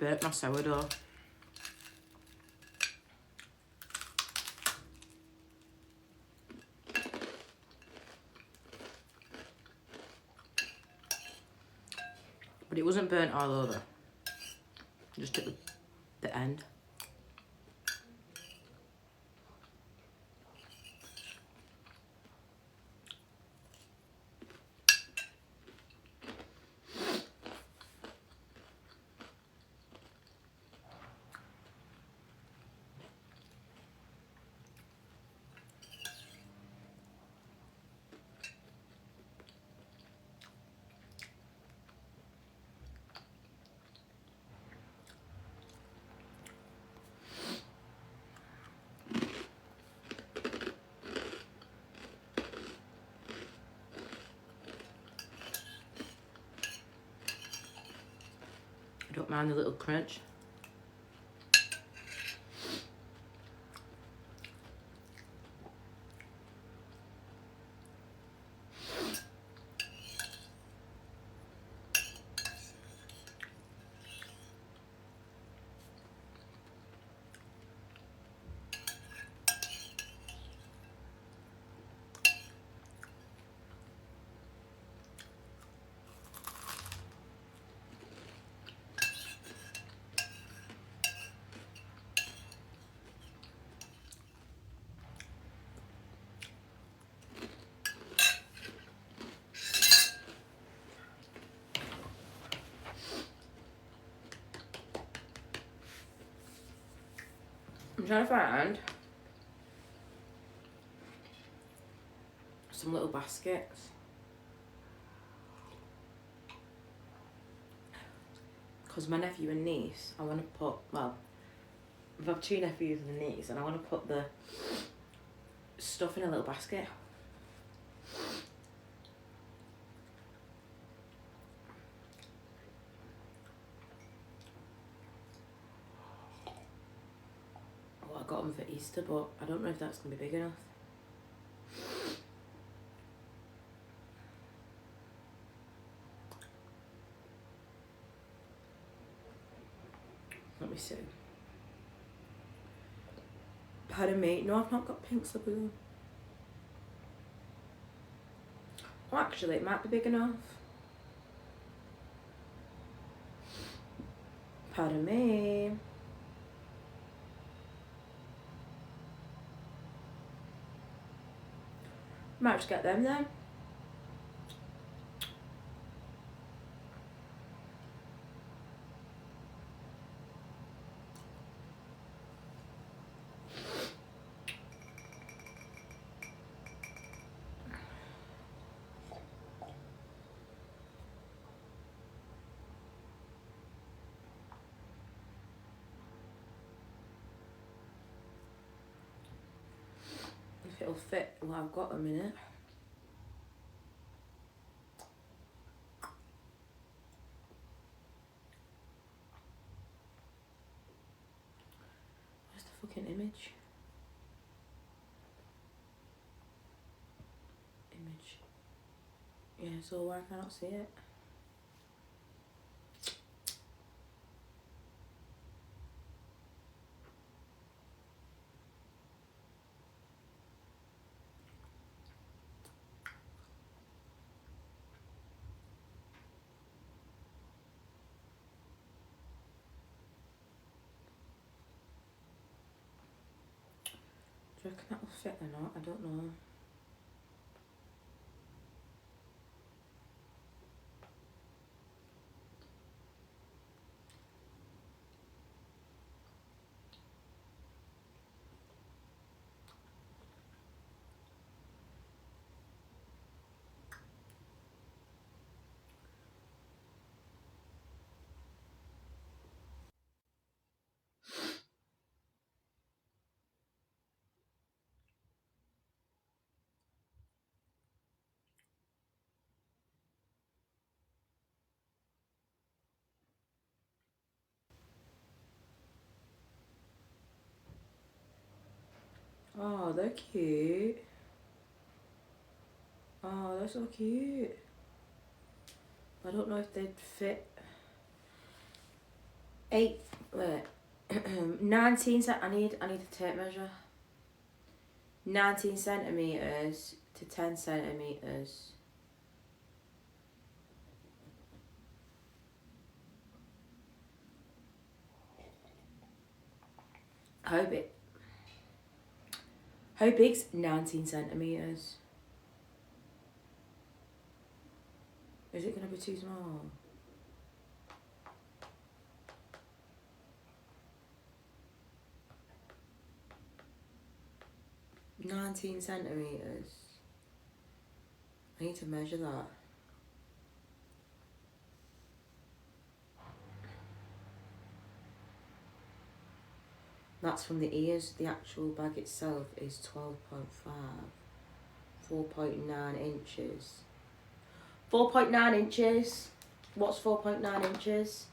burnt my sourdough. But it wasn't burnt all over. Just at the end. I don't mind the little crunch. I'm trying to find some little baskets. Because my nephew and niece, I want to put, well, I've got 2 nephews and a niece, and I want to put the stuff in a little basket. Well, I got them for Easter, but I don't know if that's going to be big enough. Let me see. Pardon me. No, I've not got pink slipper. Oh, actually, it might be big enough. Pardon me. Might just get them then. If it'll fit what I've got a minute. Where's the fucking image? Yeah, so why can I not see it? Do you reckon that'll fit or not? I don't know. Oh, they're cute. Oh, they're so cute. I don't know if they'd fit 8, wait, 19 cent. I need a tape measure. 19 centimeters to 10 centimeters. How big's 19 centimeters? Is it gonna be too small? "19 centimeters. I need to measure that. That's from the ears. The actual bag itself is 12.5. 4.9 inches. 4.9 inches. What's 4.9 inches?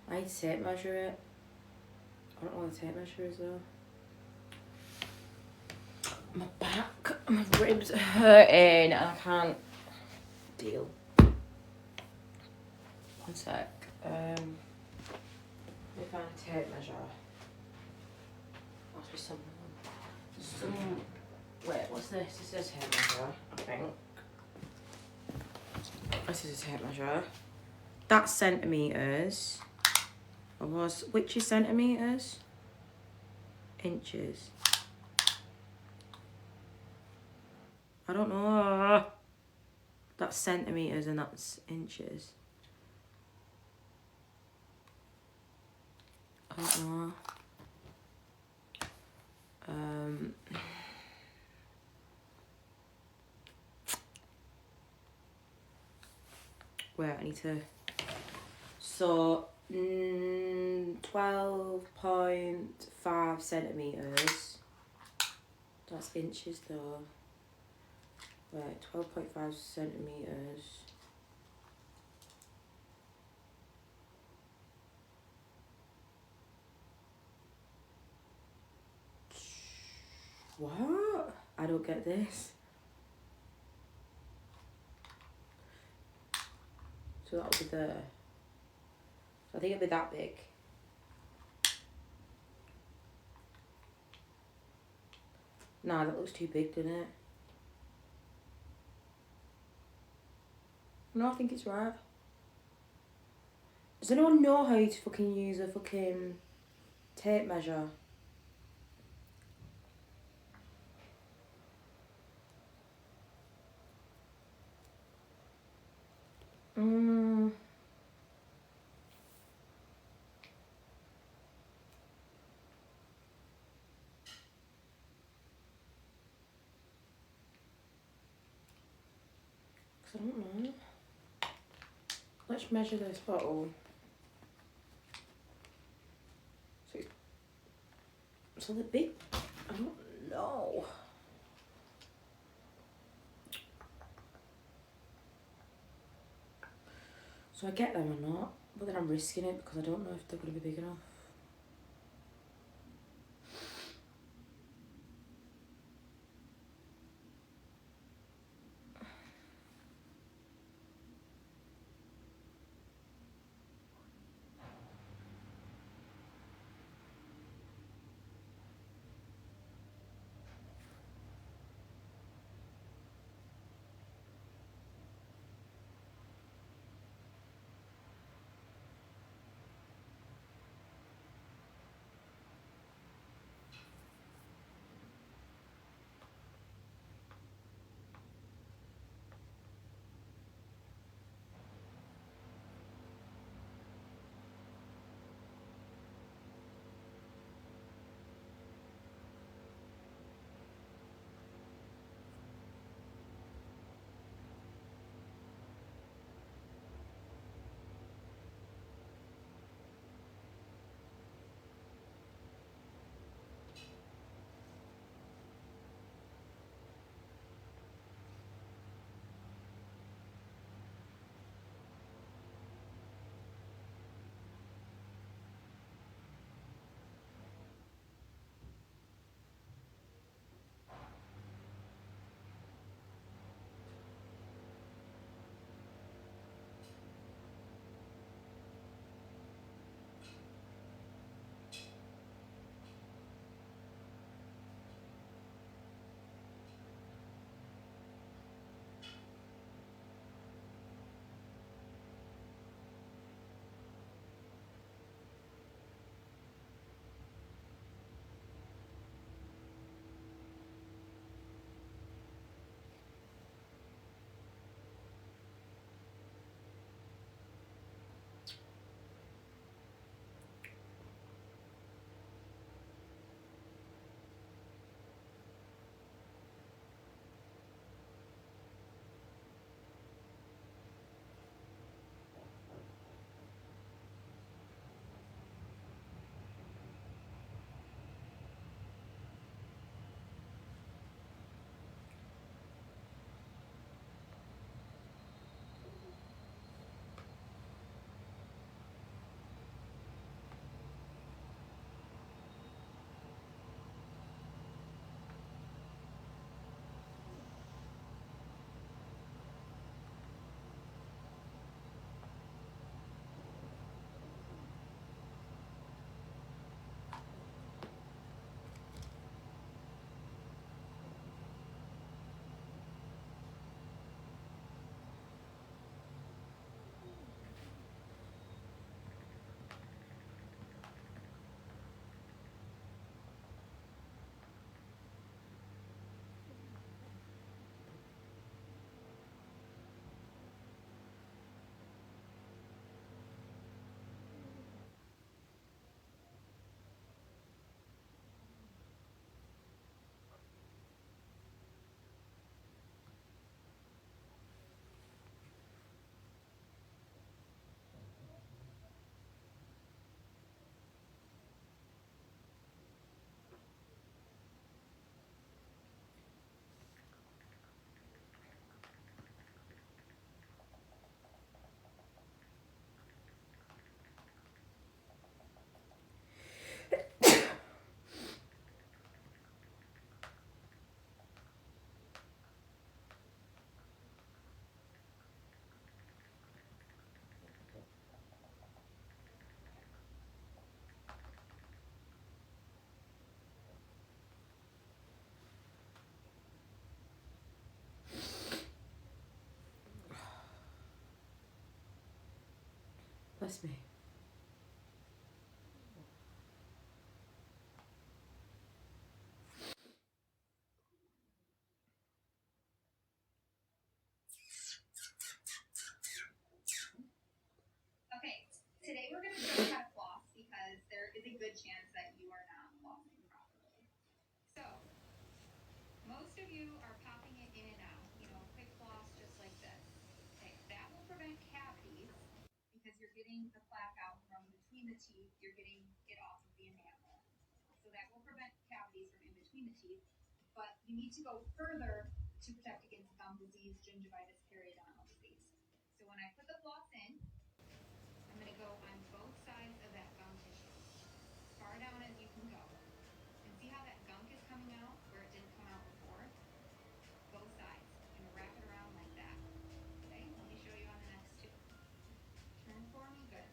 I need to tape measure it. I don't know what a tape measure is though. My back, my ribs are hurting and I can't deal. One sec. Let me find a tape measure. Must be some. Wait, what's this? This is a tape measure, I think. This is a tape measure. That's centimeters. Which is centimeters? Inches. I don't know. That's centimeters and that's inches. I don't know. Wait, I need to. So 12.5 centimeters. That's inches though. Wait, 12.5 centimeters. What? I don't get this. So that'll be there. I think it'll be that big. Nah, that looks too big, doesn't it? No, I think it's right. Does anyone know how to fucking use a fucking tape measure? I don't know. Let's measure this bottle. So the big, I don't know. So I get them or not, but then I'm risking it because I don't know if they're going to be big enough. Bless me. Okay, today we're going to show you how to floss because there is a good chance that you are not flossing properly. So, most of you are popping it in and out, quick floss just like this. Okay, that will prevent cavities because you're getting the plaque out from between the teeth, you're getting it off of the enamel. So that will prevent cavities from in between the teeth, but you need to go further to protect against gum disease, gingivitis, periodontal disease. So when I put the floss in, I'm going to go on both sides of that gum tissue, as far down as you can go. And see how that gunk is coming out where it didn't come out before? Both sides. And wrap it around like that. Okay, let me show you on the next two. Turn for me, good.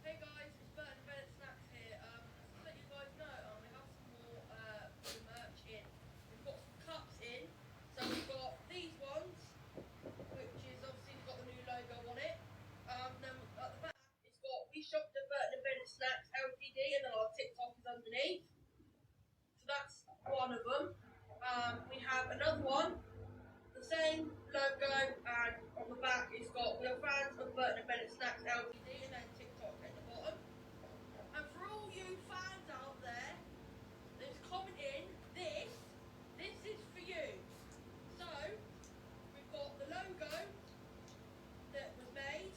Hey guys, it's Bert and Bennett Snacks here. Just to let you guys know, we have some more new merch in. We've got some cups in. So we've got these ones, which is obviously got the new logo on it. Then at the back, it's got we shopped at Bert and Bennett Snacks Ltd, and then our TikTok is underneath. So that's one of them. We have another one, the same logo, and on the back it's got we are fans of Bert and Bennett Snacks Ltd, and then TikTok at the bottom. And for all you fans out there that's commenting, this is for you. So, we've got the logo that was made,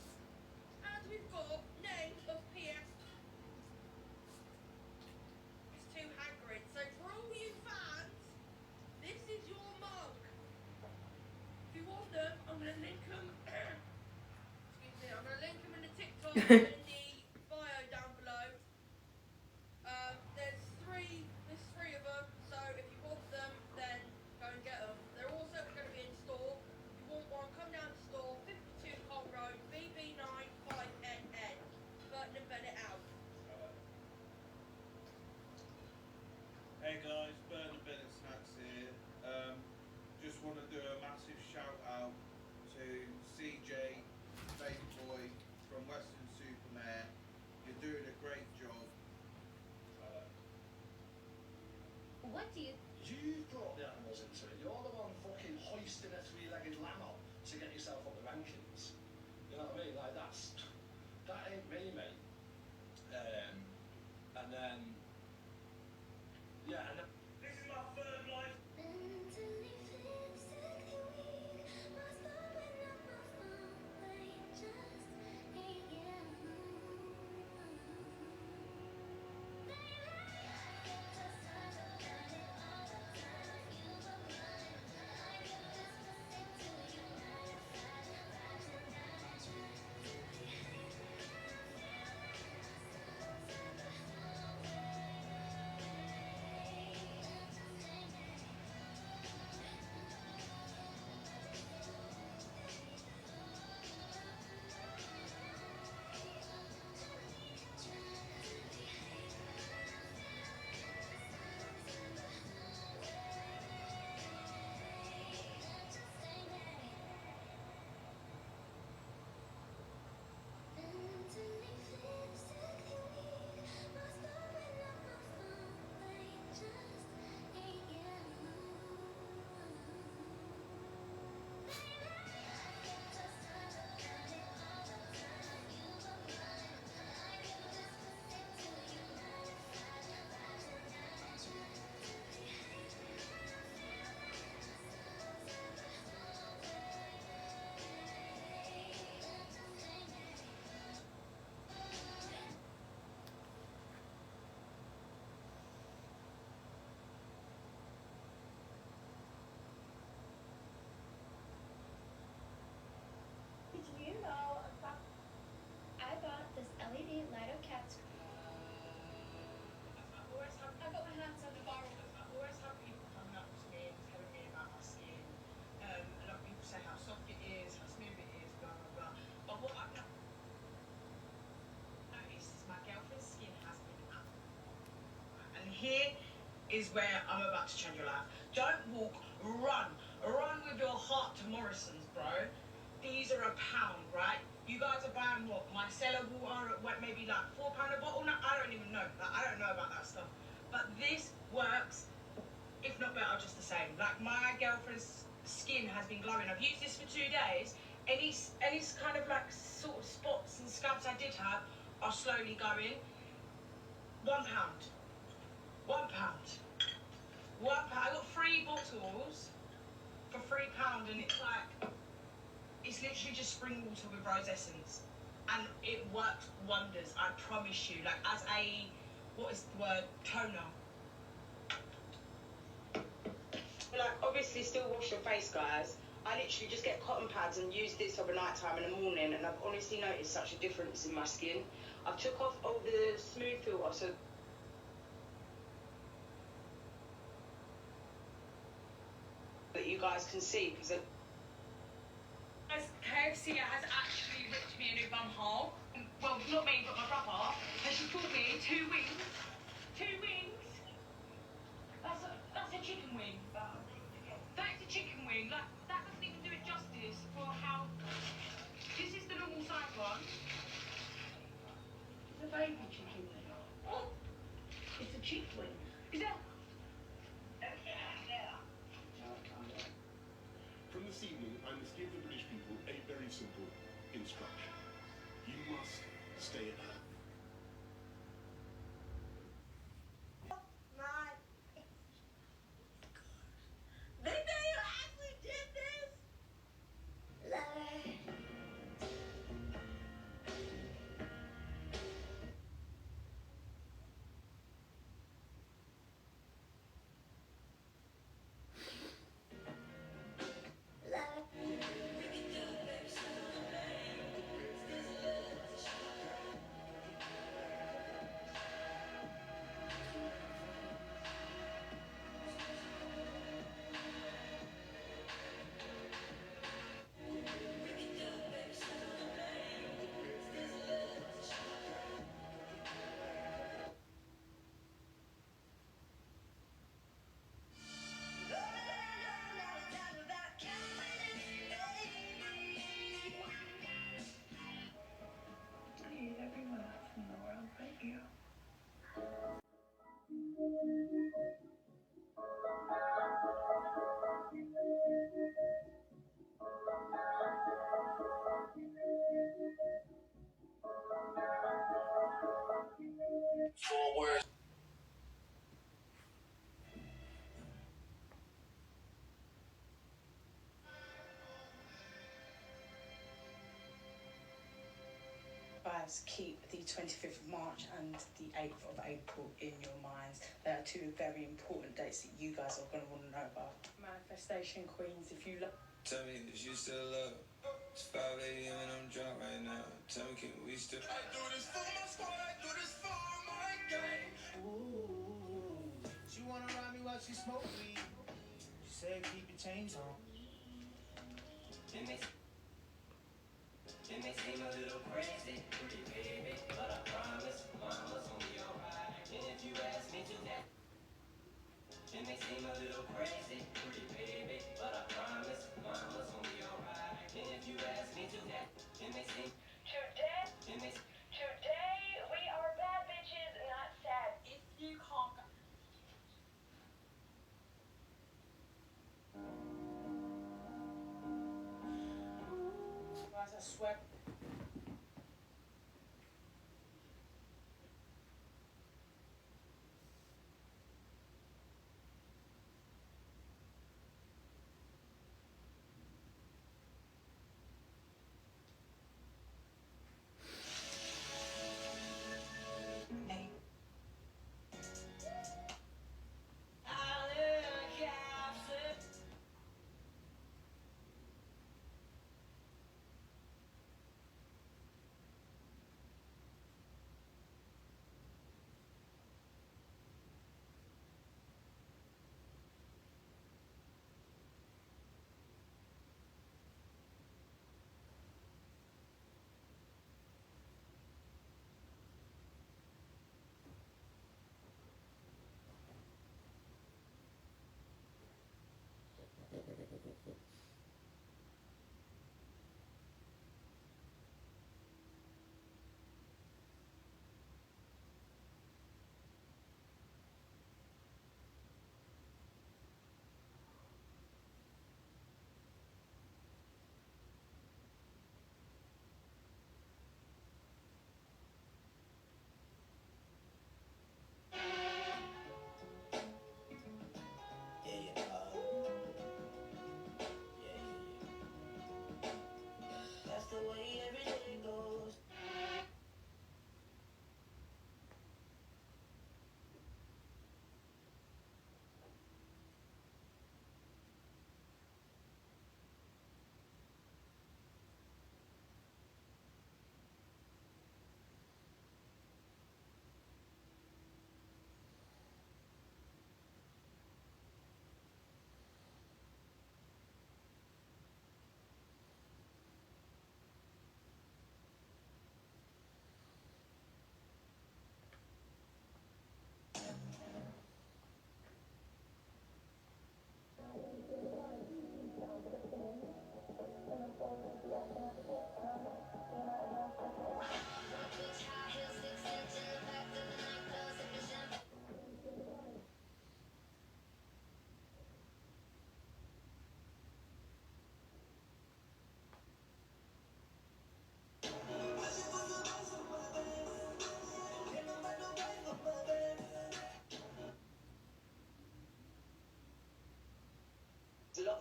and we've got name of PS. It's too hankering. So for all you fans, this is your mug. If you want them, I'm going to link them. Excuse me, I'm going to link them in the TikTok and in the bio down below. There's three of them, so if you want them, then go and get them. They're also going to be in store. If you want one, come down to the store, 52 Cole Road, BB9 5NN. Burton and Bennett out. Hey guys, Bert and Bennett Snacks here. Just want to do a massive shout out to CJ, baby boy from Western Supermare. You're doing a great job. What do you... You've brought the animals into it. You're the one fucking hoisting a three-legged lamb on to get yourself up the rankings. You know what I mean? Like, that ain't me, mate. And then... Yeah, and then... This is my third life. is where I'm about to change your life. Don't walk, run. Run with your heart to Morrison's, bro. These are £1, right? You guys are buying what? Micellar water at what, maybe like £4 a bottle? No, I don't even know. Like, I don't know about that stuff. But this works, if not better, just the same. Like, my girlfriend's skin has been glowing. I've used this for 2 days. Any kind of like sort of spots and scabs I did have are slowly going. £1. £1. I got 3 bottles for £3, and it's like, it's literally just spring water with rose essence, and it works wonders. I promise you. Like, as a, what is the word, toner. Like, obviously still wash your face, guys. I literally just get cotton pads and use this over night time in the morning, and I've honestly noticed such a difference in my skin. I've took off all the smooth filter, so that you guys can see, because KFC has actually ripped me a new bum hole. Well, not me, but my brother. And she bought me 2 wings. 2 wings? That's a chicken wing. That is a chicken wing. Like, that doesn't even do it justice for how... This is the normal size one. It's a baby chicken wing. What? It's a chicken wing. Is that... From this evening, I must give the British people a very simple instruction. You must stay at home. They know you actually did this? I need everyone else in the world but you. Guys, keep the 25th of March and the 8th of April in your minds. They are 2 very important dates that you guys are going to want to know about. Manifestation Queens, if you love... Tell me that you still love. It's 5 a.m. and I'm drunk right now. Tell me, can we still... I do this for my squad, I do this for my gang. Ooh, she wanna ride me while she smoke weed. She said keep your chains on. It may seem a little crazy, pretty baby, but I promise mama's gonna be alright. And if you ask me to that, it may seem a little crazy, pretty baby, but I promise mama's gonna be alright. And if you ask me to that, it may seem Today, we are bad bitches, not sad. If you can't... Guys, I swear...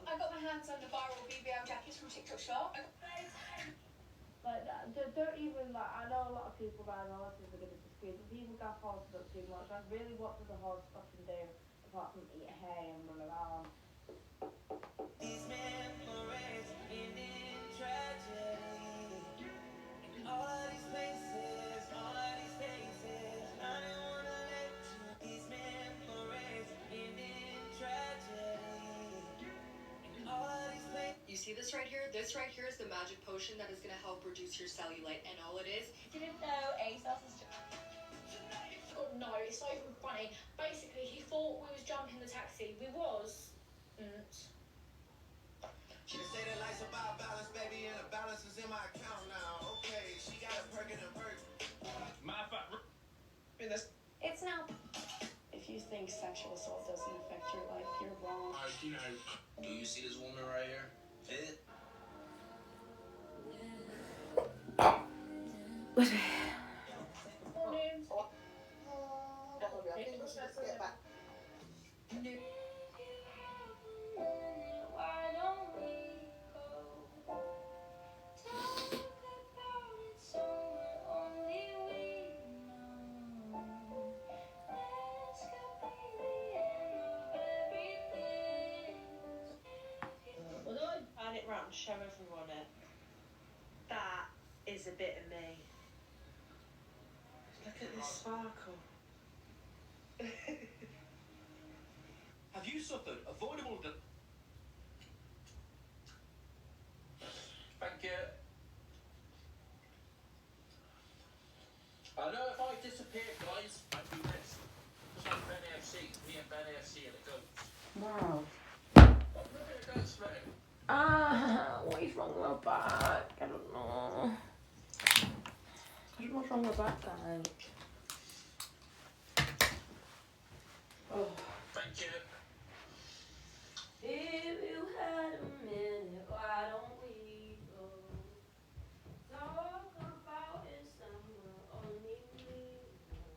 I got my hands on the viral BBL jackets from TikTok shop. Like that. Don't even like. I know a lot of people ride horses are going to disagree, but people gaff horses up too much. Like, really, what does a horse fucking do apart from eat hay and run around? These memories end in tragedy. All of these places, all of these faces, I didn't wanna let you. These memories end in tragedy. All of these places. You see this right here? This right here is the magic potion that is going to help reduce your cellulite, and all it is. Didn't know ASOS is. God, no, it's not even funny. Basically, he thought we was jumping the taxi. We was. She say that life's about balance, baby, and the balance is in my account now. Okay, she got a perk and a perk. My fact. It's now. If you think sexual assault doesn't affect your life, you're wrong. You know, do you see this woman right here? Fit? Why don't we go talk about it somewhere only we know? This could be the end of everything. Although I pan it round and show everyone it, that is a bit of me. Look at this sparkle. Have you suffered avoidable Thank you. I know if I disappear, guys, I do this. It's like Ben AFC, me and Ben AFC and the goats. Wow. Look at the goats, mate. What is wrong with my back? I don't know. I don't know what's wrong with my back, guys. Oh. Thank you. If you had a minute, why don't we go talk about it somewhere only we know?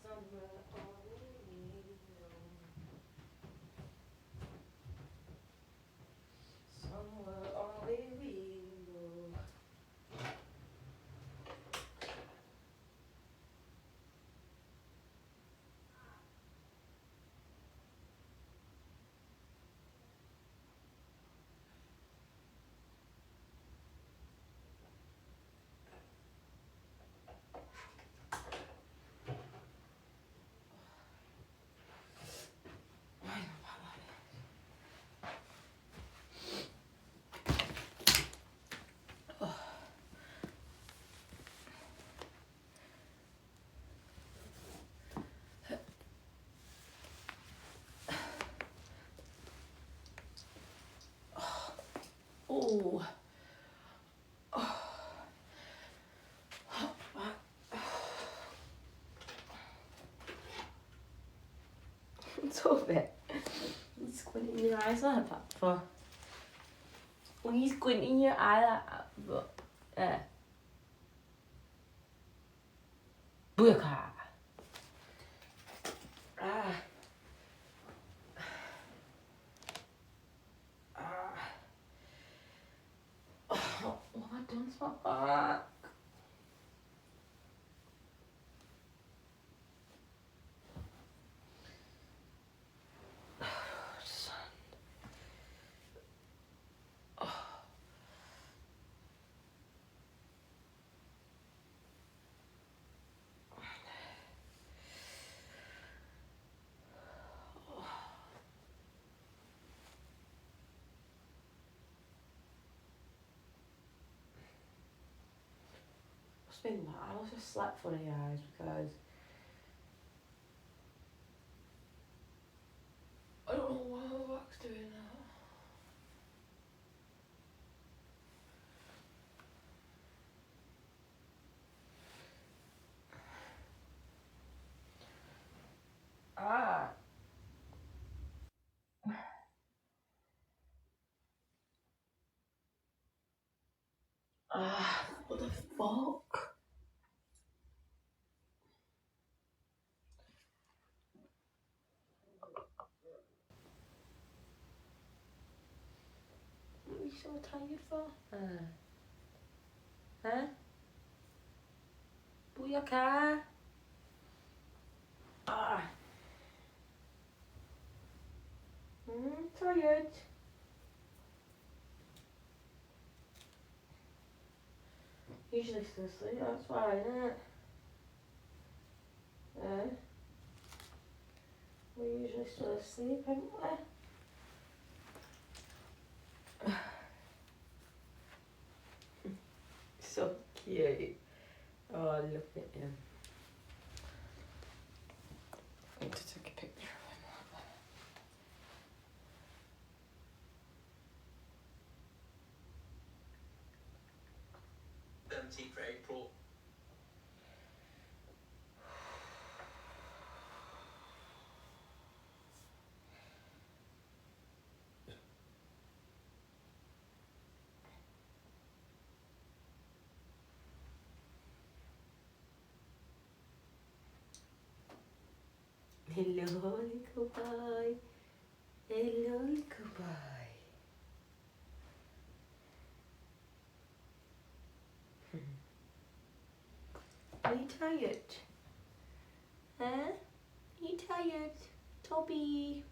Somewhere only we know. Somewhere only we know. Oh. Stop it. You squinting your eyes like that for? What are you squinting your eye like that for? There. Booyaka. Ah. Oh, what have I done to my back? It's been that. I also slept funny eyes because I don't know why my back's doing that. Ah. Ah. What the fuck? What are you so tired for? Huh? Booyaka! Ah! Tired. Usually still asleep, that's why, isn't it? Yeah. We're usually still asleep, aren't we? So cute. Oh, I love it, him. I need to take a picture of him. 17th for April. Hello, little boy. Hello, little boy. Are you tired? Huh? Are you tired? Toby?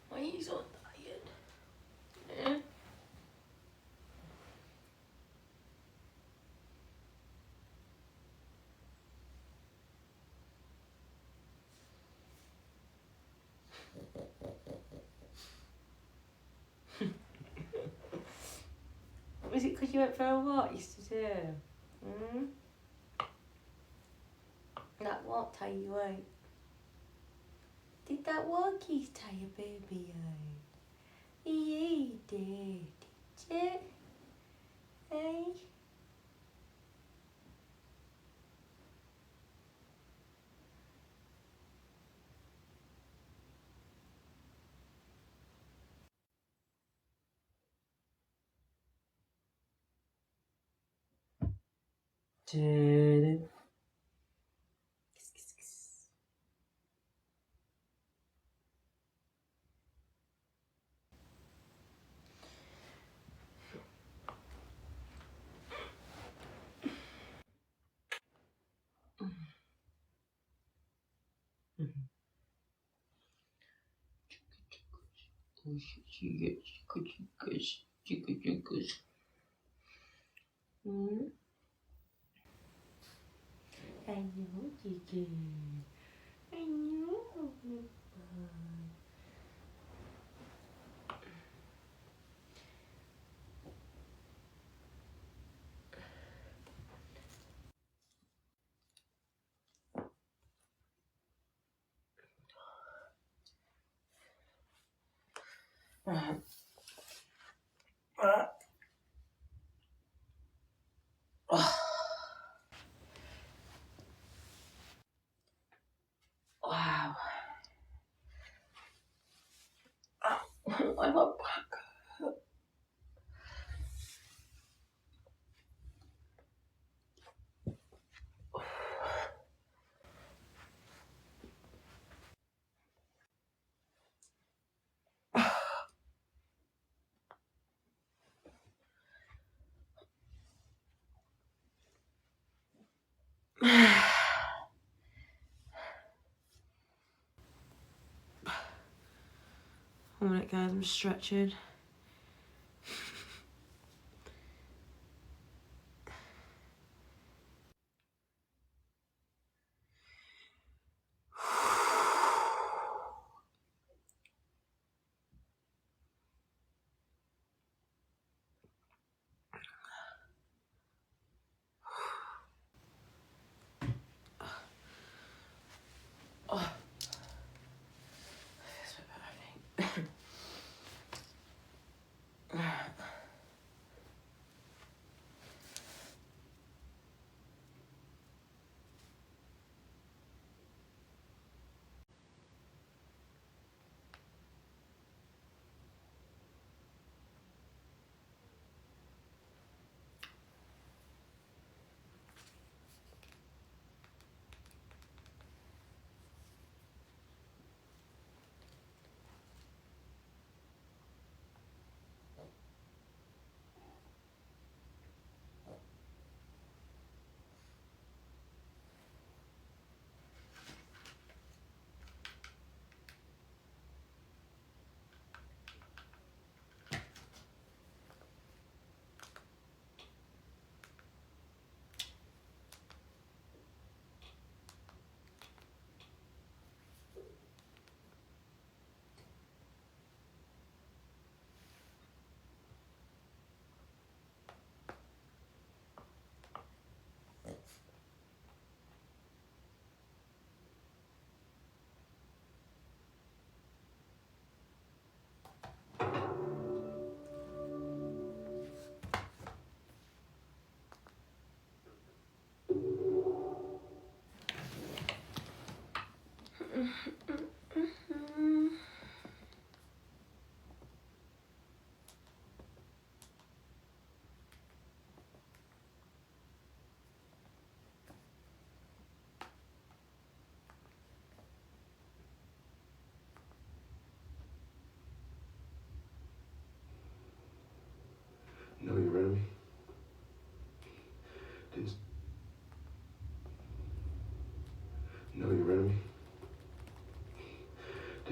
Why are you so tired? Huh? Was it because you went for a walk yesterday? That walk tie you out? Did that walkies tie your baby out? Yeah, you did you? Hey? Did it? I know you did. I know. Wow. I'm not back. Alright guys, I'm stretching. Oh. That's a bit better, I think.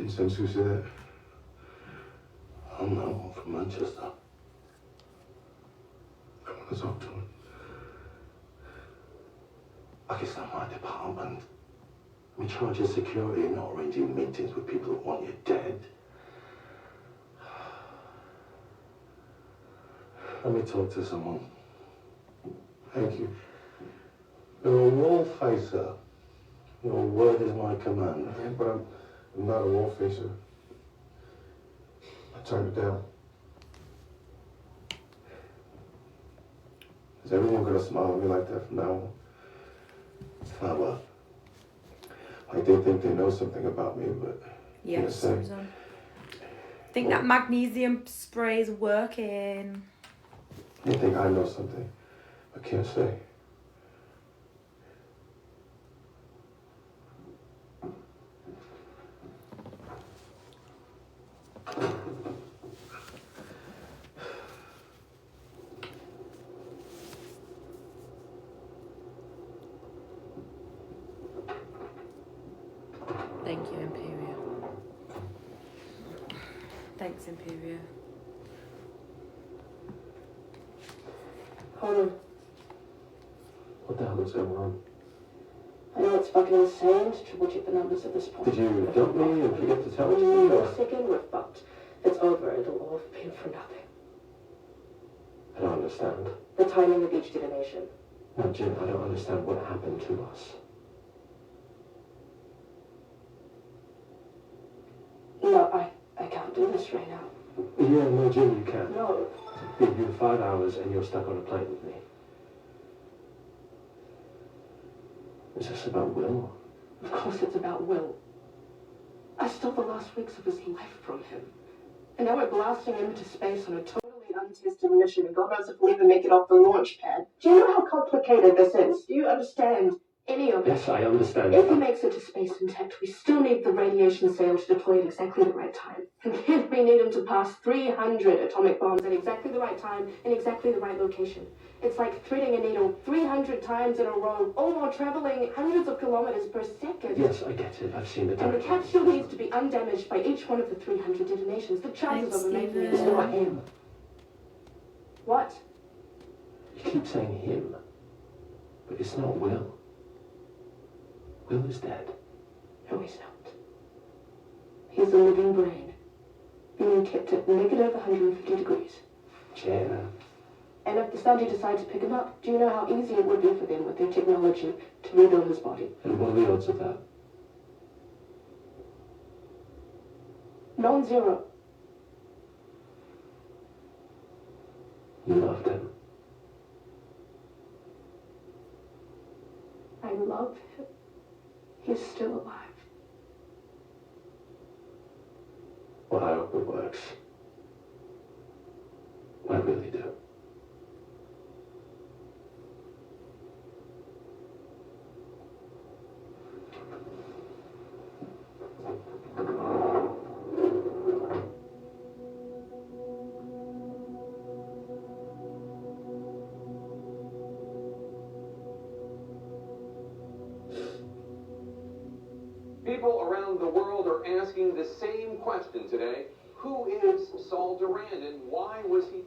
Vincent, who's there? I'm from Manchester. I want to talk to him. I guess not my department. I'm in charge of security, not arranging meetings with people who want you dead. Let me talk to someone. Thank you. You're a wall facer. Your word is my command. Yeah, but I'm not a wall facer. I turned it down. Is everyone gonna smile at me like that from now on? Ah, well. Like they think they know something about me, but Yes, say. Susan. Think that magnesium spray is working. They think I know something, but can't say. Thank you, Imperial. Thanks, Imperial. Hold on. What the hell is going on? I know it's fucking insane to triple check the numbers at this point. Did you dump me and forget to tell me? For a second, we're fucked. It's over. It'll all have been for nothing. I don't understand. The timing of each detonation. No, Jim, I don't understand what happened to us. No, I can't do this right now. Yeah, no, Jim, you can. No. Give you 5 hours and you're stuck on a plane with me. Is this about Will? Of course it's about Will. I stole the last weeks of his life from him. And now we're blasting him into space on a totally untested mission, and God knows if we'll ever make it off the launch pad. Do you know how complicated this is? Do you understand any of it? Yes, I understand. If he makes it to space intact, we still need the radiation sail to deploy at exactly the right time. And then we need him to pass 300 atomic bombs at exactly the right time in exactly the right location. It's like threading a needle 300 times in a row, all while traveling hundreds of kilometers per second. Yes, I get it. I've seen the And the diagram. capsule needs to be undamaged by each one of the 300 detonations. The chances of him making it is It's not not him. What? You keep saying him, but it's not Will. Will is dead. No, he's not. He's a living brain, being kept at negative 150 degrees. Jen. And if the Saudi decide to pick him up, do you know how easy it would be for them with their technology to rebuild his body? And what are the odds of that? Non-zero. You loved him. I love him. He's still alive. Well, I hope it works. I really do. People around the world are asking the same question today. Who is Saul Durand and why was he...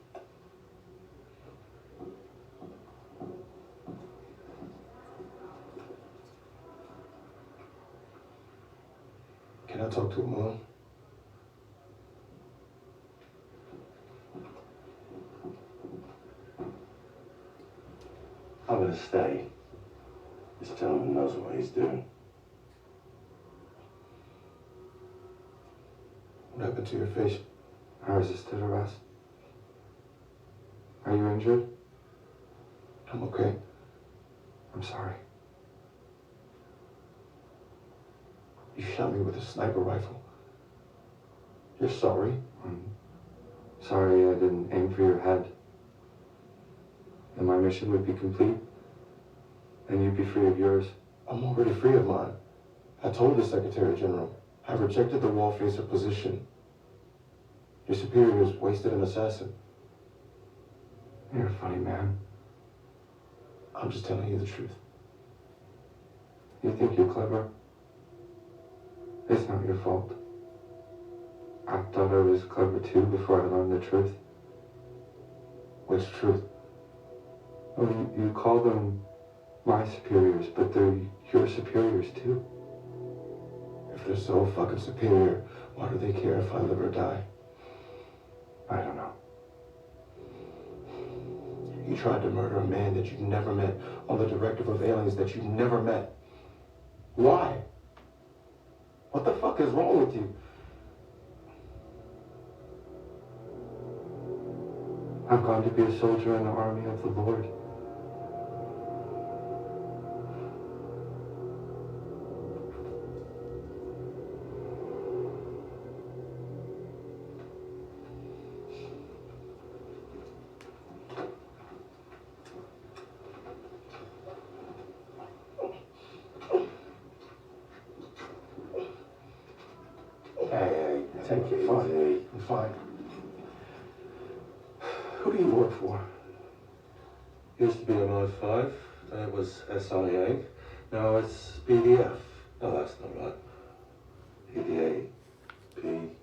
Can I talk to him alone? I'm gonna stay. This gentleman knows what he's doing. What happened to your face? I resisted arrest. Are you injured? I'm okay. I'm sorry. You shot me with a sniper rifle. You're sorry? I'm sorry I didn't aim for your head. Then my mission would be complete. And you'd be free of yours. I'm already free of mine. I told the Secretary General. I rejected the wall facer position. Your superiors wasted an assassin. You're a funny man. I'm just telling you the truth. You think you're clever? It's not your fault. I thought I was clever too before I learned the truth. Which truth? Well, you call them my superiors, but they're your superiors too. If they're so fucking superior, why do they care if I live or die? I don't know. You tried to murder a man that you've never met on the directive of aliens that you've never met. Why? What the fuck is wrong with you? I've gone to be a soldier in the army of the Lord. Hey, take it easy. I'm fine. Who do you work for? Used to be MI5, then it was SIA, now it's BDF. No, that's not right. PDA, P.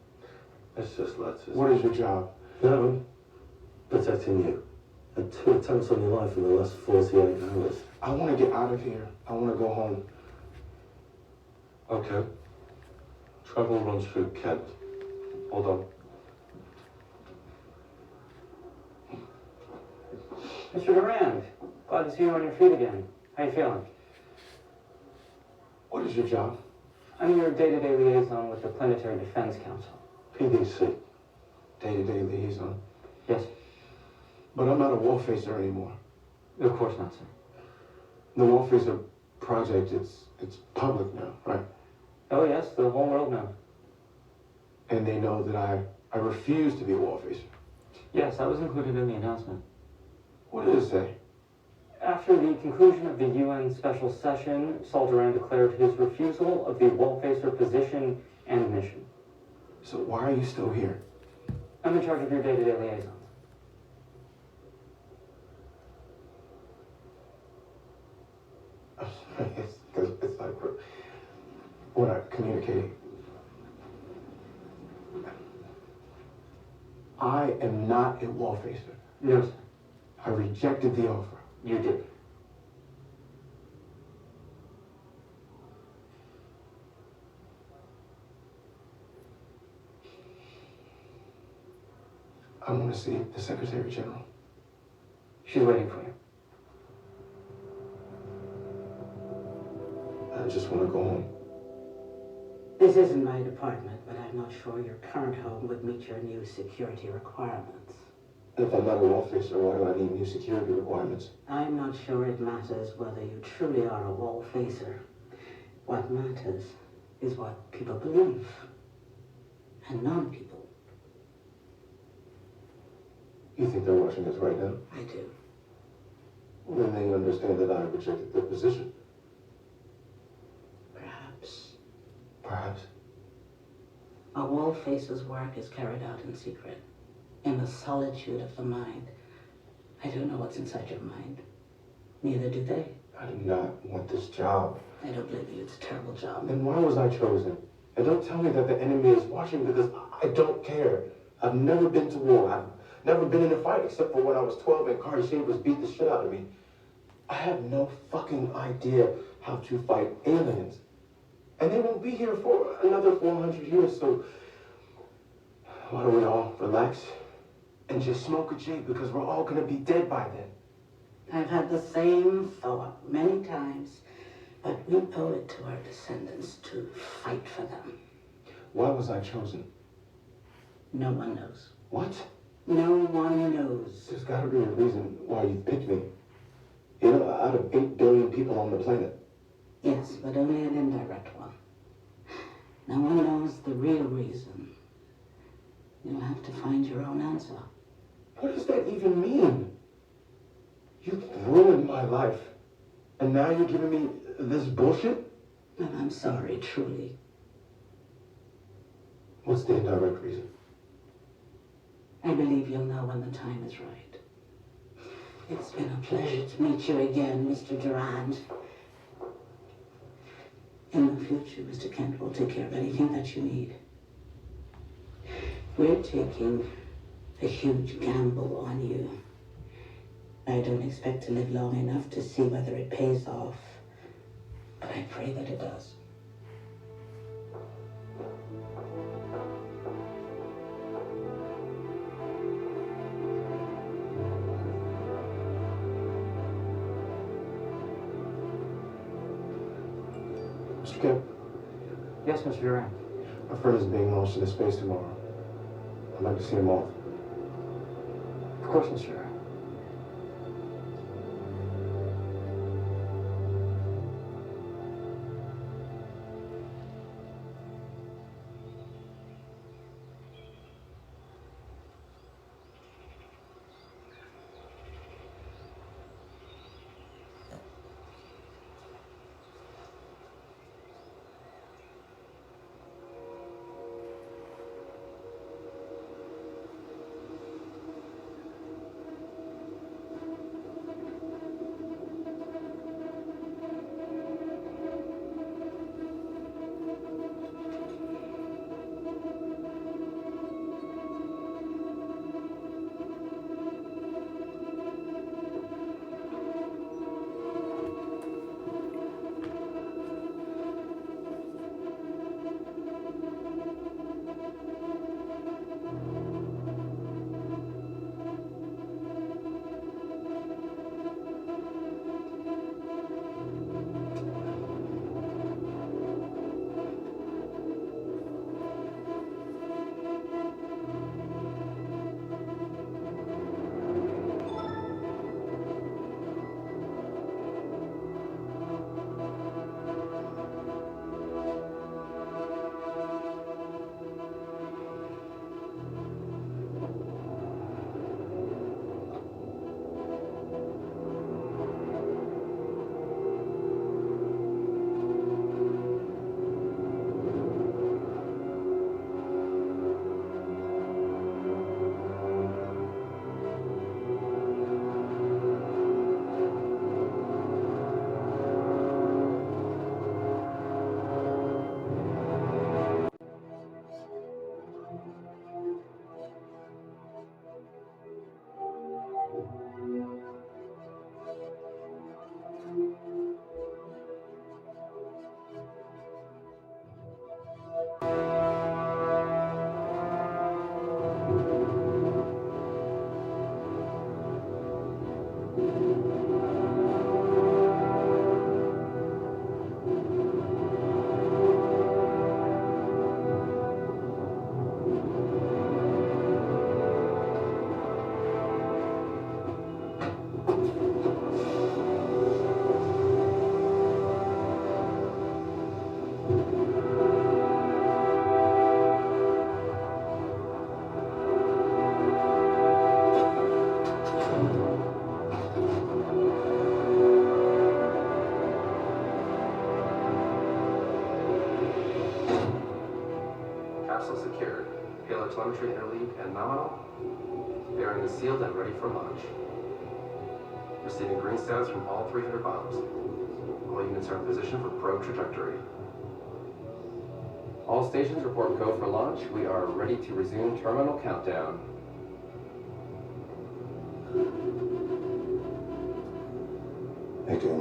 It's just letters. What is your job? No, protecting you. Had 2 attempts on your life in the last 48 hours. I want to get out of here. I want to go home. Okay. Travel runs through Kent. Hold on. Mr. Durand, glad to see you on your feet again. How you feeling? What is your job? I'm your day-to-day liaison with the Planetary Defense Council. PDC. Day-to-day liaison. Yes. But I'm not a wall facer anymore. Of course not, sir. The wall facer project, it's public now, right? Oh yes, the whole world knows. And they know that I refuse to be a wall facer. Yes, that was included in the announcement. What did it say? After the conclusion of the UN special session, Saul Durand declared his refusal of the wall-facer position and mission. So why are you still here? I'm in charge of your day-to-day liaisons. It's because it's like we're not communicating. I am not a wall facer. No, sir. I rejected the offer. You did. I want to see the Secretary General. She's waiting for you. I just want to go home. This isn't my department, but I'm not sure your current home would meet your new security requirements. If I'm not a wall facer, why do I need new security requirements? I'm not sure it matters whether you truly are a wall facer. What matters is what people believe, and non-people. You think they're watching us right now? I do. Then they understand that I rejected the position. Perhaps. Perhaps. A wall facer's work is carried out in secret, in the solitude of the mind. I don't know what's inside your mind. Neither do they. I do not want this job. I don't blame you. It's a terrible job. Then why was I chosen? And don't tell me that the enemy is watching, because I don't care. I've never been to war. I've never been in a fight except for when I was 12 and Cardi Shavers beat the shit out of me. I have no fucking idea how to fight aliens. And they won't be here for another 400 years, so why don't we all relax and just smoke a J, because we're all gonna be dead by then. I've had the same thought many times, but we owe it to our descendants to fight for them. Why was I chosen? No one knows. What? No one knows. There's gotta be a reason why you picked me. You know, out of 8 billion people on the planet. Yes, but only an indirect one. No one knows the real reason. You'll have to find your own answer. What does that even mean? You've ruined my life. And now you're giving me this bullshit? And I'm sorry, truly. What's the indirect reason? I believe you'll know when the time is right. It's been a pleasure to meet you again, Mr. Durand. In the future, Mr. Kent will take care of anything that you need. We're taking a huge gamble on you. I don't expect to live long enough to see whether it pays off, but I pray that it does. Mr. Kemp, Yes, Mr. Durant. a friend is being launched into space tomorrow. I'd like to see him off. Of course, Mr. Durant. Capsule secured. Payload telemetry interleaved and nominal. Bearing is sealed and ready for launch. Receiving green status from all 300 bombs. All units are in position for probe trajectory. All stations report go for launch. We are ready to resume terminal countdown.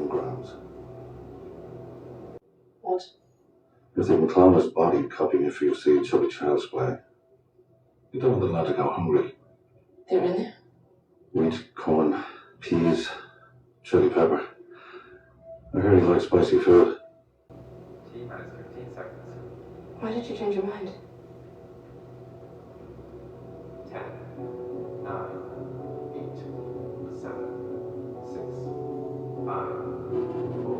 Grams. What? If they can clone his body, copying it for your seed, shall be child's play. You don't want the lad to go hungry. They're in there? Wheat, corn, peas, chili pepper. I heard he likes spicy food. T-minus 15 seconds. Why did you change your mind? 10, 9, 8, 7, 6, 5, 4,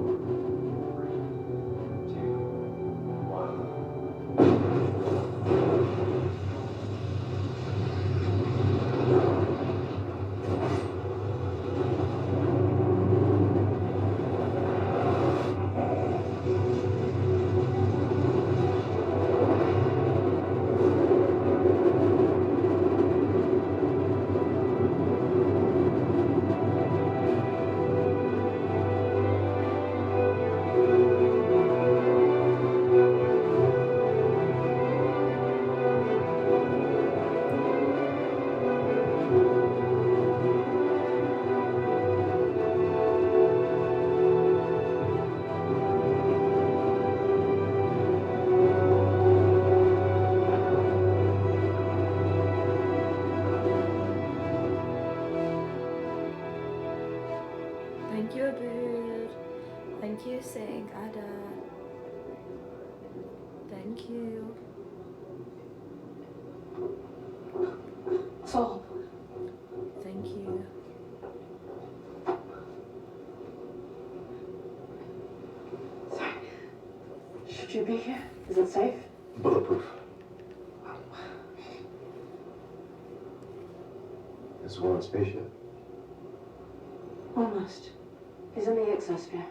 3, 2, 1. Thank you, Sing Ada. Thank you. Sol. Thank you. Sorry. Should you be here? Is it safe? Bulletproof. It's one spaceship. Almost. He's in the exosphere.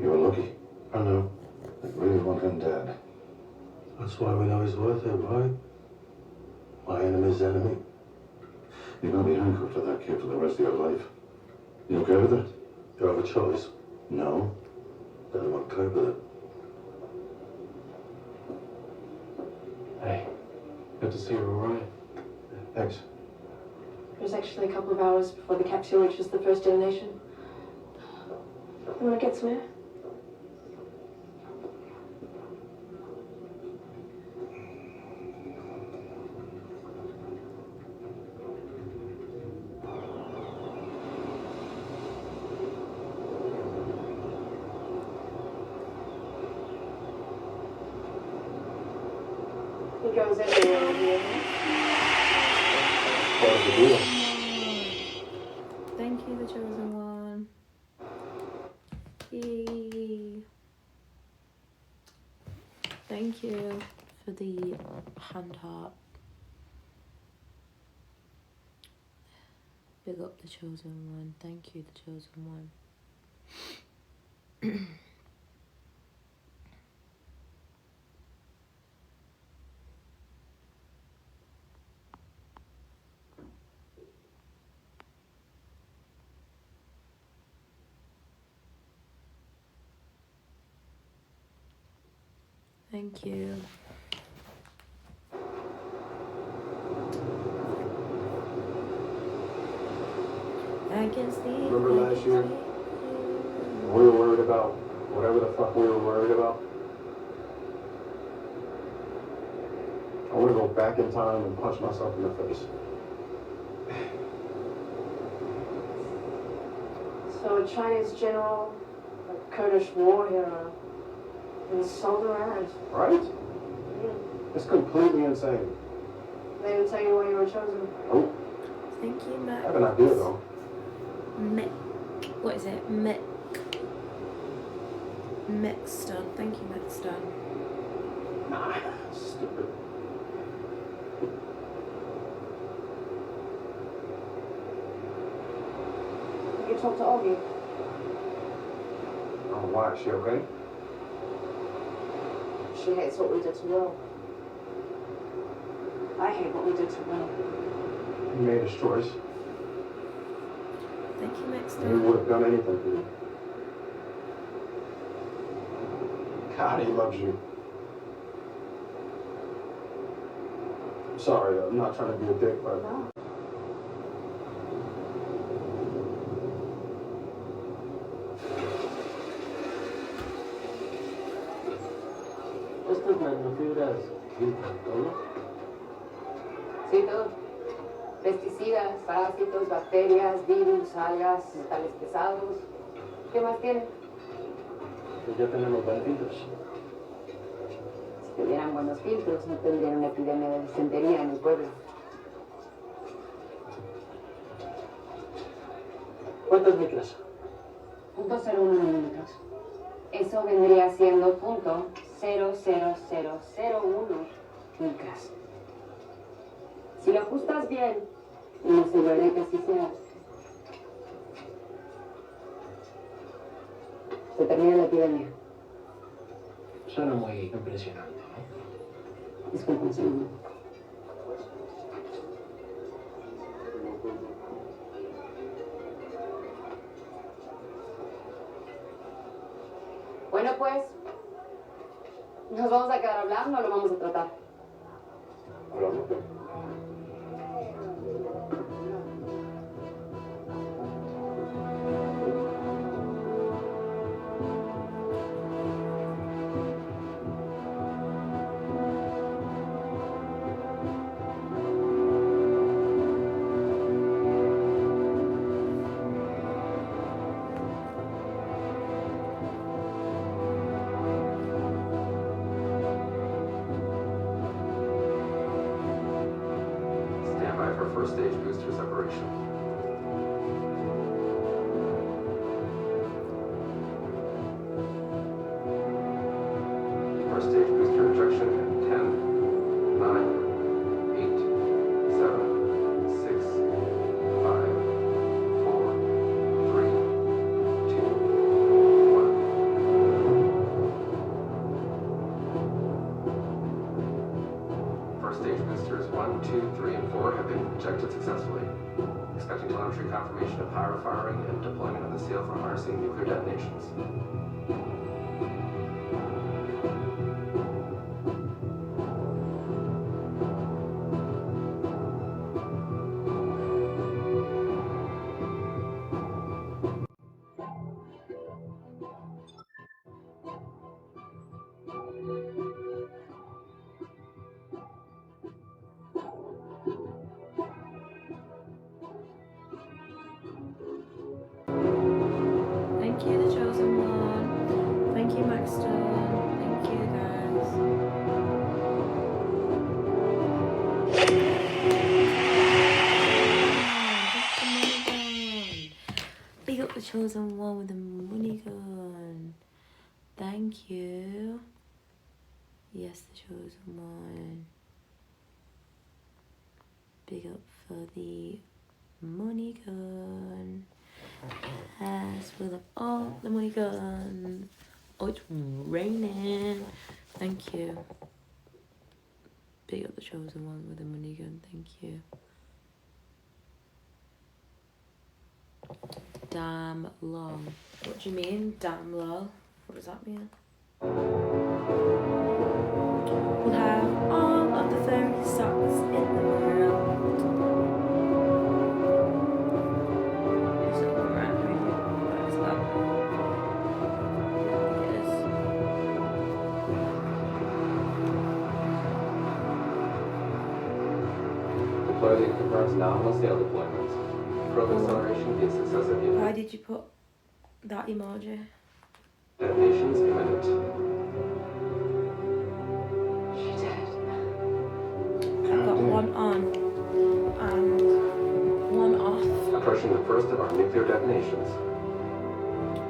You were lucky. I know. I really want him dead. That's why we know he's worth it, right? My enemy's enemy. You're gonna be handcuffed to that kid for the rest of your life. You okay with it? You have a choice. No? Then I'm okay with it. Hey, good to see you're alright. Thanks. It was actually a couple of hours before the capsule reaches the first destination. You want to get some air? He goes everywhere here. Part of the deal. Thank you, the chosen one. Yay. Thank you for the hand heart. Big up the chosen one. Thank you, the chosen one. Thank you. I can sleep. Remember last year? We were worried about whatever the fuck we were worried about. I want to go back in time and punch myself in the face. So a Chinese general, a Kurdish war hero, and sold around. Right? Mm. It's completely insane. They didn't tell you why you were chosen. Oh, Thank you, I Max. have an idea though. Mick. What is it? Mick. Mickston. Thank you, Mickston. Nah, stupid. You talk to Augie. Oh, why? Is she okay? She hates what we did to Will. I hate what we did to Will. He made his choice. Thank you, He Mickston. would have done anything for you. God, he loves you. Sorry, I'm not trying to be a dick, but... No. Estas nanofibras filtran todo. Sí, todo. Pesticidas, parásitos, bacterias, virus, algas, metales pesados. ¿Qué más tiene? Pues ya tenemos buenos filtros. Si tuvieran buenos filtros, no tendrían una epidemia de disentería en el pueblo. ¿Cuántas micras? 0.01 milímetros. Eso vendría siendo 0.00001 micras. Si lo ajustas bien, me aseguraré que así sea. Se termina la epidemia. Suena muy impresionante, ¿no? Disculpa un segundo. Bueno, pues, ¿nos vamos a quedar hablando o lo vamos a tratar? Hablamos. first stage booster separation. First stage booster injection in 10, 9, 8, 7, 6, 5, 4, 3, 2, 1. First stage boosters 1, 2, 3, and 4 have been injected successfully. Expecting telemetry confirmation of pyrofiring and deployment of the seal for harnessing nuclear detonations. Thank you, the chosen one. Thank you, Maxton. Thank you, guys. Big up the chosen one with the money gun. Thank you. Yes, the chosen one. Big up for the money gun. Yes, we'll have all the money gun. Oh, it's raining. Thank you. Big up the chosen one with the money gun. Thank you. Damn long. What do you mean, damn low? What does that mean? We'll have all of the fairy socks in the world. Is it alright? What is that? It is. Deployment confirms nominal sail deployment. Probe acceleration via successive unit. Why did you put that emoji? Detonations imminent. She did. I've got one on and one off. Approaching the first of our nuclear detonations.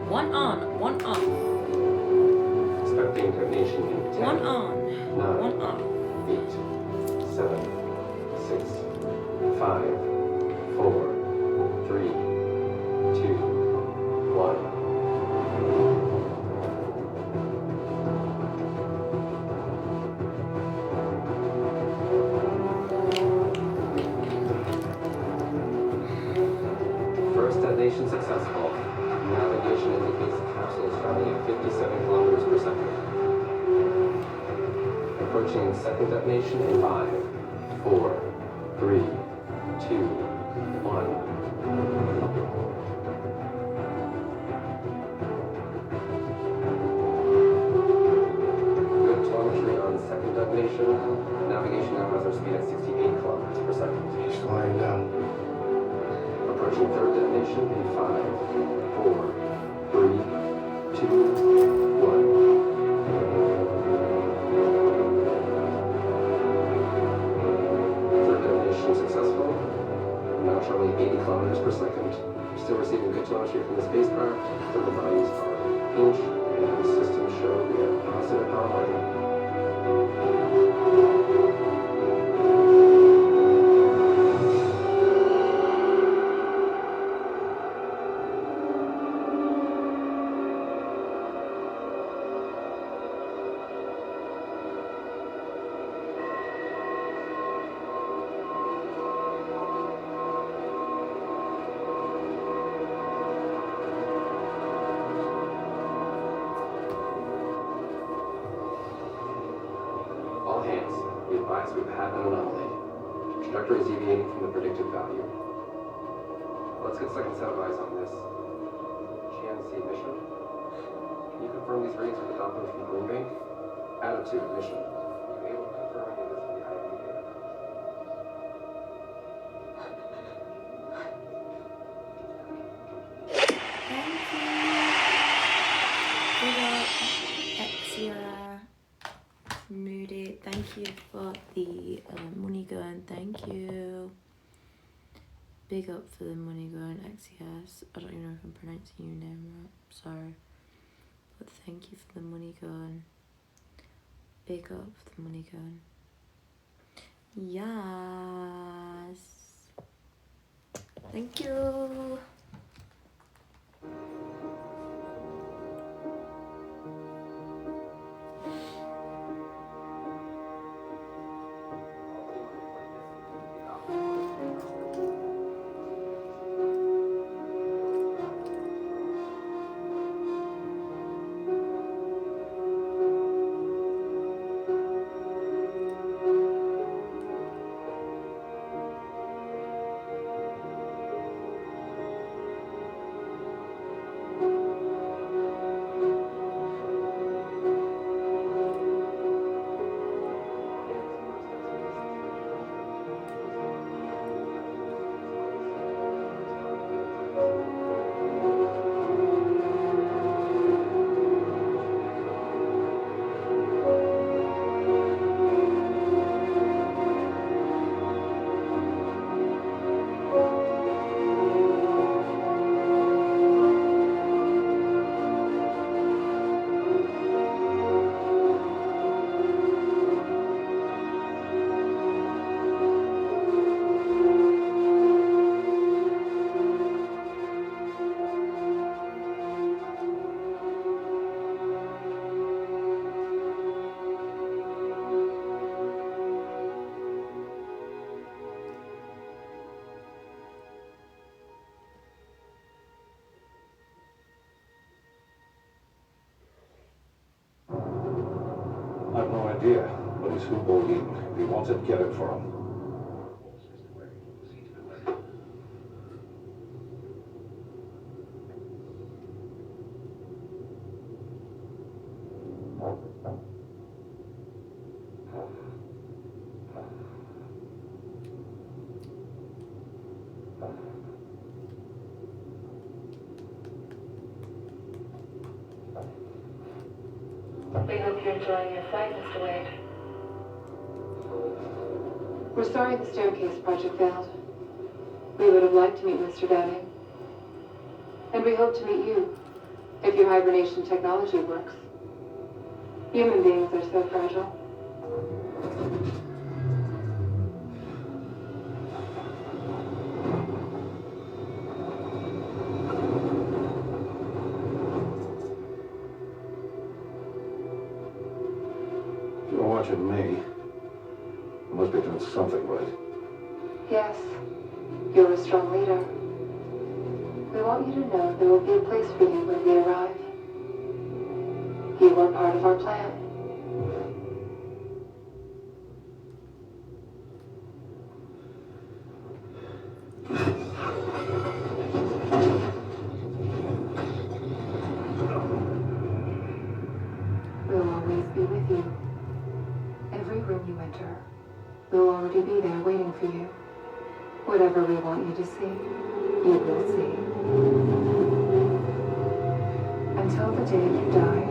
One on, one off. Expecting detonation in 10, One on, 9, one off. 8, 7, 6, 5, 4, 3, 2, 1. First detonation successful. Navigation indicates the capsule is traveling at 57 kilometers per second. Approaching second detonation in 5, 4, 3, 2, 1. Good telemetry on second detonation. Navigation now has our speed at 68 kilometers per second. He's flying down. Approaching third detonation in 5, 4, 3, 2, 1. Third detonation successful. Now traveling 80 kilometers per second. Still receiving good telemetry from the spacecraft. Thermal values are inch, and systems show we have positive power margin. All hands, be advised we've had an anomaly. Trajectory is deviating from the predicted value. Let's get second set of eyes on this. GNC mission. Can you confirm these readings with the document from Green Bank? Attitude mission. Are you able to confirm any of this with the IMU data? Exia, Moody, thank you for the money gun, thank you. Big up for the money going XES. I don't even know if I'm pronouncing your name right. Sorry. But thank you for the money gun. Big up for the money gun. Yes. Thank you. I've no idea, but it's who Bodine. If he wants it, get it for him. We hope you're enjoying your flight, Mr. Wade. We're sorry the staircase project failed. We would have liked to meet Mr. Downing. And we hope to meet you, if your hibernation technology works. Human beings are so fragile. If you're watching me, you must be doing something right. Yes, you're a strong leader. We want you to know there will be a place for you when we arrive. You are part of our plan. We'll always be with you. Every room you enter, we'll already be there waiting for you. Whatever we want you to see, you will see. Until the day you die.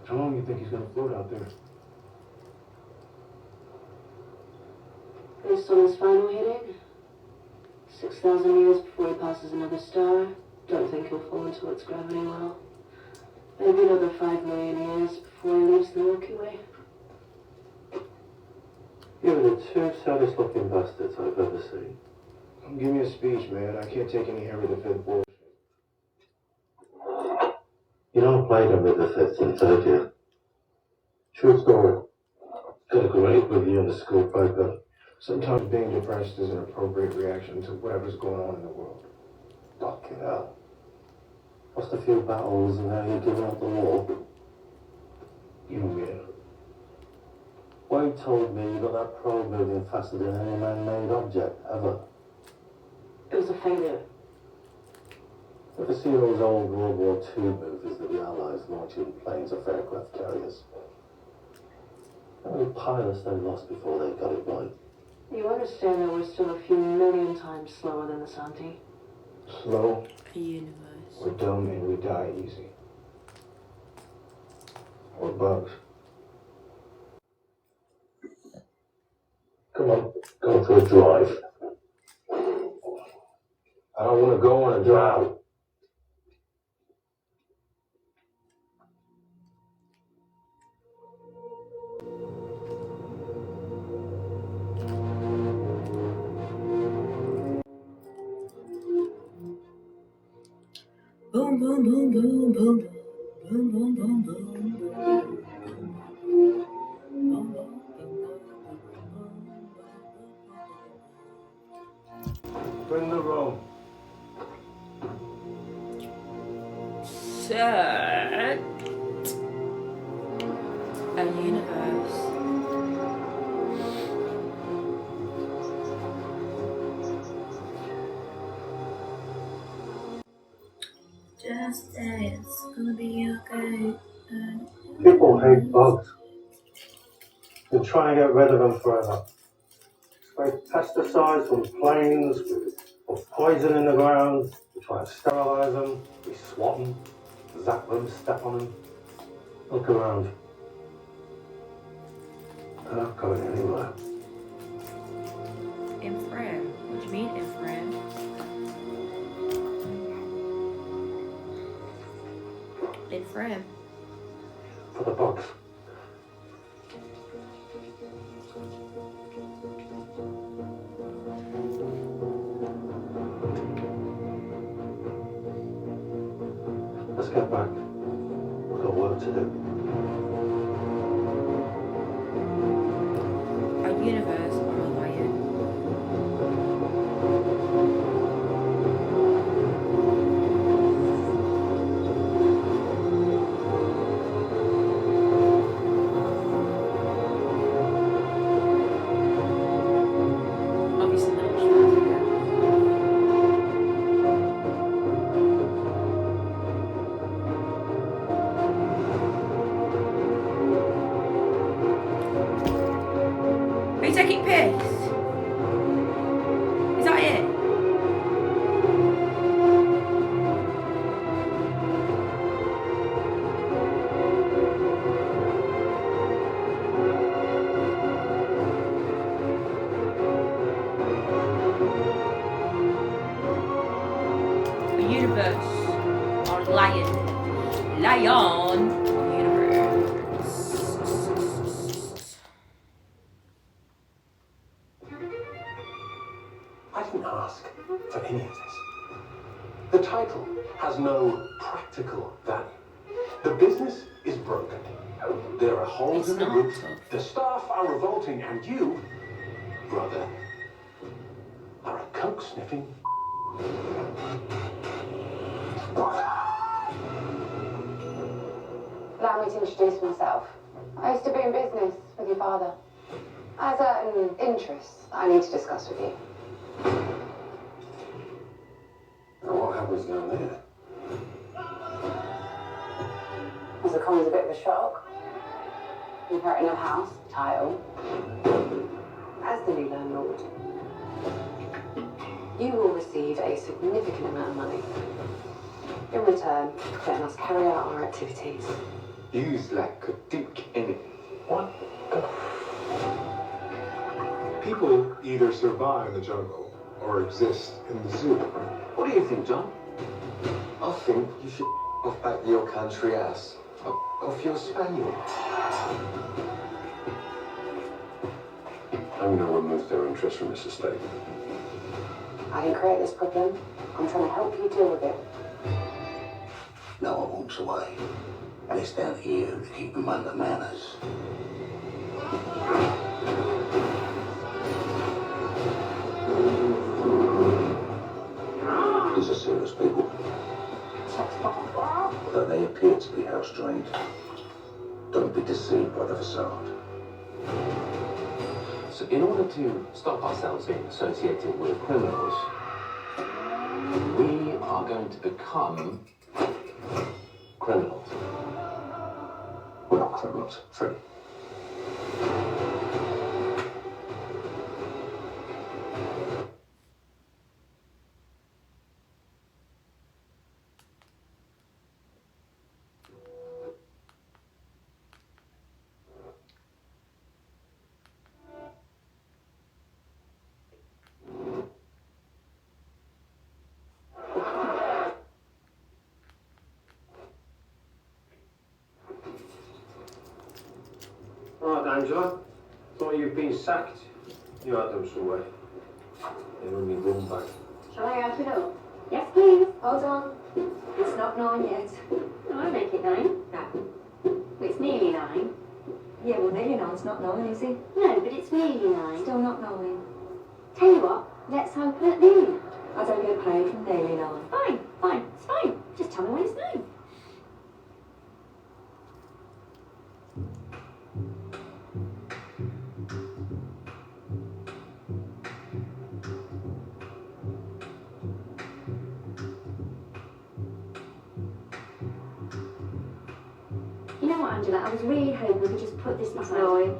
How long do you think he's gonna float out there? Based on his final hitting, 6,000 years before he passes another star. Don't think he'll fall into its gravity well. Maybe another 5 million years before he leaves the Milky Way. You're the two saddest looking bastards I've ever seen. Give me a speech, man. I can't take any Henry V bullshit. You don't play them with the 15th, do you? True story. Got a great review in the school paper. Sometimes being depressed is an appropriate reaction to whatever's going on in the world. Fucking hell. Lost a few battles and now you're giving up the war. You told me you got that probe moving faster than any man-made object ever. It was a failure. Ever see those old World War II movies of the Allies launching planes off aircraft carriers? How many pilots they lost before they got it right? You understand that we're still a few million times slower than the Santi? Slow. The universe. We don't mean we die easy. We're bugs. Come on, go for a drive. I don't want to go on a drive. Boom, boom, boom, boom, boom, boom, boom, boom, boom, boom, Bring the room. Set a universe. Just say it's gonna be okay. People hate bugs. Been trying to get rid of them forever. Spray pesticides from planes, put poison in the ground, we try and sterilize them, we swat them, zap them, step on them. Look around. They're not going anywhere. Infrared. What do you mean infrared? Infrared. For the bugs. Let's get back. We've got work to do. A universe or a lion? Obviously not sure. Are you taking piss? Is that it? A universe or lion? Lion universe. I didn't ask for any of this. The title has no practical value. The business is broken. There are holes in the roof. The staff are revolting, and you, brother, are a coke-sniffing. Allow me to introduce myself. I used to be in business with your father. I have certain interests I need to discuss with you. Now, what happens down there? As it comes a bit of a shock. Inheriting a house, title. As the new landlord, you will receive a significant amount of money. In return, for letting us carry out our activities. Used like a dick in it. What? People either survive in the jungle or exist in the zoo. What do you think, John? I think you should off back your country ass. Off your spaniel. I'm going to remove their interest from this estate. I didn't create this problem. I'm trying to help you deal with it. No one walks away. And it's down to you to keep them under manners. These are serious people. Though they appear to be house trained. Don't be deceived by the facade. So in order to stop ourselves being associated with criminals, we are going to become criminals. We're not criminals, Freddy. Right, Angela. Thought you'd been sacked. You had them somewhere. They run me bum back. Shall I open up? Yes, please. Hold on. It's not 9 yet. No, I'll make it 9. No. Well, it's nearly 9. Yeah, well, nearly 9's not 9, is it? No, but it's nearly 9. Still not 9. Tell you what, let's open at nearly 9. I don't get paid from nearly 9. Fine, fine, it's fine. Just tell me when it's 9. You know what, Angela? I was really hoping we could just put this aside. No.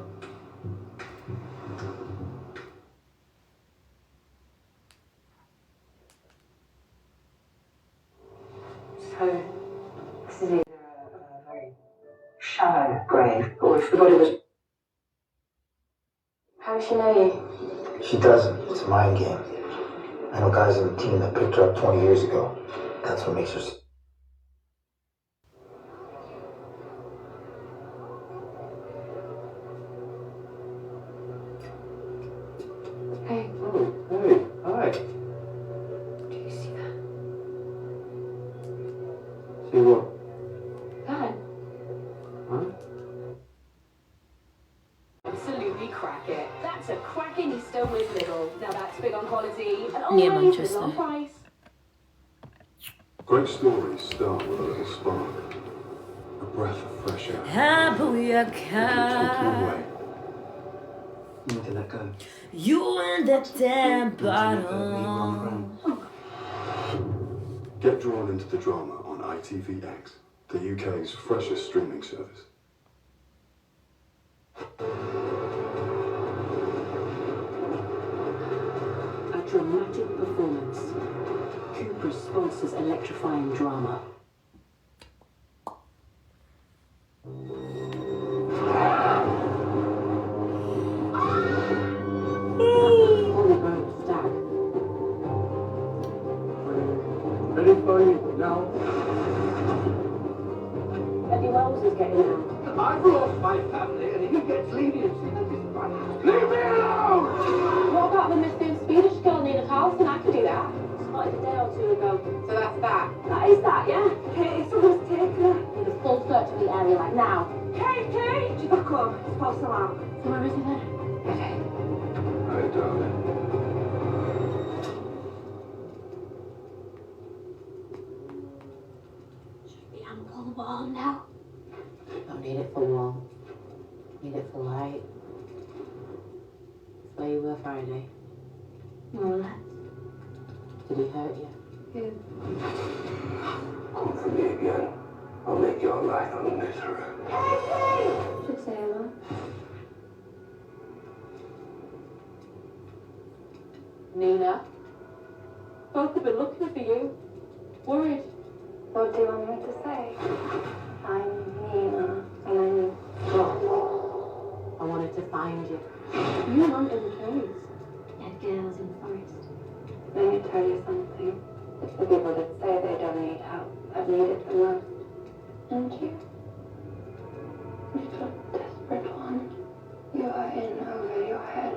So, this is either a very shallow grave, or if the body was... How does she know you? She doesn't. It's a mind game. I know guys in the team that picked her up 20 years ago. That's what makes her... Hey. Oh, hey, hi. Do you see that? See what? That. Huh? Absolutely crack it. That's a cracking Easter with Lidl. Now that's big on quality and Near always Manchester. little on price. Great stories start with a little spark, a breath of fresh air. Happy Take you away. You need to let go. You and that damn Don't you let that leave on the bottle. ground. Get drawn into the drama on ITVX, the UK's freshest streaming service. A dramatic performance. Cooper sponsors electrifying drama. Holy Grail stack. Ready for you now? Eddie Wells is getting out. I've lost my family and he gets leniency. That isn't right. Leave me alone! What about the missing Swedish girl Nina Carlson? I could do that. Spotted a day or 2 ago. So that's that. That is that, yeah. Katie, someone's taken her. Need a full search of the area like now. Katie! She's back home. It's false alarm. So where is he then? Okay. Hi, darling. Should be ample wall now. Don't need it for warm. Need it for light. It's where you were Friday. More or less. Did he hurt you? Who? Come for me again. I'll make your life a misery. Should say hello. Nina. Both have been looking for you. Worried. What do you want me to say? I'm Nina, and I'm... What? I wanted to find you. You weren't in the caves. Dead girls in the forest. Let me tell you something. It's the people that say they don't need help that need it the most. And you? Little desperate one. You are in over your head.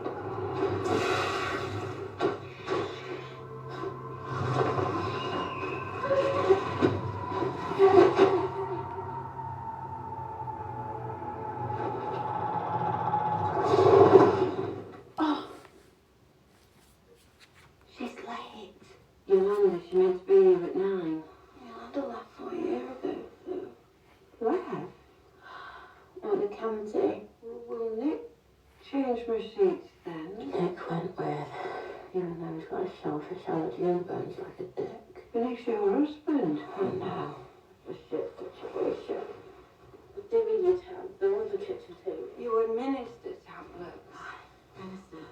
She's late. Yolanda, she meant to be here at 9. Yolanda left 4 years ago, so... Where? At the county. Well, Nick changed my sheets then. Went weird. Even though he's got a shoulder and burns like a dick. And he's your husband. Oh no. A shit situation. Divvy your tab, there was a kitchen table. You administer tablets. Minister.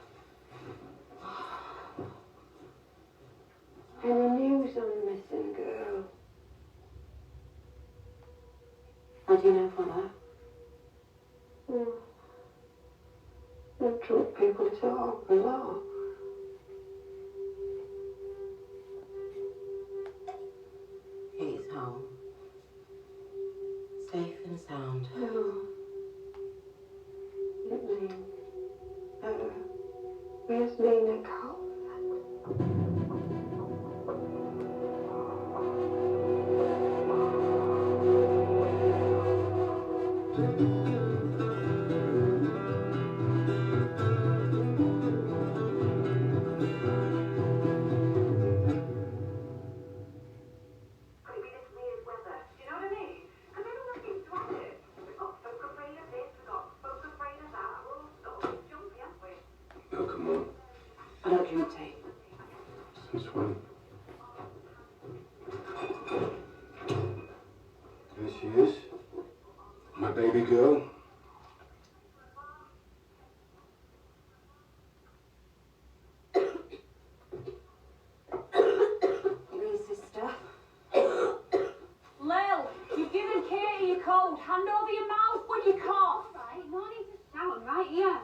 Any news on the missing girl? How do you know for that? The drunk people is all below. He's home. Safe and sound. No. It means, where's Nina Cole? Oh, come on. I don't drink tea. Since when? There she is. My baby girl. Your sister. Lil, you've given Katie a cold. Hand over your mouth when you cough. Right, no need to shout right here.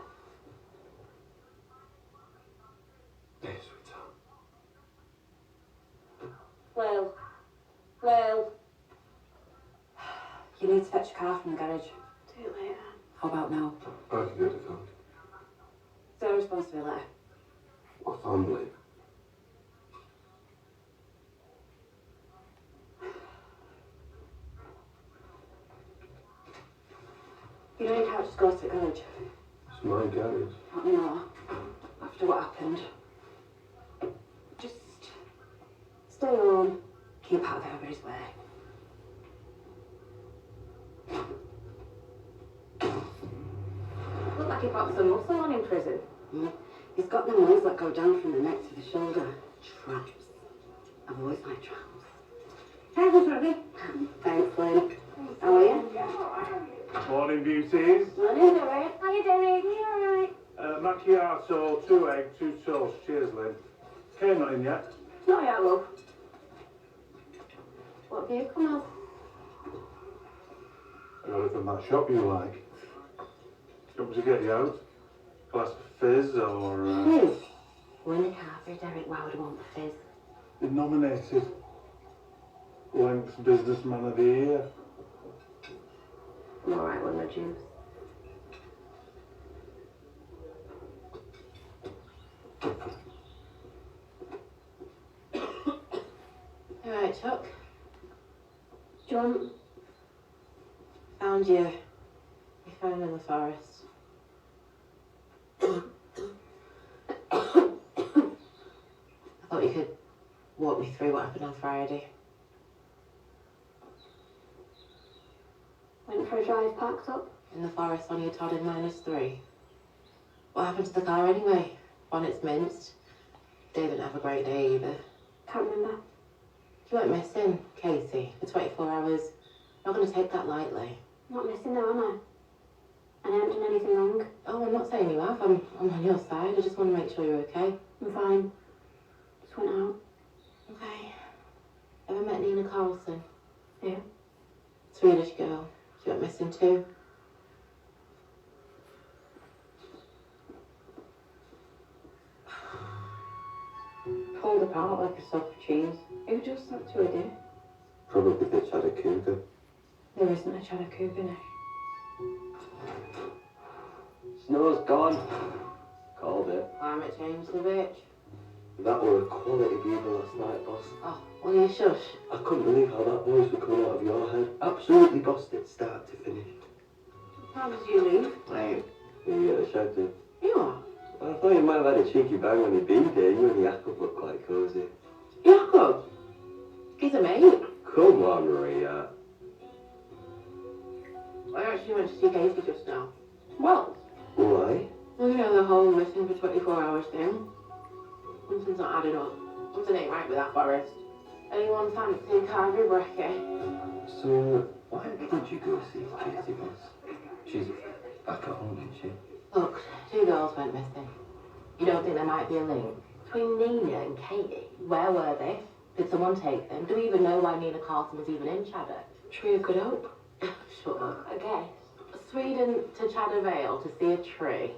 Yes, sweetheart. Lil. You need to fetch a car from the garage. Do it later. How about now? I can get it done. It's their responsibility. What family? You know you can't just go to the garage. It's my garage. Not anymore. After what happened. Just stay home. Keep out of everybody's way. Look like he popped some muscle on in prison. He's got them ones that go down from the neck to the shoulder. Tramps. I've always liked tramps. Hey, what's ready? Thanks, Lynn. How are you? Morning, beauties. Morning, Derek. How you doing? You alright? Macchiato, 2 egg, 2 toast. Cheers, Lynn. Kane not in yet. Not yet, love. What have you come out? I got it from that shop you like. Do you want me to get you out? Glass of fizz or... Fizz? Winnie Carver, Derek, why would I want fizz? The nominated Length Businessman of the Year. I'm alright with my juice. Alright, Chuck. Do you want... Found your phone in the forest. I thought you could walk me through what happened on Friday. Went for a drive, parked up. In the forest on your Todd in -3. What happened to the car anyway? Bonnet's minced. They didn't have a great day either. Can't remember. You went missing, Casey, for 24 hours. Not going to take that lightly. Not missing though, am I? And I haven't done anything wrong. Oh, I'm not saying you have. I'm on your side. I just want to make sure you're okay. I'm fine. Just went out. Okay. Ever met Nina Carlson? Yeah. Swedish girl. She went missing too. Pulled apart like a soft cheese. Who does that to a deer? Probably the cheddar cougar. There isn't a cheddar cougar now. Snow's gone. Called it. Climate change, the bitch. That were a quality bugle last night, boss. Oh, will you shush? I couldn't believe how that voice would come out of your head. Absolutely bossed it, start to finish. How did you leave? Right. You get a shout in. You are? I thought you might have had a cheeky bang when you been there. You and Jacob look quite cosy. Jacob? He's a mate. Come on, Maria. I actually went to see Casey just now. Well, Why? well, you know the whole missing for 24 hours thing. Something's not adding up. Something ain't right with that forest. Anyone fancy a carvey brekkie? So, why did you go see Katie Moss? She's back at home, isn't she? Look, 2 girls went missing. You don't think there might be a link between Nina and Katie? Where were they? Did someone take them? Do we even know why Nina Carlson was even in Cheddar? Tree of Good Hope? Shut up. I guess. Sweden to Cheddar Vale to see a tree.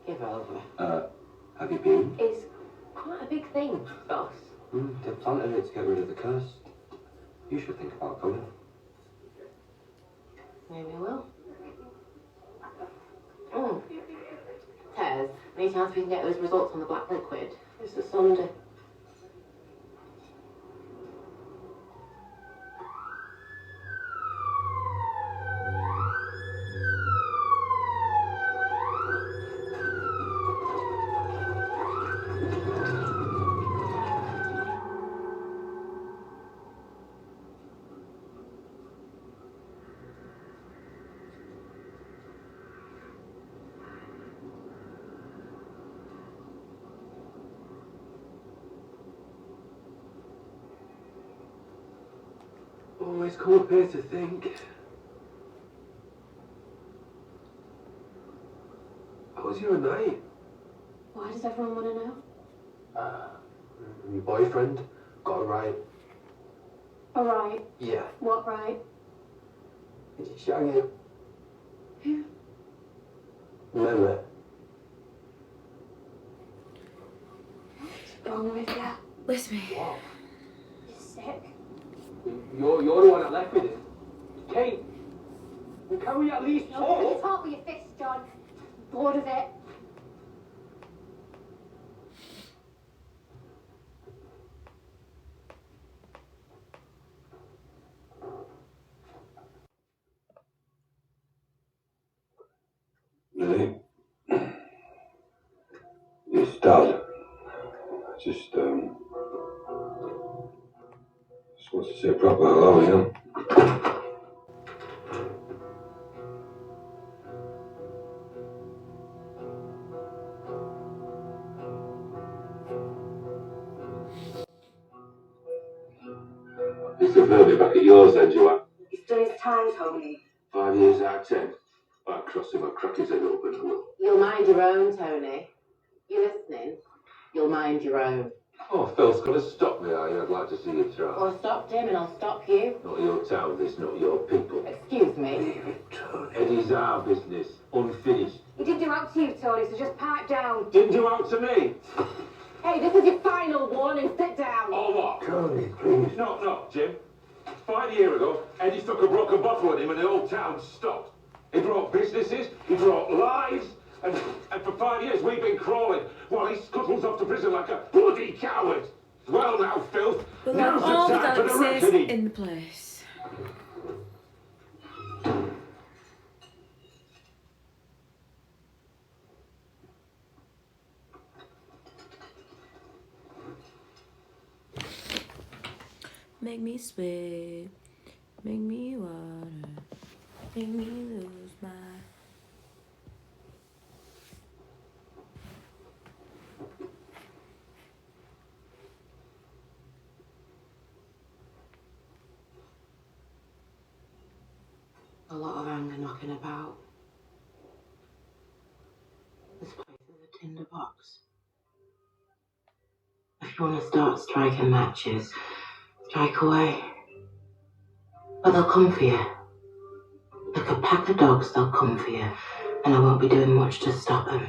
Give over. Have you been? It's quite a big thing, boss. They planted it to get rid of the curse. You should think about going. Maybe I will. Tez, any chance we can get those results on the black liquid? It's a Sunday. Oh, it's cold pay to think. How was your night? Why does everyone want to know? Your boyfriend got it right. All right. Yeah. What right? Did you shag him? Who? Remember? What's wrong with you? With me. What? You're sick. You're the one that left with it. Kate, can we at least talk? Talk with your fists, John. Bored of it. Lily, it's Dad. Just wants to say a proper hello, you know? It's the baby back at yours then, Joanne. He's done his time, Tony. 5 years out of 10. I'll cross him, I'll crack his head open, I will. You'll mind your own, Tony. You listening? You'll mind your own. Oh, Phil's gonna stop me, are you? I'd like to see you try. Well, I stopped him and I'll stop you. Not your town, this, not your people. Excuse me. Leave it, Tony. Eddie's our business, unfinished. He didn't do out to you, Tony, so just pipe down. Didn't do out to me. Hey, this is your final warning. Sit down. Or what? Tony, please. No, Jim. 5 years ago, Eddie stuck a broken bottle at him and the whole town stopped. He brought businesses, he brought lives, and for 5 years we've been crawling while he scuttles off to prison like a bloody coward. Well now, filth, We'll now's have all the the time for the galaxies reckoning. in the place. Make me sweat, make me water, make me lose my... A lot of anger knocking about. This place is a tinderbox. If you want to start striking matches, strike away. But they'll come for you. Like a pack of dogs, they'll come for you. And I won't be doing much to stop them.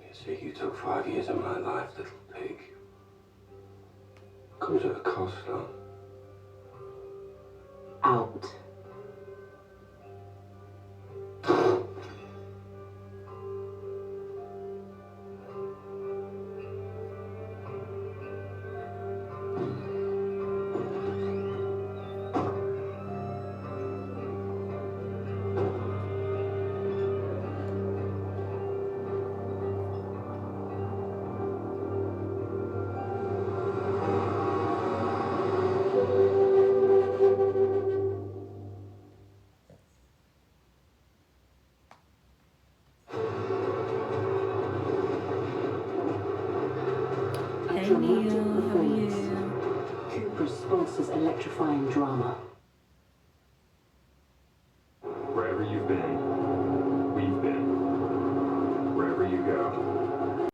You see, you took 5 years of my life, little pig. Comes at a cost, though. Out. dramatic How are performance. you? Cooper sponsors electrifying drama. Wherever you've been, we've been. Wherever you go, we go.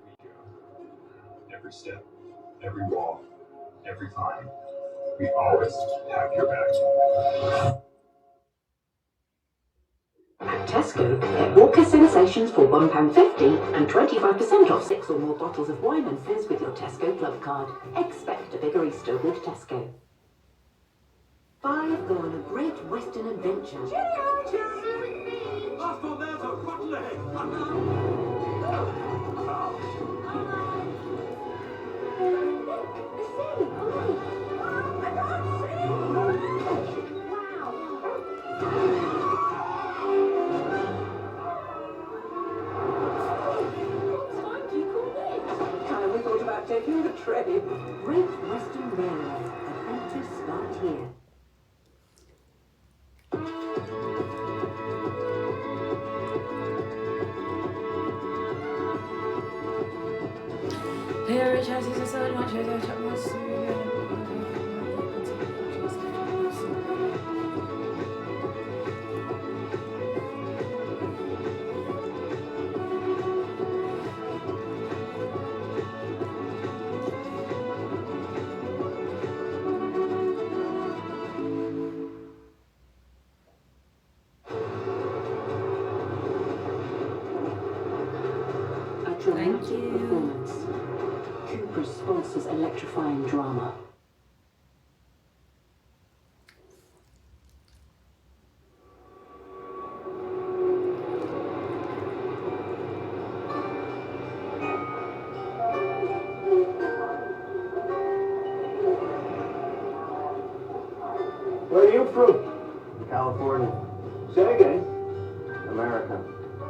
Every step, every walk, every climb, we always have your back. At Tesco, get Walker Sensations for £1.50 and 25% off 6 or more bottles of wine and fizz with your Tesco Club card. Expect a bigger Easter with Tesco. 5 go on a great Western adventure. Last one there's a bottlehead. Time we thought about taking the train. Great Western Railway. Adventures start here. Here, Chelsea's a solid much as I check my A dramatic performance. Cooper sponsors electrifying drama. Where are you from? California. Say again. America.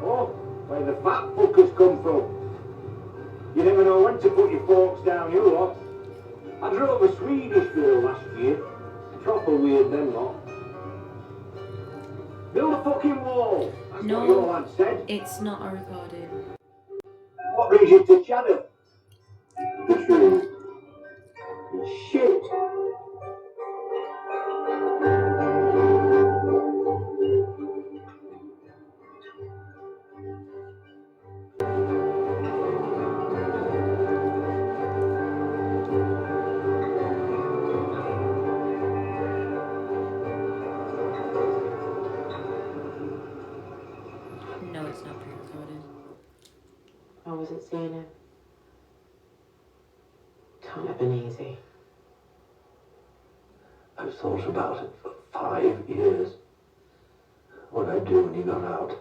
Oh, where the fat fuckers come from. You never know when to put your forks down, you lot. I drove a Swedish girl last year. Proper weird, them lot. Build a fucking wall. That's what your lad said. It's not a recording. What brings you to Chatham? The tree. Shit. No, it's not pre-recorded. I wasn't seeing him. Can't have been easy. I've thought about it for 5 years. What I'd do when he got out.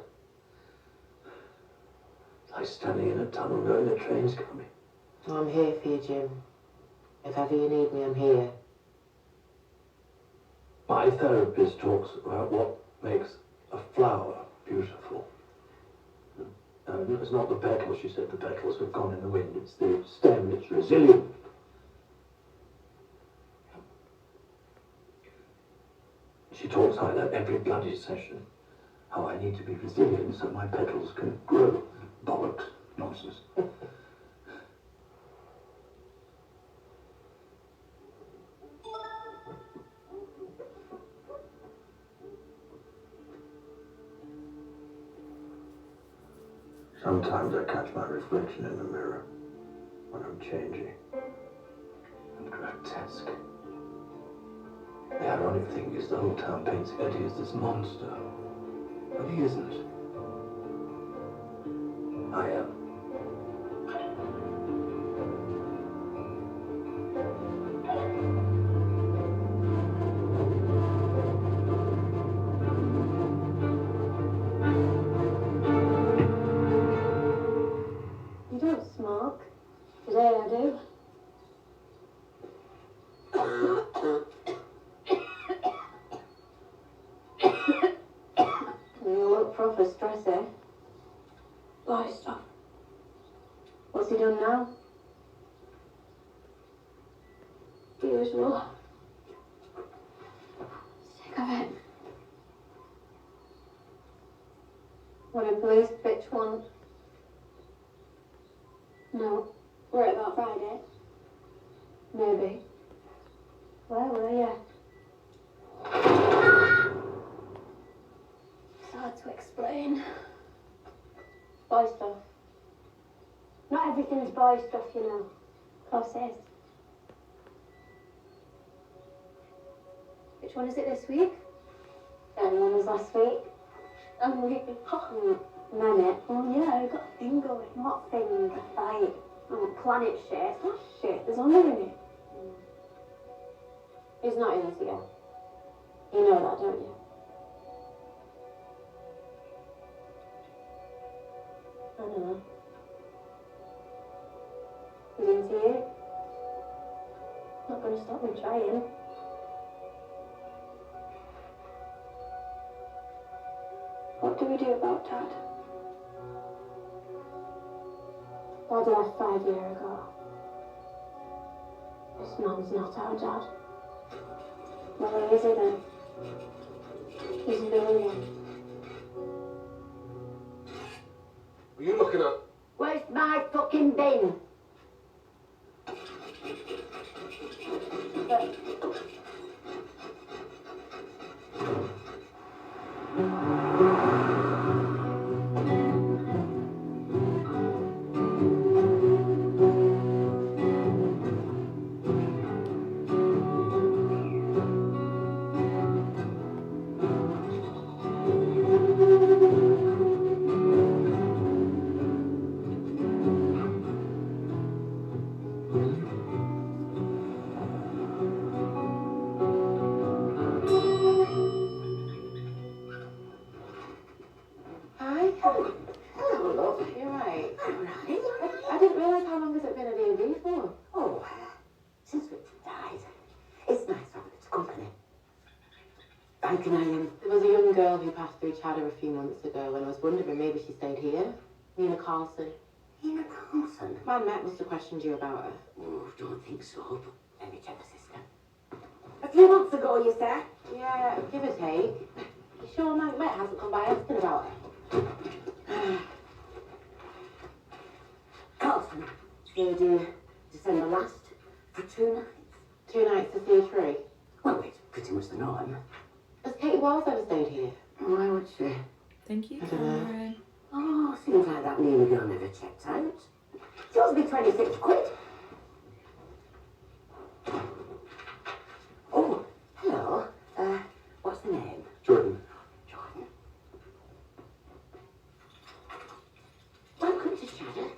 Like standing in a tunnel knowing the train's coming. I'm here for you, Jim. If ever you need me, I'm here. My therapist talks about what makes a flower beautiful. It's not the petals, she said the petals have gone in the wind. It's the stem, it's resilient. She talks like that every bloody session. How I need to be resilient so my petals can grow. Bollocks. Nonsense. Sometimes I catch my reflection in the mirror when I'm changing. And grotesque. The ironic thing is the whole town paints Eddie as this monster. But he isn't. I am. You don't smoke. Today I do. You look proper stressy. Boy, stop. What's he done now? The usual. Sick of it. What a police bitch want. No, we're at about Friday. Maybe. Where were you? It's hard to explain. Boy stuff. Not everything's boy stuff, you know. Of course it is. Which one is it this week? Same one as last week. I'm really hot. Minute. Oh yeah, I got a thing going. What thing? A fight. Oh, planet shit. It's not shit. There's honour in it. He's not in this again. You know that, don't you? I know. He's into you. Not gonna stop me trying. What do we do about Dad? Dad left 5 years ago. This man's not our dad. Well, where is he then? He's a million. What are you looking at? Where's my fucking bin? Hi. Hello, love. You're right. I'm right. I didn't realise how long has it been a D&D for? Oh, since Richard died. It's nice having its company. How can I There was a young girl who passed through Cheddar a few months ago, and I was wondering maybe she stayed here. Nina Carlson. Nina Carlson? My Matt must have questioned you about her. Oh, don't think so, but let me check the system. A few months ago, you said? Yeah, give or take. You sure Matt hasn't come by asking about her? Carlson, stayed December last for 2 nights. 2 nights to see a tree. Well, it's pretty much the norm. Has Katie Wells ever stayed here? Why would she? Thank you, I don't know. Cameron. Oh, seems like that Nina girl never checked out. She owes me 26 quid. Oh, hello. What's the name? Jordan. Jordan. Welcome to Cheddar.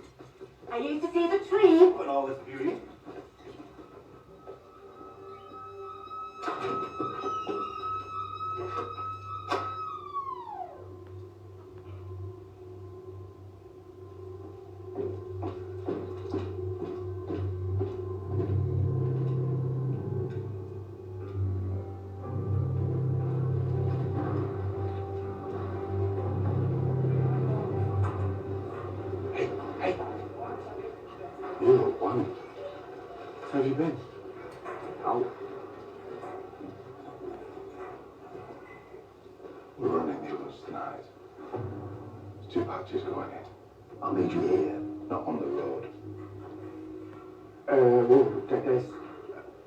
Are you to see the tree? And all this beauty. You look wonderful. How have you been? Out. We're running the others tonight. There's 2 patches going in. I'll need you here. Not on the road. Well,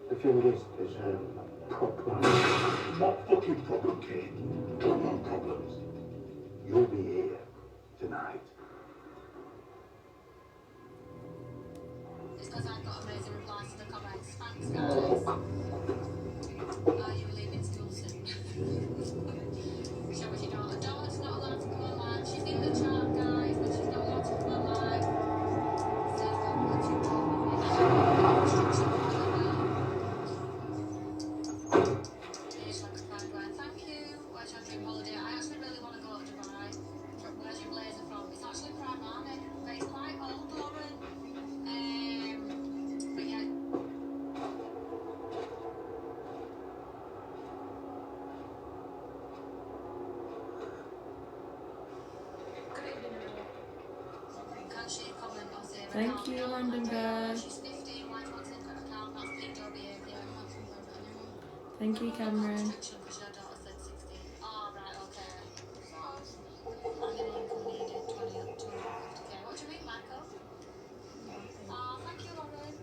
the thing is, there's a problem. What fucking problem, kid? Don't want problems. You'll be here tonight. It's because I've got amazing replies to the comments. Thanks, guys. Are you leaving school soon? Show us your daughter. Daughter's not allowed to come online. She's in the chat, guys, but she's not allowed to come online. Says God bless you all. Here's like a penguin. Thank you. Where's your dream holiday? I actually really want to go to Dubai. Where's your blazer from? It's actually Primani, but it's quite old, Lauren. But yeah. Good evening, everyone. Can she comment or say Thank you, random guy. She's 15, why do you want to take her account? That's PW behaviour. Thank you, Cameron. Because your daughter said 16. Oh, right, okay. Annual income needed 250k. What do you mean, Michael? Oh, thank you, Lauren.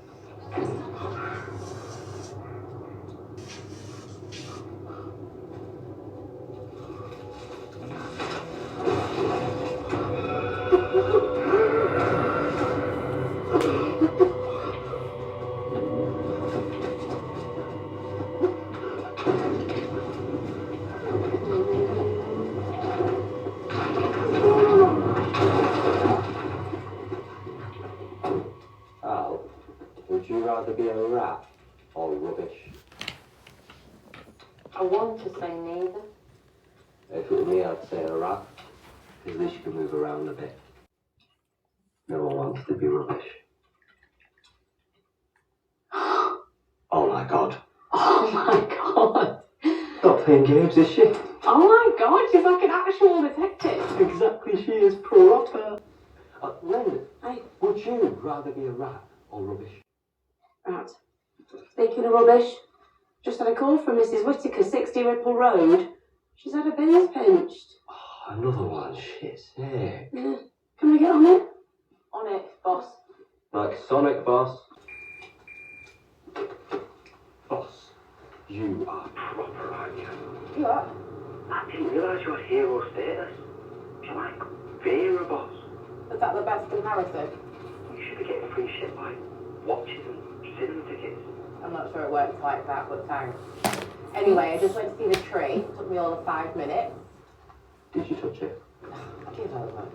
be a rat or rubbish? I want to say neither. If it were me, I'd say a rat. At least you can move around a bit. No one wants to be rubbish. Oh my god. Oh my god. Not playing games, is she? Oh my god, she's like an actual detective. Exactly, she is proper. Len, Aye. would you rather be a rat or rubbish? Rat. Speaking of rubbish, just had a call from Mrs. Whittaker, 60 Ripple Road. She's had her bins pinched. Oh, another one. Shit, sick. Yeah. Can we get on it? On it, boss. Like Sonic, boss. Boss, you are proper, aren't you? You are? I didn't realise you had hero status. You're like Vera, boss. Is that the best comparison? You should be getting free shit like watches and cinema tickets. I'm not sure it works like that, but thanks. Anyway, I just went to see the tree. Took me all of 5 minutes. Did you touch it? Give over.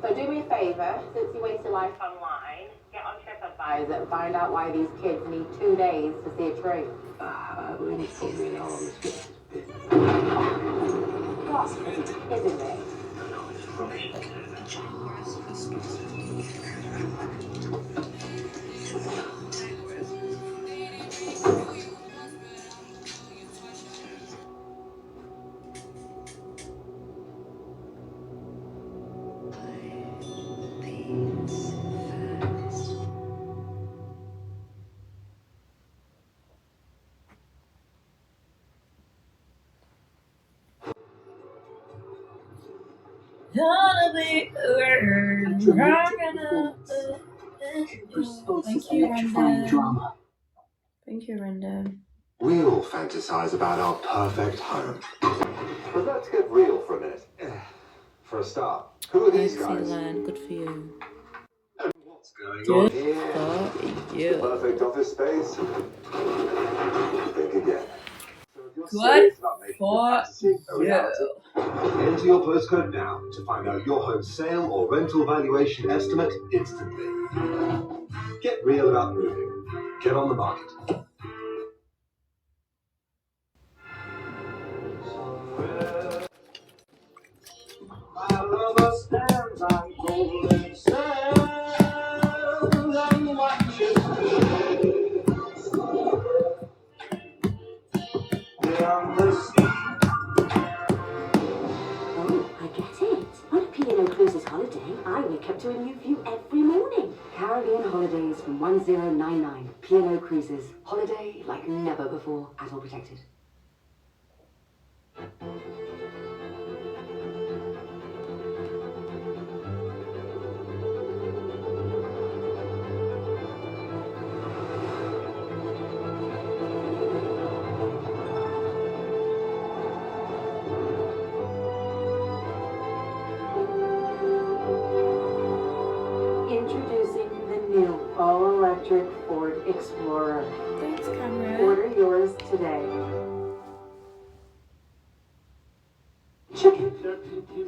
So do me a favour, since you waste your life online, get on TripAdvisor and find out why these kids need 2 days to see a tree. We need to put me in our on this bit. What's it, isn't it? No, it's rubbish. Gonna be Thank you, Random. Thank you, Random. We all fantasize about our perfect home. But let's get real for a minute. For a start, who are these guys? Good for you. And what's going on here? For you. Perfect office space? Think again. Good for you. Enter your postcode now to find out your home sale or rental valuation estimate instantly. Get real about moving. Get on the market. My lover stands on golden sands and watches beyond the sea. Oh, I get it. On a P&O Cruises holiday, I wake up to a new view every morning. Caribbean Holidays from 1099. P&O Cruises. Holiday like never before. At all protected. Introducing the new all-electric Ford Explorer. Thanks, Cameron. Order yours today. Chicken.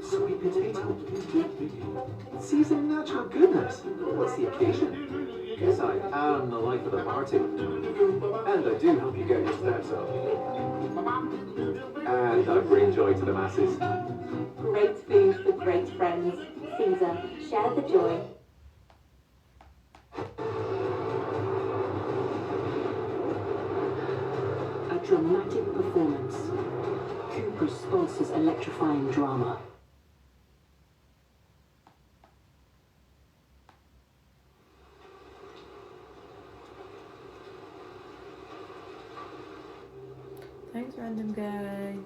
Sweet potato. Seasoned natural goodness. What's the occasion? Guess I am the life of the party. And I do help you get your steps up. And I bring joy to the masses. Great food for great friends. Caesar, share the joy. A dramatic performance. Cooper sponsors electrifying drama. Thanks, Random Guy.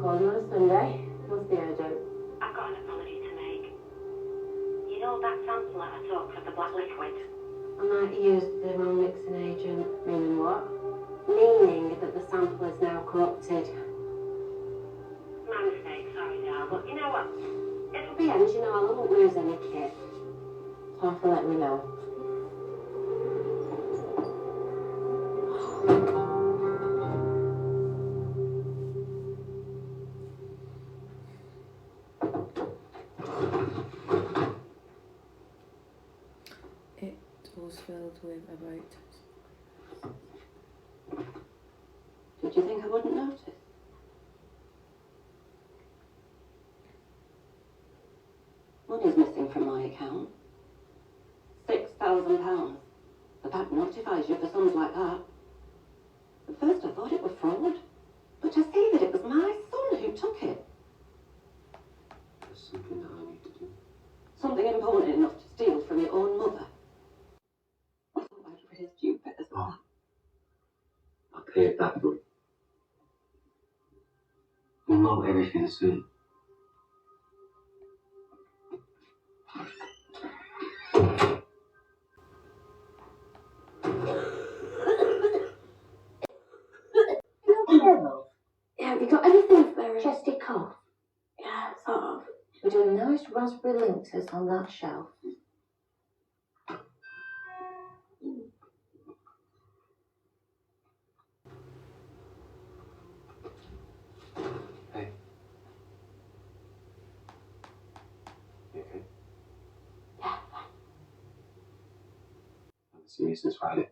Calling on a Sunday. What's the urgent? I've got an apology to make. You know that sample that I took of the black liquid? I might have used the wrong mixing agent. Meaning what? Meaning that the sample is now corrupted. My mistake, sorry, Dal, but you know what? It'll be end Thanks for letting me know. It was filled with about. Did you think I wouldn't notice? Money's missing from my account. £6,000. The bank notifies you for sums like that. At first I thought it was fraud, but to see that it was my son who took it. There's something that I need to do. Something important enough to steal from your own mother. I thought I'd raised you better than that. I'll pay it back, but we'll know everything soon. Yeah, have you got anything for a chesty cough? Yeah, sort of. We're doing nice raspberry linters on that shelf. Hey. You okay? Yeah. I haven't seen you since Friday.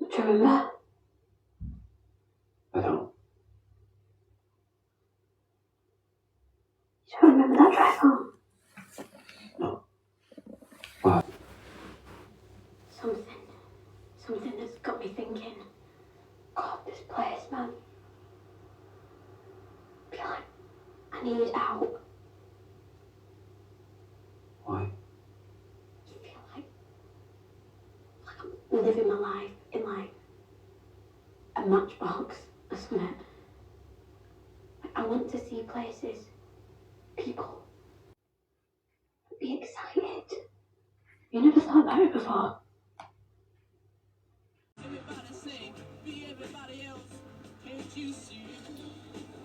Do you remember? I don't. Do you remember that drive home? No. What? Something that's got me thinking. God, this place, man. I feel like I need out. Why? I feel like I'm living my life in like a matchbox or something. I want to see places, people, be excited. You never thought about it before.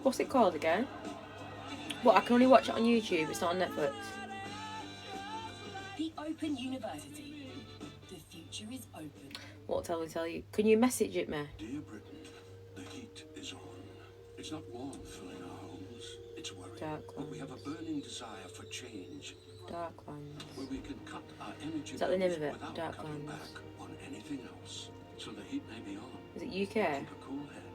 What's it called again? What, I can only watch it on YouTube, it's not on Netflix. The Open University. The future is open. What tell you? Can you message it me? Dear Britain, the heat is on. It's not warmth filling our homes, it's worry. But we have a burning desire for change. Darklands. Where we can cut our energy Is that the name of it? without cutting Darklands. back on anything else. So the heat may be on. Is it UK? Keep a cool head.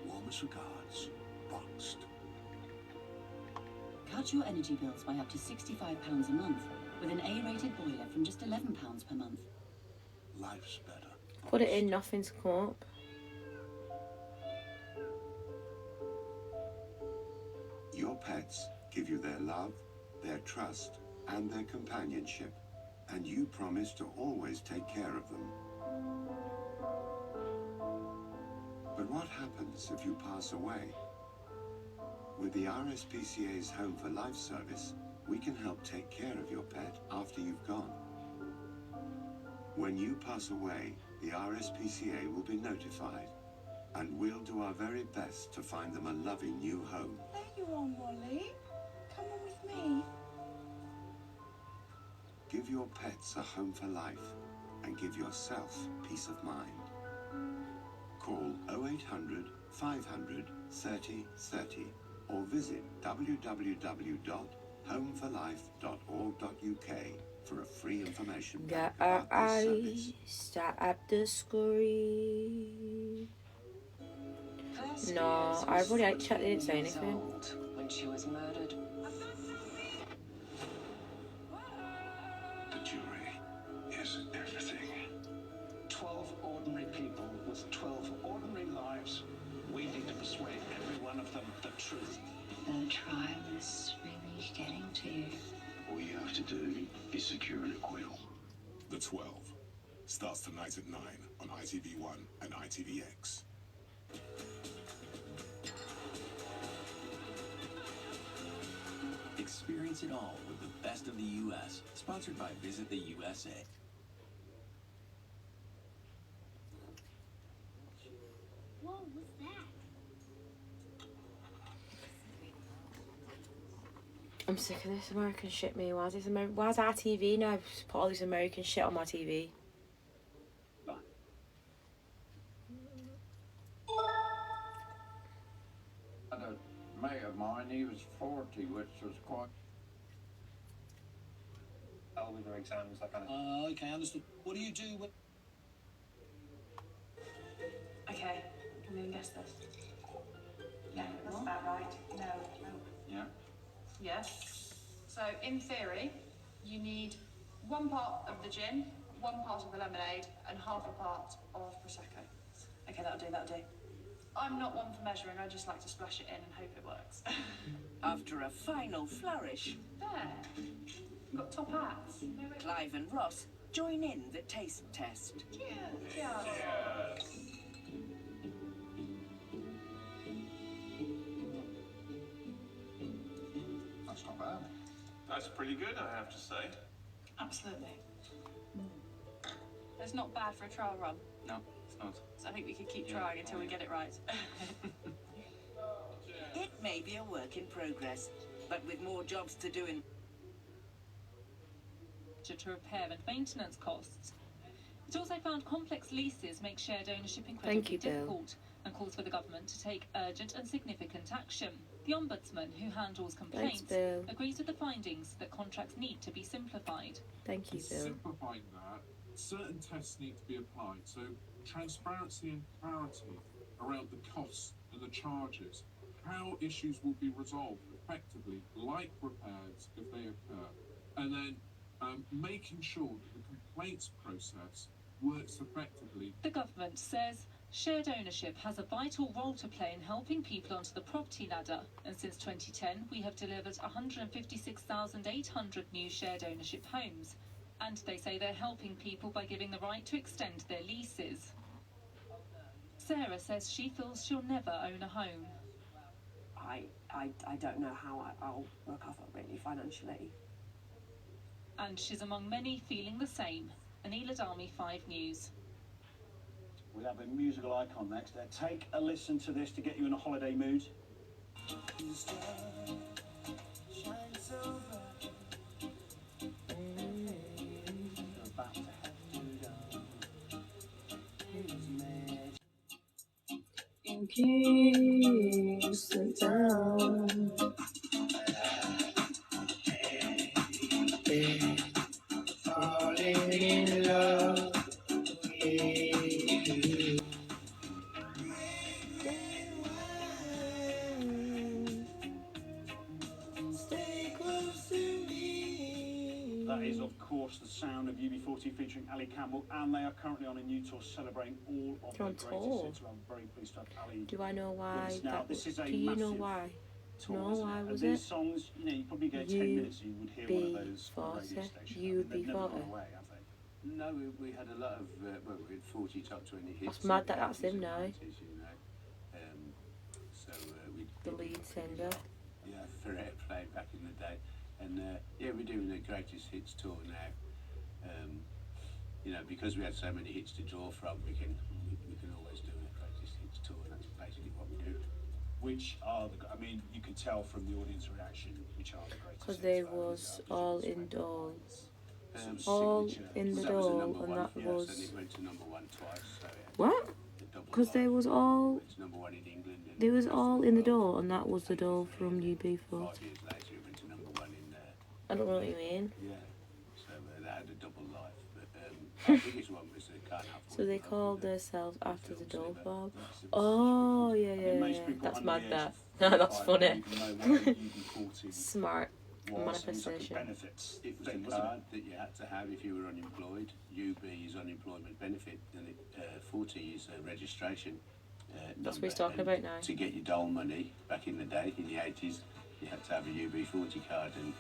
Warmest regards, Boxed. Cut your energy bills by up to £65 a month with an A-rated boiler from just £11 per month. Life's better. Put it in, nothing's come up. Your pets give you their love, their trust, and their companionship, and you promise to always take care of them. But what happens if you pass away? With the RSPCA's Home for Life service, we can help take care of your pet after you've gone. When you pass away, the RSPCA will be notified, and we'll do our very best to find them a loving new home. There you are, Molly. Come on with me. Give your pets a home for life, and give yourself peace of mind. Call 0800 500 30 30 or visit www.homeforlife.org.uk for a free information Got pack our about this service. eyes start at the screen. No, I've already checked, they didn't say anything. When she was murdered. The jury is everything. 12 ordinary people with 12 ordinary lives. We need to persuade every one of them the truth. The trial is really getting to you. All you have to do is secure an acquittal. The 12 starts tonight at 9 on ITV1 and ITVX. Experience it all with the best of the U.S. Sponsored by Visit the USA. Whoa, what's that? I'm sick of this American shit, me. Why's our TV now? Just put all this American shit on my TV. A mate of mine, he was 40, which was quite... With your exams, that kind of... Okay, understood. What do you do when... Okay, I'm gonna guess this. Yeah, that's about right. No. Yeah. Yes. So, in theory, you need 1 part of the gin, 1 part of the lemonade, and half a part of Prosecco. Okay, that'll do. I'm not one for measuring, I just like to splash it in and hope it works. After a final flourish, There. We've got top hats. Clive and Ross join in the taste test. Cheers. That's not bad. That's pretty good, I have to say. Absolutely. It's not bad for a trial run. No, it's not. So I think we could keep trying until we get it right. It may be a work in progress, but with more jobs to do in... to repair and maintenance costs. It also found complex leases make shared ownership incredibly difficult and calls for the government to take urgent and significant action. The Ombudsman, who handles complaints, agrees with the findings that contracts need to be simplified. Thank you, Bill. Simplifying that, certain tests need to be applied, so transparency and clarity around the costs and the charges, how issues will be resolved effectively, like repairs if they occur, and then making sure that the complaints process works effectively. The government says shared ownership has a vital role to play in helping people onto the property ladder, and since 2010 we have delivered 156,800 new shared ownership homes, and they say they're helping people by giving the right to extend their leases. Sarah says she feels she'll never own a home. I don't know how I'll recover really financially. And she's among many feeling the same. Anila Dami, 5 News. We'll have a musical icon next. Take a listen to this to get you in a holiday mood. In Kingston Town. Falling in love with you. Stay close to me. That is, of course, the sound of UB40 featuring Ali Campbell, and they are currently on a new tour celebrating all of their greatest hits. I'm very pleased to have Ali. Do I know why? Now, this is a do you know massive why? tour, No, why was and it? these songs, you know, you probably go 10 minutes and you would hear one of those on a radio station. They've never gone away, have they? No, we had a lot of, well, we had 40 top 20 hits. That's mad that that's him now. 90s, you know. The lead singer. Yeah, for airplay back in the day. And yeah, we're doing the greatest hits tour now. You know, because we had so many hits to draw from, we can always do a greatest hits tour, and that's basically what we do. Which are the, I mean, you could tell from the audience reaction which are the greatest. Because they was all indoors. All in the door, and that was. And it went to #1 twice. So What? Because they was all. it's #1 in England. And They was all in the door, and that was the door from UB40. 5 years later, it went to #1 in there. I don't know what you mean. Yeah. So they had a double life. But our biggest one was the Can't Have So they called themselves after the door farm. Oh, yeah. That's mad, that. That's funny. Smart. Manifestation. Benefits. It was a card that you had to have if you were unemployed. UB is unemployment benefit, and 40 is a registration That's what he's talking about now. To get your dole money back in the day, in the 80s, you had to have a UB40 card, and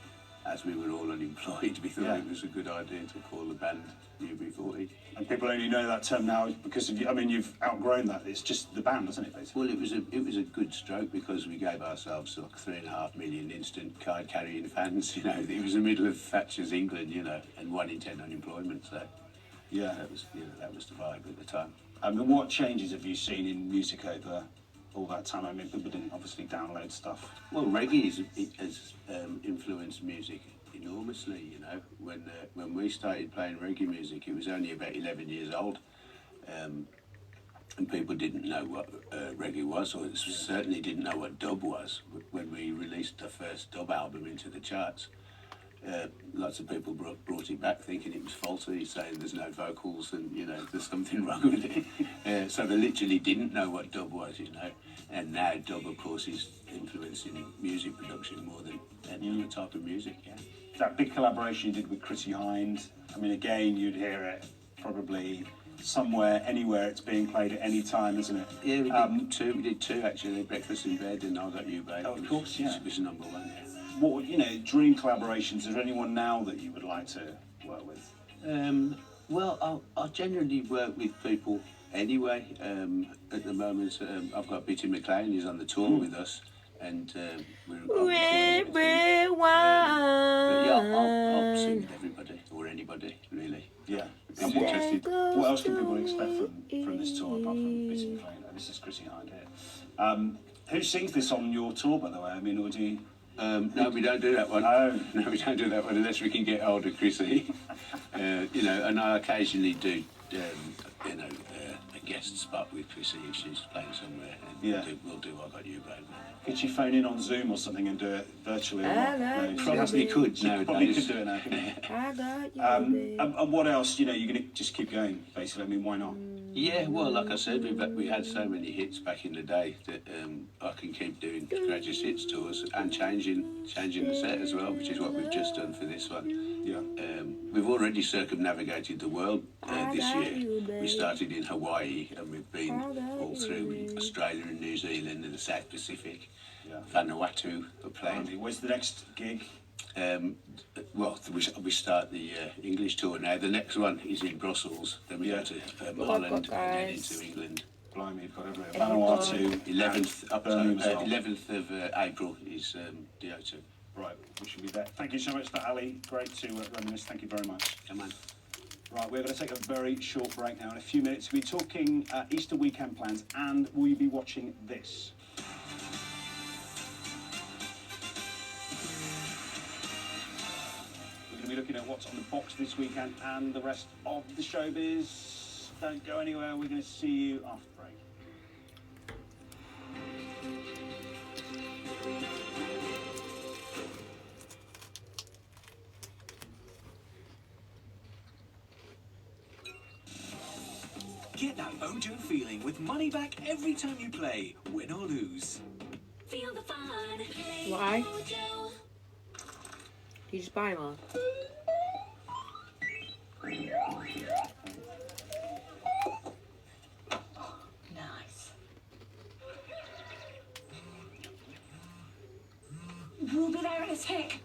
as we were all unemployed, we thought it was a good idea to call the band UB40. And people only know that term now because of you. I mean, you've outgrown that. It's just the band, isn't it, basically? Well, it was a good stroke because we gave ourselves like 3.5 million instant card carrying fans. You know, it was the middle of Thatcher's England, you know, and 1 in 10 unemployment. So that was the vibe at the time. And what changes have you seen in music over all that time? I mean, people didn't obviously download stuff. Well, reggae has influenced music enormously. You know, when we started playing reggae music, it was only about 11 years old, and people didn't know what reggae was, or certainly didn't know what dub was. When we released the first dub album into the charts, lots of people brought it back thinking it was faulty, saying there's no vocals and, you know, there's something wrong with it. So they literally didn't know what dub was, you know. And now dub, of course, is influencing music production more than any other type of music, yeah. That big collaboration you did with Chrissy Hind, I mean, again, you'd hear it probably somewhere, anywhere it's being played at any time, isn't it? Yeah, we did two actually, Breakfast in Bed and I Got You, Babe. Oh, of course, yeah. It was number one, yeah. What, you know, dream collaborations, is there anyone now that you would like to work with? Well, I generally work with people anyway. At the moment, I've got Bitty McLean, he's on the tour with us, and Red wine. But yeah, I'll sing with everybody, or anybody, really. Yeah. I'm interested. What else can people expect from this tour, apart from Bitty McLean? This is Chrissy Hind here. Who sings this on your tour, by the way? I mean, or do you... No, we don't do that one. No, we don't do that one unless we can get hold of Chrissy. You know, and I occasionally do, you know, a guest spot with Chrissy if she's playing somewhere. And yeah. We'll do I Got You, Babe. Could she phone in on Zoom or something and do it virtually? No, probably could she nowadays. Probably could do it now. I got you, and what else? You know, you're going to just keep going, basically. I mean, why not? Yeah, well, like I said, we had so many hits back in the day that I can keep doing Greatest Hits tours and changing the set as well, which is what we've just done for this one. Yeah. We've already circumnavigated the world this year. We started in Hawaii and we've been all through Australia and New Zealand and the South Pacific. Yeah. Vanuatu are playing. Where's the next gig? Well, we start the English tour now. The next one is in Brussels. Then we go to Holland and then into England. Blimey, you've got everywhere. Vanuatu, 11th of April is DO2. Right, we should be there. Thank you so much for Ali. Great to reminisce. Thank you very much. Come on. Right, we're going to take a very short break now. In a few minutes, we'll be talking Easter weekend plans, and will you be watching this? We're going to be looking at what's on the box this weekend and the rest of the showbiz. Don't go anywhere. We're going to see you after break. Get that mojo feeling with money back every time you play, win or lose. Feel the fun. Why? You just buy them all. Nice. We'll be there in a tick.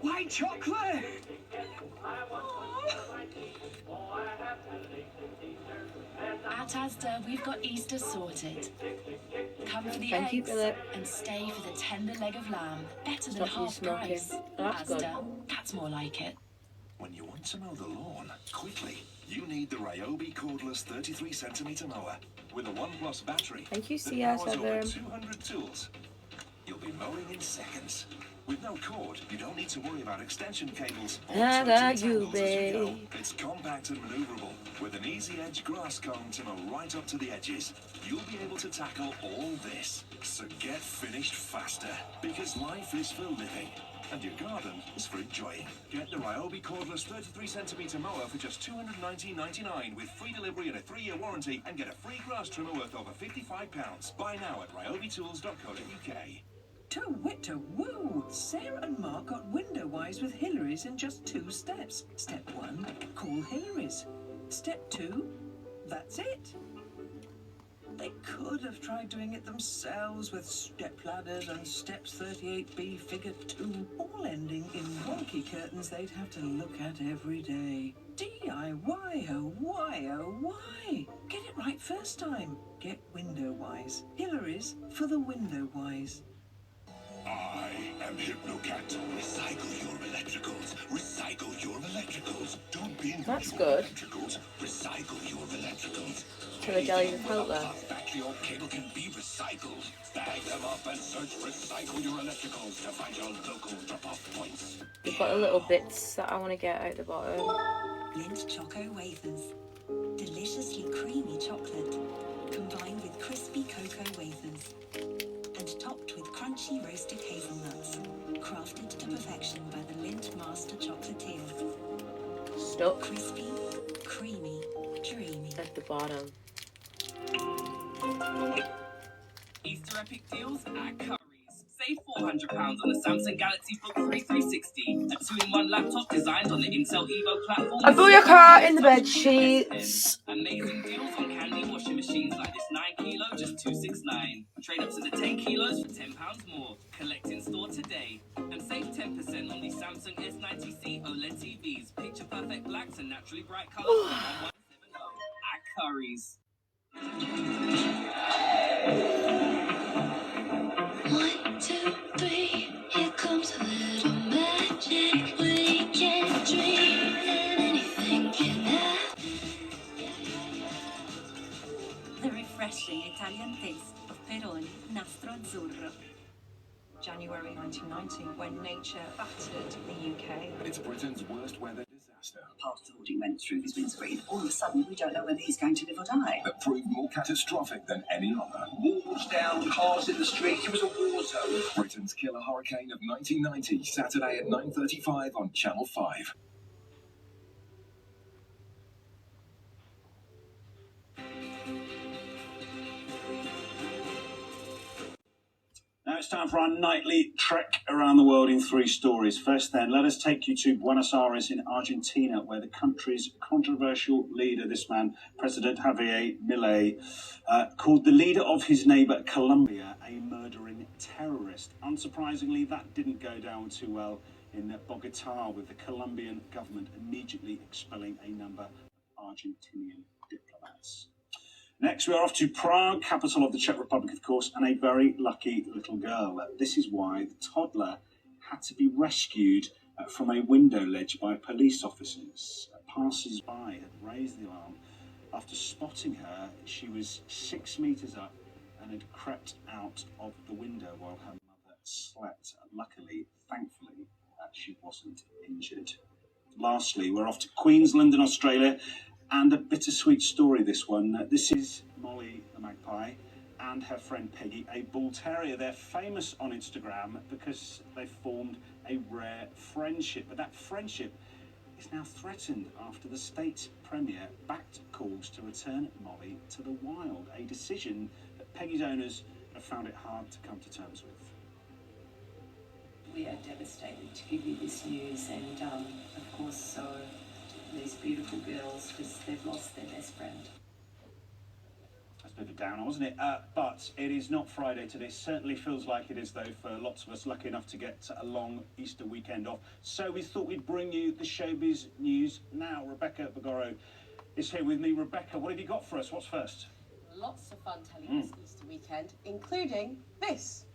White chocolate! At Asda, we've got Easter sorted. Come for the Thank you, eggs Philip. and stay for the tender leg of lamb. Better than Stop you half smoking. price. That's Asda, good. that's more like it. When you want to mow the lawn quickly, you need the Ryobi cordless 33cm mower with a 1+ battery. Thank you, that CS powers over Adam. 200 tools. You'll be mowing in seconds. With no cord, you don't need to worry about extension cables or I got touching you, tangles as you go. babe. It's compact and maneuverable with an easy edge grass comb to mow right up to the edges. You'll be able to tackle all this. So get finished faster, because life is for living and your garden is for enjoying. Get the Ryobi cordless 33cm mower for just $219.99 with free delivery and a 3-year warranty, and get a free grass trimmer worth over £55. Buy now at ryobitools.co.uk. To woo! Sarah and Mark got window wise with Hillary's in just 2 steps. Step 1, call Hillary's. Step 2, that's it. They could have tried doing it themselves with step ladders and steps 38B figure 2, all ending in wonky curtains they'd have to look at every day. DIY, oh why, oh why? Get it right first time. Get window wise. Hillary's for the window wise. I am Hypnocat. Recycle your electricals. Recycle your electricals. That's good. Recycle your electricals. To the Jelly Repelter. Battery or cable can be recycled. Bag them up and search Recycle Your Electricals to find your local drop-off points. We've got the little bits that I want to get out the bottom. Lindt Choco Wafers. Deliciously creamy chocolate, combined with crispy cocoa wafers. And topped with crunchy roasted hazelnuts. Crafted to perfection by the Lindt Master Chocolatier. Stuck. Crispy, creamy, dreamy. At the bottom. Easter epic deals at Curry's. Save £400 on the Samsung Galaxy Book 3 360, a 2-in-1 laptop designed on the Intel Evo platform. A booyaka in the bed sheets. Amazing deals on handy washing machines like this 9 kilo, just $269. Trade up to the 10 kilos for £10 more. Collect in store today and save 10% on the Samsung S90C OLED TVs. Picture perfect blacks and naturally bright colours from 1170 at Curry's. 1, 2, 3, here comes a little magic. We can dream and anything can happen. The refreshing Italian taste of Peroni Nastro Azzurro. January 1990, when nature battered the UK. It's Britain's worst weather disaster. Past hoarding went through his windscreen. All of a sudden, we don't know whether he's going to live or die. That proved more catastrophic than any other. Walls down, cars in the street. It was a war zone. Britain's killer hurricane of 1990, Saturday at 9:35 on Channel 5. Now it's time for our nightly trek around the world in 3 stories. First then, let us take you to Buenos Aires in Argentina, where the country's controversial leader, this man, President Javier Milei, called the leader of his neighbour Colombia a murdering terrorist. Unsurprisingly, that didn't go down too well in Bogotá, with the Colombian government immediately expelling a number of Argentinian diplomats. Next, we are off to Prague, capital of the Czech Republic, of course, and a very lucky little girl. This is why the toddler had to be rescued from a window ledge by police officers. Passers-by had raised the alarm after spotting her. She was 6 meters up and had crept out of the window while her mother slept. Luckily, thankfully, she wasn't injured. Lastly, we're off to Queensland in Australia. And a bittersweet story, this one. This is Molly the magpie and her friend Peggy, a bull terrier. They're famous on Instagram because they formed a rare friendship. But that friendship is now threatened after the state premier backed calls to return Molly to the wild, a decision that Peggy's owners have found it hard to come to terms with. We are devastated to give you this news, and of course, so these beautiful girls, because they've lost their best friend. That's a bit of a downer, wasn't it? But it is not Friday today. It certainly feels like it is, though, for lots of us lucky enough to get a long Easter weekend off. So we thought we'd bring you the showbiz news now. Rebecca Bagoro is here with me. Rebecca, what have you got for us? What's first? Lots of fun telling this Easter weekend, including this.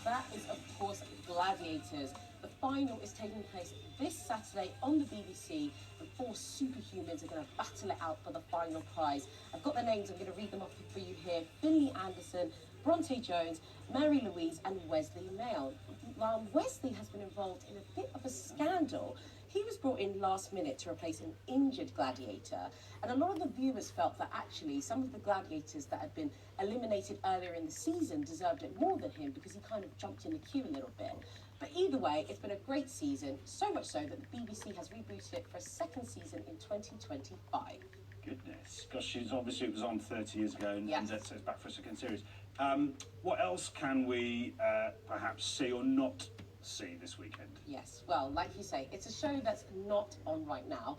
That is, of course, Gladiators. The final is taking place this Saturday on the BBC, and 4 superhumans are going to battle it out for the final prize. I've got their names, I'm going to read them off for you here. Finley Anderson, Bronte Jones, Mary Louise and Wesley Mail. Wesley has been involved in a bit of a scandal. He was brought in last minute to replace an injured gladiator, and a lot of the viewers felt that actually some of the gladiators that had been eliminated earlier in the season deserved it more than him because he kind of jumped in the queue a little bit. But either way, it's been a great season, so much so that the BBC has rebooted it for a second season in 2025. Goodness. Gosh, obviously it was on 30 years ago, and, yes. and so it's back for a second series. What else can we perhaps see or not see this weekend? Yes, well, like you say, it's a show that's not on right now.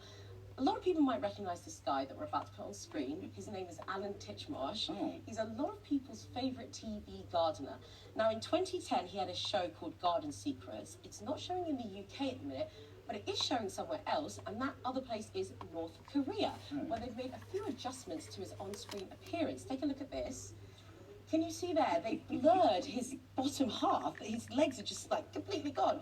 A lot of people might recognise this guy that we're about to put on screen. His name is Alan Titchmarsh. He's a lot of people's favourite TV gardener. Now, in 2010, he had a show called Garden Secrets. It's not showing in the UK at the minute, but it is showing somewhere else, and that other place is North Korea, where they've made a few adjustments to his on-screen appearance. Take a look at this. Can you see there? They blurred his bottom half. His legs are just like completely gone.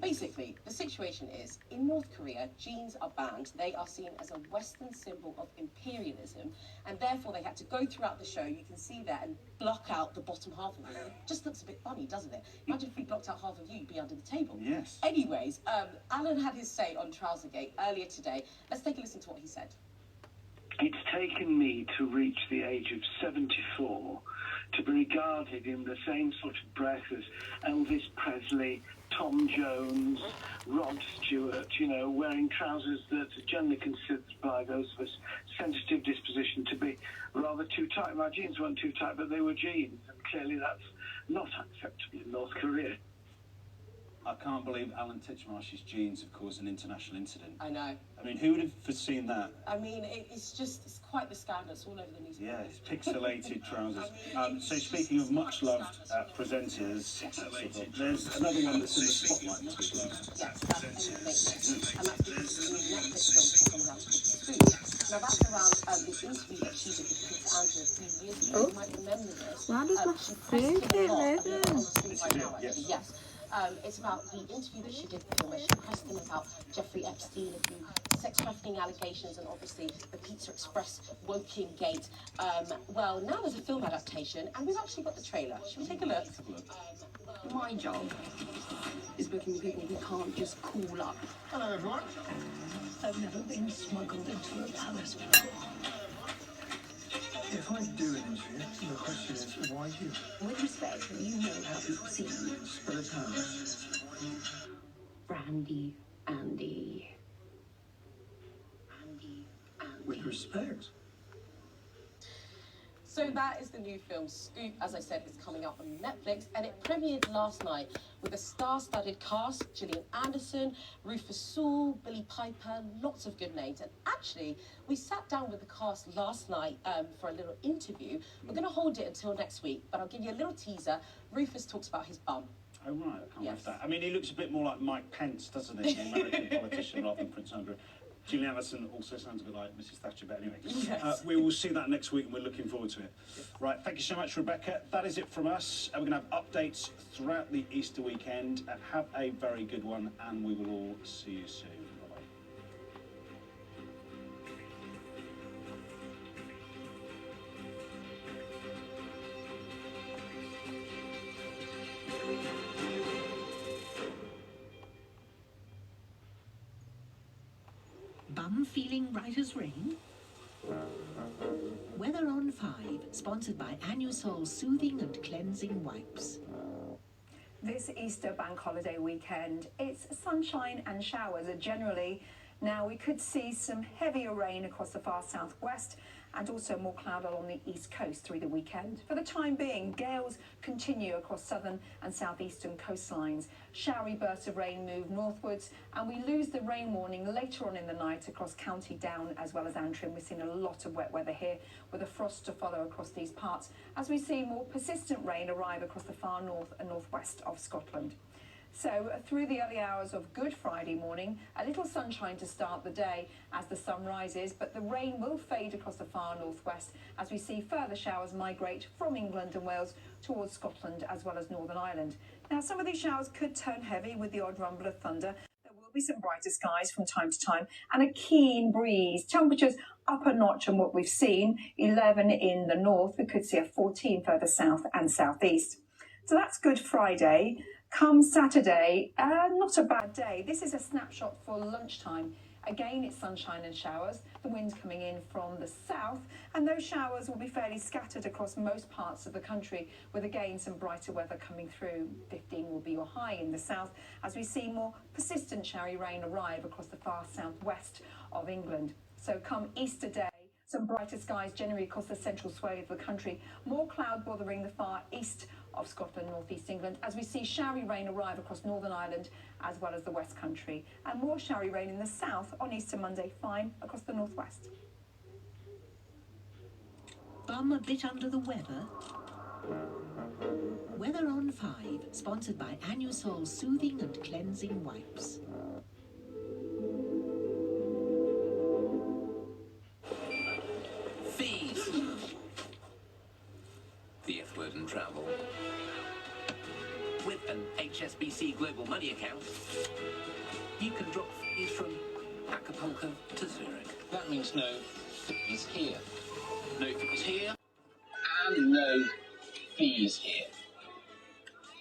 Basically, the situation is, in North Korea, jeans are banned. They are seen as a Western symbol of imperialism, and therefore they had to go throughout the show, you can see there, and block out the bottom half of you. It just looks a bit funny, doesn't it? Imagine if we blocked out half of you, you'd be under the table. Yes. Anyways, Alan had his say on Trousergate earlier today. Let's take a listen to what he said. It's taken me to reach the age of 74 to be regarded in the same sort of breath as Elvis Presley, Tom Jones, Rod Stewart, you know, wearing trousers that are generally considered by those of us sensitive disposition to be rather too tight. My jeans weren't too tight, but they were jeans, and clearly that's not acceptable in North Korea. I can't believe Alan Titchmarsh's jeans have caused an international incident. I know. I mean, who would have foreseen that? I mean, it's quite the scandal. It's all over the newspaper. Yeah, it's pixelated trousers. So speaking of much loved presenters, there's another one that's in the spotlight this week. Yes, that's Netflix. And that's because the new Netflix film coming out called Spoon. Now that's around the interview that she did with Prince Andrew a few years ago. You might remember this. Why does my phone keep moving? Yes. It's about the interview that she did with him, where she pressed him about Jeffrey Epstein, a few sex trafficking allegations, and obviously the Pizza Express Woking Gate. Well, now there's a film adaptation, and we've actually got the trailer. Should we take a look? My job is booking people who can't just call up. Hello, everyone. I've never been smuggled into a palace before. If I do an interview, the question is, why you? With respect, you know how people see you. Spell it out. Brandy, Andy. With respect. So that is the new film Scoop. As I said, it's coming out on Netflix, and it premiered last night with a star-studded cast: Gillian Anderson, Rufus Sewell, Billy Piper, lots of good names. And actually, we sat down with the cast last night for a little interview. We're going to hold it until next week, but I'll give you a little teaser. Rufus talks about his bum. Oh, right, I can't wait for that. I mean, he looks a bit more like Mike Pence, doesn't he? The American politician rather than Prince Andrew. Gillian Anderson also sounds a bit like Mrs. Thatcher, but anyway. Yes. We will see that next week, and we're looking forward to it. Right, thank you so much, Rebecca. That is it from us. We're going to have updates throughout the Easter weekend. Have a very good one, and we will all see you soon. Bye-bye. Bum feeling right as rain? Weather on 5, sponsored by Anusol Soothing and Cleansing Wipes. This Easter bank holiday weekend, it's sunshine and showers generally. Now we could see some heavier rain across the far southwest and also more cloud along the east coast through the weekend. For the time being, gales continue across southern and southeastern coastlines. Showery bursts of rain move northwards, and we lose the rain warning later on in the night across County Down as well as Antrim. We're seeing a lot of wet weather here with a frost to follow across these parts as we see more persistent rain arrive across the far north and northwest of Scotland. So through the early hours of Good Friday morning, a little sunshine to start the day as the sun rises, but the rain will fade across the far northwest as we see further showers migrate from England and Wales towards Scotland as well as Northern Ireland. Now, some of these showers could turn heavy with the odd rumble of thunder. There will be some brighter skies from time to time and a keen breeze. Temperatures up a notch on what we've seen, 11 in the north. We could see a 14 further south and southeast. So that's Good Friday. Come Saturday, not a bad day. This is a snapshot for lunchtime. Again, it's sunshine and showers. The wind's coming in from the south, and those showers will be fairly scattered across most parts of the country, with again some brighter weather coming through. 15 will be your high in the south as we see more persistent showery rain arrive across the far southwest of England. So come Easter Day, some brighter skies generally across the central swathe of the country, more cloud bothering the far east of Scotland, northeast England, as we see showery rain arrive across Northern Ireland as well as the West Country, and more showery rain in the south on Easter Monday, fine across the northwest. Bum a bit under the weather? Weather on 5, sponsored by Anusol Soothing and Cleansing Wipes. Fees. The F word travel. With an HSBC Global Money account, you can drop fees from Acapulco to Zurich. That means no fees here. No fees here. And no fees here.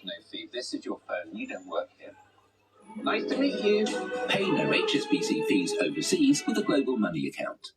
No fee. This is your phone. You don't work here. Nice to meet you. Pay no HSBC fees overseas with a Global Money account.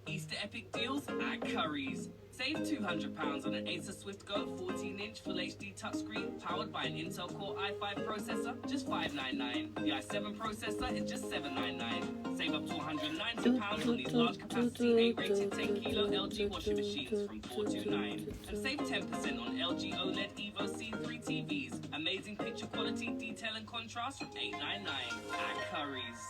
Easter epic deals at Currys. Save £200 on an Acer Swift Go 14-inch Full HD touchscreen powered by an Intel Core i5 processor, just $599. The i7 processor is just $799. Save up to £190 on these large capacity A-rated 10 kilo LG washing machines from $429. And save 10% on LG OLED Evo C3 TVs. Amazing picture quality, detail and contrast from $899 at Currys.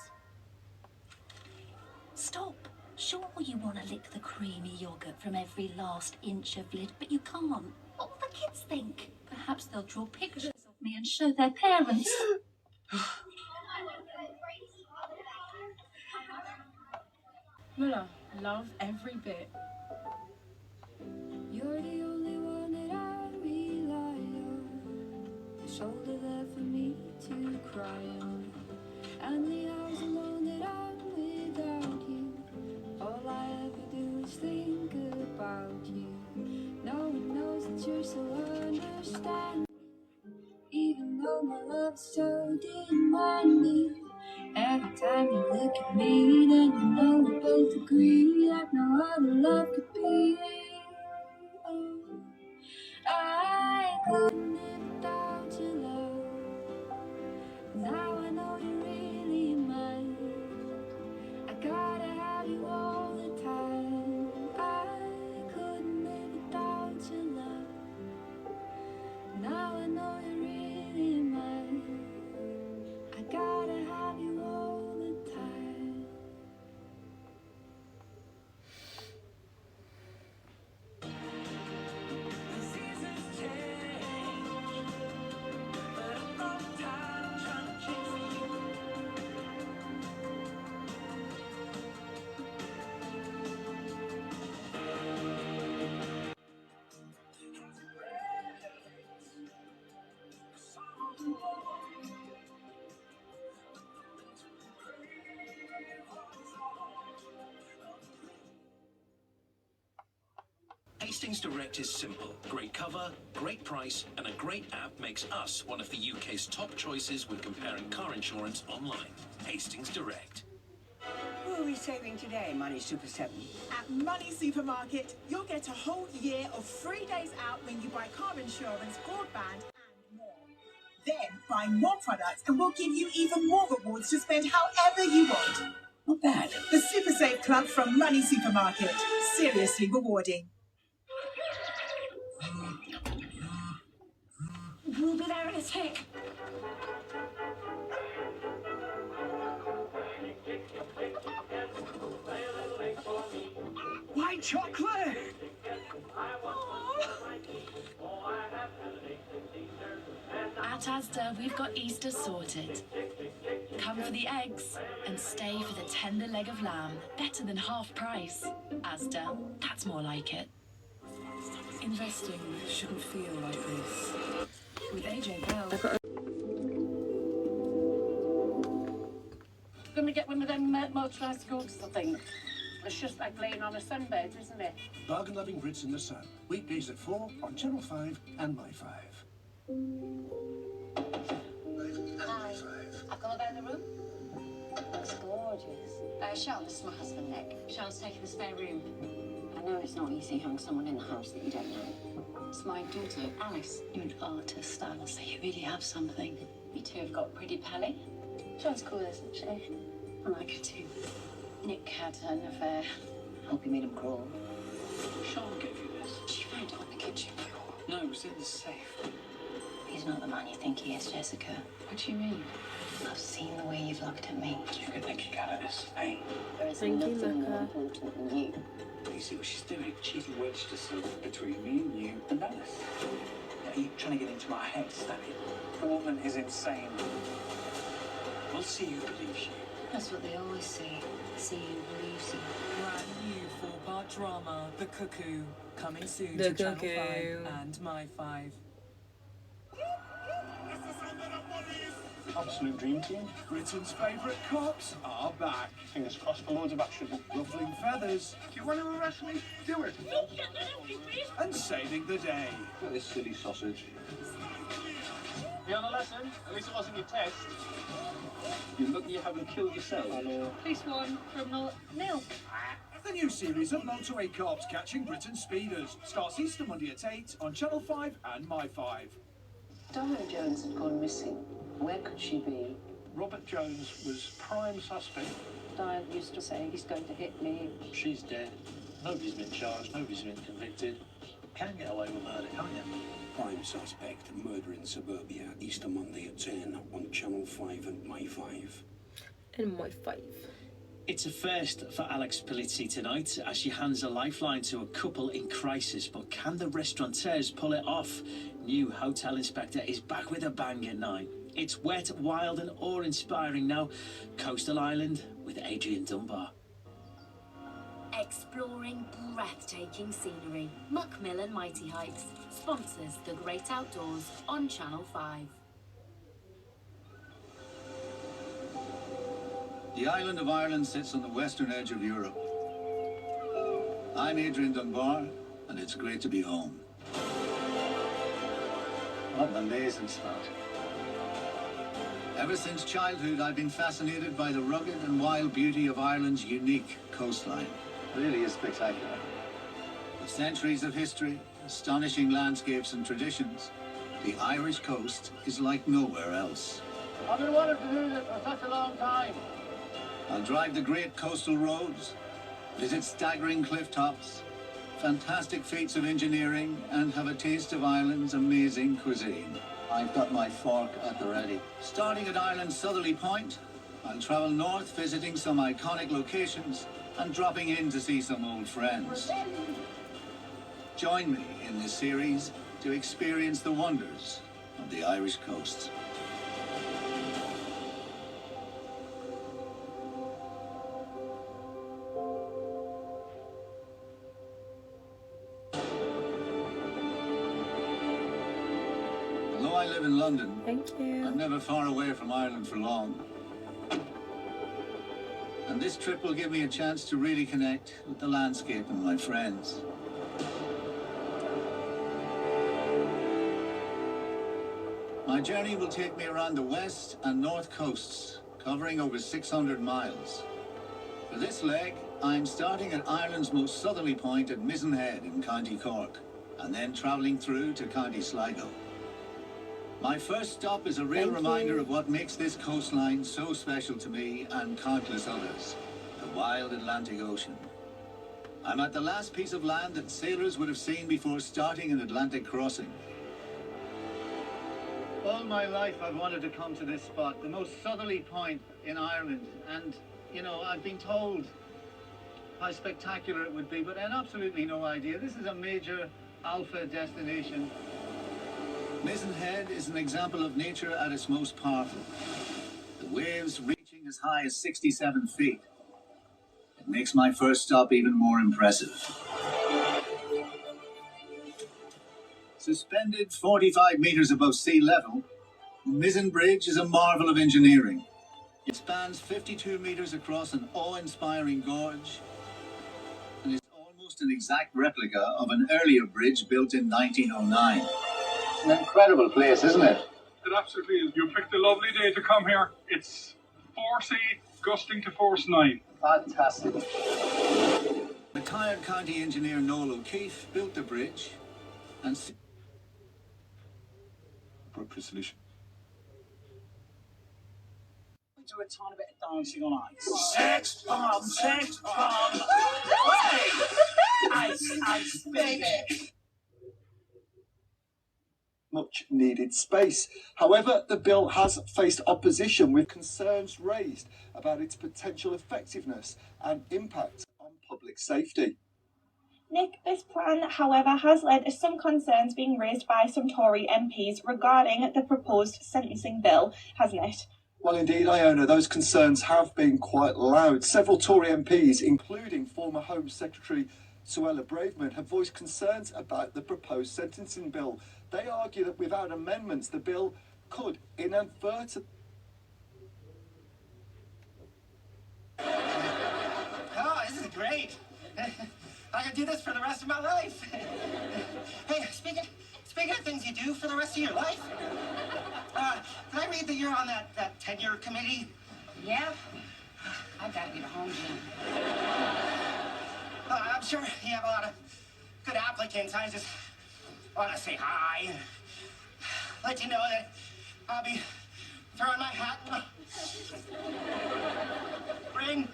Stop. Sure, you want to lick the creamy yoghurt from every last inch of lid, but you can't. What will the kids think? Perhaps they'll draw pictures of me and show their parents. Muller, love every bit. You're the only one that I rely on. The shoulder there for me to cry on. And the hours alone that I'm without you. All I ever do is think about you. No one knows that you're so understanding. Even though my love's so demanding. Every time you look at me, then you know we both agree that no other love could be. Oh, I couldn't live without your love. Now I know you're really mine. I gotta have you all the time. I couldn't live without your love. Now I know you're really mine. I gotta have you all the time. The seasons change, but I'm all the time trying to chase you. Hastings Direct is simple. Great cover, great price, and a great app makes us one of the UK's top choices when comparing car insurance online. Hastings Direct. Who are we saving today, Money Super 7? At Money Supermarket, you'll get a whole year of free days out when you buy car insurance, broadband, and more. Then buy more products and we'll give you even more rewards to spend however you want. Not bad. The Super Save Club from Money Supermarket. Seriously rewarding. We'll be there in a tick. White chocolate! At Asda, we've got Easter sorted. Come for the eggs and stay for the tender leg of lamb. Better than half price. Asda, that's more like it. Investing shouldn't feel like this. With AJ Bell. Gonna get one of them motorised scooters, I think. It's just like laying on a sunbed, isn't it? Bargain-loving Brits in the Sun. Weekdays at 4 on Channel 5 and My 5. Hi. I've got to go in the room. Looks gorgeous. Sean, this is my husband, Nick. Sean's taking the spare room. I know it's not easy having someone in the house that you don't know. It's my daughter, Alice. You're an artist, Alice. You really have something. You two have got pretty pally. Sean's cool, isn't she? I like her too. Nick had an affair. Hope you made him crawl. Sean gave you this. She found it on the kitchen floor. No, it was in the safe. He's not the man you think he is, Jessica. What do you mean? I've seen the way you've looked at me. You can think you can at this, eh? There is Thank you, nothing more Becca. important than you. You see what she's doing? She's wedged herself between me and you and Alice. Are you trying to get into my head, Stanley? The woman is insane. We'll see who believes you. That's what they always say. see, Lucy. Brand new 4-part drama, The Cuckoo, coming soon The to Channel Cuckoo. 5 and My 5. Absolute dream team. Britain's favourite cops are back. Fingers crossed for loads of action. Ruffling feathers. Do you want to arrest me? Do it. And saving the day. Look at this silly sausage. You on a lesson? At least it wasn't your test. You're lucky you haven't killed yourself. Police 1, criminal 0. The new series of motorway cops catching Britain's speeders starts Easter Monday at 8 on Channel 5 and My 5. Diana Jones had gone missing. Where could she be? Robert Jones was prime suspect. Diane used to say, he's going to hit me. She's dead. Nobody's been charged. Nobody's been convicted. Can't get away with murder, can't you? Prime suspect, murder in suburbia, Easter Monday at 10 on Channel 5 and My 5. And My 5. It's a first for Alex Polizzi tonight as she hands a lifeline to a couple in crisis, but can the restaurateurs pull it off? New hotel inspector is back with a bang at 9. It's wet, wild and awe-inspiring now. Coastal Island with Adrian Dunbar. Exploring breathtaking scenery. Muckmill Mighty Hikes sponsors the great outdoors on Channel 5. The island of Ireland sits on the western edge of Europe. I'm Adrian Dunbar, and it's great to be home. What an amazing spot. Ever since childhood, I've been fascinated by the rugged and wild beauty of Ireland's unique coastline. It really is spectacular. With centuries of history, astonishing landscapes and traditions, the Irish coast is like nowhere else. I've been wanting to do this for such a long time. I'll drive the great coastal roads, visit staggering cliff tops, fantastic feats of engineering, and have a taste of Ireland's amazing cuisine. I've got my fork at the ready. Starting at Ireland's southerly point, I'll travel north visiting some iconic locations and dropping in to see some old friends. Join me in this series to experience the wonders of the Irish coast. Although I live in London, I'm never far away from Ireland for long. And this trip will give me a chance to really connect with the landscape and my friends. My journey will take me around the west and north coasts, covering over 600 miles. For this leg, I'm starting at Ireland's most southerly point at Mizenhead in County Cork, and then travelling through to County Sligo. My first stop is a real reminder of what makes this coastline so special to me and countless others, the wild Atlantic Ocean. I'm at the last piece of land that sailors would have seen before starting an Atlantic crossing. All my life I've wanted to come to this spot, the most southerly point in Ireland, and, you know, I've been told how spectacular it would be, but I had absolutely no idea. This is a major alpha destination. Mizenhead is an example of nature at its most powerful. The waves reaching as high as 67 feet. It makes my first stop even more impressive. Suspended 45 meters above sea level, the Mizen Bridge is a marvel of engineering. It spans 52 meters across an awe-inspiring gorge, and is almost an exact replica of an earlier bridge built in 1909. It's an incredible place, isn't it? It absolutely is. You picked a lovely day to come here. It's force 8, gusting to force 9. Fantastic. Retired county engineer Noel O'Keefe built the bridge and... Appropriate solution. We do a tiny bit of dancing on ice. Sex bomb, sex bomb. Hey! Ice, ice, baby. Much needed space. However, the bill has faced opposition with concerns raised about its potential effectiveness and impact on public safety. Nick, this plan, however, has led to some concerns being raised by some Tory MPs regarding the proposed sentencing bill, hasn't it? Well, indeed, Iona, those concerns have been quite loud. Several Tory MPs, including former Home Secretary Suella Braverman, have voiced concerns about the proposed sentencing bill. They argue that without amendments, the bill could inadvertently... Oh, this is great. I could do this for the rest of my life. Hey, speaking of things you do for the rest of your life, can I read that you're on that tenure committee? Yep. I've got to get home, Jim. I'm sure you have a lot of good applicants. I just want to say hi. Let you know that I'll be throwing my hat in the ring.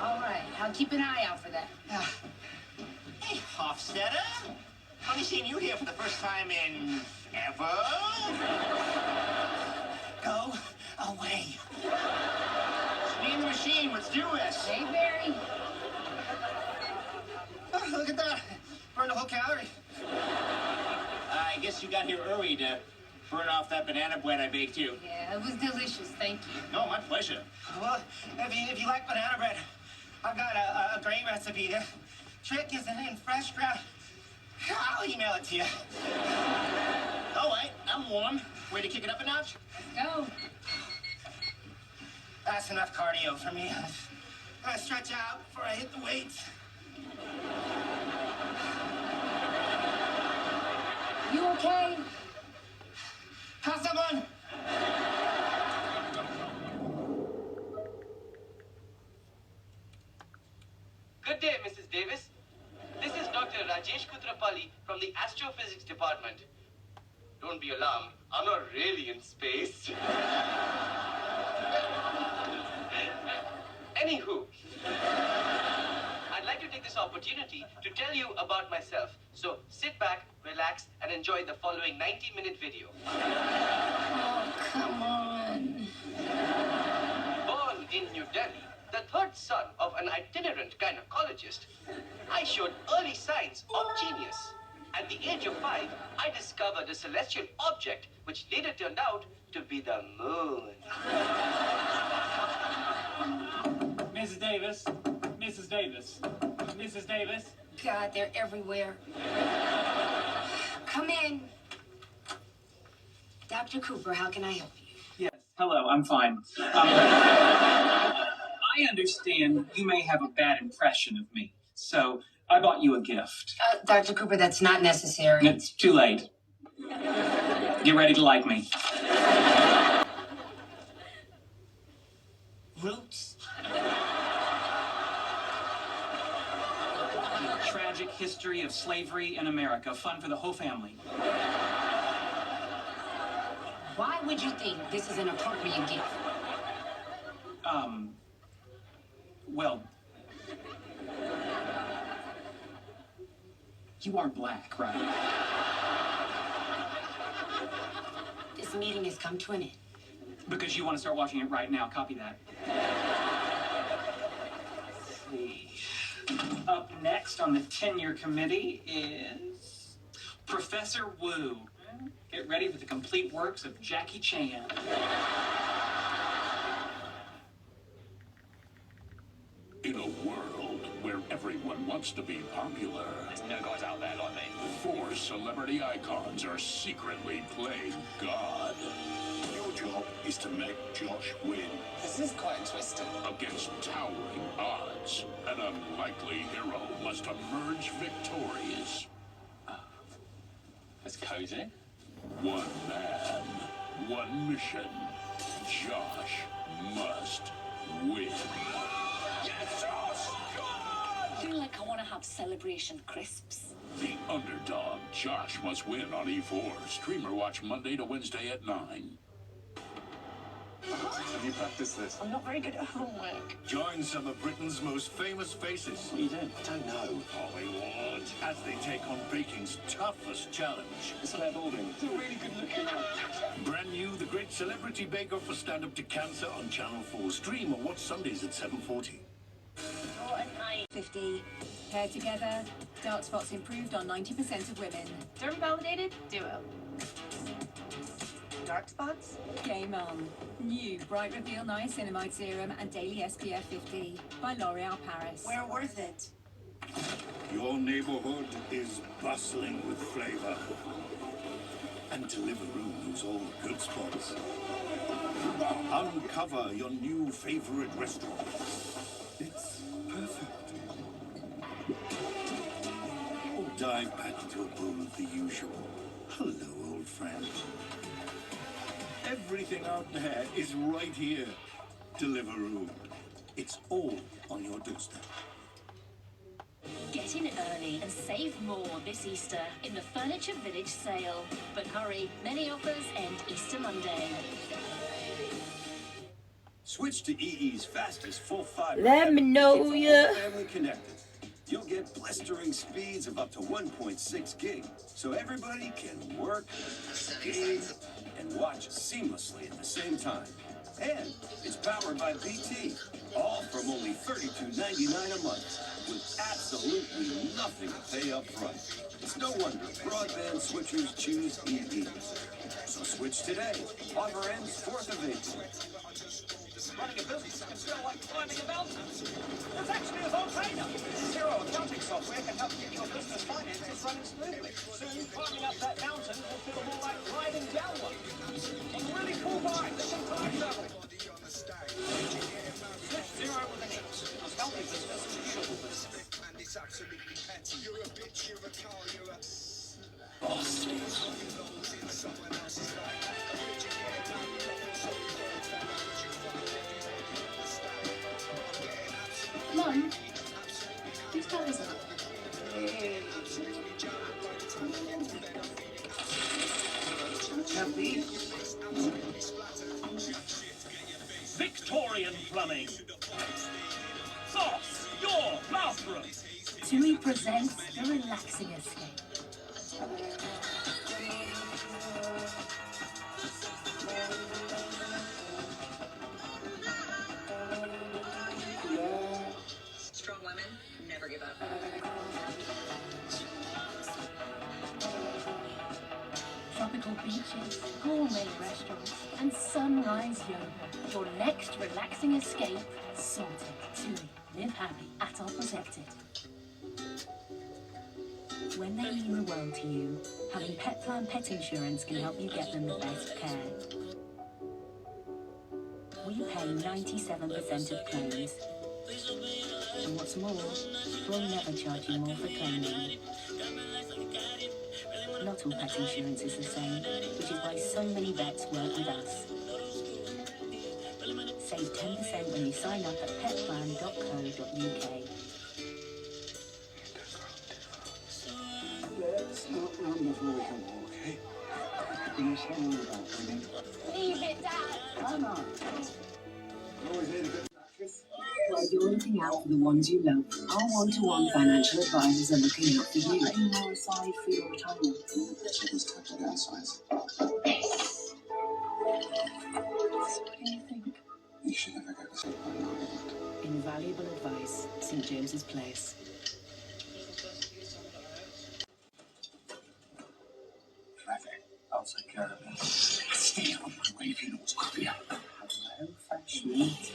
All right, I'll keep an eye out for that. Hey, Hofstadter. Only seen you here for the first time in ever. Go away. It's me and the machine. Let's do this. Hey, Barry. Oh, look at that. Burned a whole calorie. I guess you got here early to burn off that banana bread I baked you. Yeah, it was delicious. Thank you. No, my pleasure. Well, if you like banana bread, I've got a great recipe. The trick is in fresh ground. I'll email it to you. All right, I'm warm. Ready to kick it up a notch? Go. That's enough cardio for me. I'm gonna stretch out before I hit the weights. You okay? How's someone? Good day, Mrs. Davis. This is Dr. Rajesh Kutrapalli from the Astrophysics Department. Don't be alarmed, I'm not really in space. Anywho, I'd like to take this opportunity to tell you about myself. So sit back, relax, and enjoy the following 90-minute video. Oh, come on. Born in New Delhi, the third son of an itinerant gynecologist, I showed early signs of genius. At the age of 5, I discovered a celestial object which later turned out to be the moon. Mrs. Davis, Mrs. Davis, Mrs. Davis. God, they're everywhere. Come in. Dr. Cooper, how can I help you? Yes, hello, I'm fine. I understand you may have a bad impression of me, so I bought you a gift. Dr. Cooper, that's not necessary. It's too late. Get ready to like me. Roots. The tragic history of slavery in America. Fun for the whole family. Why would you think this is an appropriate gift? Well, you are black, right? This meeting has come to an end. Because you want to start watching it right now. Copy that. Let's see. Up next on the tenure committee is Professor Wu. Get ready for the complete works of Jackie Chan. In a world where everyone wants to be popular, There's no guys out there like me. 4 celebrity icons are secretly playing God. Your job is to make Josh win. This is quite twisted. Against towering odds, an unlikely hero must emerge victorious. That's cozy. One man, one mission. Josh must win. Yes, Josh! I feel like I want to have celebration crisps. The underdog, Josh must win on E4. Streamer watch Monday to Wednesday at 9. Have you practiced this? I'm not very good at homework. Join some of Britain's most famous faces. What are you doing? I don't know. Hollywood. As they take on baking's toughest challenge. It's Claire Balding. It's a really good looking one. Brand new, The Great Celebrity Bake Off for Stand Up to Cancer on Channel 4. Stream or watch Sundays at 7:40. 50. Paired together, dark spots improved on 90% of women. Derm validated? Duo. dark spots? Game on. New Bright Reveal Niacinamide Serum and Daily SPF 50 by L'Oreal Paris. We're worth it. Your neighborhood is bustling with flavor. And Deliveroo knows all the good spots. Uncover your new favorite restaurant. It's perfect. Or dive back into a bowl of the usual. Hello, old friend. Everything out there is right here. Deliveroo. It's all on your doorstep. Get in early and save more this Easter in the Furniture Village sale. But hurry, many offers end Easter Monday. Switch to EE's fastest full fiber. Let me know ya. Family connected. You'll get blistering speeds of up to 1.6 gig, so everybody can work, game, and watch seamlessly at the same time. And it's powered by BT, all from only $32.99 a month, with absolutely nothing to pay up front. It's no wonder broadband switchers choose EE. So switch today. Offer ends 4th of April. Running a business can feel like climbing a mountain. There's actually a volcano. Zero accounting software can help keep your business finances running smoothly. Soon, climbing up that mountain will feel more like riding down one. On a really cool bike that can time travel. Switch Zero with an X. It's healthy business, beautiful business. And it's absolutely petty. You're a bitch, you're a car, you're a... Boss. Mum, whose car is it? Happy? Victorian plumbing. Boss, your bathroom. TUI presents The Relaxing Escape. Strong women never give up. Tropical beaches, gourmet restaurants, and sunrise yoga. Your next relaxing escape sorted. TUI. Live happy at our protected. When they mean the world to you, having Pet Plan Pet Insurance can help you get them the best care. We pay 97% of claims. And what's more, we'll never charge you more for claiming. Not all pet insurance is the same, which is why so many vets work with us. Save 10% when you sign up at petplan.co.uk. Let's not run before we can walk, eh? You say all about women. Leave it, Dad! Come on. Always need a good mattress. While you're looking out for the ones you love, our one-to-one financial advisors are looking out for you. Are you more aside for your retirement? Let's touch it outside. What do you think? You should never go to sleep on night. Invaluable advice, St. James's Place. Traffic. I'll take care of it. Stay on my way if you know what's coming up. Hello, fresh meat.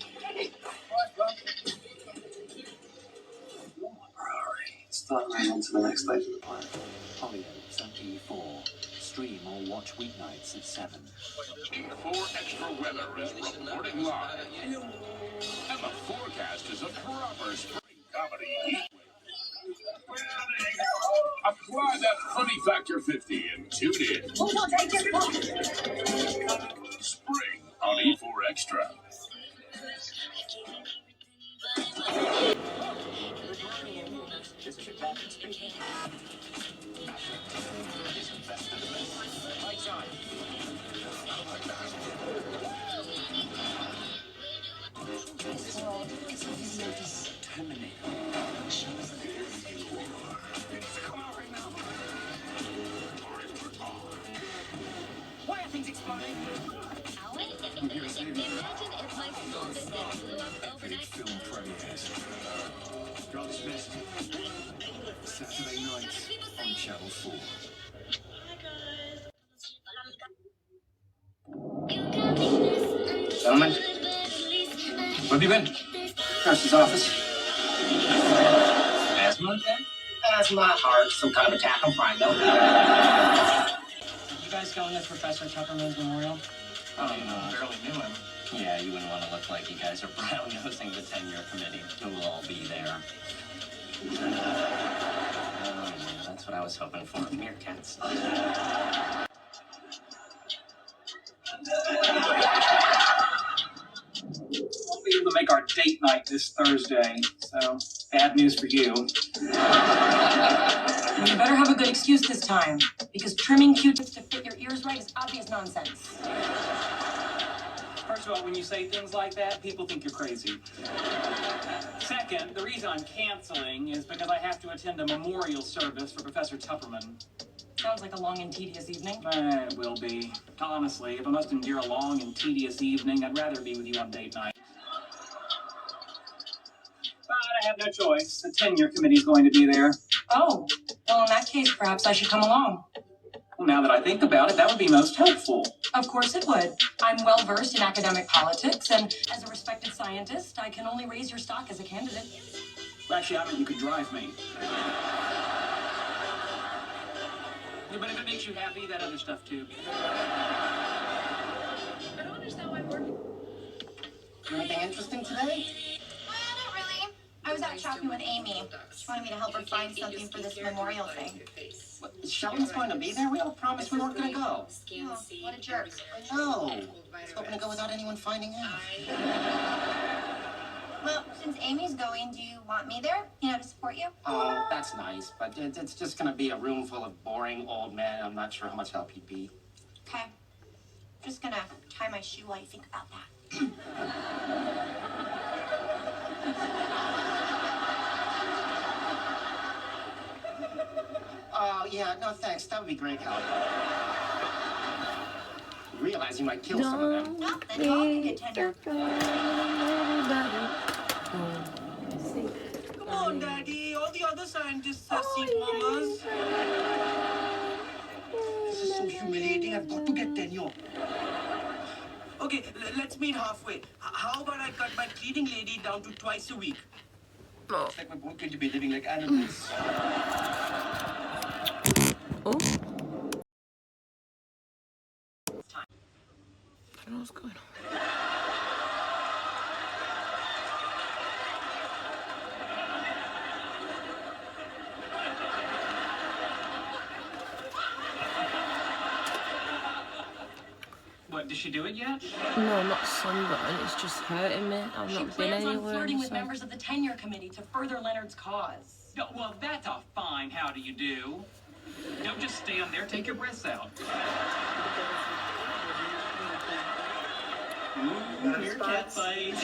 Start moving on to the next stage of the plan. Hollyoaks at E4. Stream or watch weeknights at 7. E4 Extra Weather is reporting live. And the forecast is a proper spring comedy heat wave. Apply that Funny Factor 50 and tune in. Spring on E4 Extra. This is your captain speaking. Lights on. Why are things exploding? Imagine if my small business blew up overnight. Film premieres. Goldsmith. Saturday night on Channel 4. Gentlemen, Where have you been? nurse's office. Asthma again? Asthma, heart, some kind of attack. I'm fine, though. You guys going to Professor Tupperman's memorial? Oh, you barely knew him. Yeah, you wouldn't want to look like you guys are brown-nosing the tenure committee. Who will all be there? Oh, yeah, that's what I was hoping for. Meerkats. Won't be able to make our date night this Thursday, so bad news for you. You better have a good excuse this time, because trimming Q-tips to fit your ears right is obvious nonsense. First of all, when you say things like that, people think you're crazy. Second, the reason I'm canceling is because I have to attend a memorial service for Professor Tupperman. Sounds like a long and tedious evening. It will be. Honestly, if I must endure a long and tedious evening, I'd rather be with you on date night. But I have no choice. The tenure committee's going to be there. Oh, well, in that case, perhaps I should come along. Well, now that I think about it, that would be most helpful. Of course it would. I'm well versed in academic politics, and as a respected scientist, I can only raise your stock as a candidate. Actually, I meant you could drive me. Yeah, but if it makes you happy, that other stuff too. I don't understand why we're... Anything interesting today? Well, not really. I was out shopping with Amy. She wanted me to help her find something for this memorial thing. What, Sheldon's going to be there? We all promised we weren't going to go. Oh, what a jerk. I know. I was hoping to go without anyone finding out. Well, since Amy's going, do you want me there? You know, to support you? Oh, that's nice, but it's just going to be a room full of boring old men. I'm not sure how much help he'd be. Okay. Just gonna tie my shoe while you think about that. Oh, yeah, no thanks. That would be great help. You realize you might kill some of them. Well, then you all can get tenure. Come on, Daddy. All the other scientists have seat warmers. This is so humiliating. I've got to get tenure. Okay, let's meet halfway. How about I cut my cleaning lady down to twice a week? Looks like we're both going to be living like animals. Oh. I don't know what's going on. What, did she do it yet? No, not sunburn. It's just hurting me. I've She not been plans on anywhere. flirting with members of the tenure committee to further Leonard's cause. No, well, that's a fine how do you do. Don't just stand there, take your breaths out. Ooh, meerkat fight.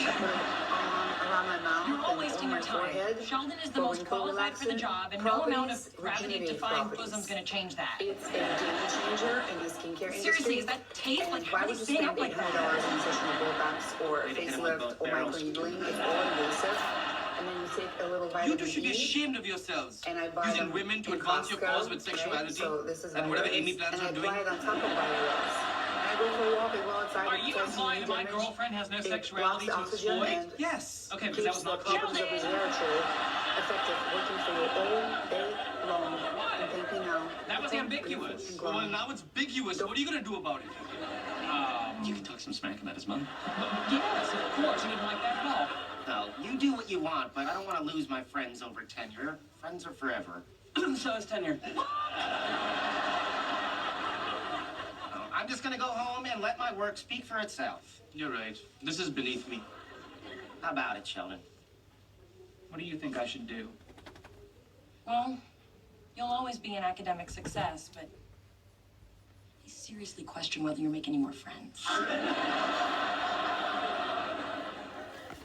You're all wasting your time. Sheldon is the most qualified for the job, and no amount of gravity-defying bosom is going to change that. It's a game changer in the skincare industry. Seriously, is that taste? Like, why how do would they you stay spend up like $800 that? on session Botox or a facelift or microneedling? It's all invasive. And then you take a little vitamin You two should be D, ashamed of yourselves. and I buy Using them women to in advance your Costco, cause with right? sexuality So this is and whatever vitamins, Amy plans and on I doing. apply it on top of vitamins. I go for a walk as well outside. Are you implying that my girlfriend has no sexuality to exploit? Yes. Okay, because that was not clear. Properties of resveratrol effective, working for you all day long. And thank you now. That was ambiguous. Well, now it's ambiguous. What are you going to do about it? You can talk some smack about his mum. Yes, of course. You didn't like that at all. No, you do what you want, but I don't want to lose my friends over tenure. Friends are forever. So is tenure. I'm just going to go home and let my work speak for itself. You're right. This is beneath me. How about it, Sheldon? What do you think I should do? Well, you'll always be an academic success, but I seriously question whether you'll make any more friends.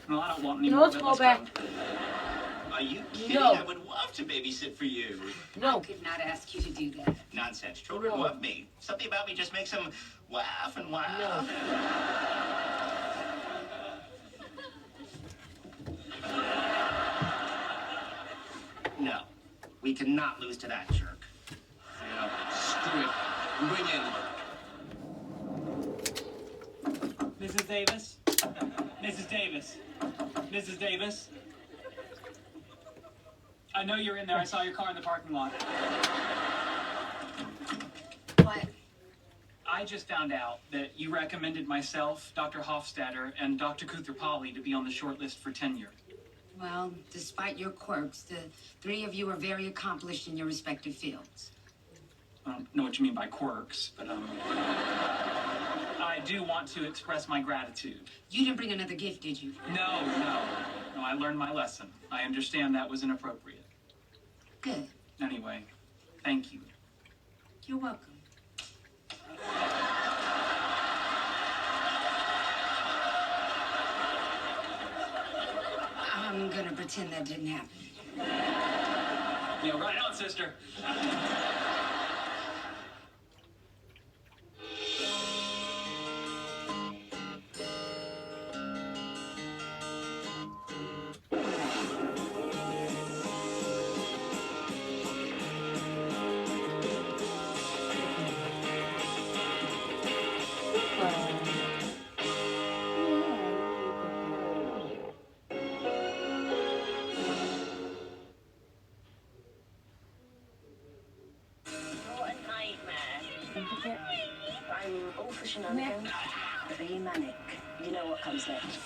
No, I don't want any No, more. let's but go let's back. Are you kidding? No. I would love to babysit for you. No. I could not ask you to do that. Nonsense. Children love me. Something about me just makes them laugh and laugh. No, we cannot lose to that jerk. Yeah, screw it. Bring in. Mrs. Davis? Mrs. Davis. Mrs. Davis. I know you're in there. I saw your car in the parking lot. What? I just found out that you recommended myself, Dr. Hofstadter, and Dr. Kutherpali to be on the short list for tenure. Well, despite your quirks, the three of you are very accomplished in your respective fields. I don't know what you mean by quirks, but I do want to express my gratitude. You didn't bring another gift, did you? No, I learned my lesson. I understand that was inappropriate. Good. Anyway, thank you. You're welcome. I'm gonna pretend that didn't happen. Yeah, right on, sister. I'm all for shenanigans, but are you manic? You know what comes next.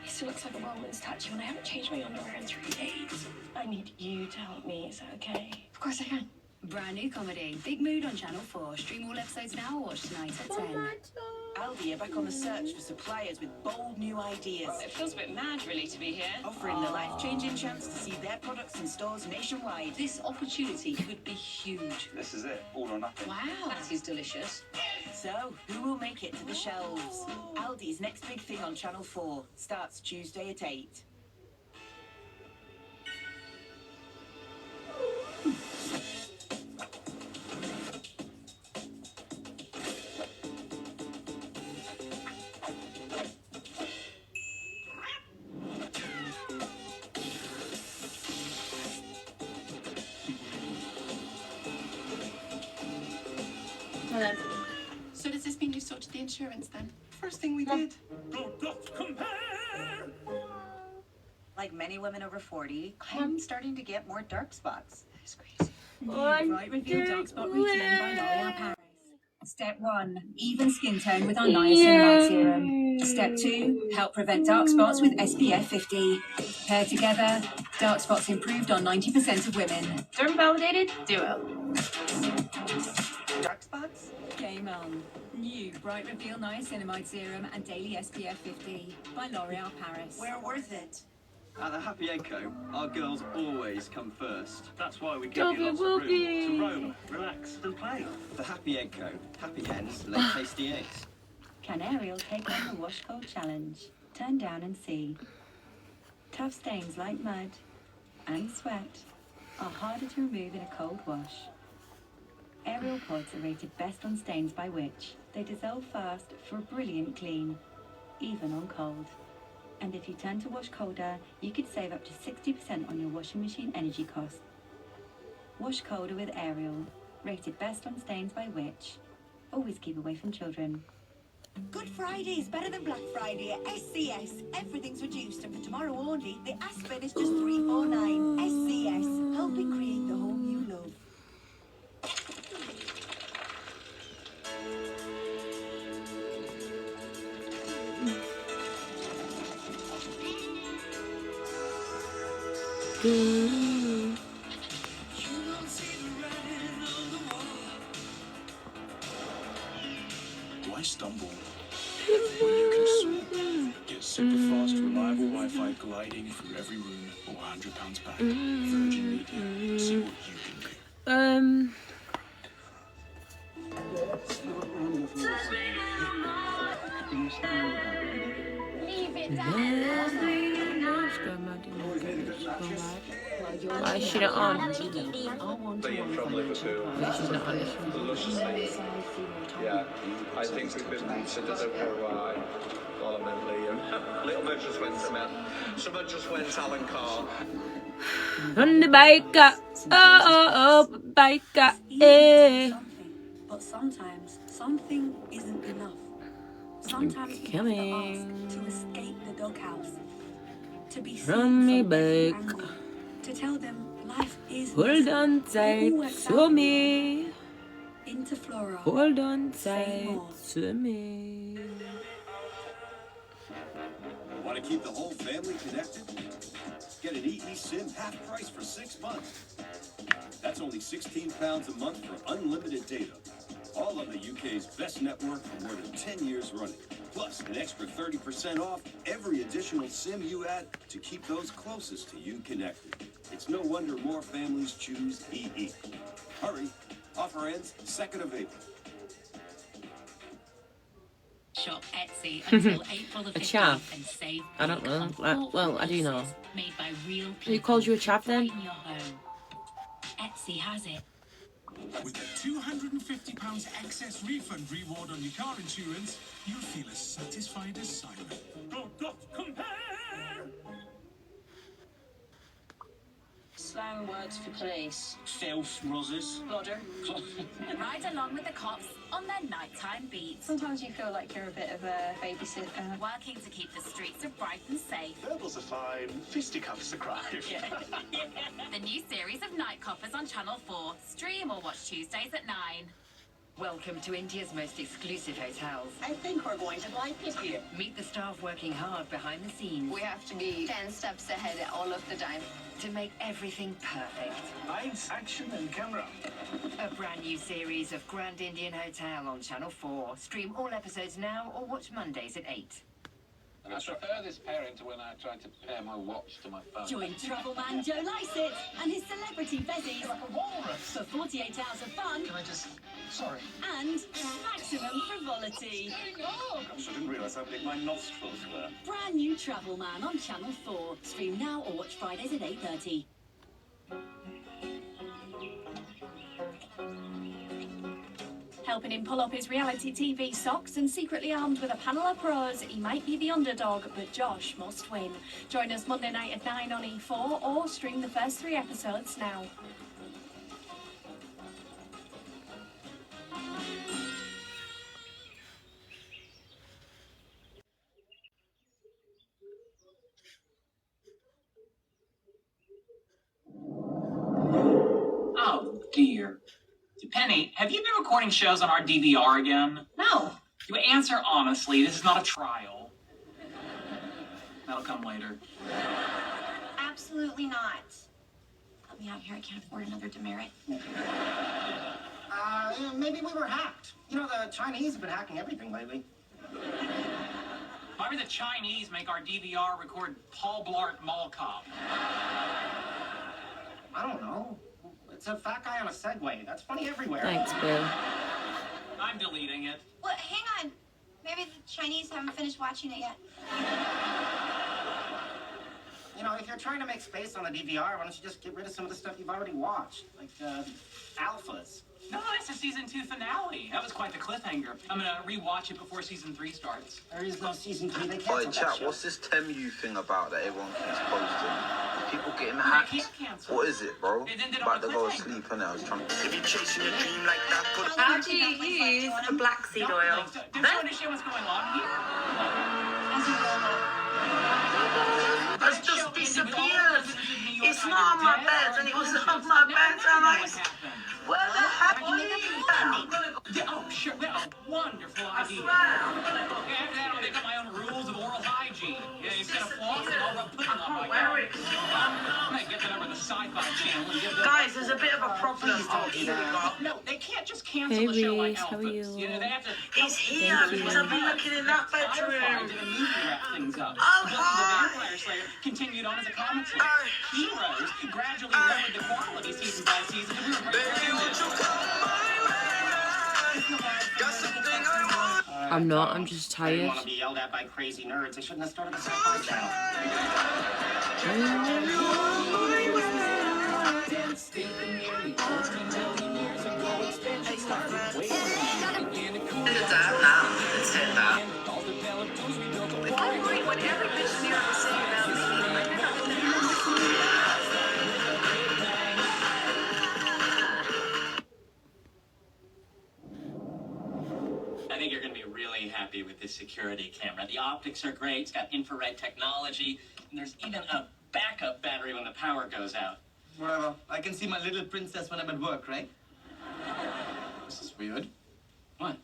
It still looks like a whirlwind's tattoo and I haven't changed my underwear in 3 days. I need you to help me, is that okay? Of course I can. Brand new comedy, Big Mood on Channel 4. Stream all episodes now or watch tonight at 10. Aldi are back on the search for suppliers with bold new ideas. It feels a bit mad, really, to be here. Offering the life-changing chance to see their products in stores nationwide. This opportunity could be huge. This is it, all or nothing. Wow, that is delicious. So, who will make it to the shelves? Aldi's next big thing on Channel 4 starts Tuesday at 8. So does this mean you sorted the insurance then? First thing we did. Like many women over 40, I'm starting to get more dark spots. That's crazy. Bright Reveal Dark Spot Routine by L'Oreal Paris. Step 1, even skin tone with our niacinamide serum. Step 2, help prevent dark spots with SPF 50. Paired together, dark spots improved on 90% of women. Derm validated, duo. Dark spots? Game on. New Bright Reveal Niacinamide Serum and Daily SPF 50 by L'Oreal Paris. We're worth it. At the Happy Egg Co, our girls always come first. That's why we give you lots of room to roam, relax and play. The Happy Egg Co, happy hens lay tasty eggs. Can Ariel take on the Wash Cold Challenge? Turn down and see. Tough stains like mud and sweat are harder to remove in a cold wash. Ariel pods are rated best on stains by Which. They dissolve fast for a brilliant clean, even on cold. And if you turn to wash colder, you could save up to 60% on your washing machine energy costs. Wash colder with Ariel, rated best on stains by Which. Always keep away from children. Good Friday is better than Black Friday at SCS. Everything's reduced, and for tomorrow only, the Aspen is just $349. SCS, helping create the home you love. Why stumble when you can soar? Get super fast, reliable Wi-Fi gliding through every room or £100 back. Virgin Media. See what you can do. Leave it down. Why is she not on? She's not on. Yeah, I think we've been considered for a while. Parliamentary. Little bit just went someone just went Alan Carr. On the bike, bike, eh. But sometimes something isn't enough. Sometimes we have to ask to escape the doghouse, to be seen Run me from every back. angle, to tell them life is Hold messy, on but it tight all works to out. me. Into Flora. Hold on Say tight more. to me. Want to keep the whole family connected? Get an EE SIM half price for 6 months. That's only £16 a month for unlimited data. All on the UK's best network for more than 10 years running. Plus, an extra 30% off every additional SIM you add to keep those closest to you connected. It's no wonder more families choose EE. Hurry. Offer ends 2nd of April. Shop Etsy until April the A 15th chaff? and save I don't big know. on Well, I do know. pieces made by real people. Who called you a chaff then? In your home. Etsy has it. With a £250 excess refund reward on your car insurance, you'll feel as satisfied as Simon. Compare! Slang words for police. Filth, Rozzers. Blodder. Ride along with the cops on their nighttime beat. Sometimes you feel like you're a bit of a babysitter. Working to keep the streets of Brighton safe. Verbals are fine, fisticuffs are crime. The new series of Night Coppers on Channel 4. Stream or watch Tuesdays at 9. Welcome to India's most exclusive hotels. I think we're going to like it here. Meet the staff working hard behind the scenes We have to be 10 steps ahead all of the time. to make everything perfect. Lights, action, and camera. A brand new series of Grand Indian Hotel on Channel 4. Stream all episodes now or watch Mondays at 8. I prefer this pairing to when I tried to pair my watch to my phone. Join travel man Joe Lycett and his celebrity bezies for 48 hours of fun. Can I just... Sorry. And maximum frivolity. Oh, gosh, I didn't realise how big my nostrils were. Brand new Travel Man on Channel 4. Stream now or watch Fridays at 8:30. Helping him pull up his reality TV socks and secretly armed with a panel of pros, he might be the underdog, but Josh must win. Join us Monday night at 9 on E4 or stream the first 3 episodes now. Oh, dear. Penny, have you been recording shows on our DVR again? No. You answer honestly. This is not a trial. That'll come later. Absolutely not. Help me out here. I can't afford another demerit. Maybe we were hacked. You know, the Chinese have been hacking everything lately. Why would the Chinese make our DVR record Paul Blart Mall Cop? I don't know. It's a fat guy on a Segway. That's funny everywhere. Thanks, Bill. I'm deleting it. Well, hang on. Maybe the Chinese haven't finished watching it yet. You know, if you're trying to make space on the DVR, why don't you just get rid of some of the stuff you've already watched? Like, alphas. No, that's the season 2 finale. That was quite the cliffhanger. I'm gonna rewatch it before season 3 starts. There is no season 3. They Oi, canceled that chat, show. what's this Temu thing about that everyone keeps posting? People getting hacked? What is it, bro? About to go to sleep, innit? I was trying to... If you're chasing your dream like that, put... How do you use a black seed oil? Don't you understand what's going on here? It's just disappeared. It's not on my bed, and it was on my bed, and I was... Where the heck are you? Oh, sure. Well, wonderful idea. I swear. Okay, after that, I'll make up my own rules of oral hygiene. Yeah, instead of flossing, I'll rub pudding on my wear it. I'm gonna get that over the sci-fi channel and give them... Guys, there's a bit of a problem. Oh, here we go. No, they can't just cancel Hey, a show like Reese, how are Alphas. you? You know, they have to... It's here, because I've been looking in that bedroom. Firefly did a movie to wrap things up. Oh, Buffy hi. the Vampire Slayer continued on as a comic slate. Heroes gradually lowered the quality season by season. And we were great I'm not, I'm just I didn't tired. want to be yelled at by crazy nerds. They shouldn't have started the sci-fi channel. I'm worried what every bitch here is saying about me. Like, I got nothing else. I think you're going to be really happy with this security camera. The optics are great. It's got infrared technology. And there's even a backup battery when the power goes out. Whatever. I can see my little princess when I'm at work, right? This is weird. What?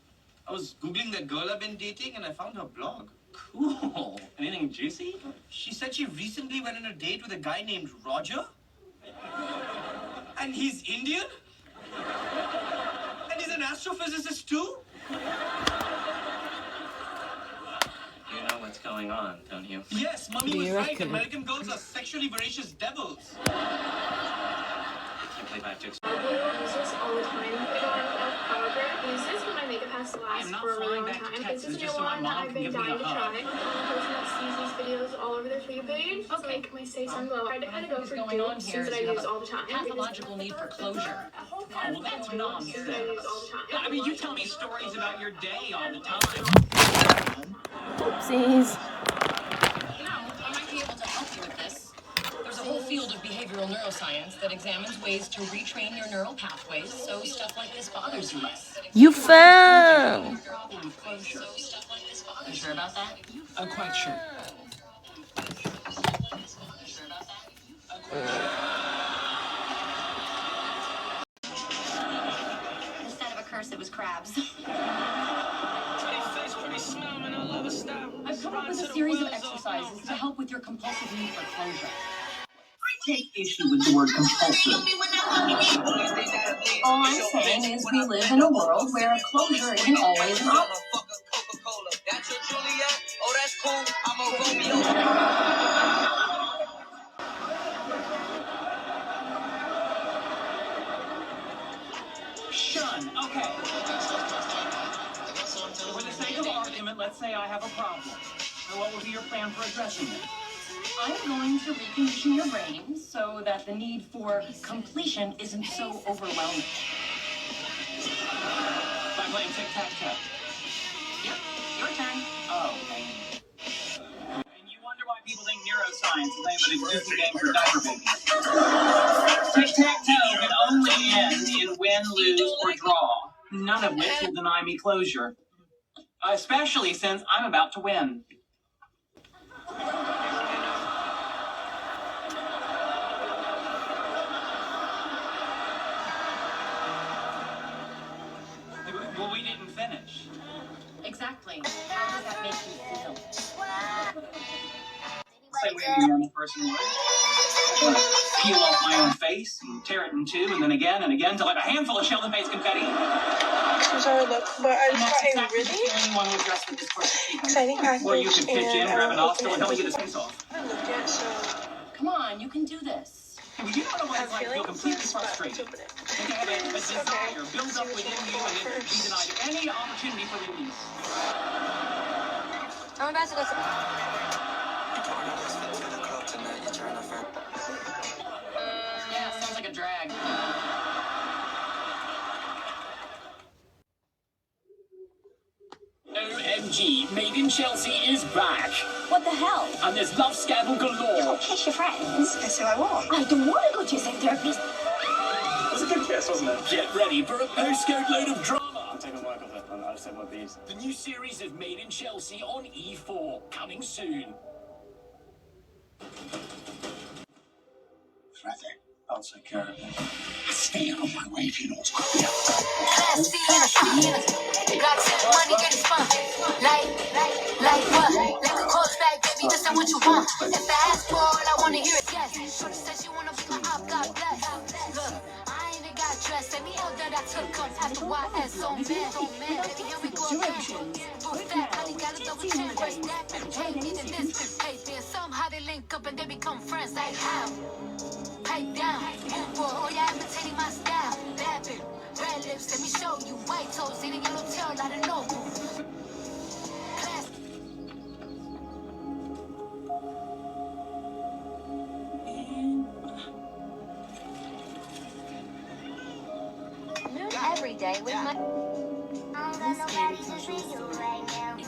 I was Googling that girl I've been dating and I found her blog. Cool. Anything juicy? She said she recently went on a date with a guy named Roger. And he's Indian? And he's an astrophysicist too? You know what's going on, don't you? Yes, Mummy was right. American girls are sexually voracious devils. You play back to I use this all the time. However, I use this when my makeup has to last for a really long time. This is a new one that I've been dying to try. I'm the person that sees these videos all over their For You page. It's like my Stay Sun Glow. I tried to kind of go for dupes since I use all the time. Pathological need for closure. Oh, well, that's nonsense. I mean, you tell me stories about your day all the time. Oopsies. You know, I might be able to help you with this. There's a whole field of behavioral neuroscience that examines ways to retrain your neural pathways so stuff like this bothers you less. You found. You sure about that? I'm quite sure. Instead of a curse, it was crabs. I've come up with a series of exercises to help with your compulsive need for closure. I take issue with the word compulsive. All I'm saying is we live in a world where closure isn't always an option. Shun. Okay. For the sake of argument, let's say I have a problem. So what would be your plan for addressing it? I'm going to recondition your brain so that the need for completion isn't so overwhelming. By playing tic-tac-toe. Yep, your turn. Oh, and you wonder why people think neuroscience is nothing but a goofy game for diaper babies. Tic-tac-toe can only end in win, lose, or draw. None of which will deny me closure. Especially since I'm about to win. Well, we didn't finish. Exactly. How does that make you feel? Same way any normal person would. I'm gonna peel off my own face and tear it in two, and then again and again, till like a handful of Sheldon-based confetti. Sorry, look, but I And that's just got a exactly the really feeling one would dress with this course of treatment. exciting package. Or you could pitch in, grab a nostril, and help me get his open face off. I looked at it, so Come on, you can do this. Hey, but you don't know what it's like to feel completely frustrated. open it. And to have a desire build up within you and then be denied any opportunity for release. I'm about to go. Yeah, sounds like a drag. OMG, Made in Chelsea is back. What the hell? And there's love scandal galore. Kiss your friends. That's who I want. I don't want to go to a sex therapist. It was a good kiss, wasn't it? Get ready for a postcode load of drama. I'm taking work off it. I'll just take one of these. The new series of Made in Chelsea on E4, coming soon. Rather, I'll take care of it. Stay out of my way if you know what's going on. Money get it fun. Like what? Like a coach bag, baby, this ain't what you want. If I ask for all, I wanna hear it, yes. Shorty said she wanna be my op, God bless. Look, I ain't even got dressed. Any L that I took on after YS, so man. Baby, here we go again. Full fat, honey, got a double chin, where's that? Hey, neither this, hey, then somehow they link up and they become friends, like how? Pipe down, move boy, oh yeah, imitating my style. Bapping, red lips, let me show you. White toes, eating yellow tail, I don't know. Every day with my... I don't got nobody to see you right now. You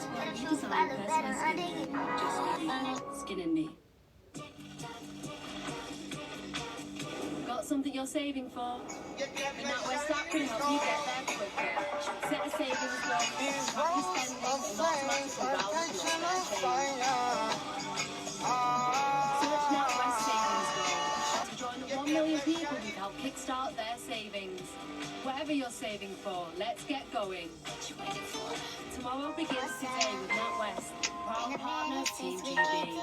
design personal skin and me. Got something you're saving for? And NatWest app can help you get there quicker. Set a savings goal, track your spending, and automatically route your spare change. Search NatWest Savings Goal to join the 1 million people who've helped kickstart their savings. Whatever you're saving for, let's get going. What you waiting for? Tomorrow begins today with NatWest, proud partner of Team GB.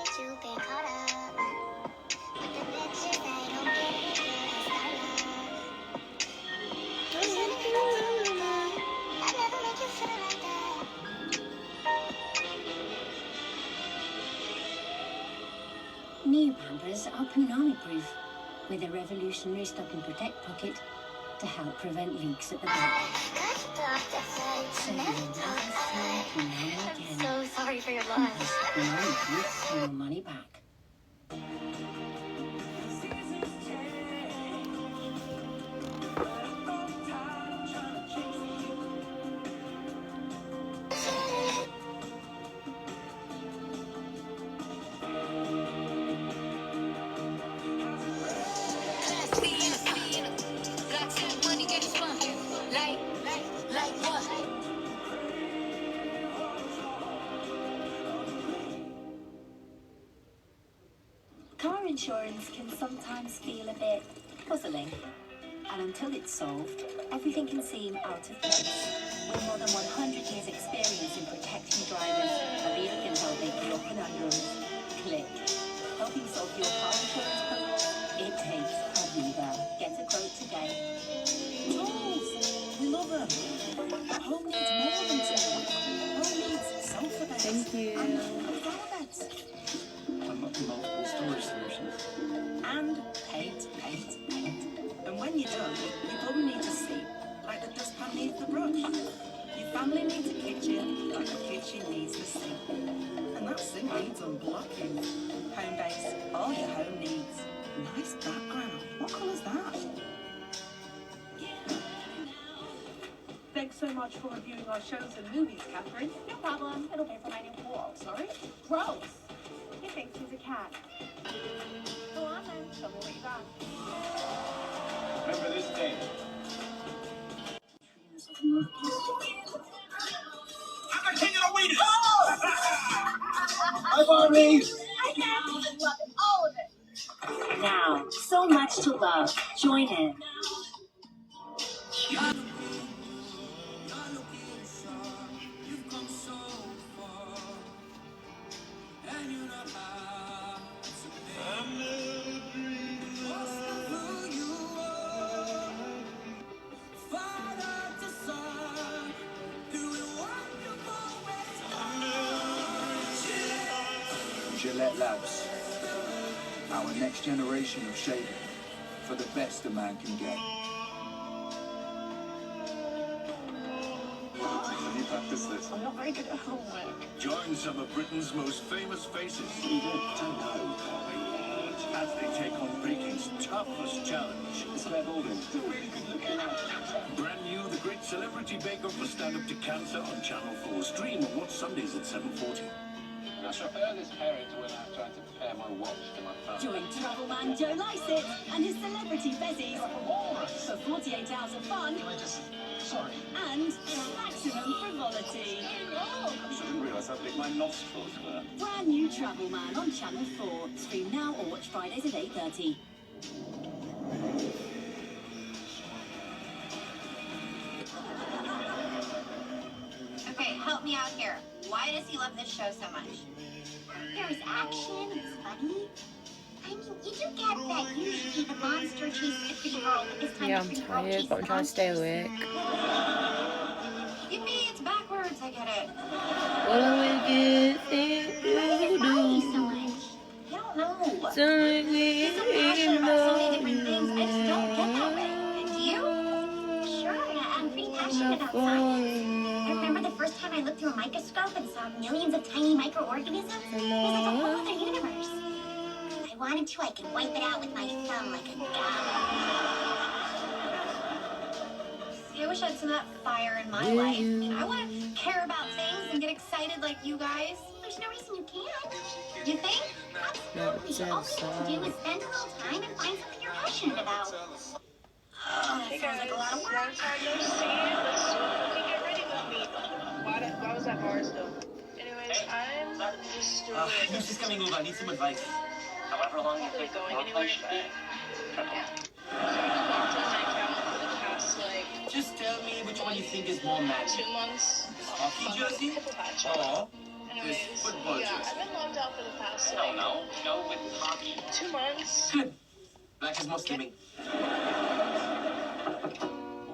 New Pampers are punani-proof with a revolutionary Stop and Protect pocket to help prevent leaks at the back. So you'll never feel punani again. So sorry for your loss. Punani-proof, your money back. Car insurance can sometimes feel a bit puzzling, and until it's solved, everything can seem out of place. With more than 100 years' experience in protecting drivers, Aviva can help make your conundrums click. Helping solve your car insurance puzzle, it takes Aviva. Get a quote today. Tools! We love them. But home needs more than tools. Home needs sofa beds. Thank you. And flower beds. And multiple storage solutions. And paint. And when you're done, your bum needs a seat, like the dustpan needs the brush. Your family needs a kitchen, like the kitchen needs the sink. And that sink needs unblocking. Homebase, all your home needs. Nice background. What colour's that? Thanks so much for reviewing our shows and movies, Catherine. No problem. It'll pay for my new pool. Sorry? Gross. He thinks he's a cat. Go on then. Show me what you got. Remember this day. I'm the king of the weed. Hi, Barbie. I know. I love it. All of it. Now, so much to love. Join in. Gillette Labs, our next generation of shaving for the best a man can get. Can you practice this? I'm not very good at homework. Join some of Britain's most famous faces. You don't know. As they take on baking's toughest challenge. It's Claire Balding. It's a really good looking. Brand new, The Great Celebrity Bake Off for Stand Up to Cancer on Channel 4. Stream and watch Sundays at 7:40. I prefer this pairing to when I tried to pair my watch to my phone. Join Travelman Joe Lycett and his celebrity bezies for 48 hours of fun Sorry. and maximum frivolity. I didn't realise how big my nostrils were. Brand new Travelman on Channel 4. Stream now or watch Fridays at 8:30. Okay, help me out here. Why does he love this show so much? There's action, it's funny. I mean, you do get that usually the monster chases the pretty girl, but this time Yeah, the I'm pretty girl tired, chases but I'm trying to stay monsters. awake. Yippee, it's backwards, I get it. What do we get? Why do you follow me so much? I don't know. You're so passionate about so many different things, I just don't get that way. Do you? Sure, I'm pretty passionate about science. I remember the first time I looked through a microscope and saw millions of tiny microorganisms. It was like a whole other universe. If I wanted to, I could wipe it out with my thumb like a gun. See, I wish I had some of that fire in my life. You know, I want to care about things and get excited like you guys. There's no reason you can't. You think? Absolutely. All we have to do is spend a little time and find something you're passionate passionate about. Hey guys, long time no see. Let's do a cookie get ready with me. Why was that bar still? Anyways, I'm just doing Who's just coming over? I need some advice. however long you really going anywhere, but yeah. So I just logged in my account for the past like Just tell me which one you think is more mad. 2 months. Hockey jersey? Pipple patch. Or Anyways, this football yeah, jersey? I've been logged out for the past like Go with hockey. 2 months. Good. Black is Musliming.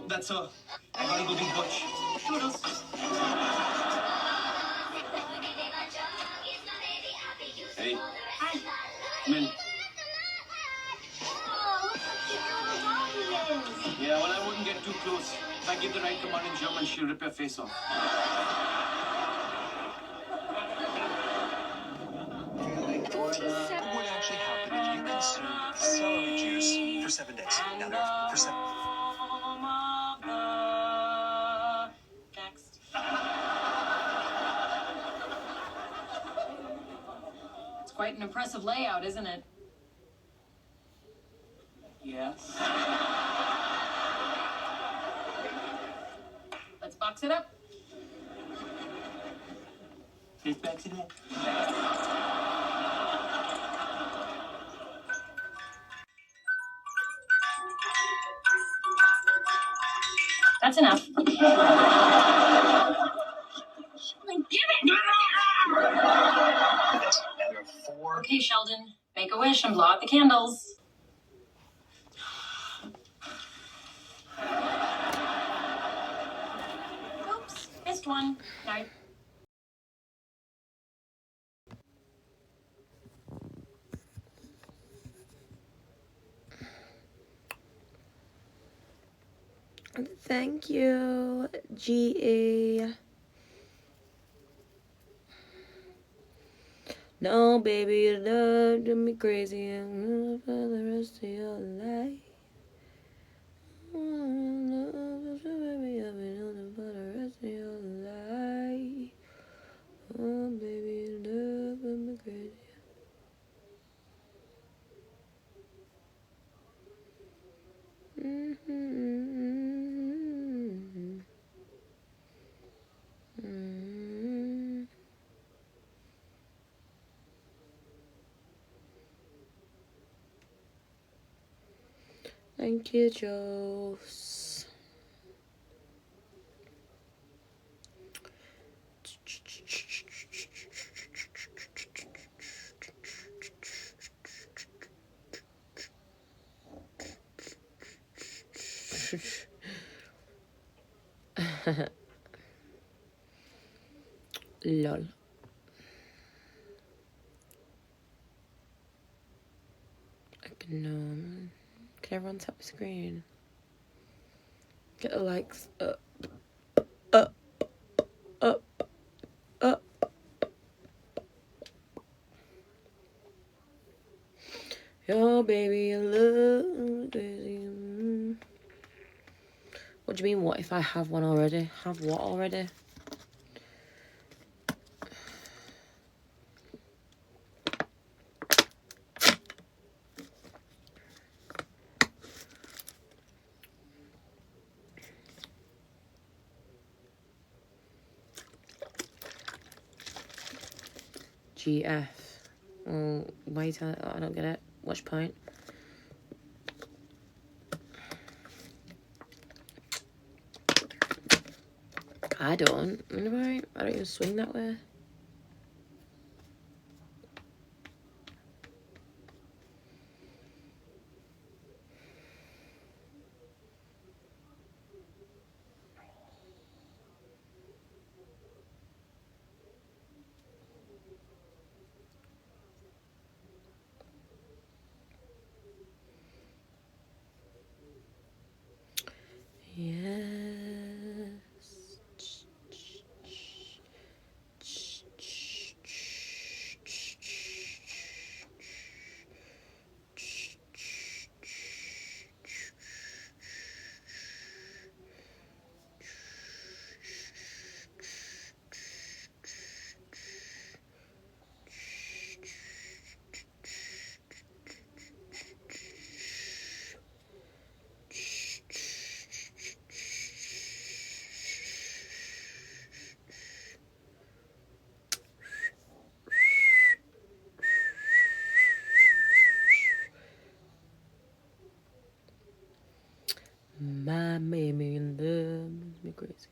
That's all. I gotta go be butch. Toodles. Hey. Hi. Come in. Oh, look how cute your little doggy is. Yeah, well, I wouldn't get too close. If I give the right command in German, she'll rip your face off. What would actually happen if you consumed celery juice for 7 days? Now there, for 7. Next. It's quite an impressive layout, isn't it? Yes. Let's box it up. Let's box it up. That's enough. Okay, Sheldon, make a wish and blow out the candles. Oops, missed one. No. Thank you, GE. No, baby, you love me crazy and for the rest of your life. Baby, I've been on for the rest of your life. Oh, baby, you love me crazy. Thank you, Jose. Lol. Can everyone tap the screen? Get the likes up, up, up, up. Yo, baby, I love crazy. What do you mean, what if I have one already? Have what already? GF. Well, why you tell I don't get it. Which point? I don't. Right? I don't even swing that way. Yes. My baby loves me crazy.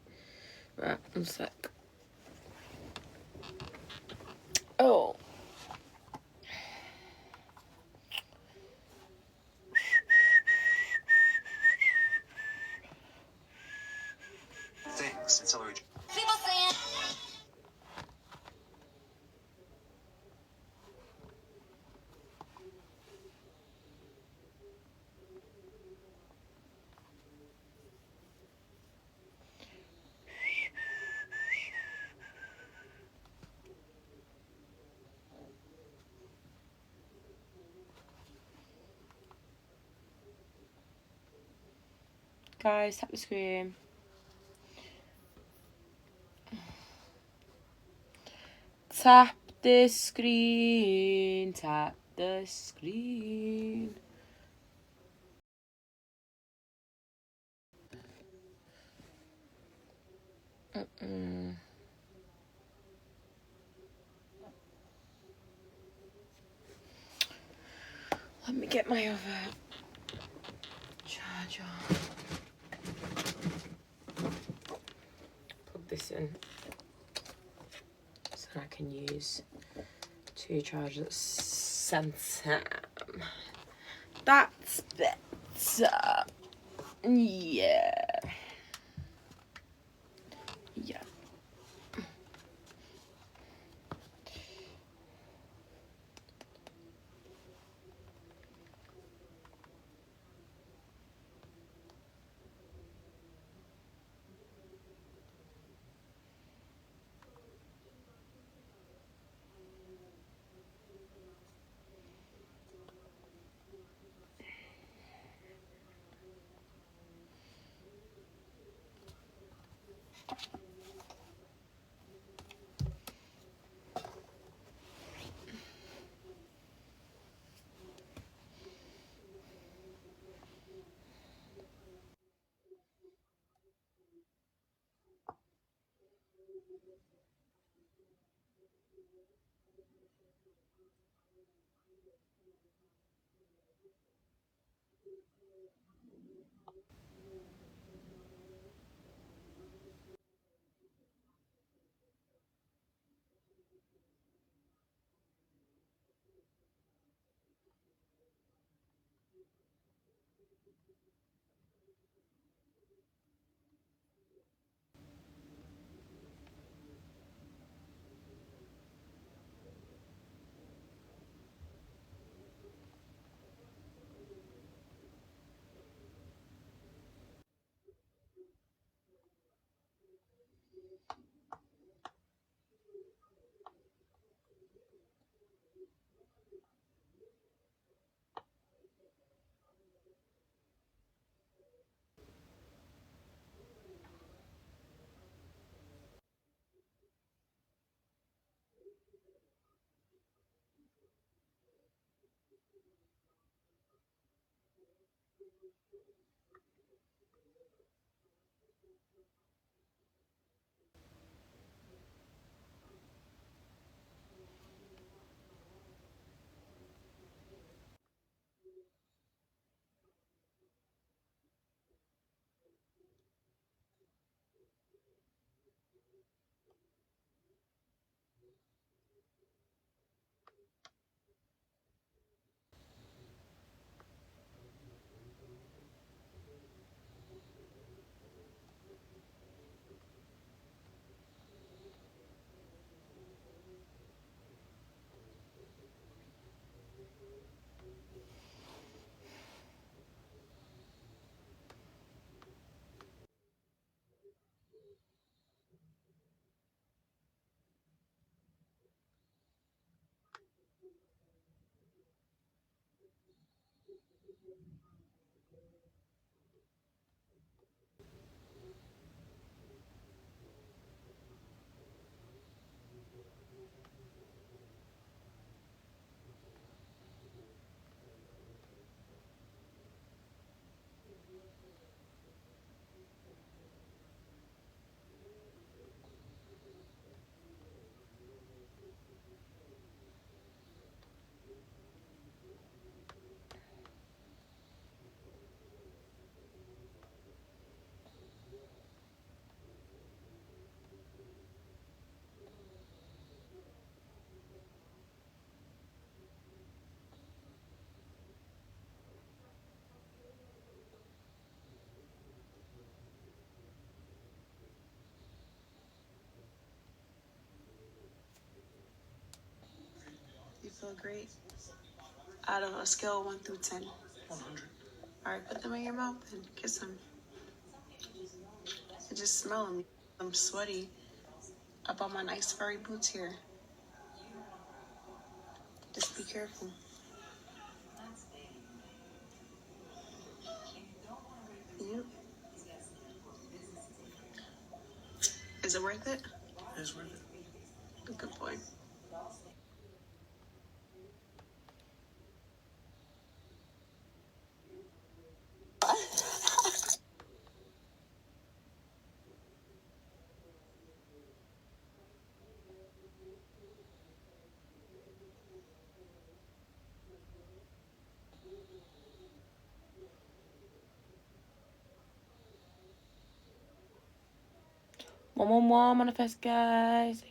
Right, one sec. Oh. Thanks, it's already. Guys, tap the screen. Tap the screen. Tap the screen. Let me get my other charger. Plug this in so I can use 2 chargers at the same time. That's better. Yeah. Yeah. smell great. Out of a scale of 1 through 10. 100. Alright, put them in your mouth and kiss them. I just smell them. I'm sweaty. I bought my nice furry boots here. Just be careful. Yep. Is it worth it? It's worth it. Good boy. More manifest, guys.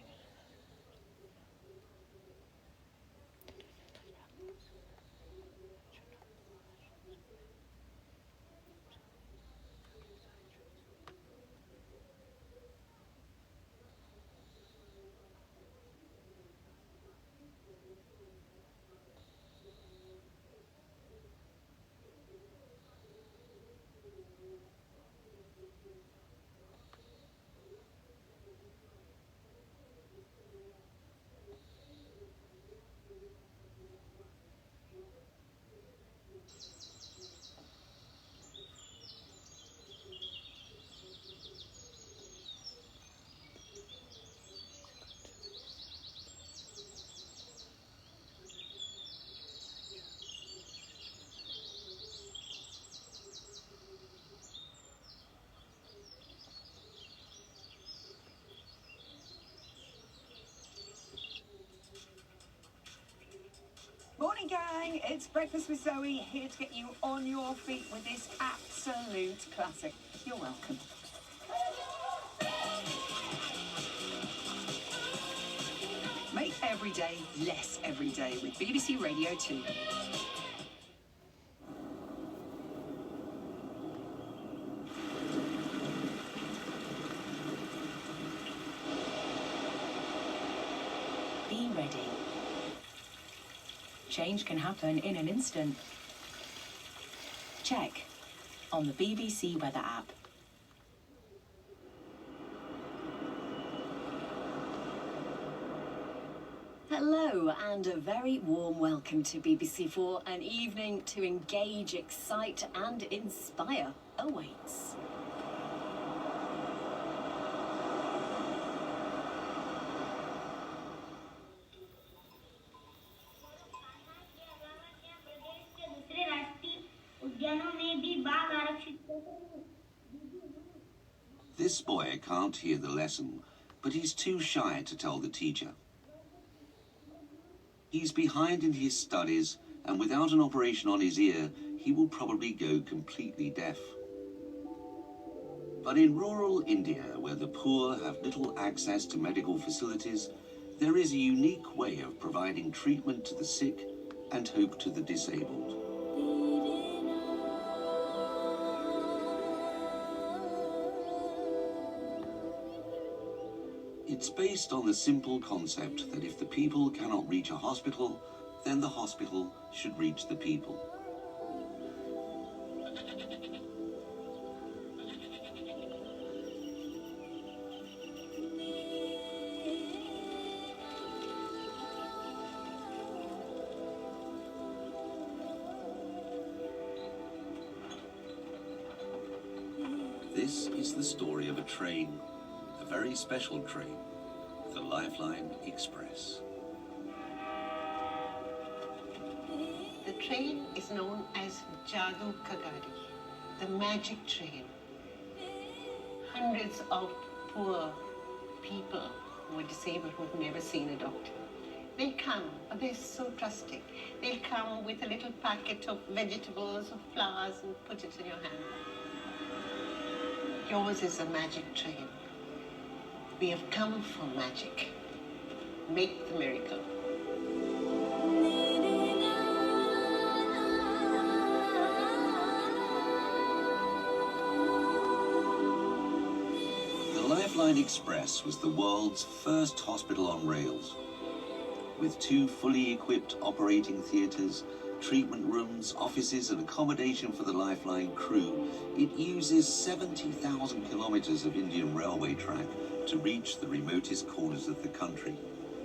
Morning, gang. It's Breakfast with Zoe, here to get you on your feet with this absolute classic. You're welcome. Make every day less every day with BBC Radio 2. Be ready. Change can happen in an instant. Check on the BBC Weather app. Hello and a very warm welcome to BBC4. An evening to engage, excite and inspire awaits. This boy can't hear the lesson, but he's too shy to tell the teacher. He's behind in his studies, and without an operation on his ear, he will probably go completely deaf. But in rural India, where the poor have little access to medical facilities, there is a unique way of providing treatment to the sick and hope to the disabled. It's based on the simple concept that if the people cannot reach a hospital, then the hospital should reach the people. This is the story of a train, a very special train, the Lifeline Express. The train is known as Jadoo Ka Gadi, the magic train. Hundreds of poor people who are disabled who have never seen a doctor. They come, but they're so trusting. They'll come with a little packet of vegetables or flowers and put it in your hand. Yours is a magic train. We have come for magic. Make the miracle. The Lifeline Express was the world's first hospital on rails. With 2 fully equipped operating theatres, treatment rooms, offices and accommodation for the Lifeline crew, it uses 70,000 kilometres of Indian railway track to reach the remotest corners of the country,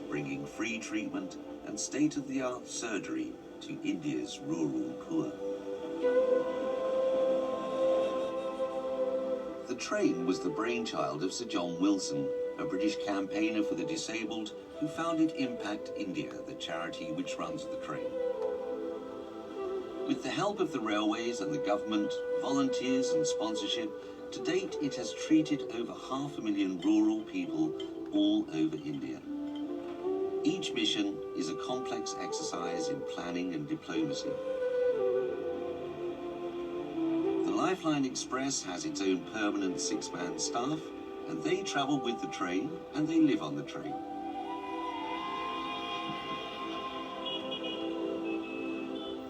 bringing free treatment and state-of-the-art surgery to India's rural poor. The train was the brainchild of Sir John Wilson, a British campaigner for the disabled who founded Impact India, the charity which runs the train. With the help of the railways and the government, volunteers and sponsorship, to date it has treated over 500,000 rural people all over India. Each mission is a complex exercise in planning and diplomacy. The Lifeline Express has its own permanent 6-man staff, and they travel with the train and they live on the train.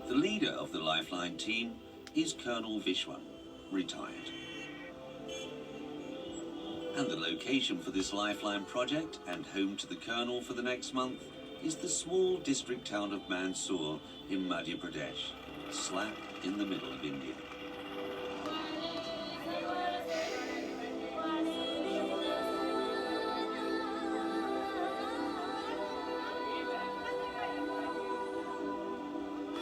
The leader of the Lifeline team is Colonel Vishwan, retired. And the location for this Lifeline project, and home to the Colonel for the next month, is the small district town of Mansoor in Madhya Pradesh, slap in the middle of India.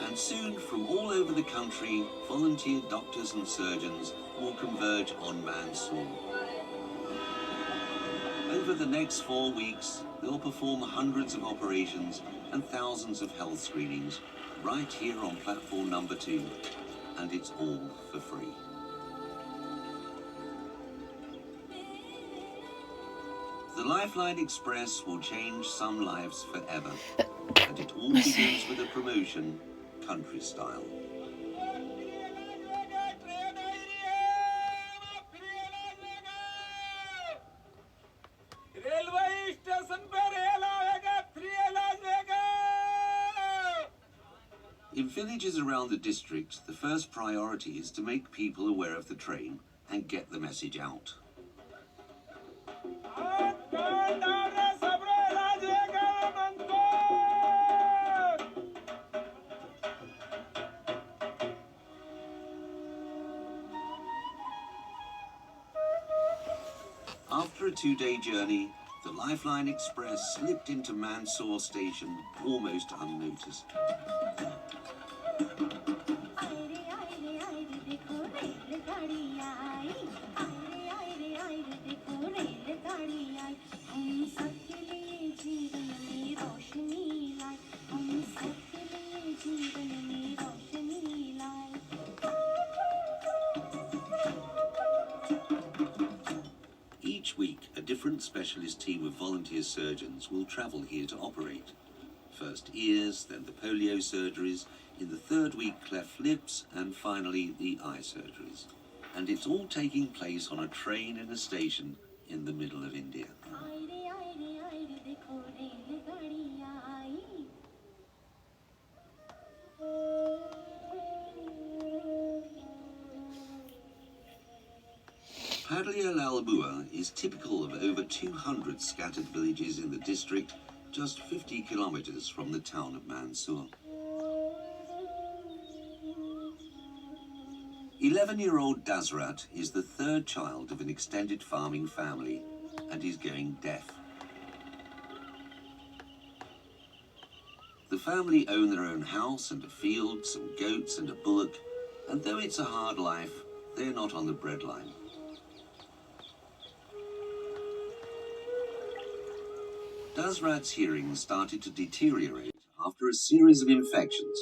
And soon, from all over the country, volunteer doctors and surgeons will converge on Mansoor. Over the next 4 weeks, they'll perform hundreds of operations and thousands of health screenings right here on platform number 2, and it's all for free. The Lifeline Express will change some lives forever, and it all begins with a promotion, country style. In villages around the district, the first priority is to make people aware of the train and get the message out. After a 2-day journey, the Lifeline Express slipped into Mansoor station almost unnoticed. Each week, a different specialist team of volunteer surgeons will travel here to operate. First ears, then the polio surgeries, in the 3rd week cleft lips, and finally the eye surgeries. And it's all taking place on a train in a station in the middle of India. Padlia Lalbua is typical of over 200 scattered villages in the district, just 50 kilometers from the town of Mansoor. 11-year-old Dasrat is the 3rd child of an extended farming family and is going deaf. The family own their own house and a field, some goats and a bullock, and though it's a hard life, they're not on the breadline. Dasrat's hearing started to deteriorate after a series of infections,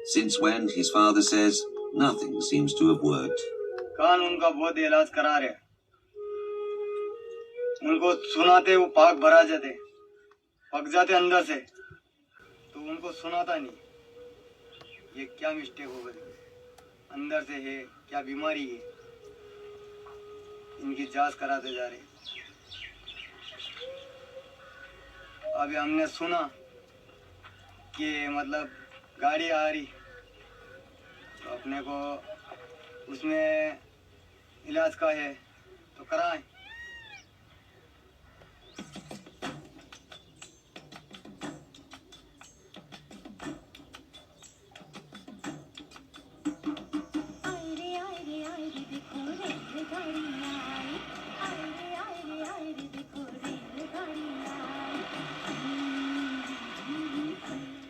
since when, his father says, nothing seems to have worked. कान उनका बहुत इलाज करा रहे, उनको सुनाते वो पाक भरा जाते, पक जाते अंदर से, तो उनको सुनाता नहीं, ये क्या मिस्टेक हो गई, अंदर से है, क्या बीमारी है, इनकी जांच कराते जा रहे। अभी हमने सुना कि मतलब गाड़ी आ रही, तो अपने को उसमें इलाज का है तो कराएं।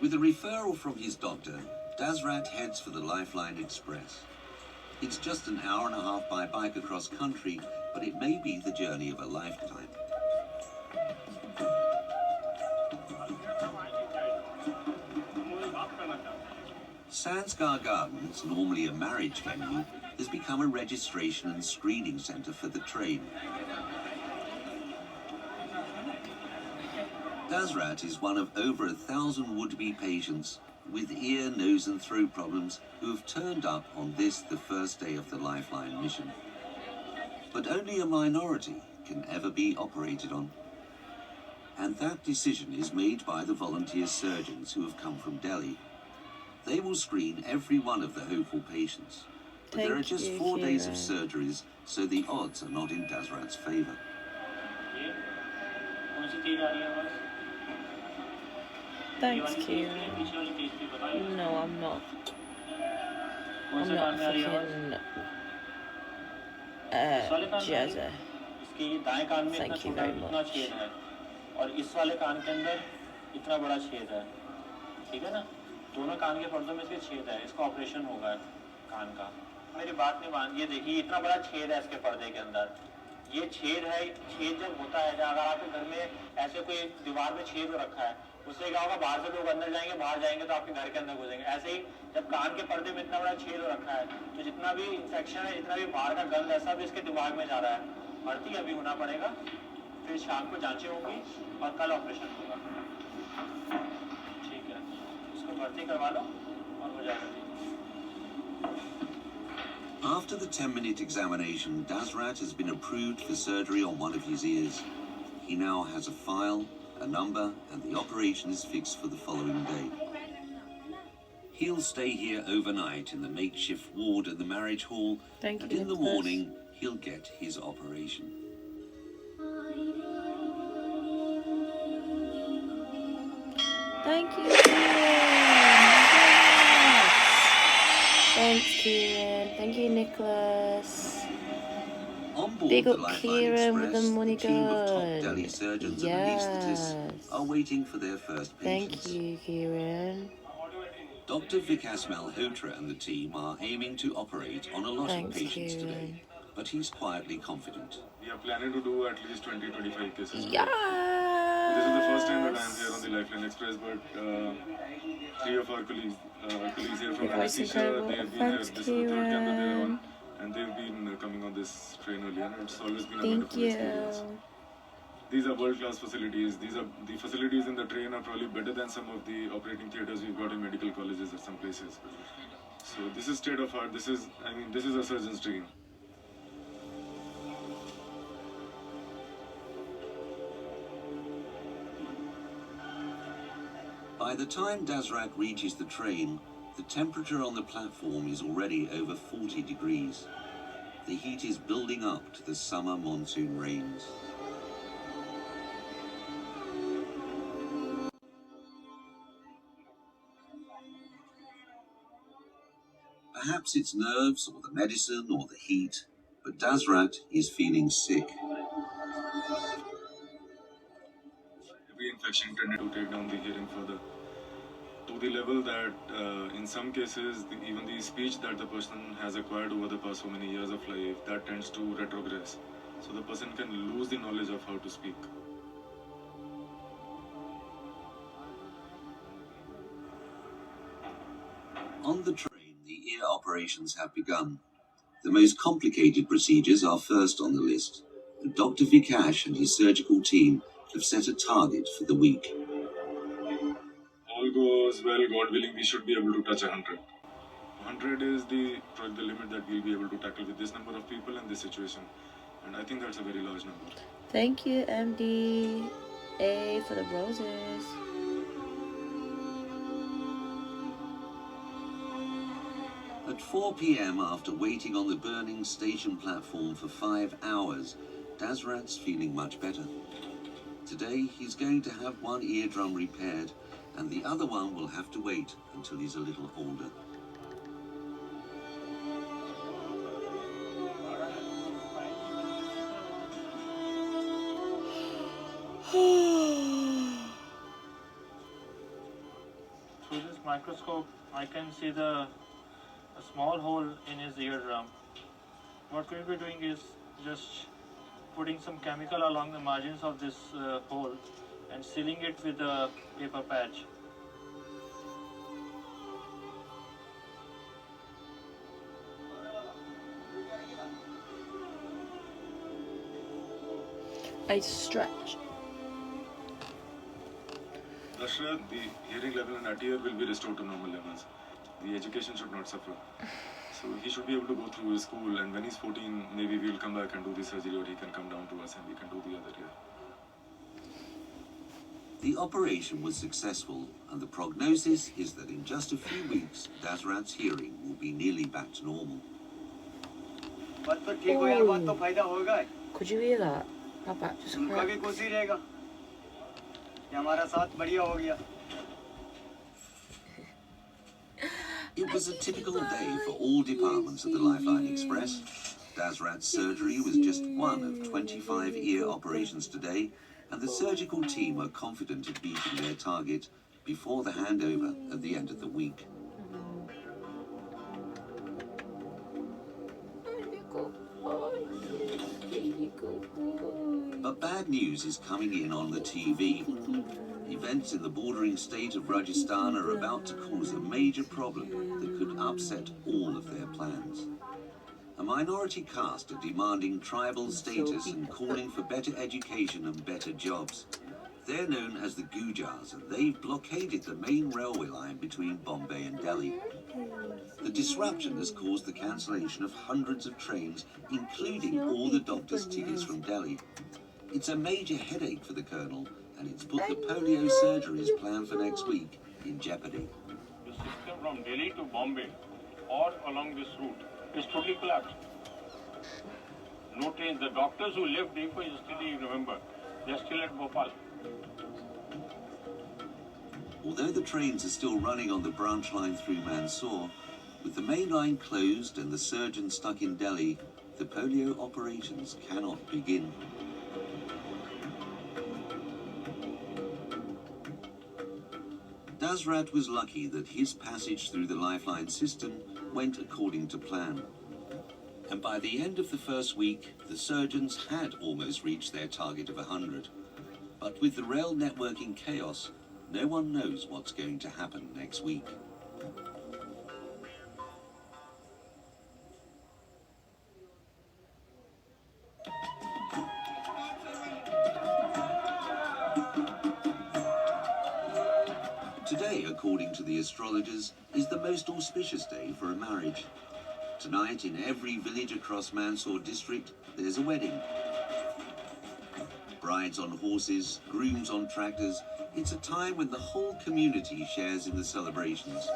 With a referral from his doctor, Dasrat heads for the Lifeline Express. It's just an hour and a half by bike across country, but it may be the journey of a lifetime. Sanskar Gardens, normally a marriage venue, has become a registration and screening centre for the train. Dasrat is one of over 1,000 would-be patients with ear, nose and throat problems who have turned up on this, the first day of the Lifeline mission. But only a minority can ever be operated on. And that decision is made by the volunteer surgeons who have come from Delhi. They will screen every one of the hopeful patients. But there are just 4 days of surgeries, so the odds are not in Dasrat's favour. Thanks, Kieran. No, I'm not. I'm not fucking Jazza. Thank you very much. और इस वाले कान के अंदर इतना बड़ा छेद है, ठीक है ना? दोनों कान के पर्दों में इसके छेद है, इसका ऑपरेशन होगा कान का। मेरी बात नहीं मान, ये देखिए इतना बड़ा छेद है इसके पर्दे के अंदर। ये छेद है, छेद जब होता है, अगर आपके घर में ऐसे कोई दीवार में छेद रखा है, उससे क्या होगा, बाहर से लोग अंदर जाएंगे, बाहर जाएंगे तो आपके घर के अंदर घुसेंगे। ऐसे ही जब कान के पर्दे में इतना बड़ा छेद रखा है, तो जितना भी इंफेक्शन है, जितना भी बाहर का गंद है, सब इसके दिमाग में जा रहा है। भर्ती अभी होना पड़ेगा, फिर शाम को जांचें होंगी और कल ऑपरेशन होगा। ठीक है, उसको भर्ती करवा लो और हो जाएगा। After the 10-minute examination, Dasrat has been approved for surgery on one of his ears. He now has a file, a number, and the operation is fixed for the following day. He'll stay here overnight in the makeshift ward in the marriage hall, and in the morning, he'll get his operation. Thank you, Kieran. Thanks, Kieran. Thank you, Nicholas. On board Big the up Lifeline Kieran with the Express, money the team of top gun. Delhi surgeons and Yes. anaesthetists are waiting for their first patients. Thank you, Kieran. Dr. Vikas Malhotra and the team are aiming to operate on a lot of patients today, but he's quietly confident. We are planning to do at least 20-25 cases. Yes. This is the first time that I am here on the Lifeline Express, but 3 of our colleagues here from anesthesia, they have been here. This is the 3rd camp that they are on, and they've been coming on this train earlier, and it's always been a wonderful experience. These are world-class facilities. The facilities in the train are probably better than some of the operating theatres we've got in medical colleges at some places. So this is state of art. This is a surgeon's dream. By the time Dasrat reaches the train, the temperature on the platform is already over 40 degrees. The heat is building up to the summer monsoon rains. Perhaps it's nerves or the medicine or the heat, but Dasrat is feeling sick. Every infection tended to take down the hearing further, to the level that in some cases, even the speech that the person has acquired over the past so many years of life, that tends to retrogress. So the person can lose the knowledge of how to speak. On the train, the ear operations have begun. The most complicated procedures are first on the list. Dr. Vikash and his surgical team have set a target for the week. All goes well, God willing, we should be able to touch 100. 100 is probably the limit that we'll be able to tackle with this number of people and this situation. And I think that's a very large number. Thank you, MD. A for the roses. At 4 p.m, after waiting on the burning station platform for 5 hours, Dasrat's feeling much better. Today, he's going to have one eardrum repaired, and the other one will have to wait until he's a little older. microscope, I can see a small hole in his eardrum. What we'll be doing is just putting some chemical along the margins of this hole and sealing it with a paper patch. I stretch. Dashrath, the hearing level in that ear will be restored to normal levels. The education should not suffer. So he should be able to go through his school, and when he's 14, maybe we'll come back and do the surgery, or he can come down to us and we can do the other ear. The operation was successful, and the prognosis is that in just a few weeks, Dashrath's hearing will be nearly back to normal. बात तो ठीक हो यार, बात तो फायदा होगा। Could you hear that? My back just उनका भी खुश ही रहेगा कि हमारा साथ बढ़िया हो गया। It was a typical day for all departments of the Lifeline Express. Dashrath's surgery was just one of 25 ear operations today, and the surgical team are confident of beating their target before the handover at the end of the week. But bad news is coming in on the TV. Events in the bordering state of Rajasthan are about to cause a major problem that could upset all of their plans. A minority caste are demanding tribal status and calling for better education and better jobs. They're known as the Gujars, and they've blockaded the main railway line between Bombay and Delhi. The disruption has caused the cancellation of hundreds of trains, including all the doctors' tickets from Delhi. It's a major headache for the Colonel, and it's put the polio surgeries planned for next week in jeopardy. The system from Delhi to Bombay or along this route is totally collapsed. No trains. The doctors who left Depo, you remember, they're still at Bhopal. Although the trains are still running on the branch line through Mansoor, with the main line closed and the surgeon stuck in Delhi, the polio operations cannot begin. Dashrath was lucky that his passage through the Lifeline system went according to plan. And by the end of the first week, the surgeons had almost reached their target of 100. But with the rail network in chaos, no one knows what's going to happen next week. Today, according to the astrologers, is the most auspicious day for a marriage. Tonight, in every village across Mansoor district, there's a wedding. Brides on horses, grooms on tractors. It's a time when the whole community shares in the celebrations.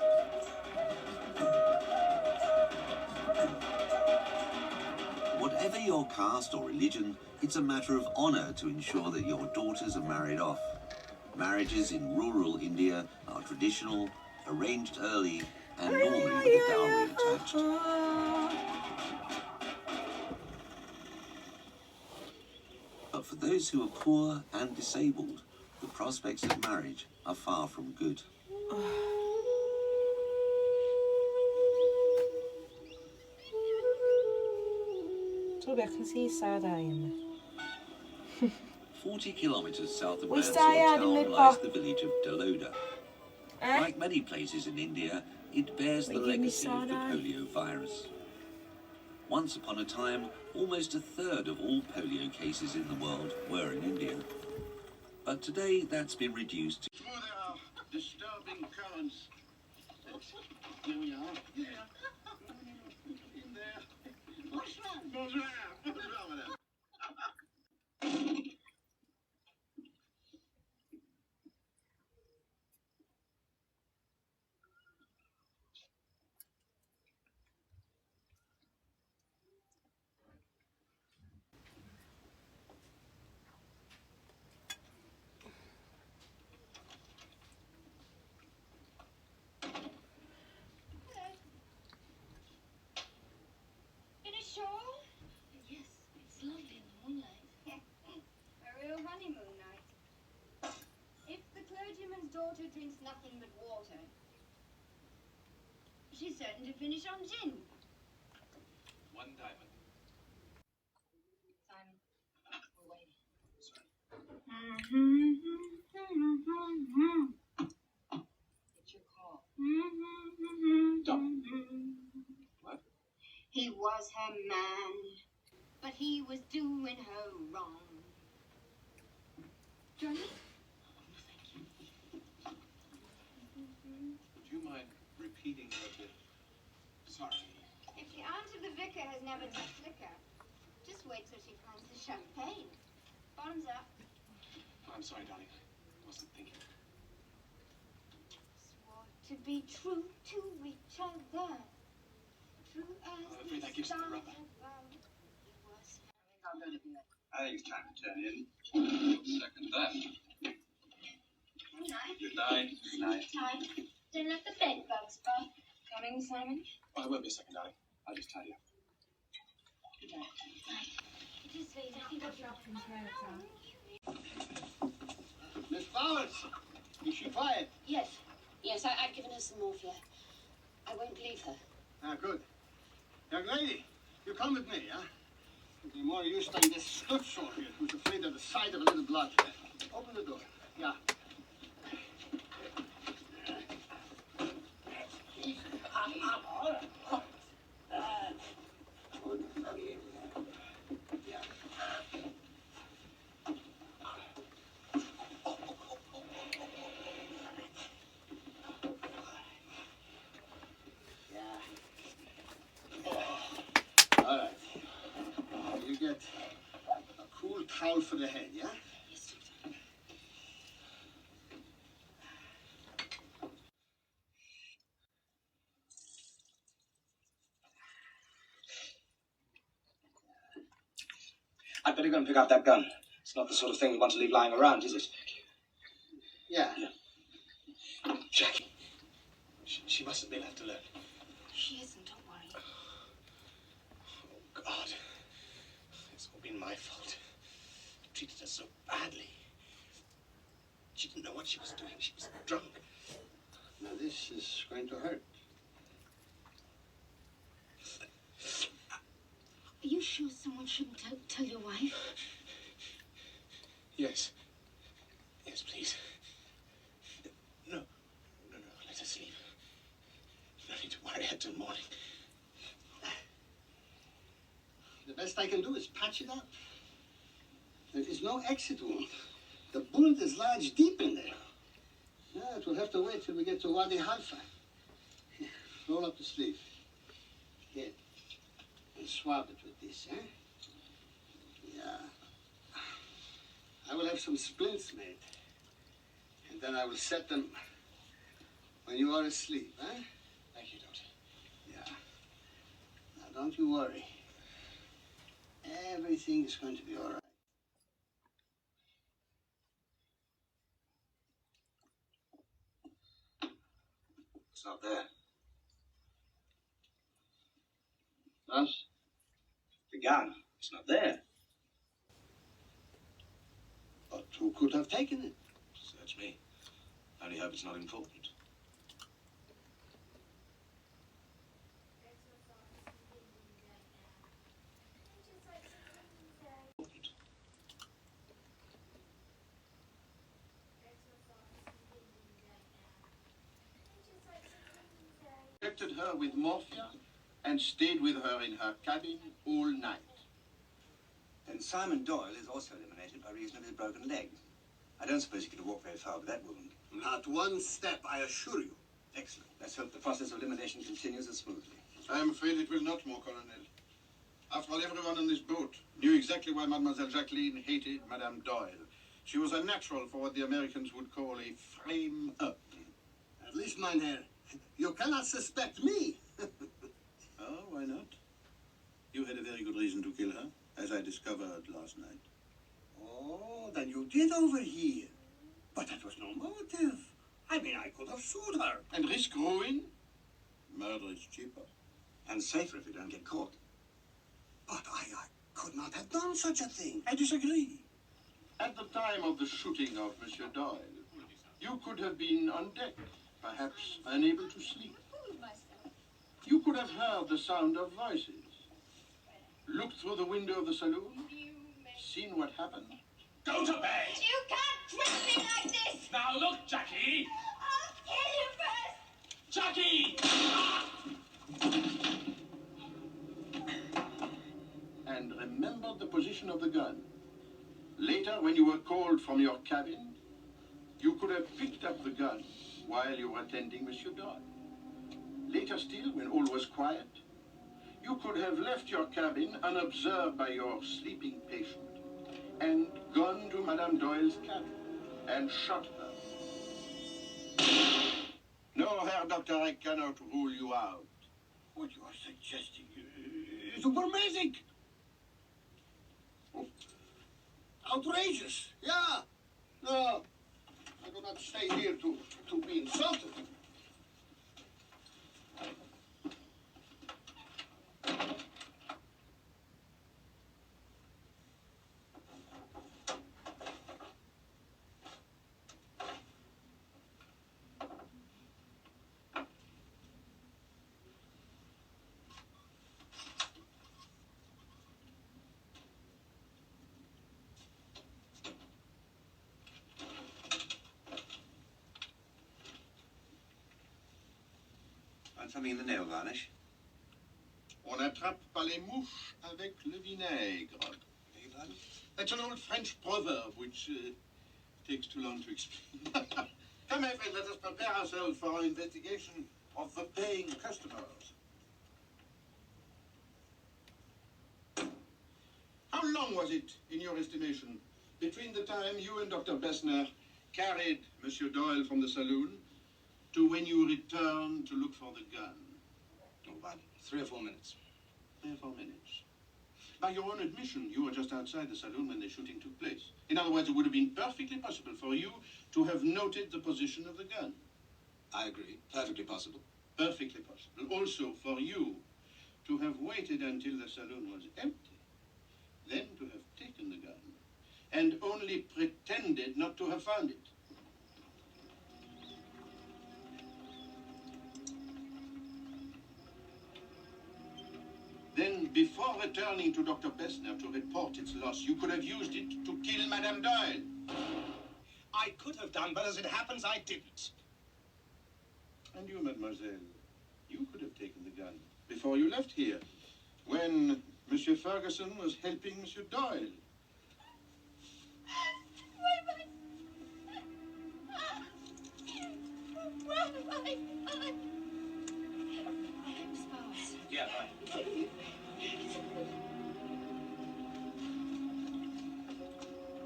Whatever your caste or religion, it's a matter of honor to ensure that your daughters are married off. Marriages in rural India are traditional, arranged early, and normally with a dowry attached. But for those who are poor and disabled, the prospects of marriage are far from good. Toby, I can see his side eye in there. 40 kilometres south of We Mansoor stay out in town the lies park. the village of Daloda. Like many places in India, it bears the legacy of the polio virus. Once upon a time, almost a third of all polio cases in the world were in India. But today, that's been reduced to... There are disturbing currents. Here we are. Yeah. In there. Bonsoir. Bonsoir. Bonsoir, madame. In a shawl? Yes, it's lovely in the moonlight. A real honeymoon night. If the clergyman's daughter drinks nothing but water, she's certain to finish on gin. One diamond. Simon, we're waiting. It's your call. What? He was her man, but he was doing her wrong. Join me? Would you mind repeating a bit? Sorry. If the aunt of the vicar has never touched liquor, just wait till she finds the champagne. Bottoms up. I'm sorry, darling. I wasn't thinking. Swore to be true to each other. True as I'm afraid that gives it the rubber. I'll go to bed. I think it's time to turn in. Second that. Good night. Good night. Good night. Tight. Don't let the bed bugs bite. Coming, Simon? Oh, I won't be a second, darling. I'll just tidy up. Good night. It is late. I think I'll drop from Miss Flowers, is she quiet? Yes. Yes, I've given her some morphia. I won't leave her. Ah, good. Young lady, you come with me, huh? You'll be more used than this Stutzel here, who's afraid of the sight of a little blood. Open the door. Yeah. All right. You get a cool towel for the head, yeah? I'd better go and pick up that gun. It's not the sort of thing we want to leave lying around, is it? Yeah. Jackie. She mustn't be left alone. She isn't, don't worry. Oh, God. It's all been my fault. I treated her so badly. She didn't know what she was doing. She was drunk. Now this is going to hurt. Are you sure someone shouldn't tell your wife? Yes. Yes, please. No. Let her sleep. No need to worry her till morning. The best I can do is patch it up. There is no exit wound. The bullet is lodged deep in there. Yeah, it will have to wait till we get to Wadi Halfa. Here, roll up the sleeve. Here. And swab it with this, eh? Yeah. I will have some splints made. And then I will set them when you are asleep, eh? Thank you, Doctor. Yeah. Now, don't you worry. Everything is going to be all right. It's not there. Thus? The gun. It's not there. But who could have taken it? Search me. I only hope it's not important. Injected her with morphia and stayed with her in her cabin all night. Then Simon Doyle is also eliminated by reason of his broken leg. I don't suppose he could have walked very far with that wound. Not one step, I assure you. Excellent. Let's hope the process of elimination continues as smoothly. I am afraid it will not, mon colonel. After all, everyone on this boat knew exactly why Mademoiselle Jacqueline hated Madame Doyle. She was a natural for what the Americans would call a frame-up. At least, mynheer, you cannot suspect me. Oh, why not? You had a very good reason to kill her, as I discovered last night. Oh, then you did overhear. But that was no motive. I mean, I could have sued her. And risk ruin? Murder is cheaper. And safer if you don't get caught. But I could not have done such a thing. I disagree. At the time of the shooting of Monsieur Doyle, you could have been on deck, perhaps unable to sleep. You could have heard the sound of voices, looked through the window of the saloon, seen what happened. Go to bed! You can't treat me like this! Now look, Jackie! I'll kill you first! Jackie! And remembered the position of the gun. Later, when you were called from your cabin, you could have picked up the gun while you were attending Monsieur Doyle. Later still, when all was quiet, you could have left your cabin unobserved by your sleeping patient and gone to Madame Doyle's cabin and shot her. No, Herr Doctor, I cannot rule you out. What you are suggesting is supermagic. Oh. Outrageous. Yeah. No, I do not stay here to be insulted. Want something in the nail varnish? On n'attrape pas les mouches avec le vinaigre. That's an old French proverb which takes too long to explain. Come, my friend, let us prepare ourselves for our investigation of the paying customers. How long was it, in your estimation, between the time you and Dr. Bessner carried Monsieur Doyle from the saloon to when you returned to look for the gun? Oh, about 3 or 4 minutes. 3 or 4 minutes. By your own admission, you were just outside the saloon when the shooting took place. In other words, it would have been perfectly possible for you to have noted the position of the gun. I agree. Perfectly possible. Perfectly possible. Also for you to have waited until the saloon was empty, then to have taken the gun, and only pretended not to have found it. Then, before returning to Dr. Bessner to report its loss, you could have used it to kill Madame Doyle. I could have done, but as it happens, I didn't. And you, mademoiselle, you could have taken the gun before you left here, when Monsieur Ferguson was helping Monsieur Doyle. Yeah, right.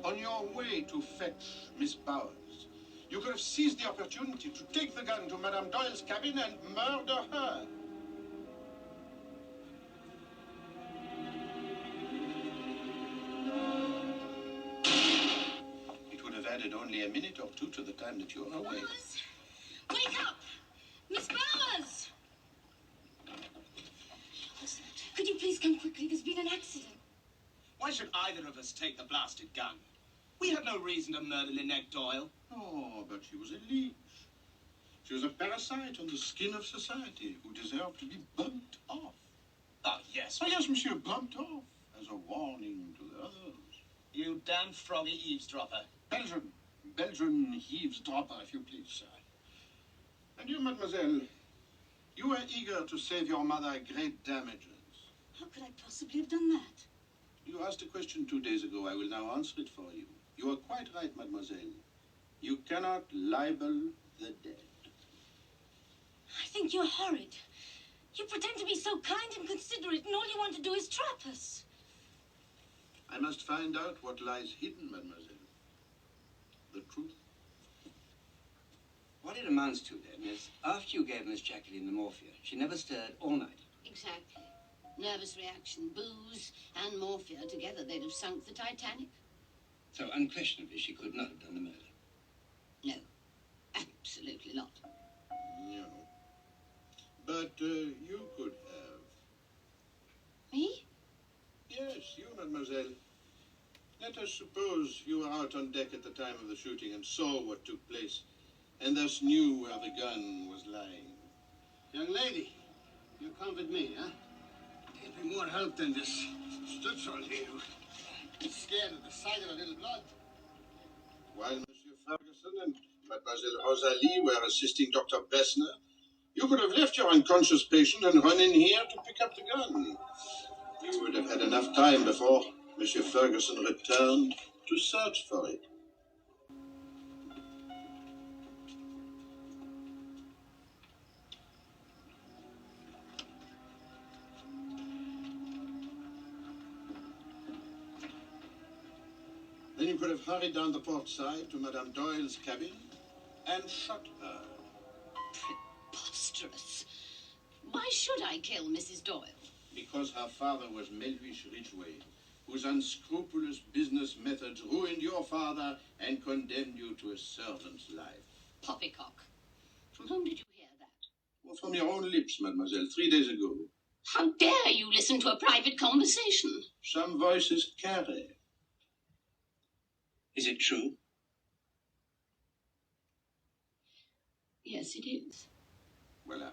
On your way to fetch Miss Bowers, you could have seized the opportunity to take the gun to Madame Doyle's cabin and murder her. It would have added only a minute or two to the time that you were away. Wake up! Miss Bowers! Could you please come quickly? There's been an accident. Why should either of us take the blasted gun? We had no reason to murder Lynette Doyle. Oh, but she was a leech. She was a parasite on the skin of society who deserved to be bumped off. Oh, yes. Oh, yes, monsieur, bumped off as a warning to the others. You damn froggy eavesdropper. Belgian eavesdropper, if you please, sir. And you, mademoiselle, you were eager to save your mother great damages. How could I possibly have done that? You asked a question 2 days ago. I will now answer it for you. You are quite right, mademoiselle. You cannot libel the dead. I think you're horrid. You pretend to be so kind and considerate, and all you want to do is trap us. I must find out what lies hidden, mademoiselle. The truth. What it amounts to, then, is after you gave Miss Jacqueline the morphia, she never stirred all night. Exactly. Nervous reaction, booze, and morphia together, they'd have sunk the Titanic. So, unquestionably, she could not have done the murder. No, absolutely not. No. But you could have. Me? Yes, you, mademoiselle. Let us suppose you were out on deck at the time of the shooting and saw what took place, and thus knew where the gun was lying. Young lady, You come with me, huh? It'd be more help than this stutzel here. Scared at the sight of a little blood. While Monsieur Ferguson and Mademoiselle Rosalie were assisting Dr. Bessner, you could have left your unconscious patient and run in here to pick up the gun. You would have had enough time before Monsieur Ferguson returned to search for it. Then you could have hurried down the port side to Madame Doyle's cabin and shot her. Preposterous. Why should I kill Mrs. Doyle? Because her father was Melvish Ridgway, whose unscrupulous business methods ruined your father and condemned you to a servant's life. Poppycock. From whom did you hear that? Well, from your own lips, mademoiselle, 3 days ago. How dare you listen to a private conversation? Some voices carry. Is it true? Yes, it is. Well,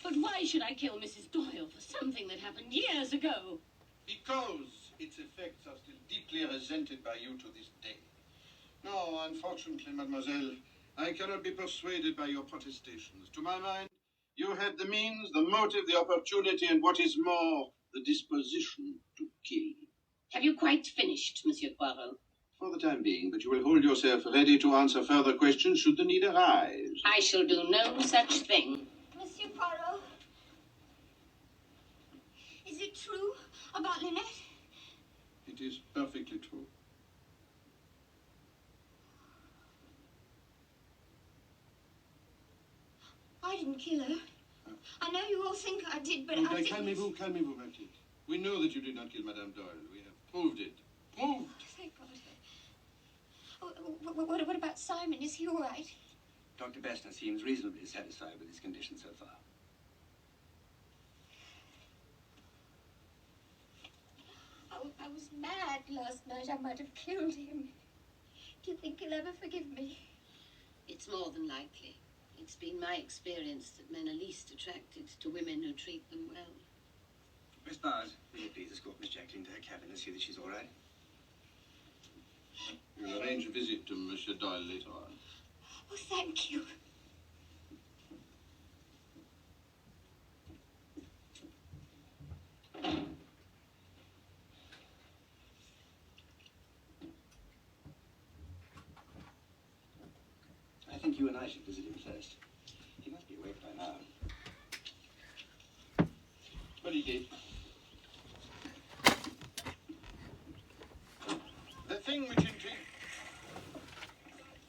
But why should I kill Mrs. Doyle for something that happened years ago? because its effects are still deeply resented by you to this day. No, unfortunately, mademoiselle, I cannot be persuaded by your protestations. To my mind, you had the means, the motive, the opportunity, and what is more, the disposition to kill. Have you quite finished, Monsieur Poirot? For the time being, but you will hold yourself ready to answer further questions should the need arise. I shall do no such thing. Monsieur Poirot? Is it true about Lynette? It is perfectly true. I didn't kill her. I know you all think I did, but I didn't. Calmez-vous, Bertie. We know that you did not kill Madame Doyle. We have proved it. Proved! Thank God. What about Simon? Is he all right? Dr. Bessner seems reasonably satisfied with his condition so far. I was mad last night. I might have killed him. Do you think he'll ever forgive me? It's more than likely. It's been my experience that men are least attracted to women who treat them well. Miss Bowers, will you please escort Miss Jacqueline to her cabin and see that she's all right? We'll arrange a visit to Monsieur Doyle later on. Oh, thank you. I think you and I should visit him first. He must be awake by now. What he did. The thing which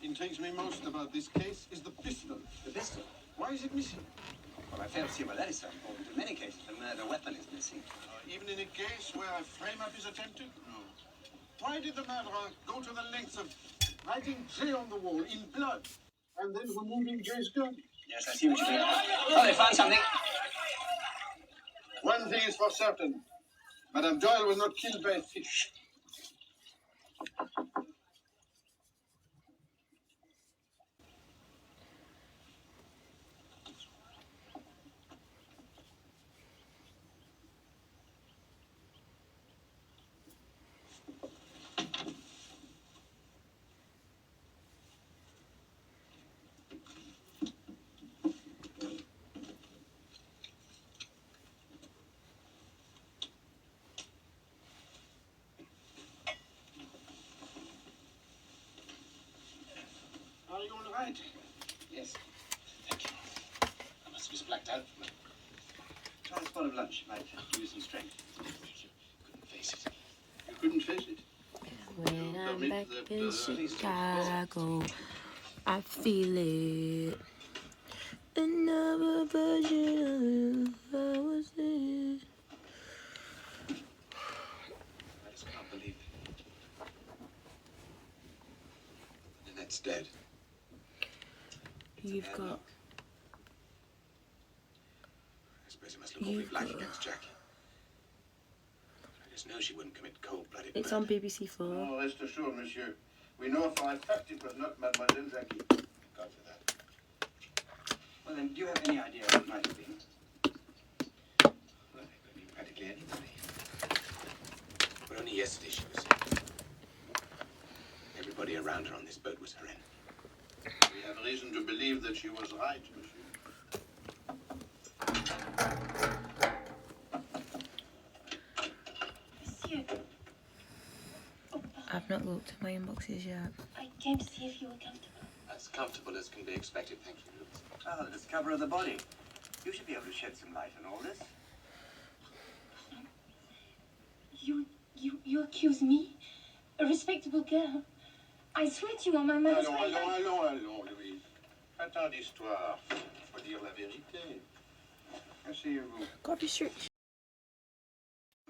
intrigues me most about this case is the pistol. The pistol? Why is it missing? Well, I fail to see why that is so important. In many cases, the murder weapon is missing. Even in a case where a frame-up is attempted? No. Why did the murderer go to the length of writing J on the wall in blood and then removing J's gun? Yes, I see what you mean. Oh, they found something. One thing is for certain. Madame Doyle was not killed by a fish. Are you all right? Yes. Thank you. I must have just blacked out. Try a spot of lunch. Might give you some strength. Couldn't face it. You couldn't face it? When I'm back in Chicago, I feel it. Another version of I was in. I just can't believe it. Lynette's dead. You've got. I suppose it must look awfully black against Jackie. I just know she wouldn't commit cold-blooded It's murder. on BBC 4. Oh, rest assured, monsieur. We know for a fact it was not Mademoiselle Jackie. God for that. Well then, do you have any idea what it might have been? hardly anybody. But only yesterday she was here. Everybody around her on this boat was her enemy. We have reason to believe that she was right, monsieur. Monsieur. I've not looked at my inboxes yet. I came to see if you were comfortable. As comfortable as can be expected, thank you. Ah, the discoverer of the body. You should be able to shed some light on all this. You accuse me? A respectable girl? I swear to you on my mother's Allons, grave. allons, Louise. Pas tant d'histoire. Faut dire la vérité. Asseyez-vous. God, district.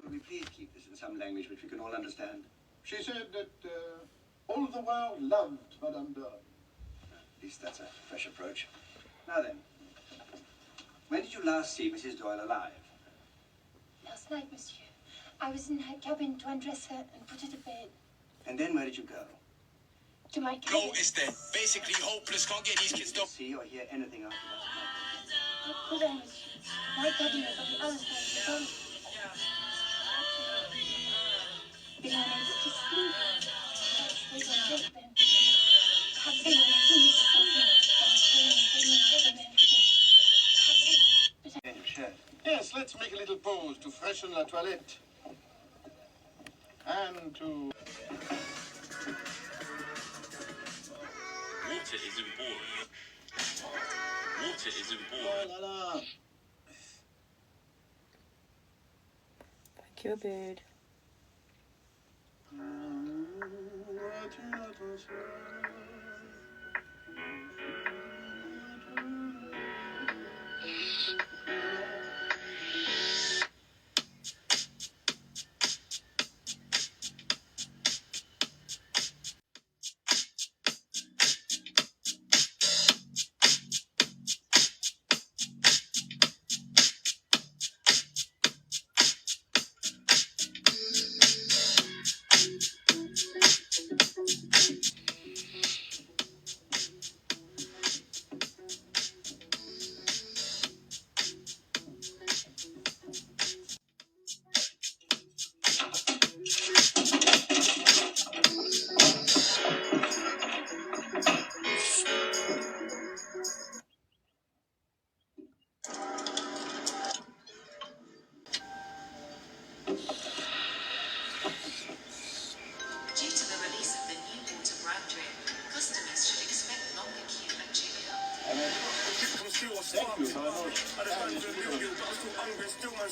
Would we please keep this in some language which we can all understand? She said that all the world loved Madame Doyle. At least that's a fresh approach. Now then, when did you last see Mrs. Doyle alive? Last night, monsieur. I was in her cabin to undress her and put her to bed. And then where did you go? To my cabin. Notice that. Basically hopeless. Can't get these kids to see or hear anything after that. How could I, monsieur? My cabin was on the other side of the boat. Been unable to sleep. I stayed on deck then. Perhaps they would have seen me for something. Yes, let's make a little pause to freshen la toilette. And to... Water isn't boring. Water isn't boring. Oh, la, la. Thank you, bird.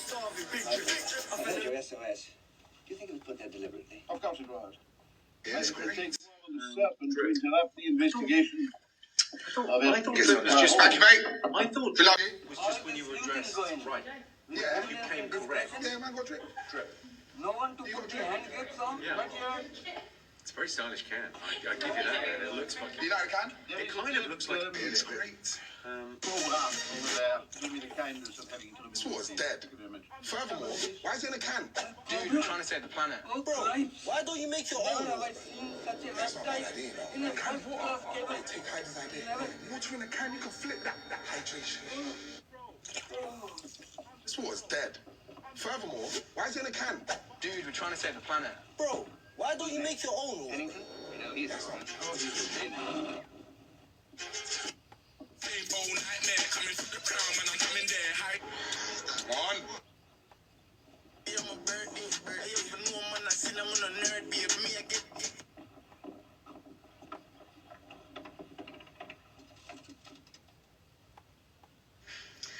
I heard your SOS. Do you think it was put there deliberately? Of course it was. Yes, It great. takes the serpent to interrupt the investigation. I thought it was just... Thank you, mate. I thought it was just when you were dressed right. Yeah. You came correct. Yeah, man, got drip. No one to put the hand grips on? Yeah. Not here. It's a very stylish can. I give you that, man. It looks fucking... You like the can? It kind of looks like a It's bit. great. Over there. Give me the kindness of having to remove This water's the dead. Thank you very much. Furthermore, why is it in a can? Dude, you're trying to save the planet. Oh, bro, why don't you make your own? Have I seen such a That's not a bad website idea, in no. a A can of water. first-class cabin? I'll take Heidi's idea. Water in a can, you can flip that hydration. This water's dead. Furthermore, why is it in a can? Dude, we're trying to save the planet. Bro, why don't you make your own? Pennington? You know, he's That's not true. Come on.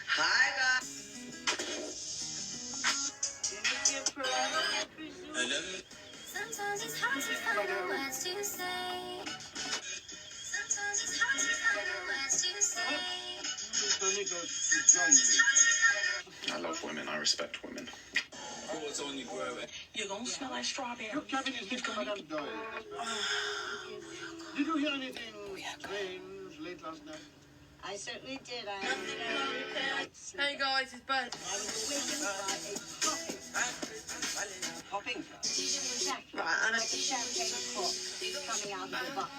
Hi, guys. Sometimes it's hard to find the words to say. Sometimes it's hard to find the words to say. I love women. I respect women. You're gonna smell like strawberry. Your cabin is next to Madame Doyle. Did you hear anything strange late last night? I certainly did. Hey guys, it's Ben. I was awakened by a popping drink. Exactly. Right, and like a champagne cork coming out of the bottle.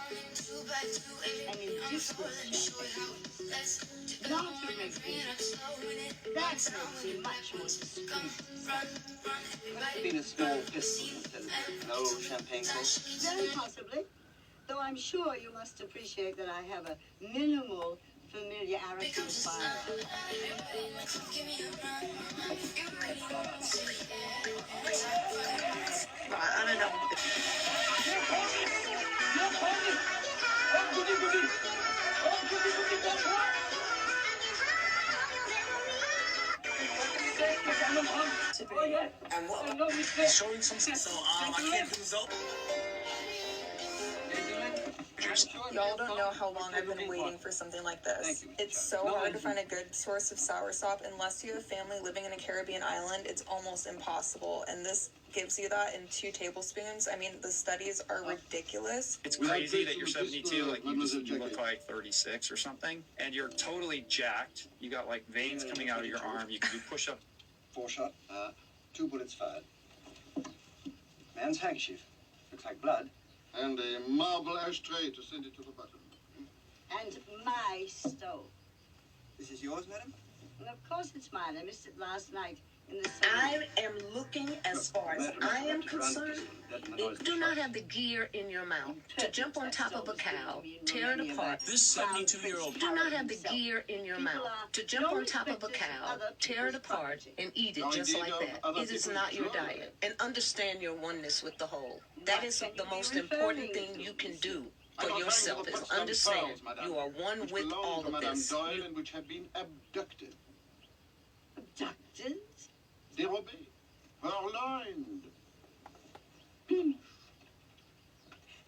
An indifferent champagne. Not a regular. That makes me much more discreet. Could it have been a small pistol instead of an old champagne cork? Very possibly. Though I'm sure you must appreciate that I have a minimal familiarity with firearms. Right, I don't know. And what? He's showing some so I can't do so. Y'all don't know how long I've been waiting for something like this. It's so hard to find a good source of soursop. Unless you have family living in a Caribbean island, it's almost impossible. And this gives you that in 2 tablespoons. I mean, the studies are ridiculous. It's crazy that you're 72, like you look like 36 or something, and you're totally jacked. You got like veins coming out of your arm. You can do push-up. 4 shot, 2 bullets fired. Man's handkerchief. Looks like blood. And a marble ashtray to send it to the bottom. And my stove. This is yours, madam? And of course it's mine. I missed it last night in the I am looking, as far as I am concerned, if you do not have the gear in your mouth to jump on top of a cow, tear it apart. This 72-year-old Do not have the gear in your mouth to jump on top of a cow, tear it apart, and eat it just like that. It is not your diet. And understand your oneness with the whole. That is the most important thing you can do for yourself, is understand you are one with all of this. Doyle and which have been abducted. Abducted? Dérobé. Purloined.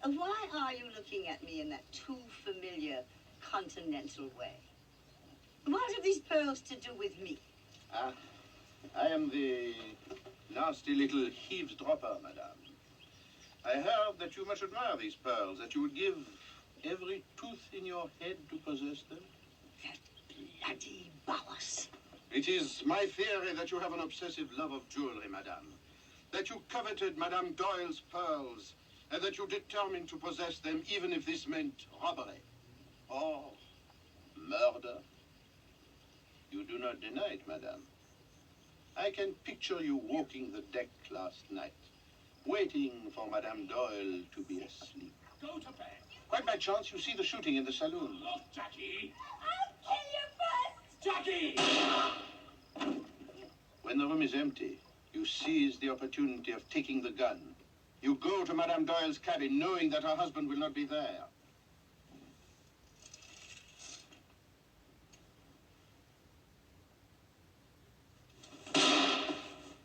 Why are you looking at me in that too familiar continental way? What have these pearls to do with me? I am the nasty little eavesdropper, madame. I heard that you much admire these pearls, that you would give every tooth in your head to possess them. That bloody boss. It is my theory that you have an obsessive love of jewelry, madame. That you coveted Madame Doyle's pearls, and that you determined to possess them even if this meant robbery or murder. You do not deny it, madame. I can picture you walking the deck last night, waiting for Madame Doyle to be asleep. Go to bed. Quite by chance, you see the shooting in the saloon. Oh, Jackie. I'll kill you first. Jackie! When the room is empty, you seize the opportunity of taking the gun. You go to Madame Doyle's cabin, knowing that her husband will not be there.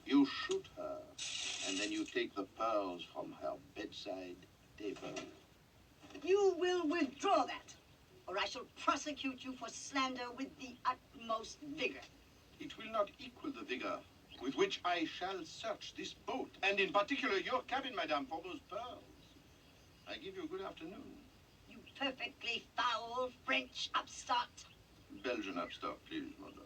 You shoot her, and then you take the pearls from her bedside table. You will withdraw that, or I shall prosecute you for slander with the utmost vigor. It will not equal the vigor with which I shall search this boat, and in particular your cabin, madame, for those pearls. I give you a good afternoon. You perfectly foul French upstart. Belgian upstart, please, madame.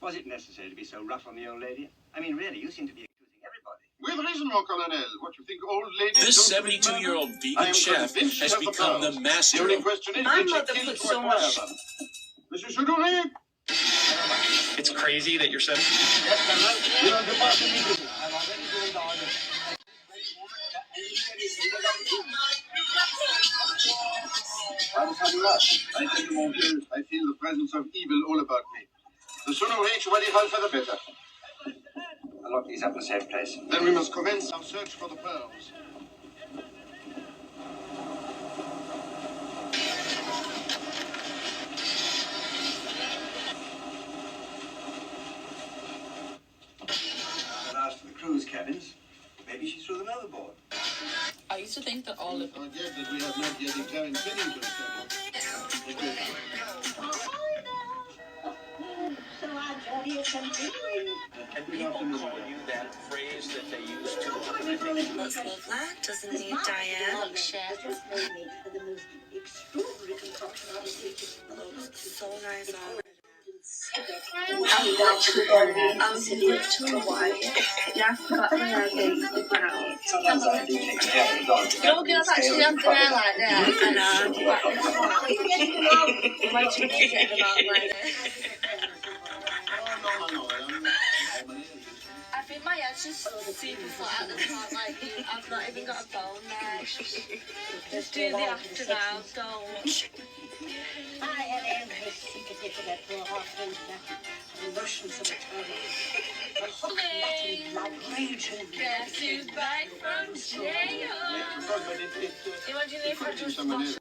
Was it necessary to be so rough on the old lady? I mean, really, you seem to be accusing everybody. With reason, mon colonel. What, you think old ladies This don't commit 72-year-old murder? vegan chef has become the master. The only question is, My did she mother kill put to so acquire much- them? Monsieur Choudouri? It's crazy that you're 70. Yes, colonel. We will depart immediately. I'm already doing the order. I tell you, mon vieux, I feel the presence of evil all about me. The sooner we reach Wadi Halfa, the better. I'll lock these up in a safe place. Then we must commence our search for the pearls. I'll ask for the crew's cabins. Maybe she threw them overboard. I used to think that all of Forget that we have not yet examined Pennington's cabin. So our journey is continuing. And people call you that phrase that they use to Looks flat, doesn't This need market Diane. development has just made me for the most extraordinary concoction of a So nice already. I'm actually going to be too wide. Yeah, I forgot the things about. Sometimes I do take care of the dog. You're going to actually have to wear like that. I know. Imagine you get them out like this. I think my head's just super flat at the top, like I've not even got a bone there. Just do the after now, don't. I have every sympathy for that poor orphan. The emotions of eternal. The hook Latin blood raging. Guess who's back from jail? Imagine if I just wash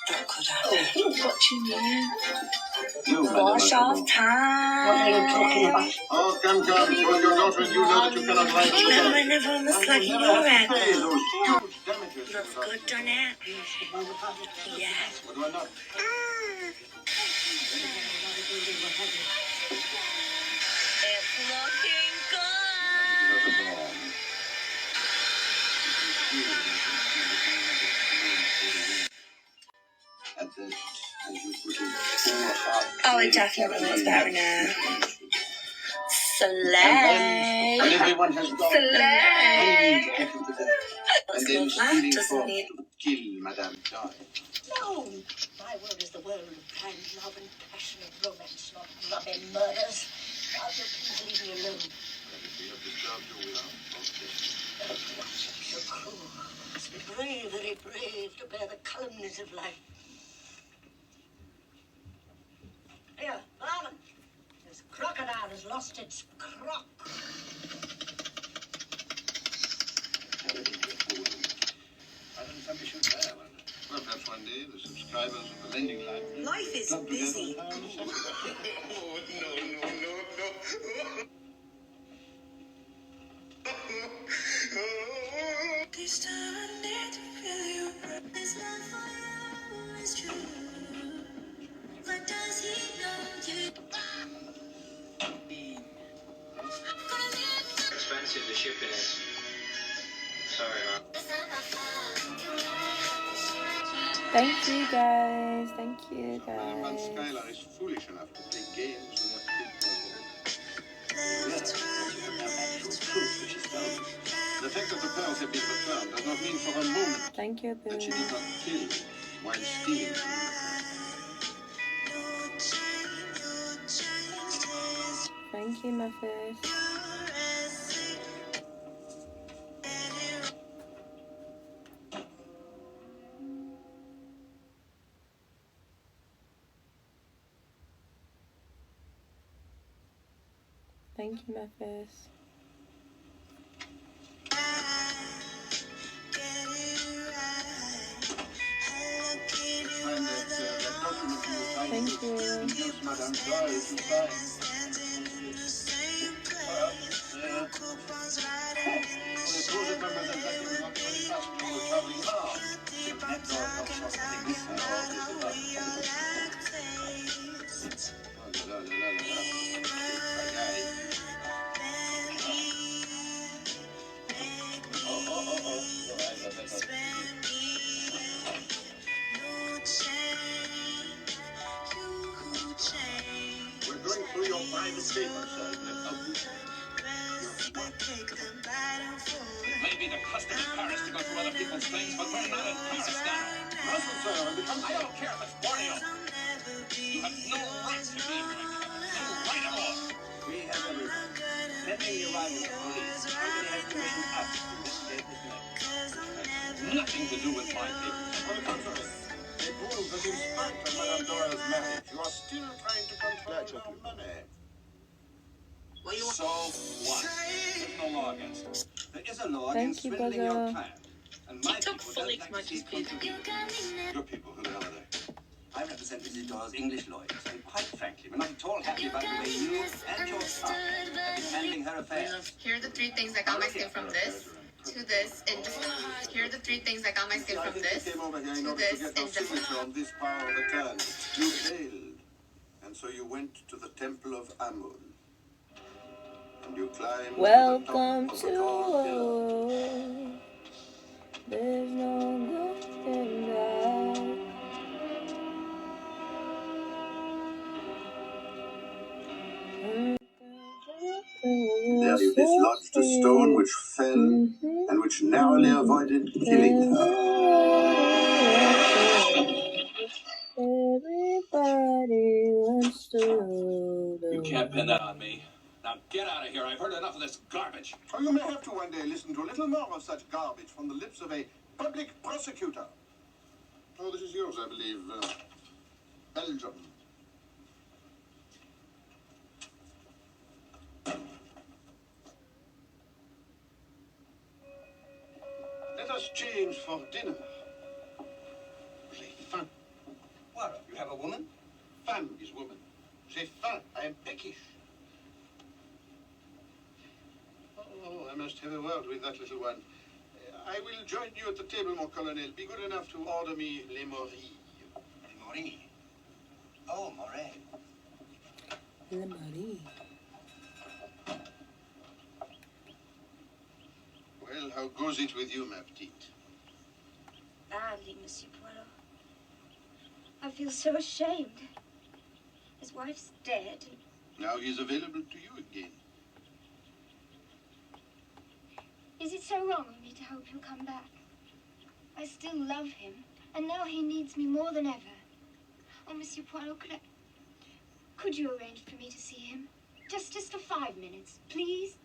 what you mean? Wash off time. What are you talking about? Oh, come, for your daughter, you know that you cannot write to Remember, I never almost like you were at pay those huge damages. Looks good, don't it? Yeah. What do I not? It's looking good. Oh, it definitely looks better now. Slay. And everyone has got Slay. and then stealing forth to kill Madame Di. No! My world is the world of kind love and passionate romance, not bloody murders. Now, please leave me alone. We have disturbed you with our So cruel. Must be brave, very brave, to bear the calumnies of life. Here, Barman. This crocodile has lost its croc. I don't think we should have one. Well, perhaps one day the subscribers of the lending line. Life is busy. This time I need to feel you. This love for you is true. But does he know you? Expensive, the shipping is. Sorry, man. Thank you guys. Thank you Madame guys. Skylar is foolish enough to play games with her kids. The fact that the pearls have been returned does not mean for a moment Thank you, that she Boo. did not kill while stealing from you. Thank you, Memphis. Thank you, Memphis. Thank you. Madame Skylar is fine. We're going through your private papers, sir. It may be the custom in Paris to go through other people's things, but we're not in Paris now. Listen, sir, I don't care if it's Borneo. You have no right to be here. No right at all. We have everything. Pending the arrival of the police, the company has commissioned us to investigate this matter. Nothing to do with my papers. on the contrary, they prove that in spite of Madame Dora's marriage, you are still trying to control our money. So what? There's no law against it. There is a law Thank against you, swindling your brother. client. And my people don't like to see contributions. Your people, who the hell are they? I represent Mrs. Dora's English lawyers, and quite frankly, we're not at all happy about the way you and your staff have been handling her affairs. Here are the three things I got my skin from this, to this, and just... Here are the three things I got my skin from this, You came over here in to order this, to get and your just... signature on this power of attorney. You failed. And so you went to the Temple of Amun. And you climbed Welcome to the top of a tall pillar. to. There's no good in that. value dislodged a stone which fell and which narrowly avoided killing her. Everybody wants to. You can't pin that on me. Now get out of here. I've heard enough of this garbage. Or you may have to one day listen to a little more of such garbage from the lips of a public prosecutor. Oh, this is yours, I believe. Belgium. Let us change for dinner. J'ai faim. What? You have a woman? Femme is woman. J'ai faim. I am peckish. Oh, I must have a word with that little one. I will join you at the table, mon colonel. Be good enough to order me les morilles. Les morilles? Oh, Moret. Le mari. Well, how goes it with you, ma petite? Badly, Monsieur Poirot. I feel so ashamed. His wife's dead. Now he's available to you again. Is it so wrong of me to hope he'll come back? I still love him, and now he needs me more than ever. Oh, Monsieur Poirot, could you arrange for me to see him? Just for 5 minutes, please?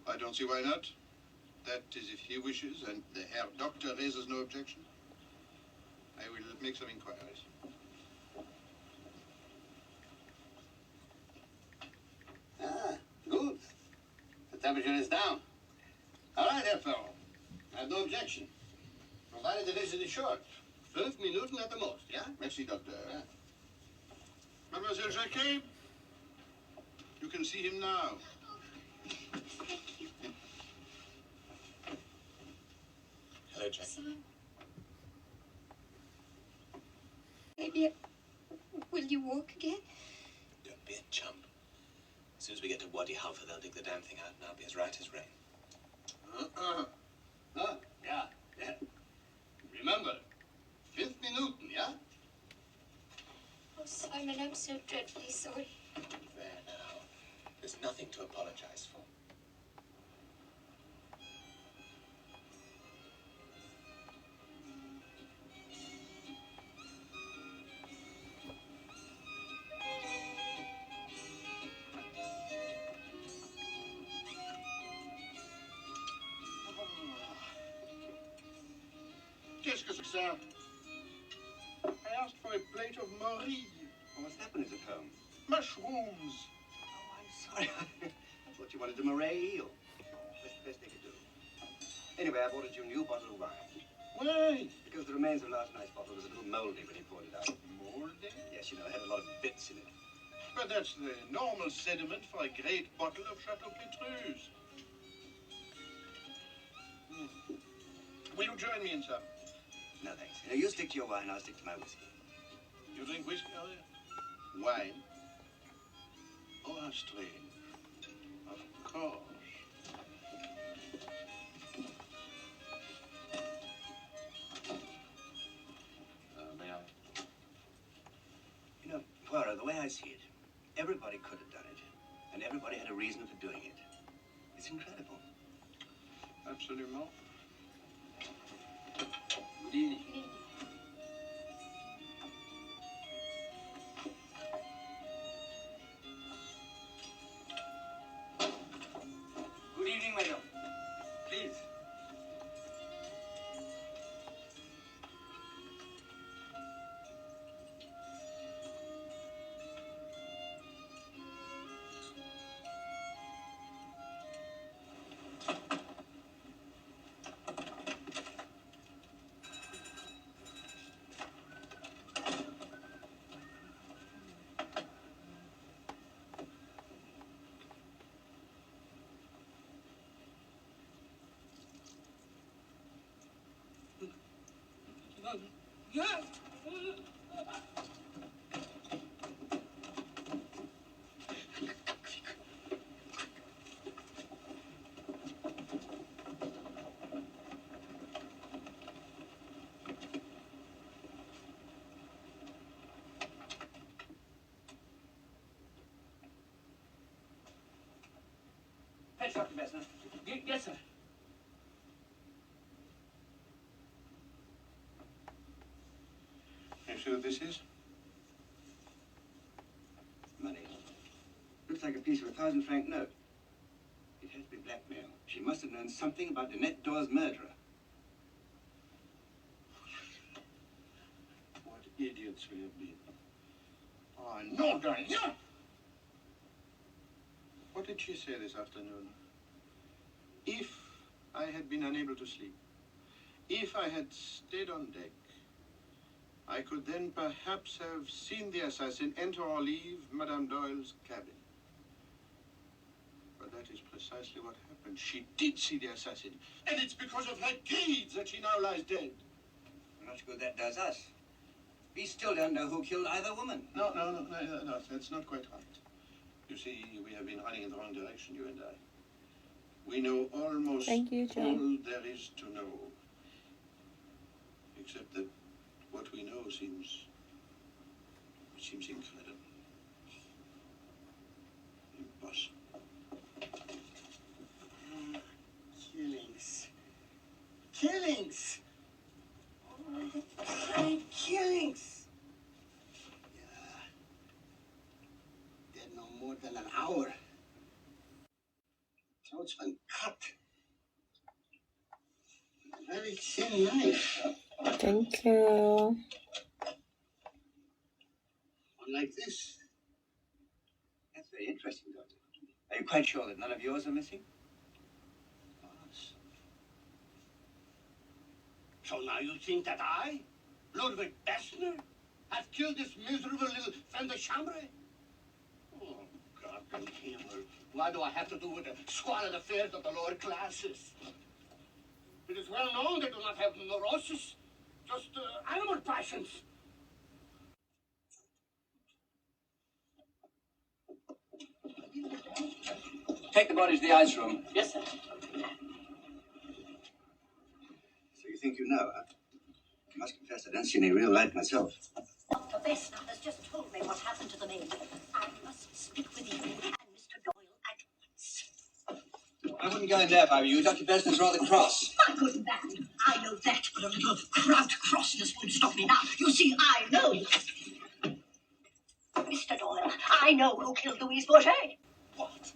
I don't see why not. That is if he wishes, and the Herr Doctor raises no objection. I will make some inquiries. Ah, good. The temperature is down. All right, Herr Farrell. I have no objection. Provided the visit is short. 5 minutes at the most, yeah? Merci, Doctor. Yeah. Mademoiselle Jacquet, you can see him now. Hello, Jack. So, maybe, will you walk again? Don't be a chump. As soon as we get to Wadi Halfa, they'll dig the damn thing out, and I'll be as right as rain. Yeah. Remember, 5 minutes, yeah? Oh, Simon, I'm so dreadfully sorry. There now. There's nothing to apologize for. Qu'est-ce que c'est que ça? I asked for a plate of morilles. Well, what's happened is at home? Mushrooms. Oh, I'm sorry. I thought you wanted a moray eel. That's the best they could do. Anyway, I ordered you a new bottle of wine. Why? Because the remains of last night's bottle was a little moldy when he poured it out. Moldy? Yes, you know, it had a lot of bits in it. But that's the normal sediment for a great bottle of Chateau Petrus. Will you join me in some? No, thanks. You stick to your wine, I'll stick to my whiskey. You drink whiskey, are you? Wine? Oh, how strange. Of course. May I? You know, Poirot, the way I see it, everybody could have done it, and everybody had a reason for doing it. It's incredible. Absolument. Good evening. Good evening, madam. Please. Dr. Bessner. Yes, sir. You sure this is? Money. Looks like a piece of a 1,000-franc note. It has to be blackmail. She must have known something about Annette Doyle's murderer. What idiots we have been. Oh, no, darling, no! What did she say this afternoon? If I had been unable to sleep, if I had stayed on deck, I could then perhaps have seen the assassin enter or leave Madame Doyle's cabin. But that is precisely what happened. She did see the assassin, and it's because of her deeds that she now lies dead. How much good that does us? We still don't know who killed either woman. No, that's not quite right. You see, we have been running in the wrong direction, you and I. We know almost Thank you, John. all there is to know. Except that what we know seems incredible. Impossible. Killings. Killings! Oh, killings! Yeah. Dead no more than an hour. Throat's been cut. A very thin knife. Thank you. One like this. That's very interesting, Doctor. Are you quite sure that none of yours are missing? Yes. So now you think that I, Ludwig Bessner, have killed this miserable little femme de chambre? Oh, God in himmel. Why do I have to do with the squalid affairs of the lower classes? It is well known they do not have neurosis, just animal passions. Take the body to the ice room. Yes, sir. So you think you know, huh? I must confess I don't see any real light myself. Dr. Bessner has just told me what happened to the maid. I must speak with you and Mr. Doyle at once. I wouldn't go in there if I were you. Dr. Bessner's rather cross. My good man, I know that, but a little crowd crossness won't stop me now. You see, I know. Mr. Doyle, I know who killed Louise Bourget. What?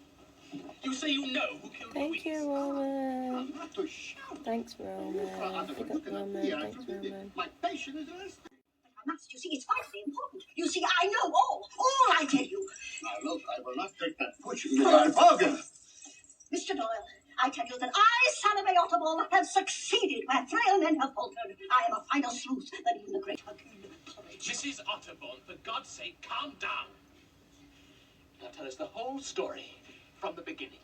You say you know who killed Thank you, Roman. Thanks, Roman. Pick up Roman. Thanks, Roman. My patient is arrested. I must, you see, it's vitally important. You see, I know all I tell you. Now, look, I will not take that push in the bargain. Mr. Doyle, I tell you that I, Salome Otterbourne, have succeeded where frail men have faltered. I am a finer sleuth than even the great Hercule Poirot. Mrs. Otterbourne, for God's sake, calm down. Now tell us the whole story from the beginning.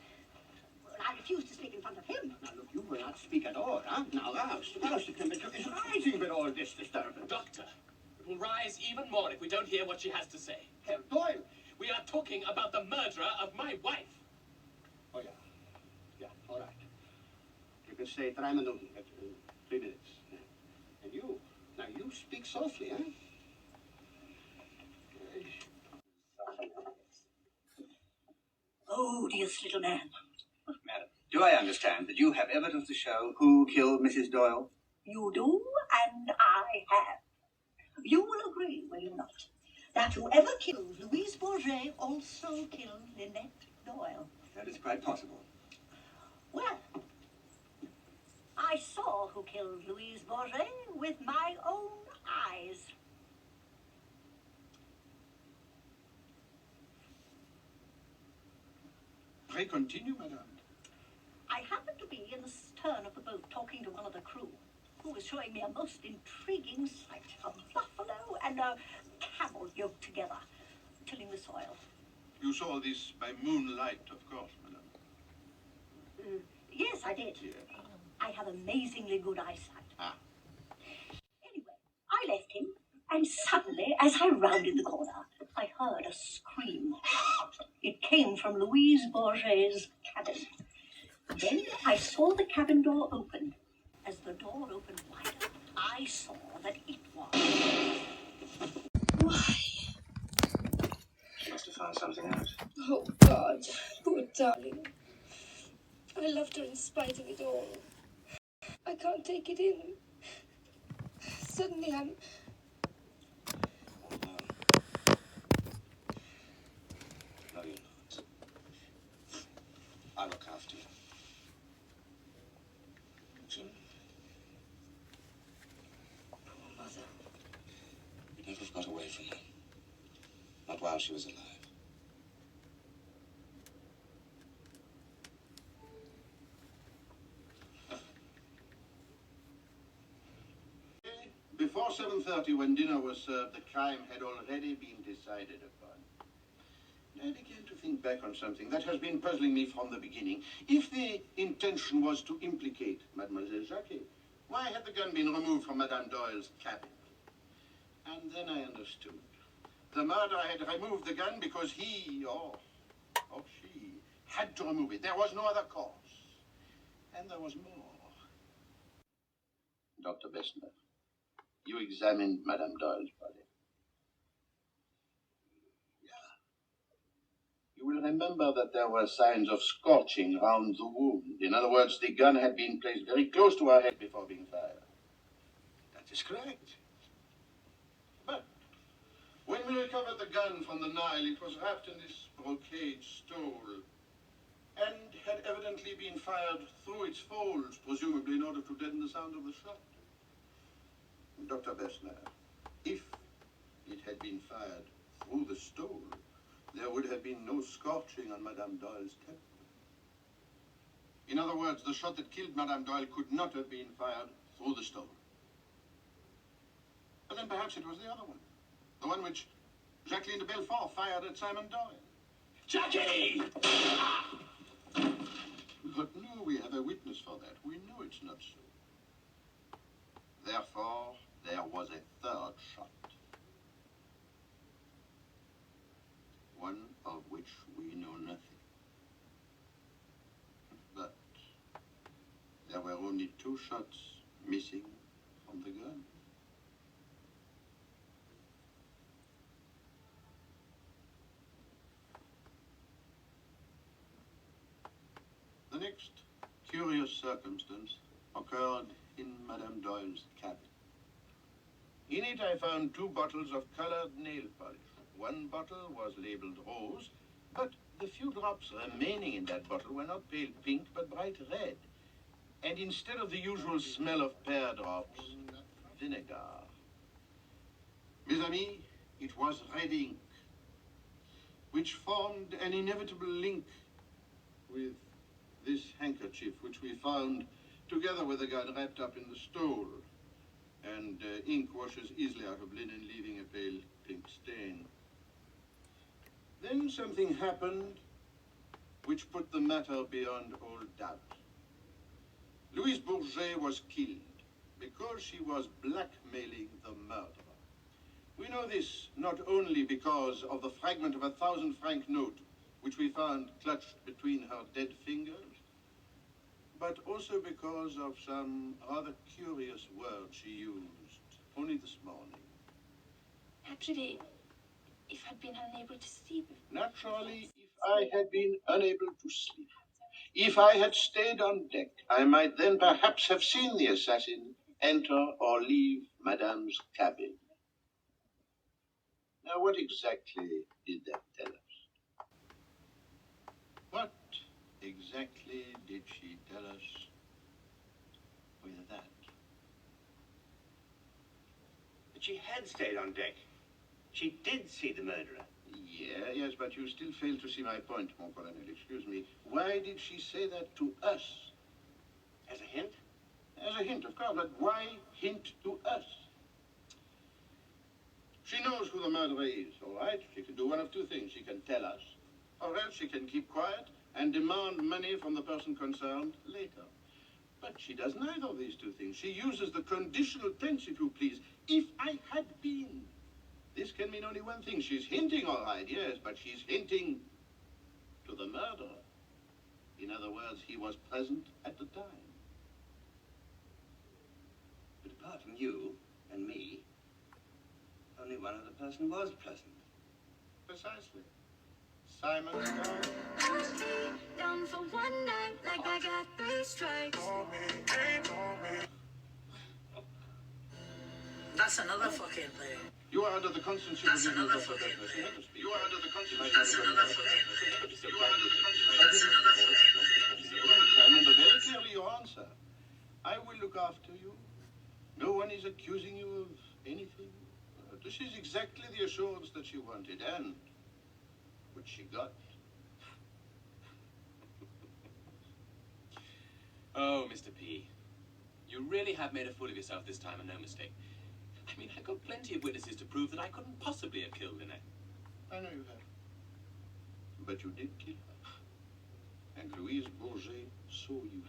Well, I refuse to speak in front of him. Now, look, you will not speak at all, huh? Now, the temperature is rising with all this disturbance. Doctor, it will rise even more if we don't hear what she has to say. Herr Doyle. We are talking about the murderer of my wife. Oh, yeah. Yeah, all right. You can say 3 minutes. 3 minutes. And you, now you speak softly, huh? Odious little man. Madam, do I understand that you have evidence to show who killed Mrs. Doyle? You do, and I have. You will agree, will you not, that whoever killed Louise Bourget also killed Lynette Doyle? That is quite possible. Well, I saw who killed Louise Bourget with my own eyes. Pray continue, madame. I happened to be in the stern of the boat talking to one of the crew, who was showing me a most intriguing sight. A buffalo and a camel yoked together, tilling the soil. You saw this by moonlight, of course, madame. Yes, I did. Yeah. I have amazingly good eyesight. Ah. Anyway, I left him, and suddenly, as I rounded the corner, I heard a scream. It came from Louise Bourget's cabin. Then I saw the cabin door open. As the door opened wider, I saw that it was... Why? She must have found something out. Oh, God. Poor darling. I loved her in spite of it all. I can't take it in. Suddenly I'm... No, you're not. I'll look after you. Jim. Poor mother. You'd never have got away from her. Not while she was alive. Before 7:30, when dinner was served, the crime had already been decided upon. I began to think back on something that has been puzzling me from the beginning. If the intention was to implicate Mademoiselle Jacquet, why had the gun been removed from Madame Doyle's cabin? And then I understood. The murderer had removed the gun because he, or she, had to remove it. There was no other cause. And there was more. Dr. Bessner, you examined Madame Doyle's body. You will remember that there were signs of scorching round the wound. In other words, the gun had been placed very close to her head before being fired. That is correct. But when we recovered the gun from the Nile, it was wrapped in this brocade stole and had evidently been fired through its folds, presumably in order to deaden the sound of the shot. Dr. Bessner, if it had been fired through the stole, there would have been no scorching on Madame Doyle's temple. In other words, the shot that killed Madame Doyle could not have been fired through the stole. But then perhaps it was the other one. The one which Jacqueline de Belfort fired at Simon Doyle. Jackie! But no, we have a witness for that. We know it's not so. Therefore, there was a third shot. One of which we know nothing. But there were only 2 shots missing from the gun. The next curious circumstance occurred in Madame Doyle's cabin. In it I found 2 bottles of colored nail polish. One bottle was labeled rose, but the few drops remaining in that bottle were not pale pink, but bright red. And instead of the usual smell of pear drops, vinegar. Mes amis, it was red ink, which formed an inevitable link with this handkerchief, which we found together with the gun wrapped up in the stole. And ink washes easily out of linen, leaving a pale pink stain. Then something happened which put the matter beyond all doubt. Louise Bourget was killed because she was blackmailing the murderer. We know this not only because of the fragment of a 1,000-franc note which we found clutched between her dead fingers, but also because of some rather curious words she used only this morning. Actually, if I'd been unable to sleep... Naturally, if I had been unable to sleep, if I had stayed on deck, I might then perhaps have seen the assassin enter or leave Madame's cabin. Now, what exactly did that tell us? What exactly did she tell us with that? But she had stayed on deck. She did see the murderer. Yes, but you still fail to see my point, mon colonel. Excuse me. Why did she say that to us? As a hint? As a hint, of course, but why hint to us? She knows who the murderer is, all right? She can do one of 2 things. She can tell us, or else she can keep quiet and demand money from the person concerned later. But she does neither of these 2 things. She uses the conditional tense, if you please. If I had been. This can mean only one thing. She's hinting, all right, yes, but she's hinting to the murderer. In other words, he was present at the time. But apart from you and me, only one other person was present. Precisely. Simon Doyle. for one night, like I got 3 strikes. That's another fucking thing. You are under the constant supervision of Dr. Bedness. You have to speak. You are under the constant supervision of Dr. Bedness. You are under the constant supervision. I remember very clearly your answer. I will look after you. No one is accusing you of anything. This is exactly the assurance that she wanted, and which she got. Oh, Mr. P. You really have made a fool of yourself this time, and no mistake. I mean, I got plenty of witnesses to prove that I couldn't possibly have killed Lynette. I know you have. But you did kill her. And Louise Bourget saw you.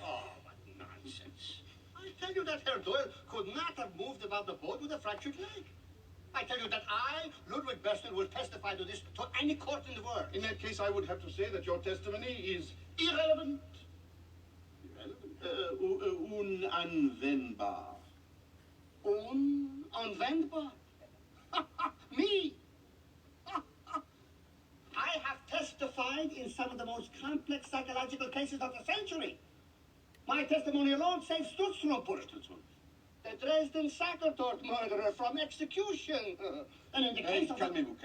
Oh, what nonsense. I tell you that Herr Doyle could not have moved about the boat with a fractured leg. I tell you that I, Ludwig Bessner, will testify to this to any court in the world. In that case, I would have to say that your testimony is irrelevant. Unanwendbar. Unanwendbar? Me? I have testified in some of the most complex psychological cases of the century. My testimony alone saves Stutzrumpel, the Dresden Sackertort murderer from execution. And in the case of... Calmez-vous.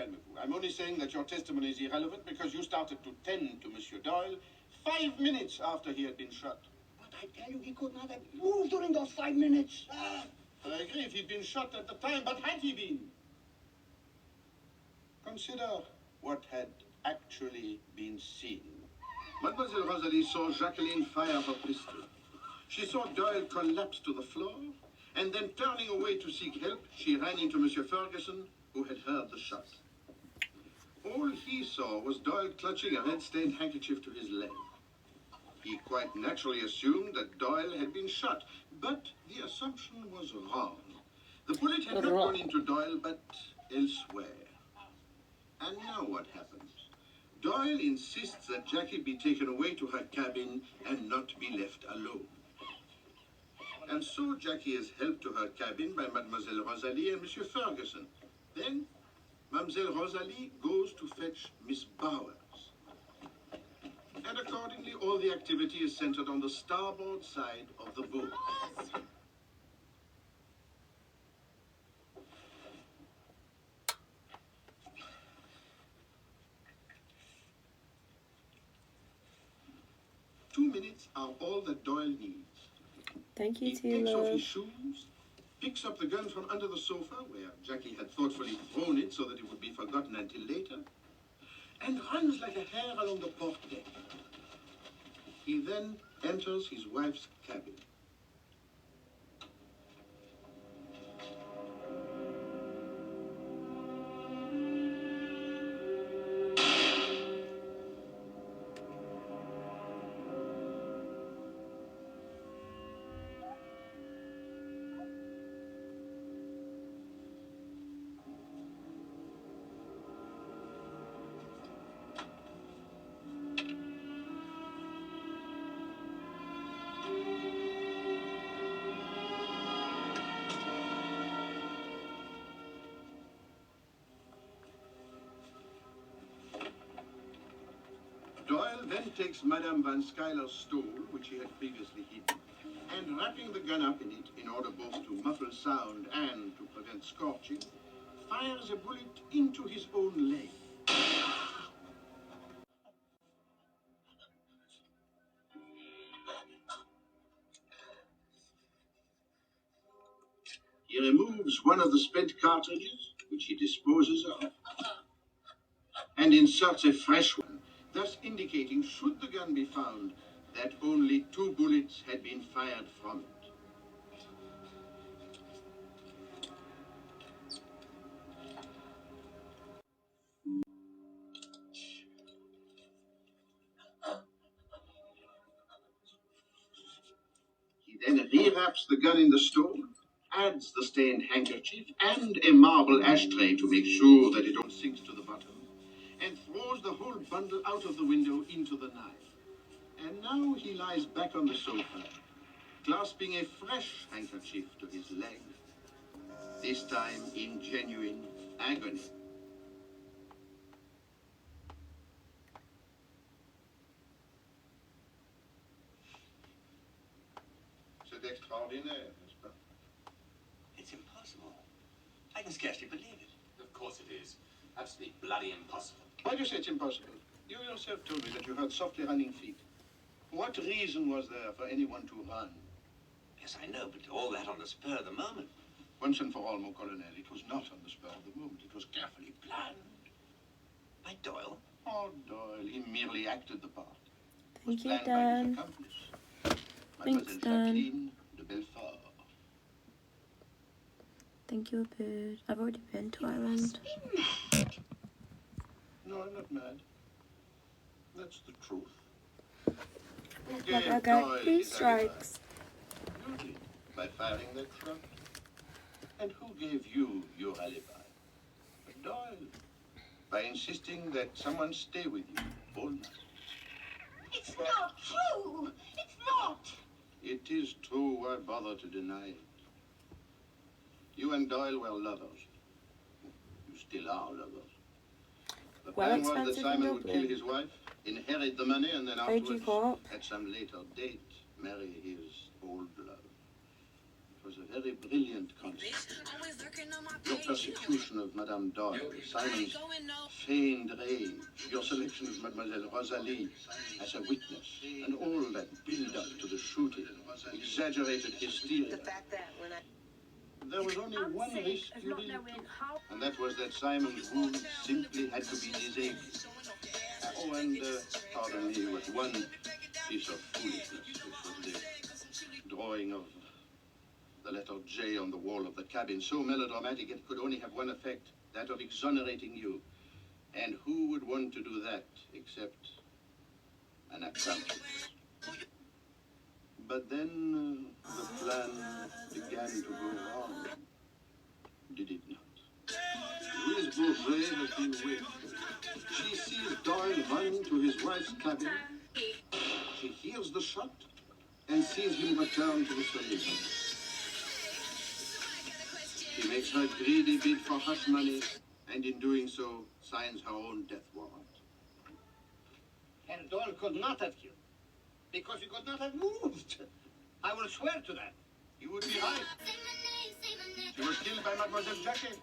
I'm only saying that your testimony is irrelevant because you started to tend to Monsieur Doyle 5 minutes after he had been shot. But I tell you, he could not have moved during those 5 minutes. I agree if he'd been shot at the time, but had he been? Consider what had actually been seen. Mademoiselle Rosalie saw Jacqueline fire her pistol. She saw Doyle collapse to the floor, and then turning away to seek help, she ran into Monsieur Ferguson, who had heard the shot. All he saw was Doyle clutching a red-stained handkerchief to his leg. He quite naturally assumed that Doyle had been shot, but the assumption was wrong. The bullet had not gone into Doyle, but elsewhere. And now what happens? Doyle insists that Jackie be taken away to her cabin and not be left alone. And so Jackie is helped to her cabin by Mademoiselle Rosalie and Monsieur Ferguson. Then, Mademoiselle Rosalie goes to fetch Miss Bowers. And accordingly, all the activity is centered on the starboard side of the boat. Two minutes are all that Doyle needs. Thank you, He takes off Love. his shoes, picks up the gun from under the sofa, where Jackie had thoughtfully thrown it so that it would be forgotten until later, and runs like a hare along the port deck. He then enters his wife's cabin. Doyle then takes Madame Van Schuyler's stole, which he had previously hidden, and wrapping the gun up in it in order both to muffle sound and to prevent scorching, fires a bullet into his own leg. He removes one of the spent cartridges, which he disposes of, and inserts a fresh one, thus indicating, should the gun be found, that only 2 bullets had been fired from it. He then rewraps the gun in the stone, adds the stained handkerchief and a marble ashtray to make sure that it all sinks to the bottom, and throws the whole bundle out of the window into the Nile. And now he lies back on the sofa, clasping a fresh handkerchief to his leg, this time in genuine agony. extraordinaire, n'est-ce pas? It's impossible. I can scarcely believe it. Of course it is. Absolutely bloody impossible. Why do you say it's impossible? You yourself told me that you heard softly running feet. What reason was there for anyone to run? Yes, I know, but all that on the spur of the moment. Once and for all, mon colonel, it was not on the spur of the moment. It was carefully planned. By Doyle? Oh, Doyle, he merely acted the part. Thank you, Planned by Dan. his accomplice, Thanks, Mademoiselle Dan. Jacqueline de Belfort. Thank you, bird. I've already been to Ireland. No, I'm not mad. That's the truth. Who Like gave I got Doyle 3 his strikes. alibi? You did, by firing that shot. And who gave you your alibi? Doyle, by insisting that someone stay with you all night. It's not true. It's not. It is true. Why bother to deny it? You and Doyle were lovers. You still are lovers. The Well plan was that expensive in Simon would kill Dublin. his wife, inherit the money, and then Where'd you afterwards, go? at some later date, marry his old love. It was a very brilliant concept. Your persecution of Madame Doyle, Simon's feigned rage, your selection of Mademoiselle Rosalie as a witness, and all that build-up to the shooting, exaggerated hysteria. There was only one risk you really took, and that was that Simon's wound simply had to be disabled. Oh, and pardon me, with one piece of foolishness, which was the drawing of the letter J on the wall of the cabin, so melodramatic it could only have one effect, that of exonerating you. And who would want to do that except an accomplice? But then the plan began to go wrong, did it not? Louise Bourget has been waiting. She sees Doyle run to his wife's cabin. She hears the shot and sees him return to the saloon. She makes her greedy bid for hush money, and in doing so, signs her own death warrant. And Doyle could not have killed, because he could not have moved. I will swear to that. You would be right. She was killed by Mademoiselle Jacquet.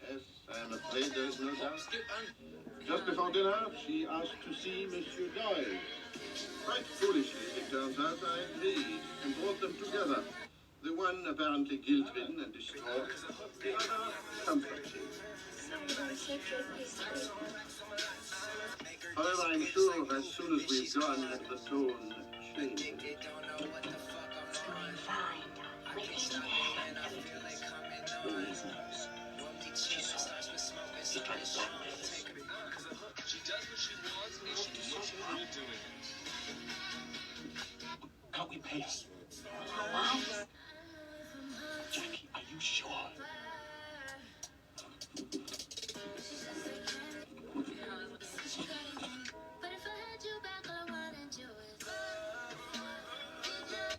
Yes, I am afraid there is no doubt. Just before dinner, she asked to see Monsieur Doyle. Quite foolishly, it turns out, I agreed and brought them together. The one apparently guilt-ridden and distraught, the other comforting. However, I'm sure as soon as we've gone, the tone changes. It's going fine. Everything's in hand. Louise knows. She saw it. He tried to blackmail us. She does what she wants and she knows how to do it. Can't we pay her? What? Jackie, are you sure?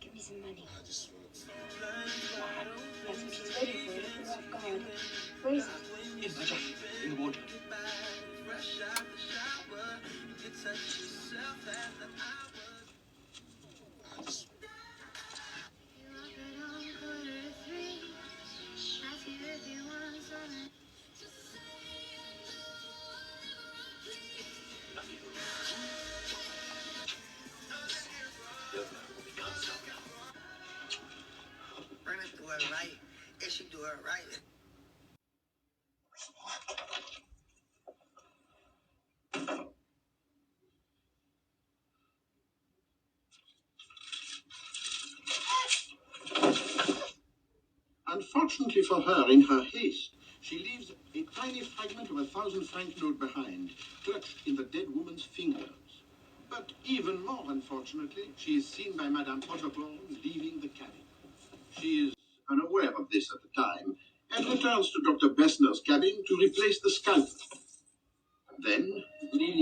Give me some money. That's what she's waiting for. Look at her off guard. Where is it? In my jacket, in the wardrobe. Bring it to her right. If she do her right. Unfortunately for her, in her haste, she leaves a tiny fragment of 1,000-franc note behind, clutched in the dead woman's fingers. But even more unfortunately, she is seen by Madame Otterborn leaving the cabin. She is unaware of this at the time, and returns to Dr. Bessner's cabin to replace the scalpel. Then,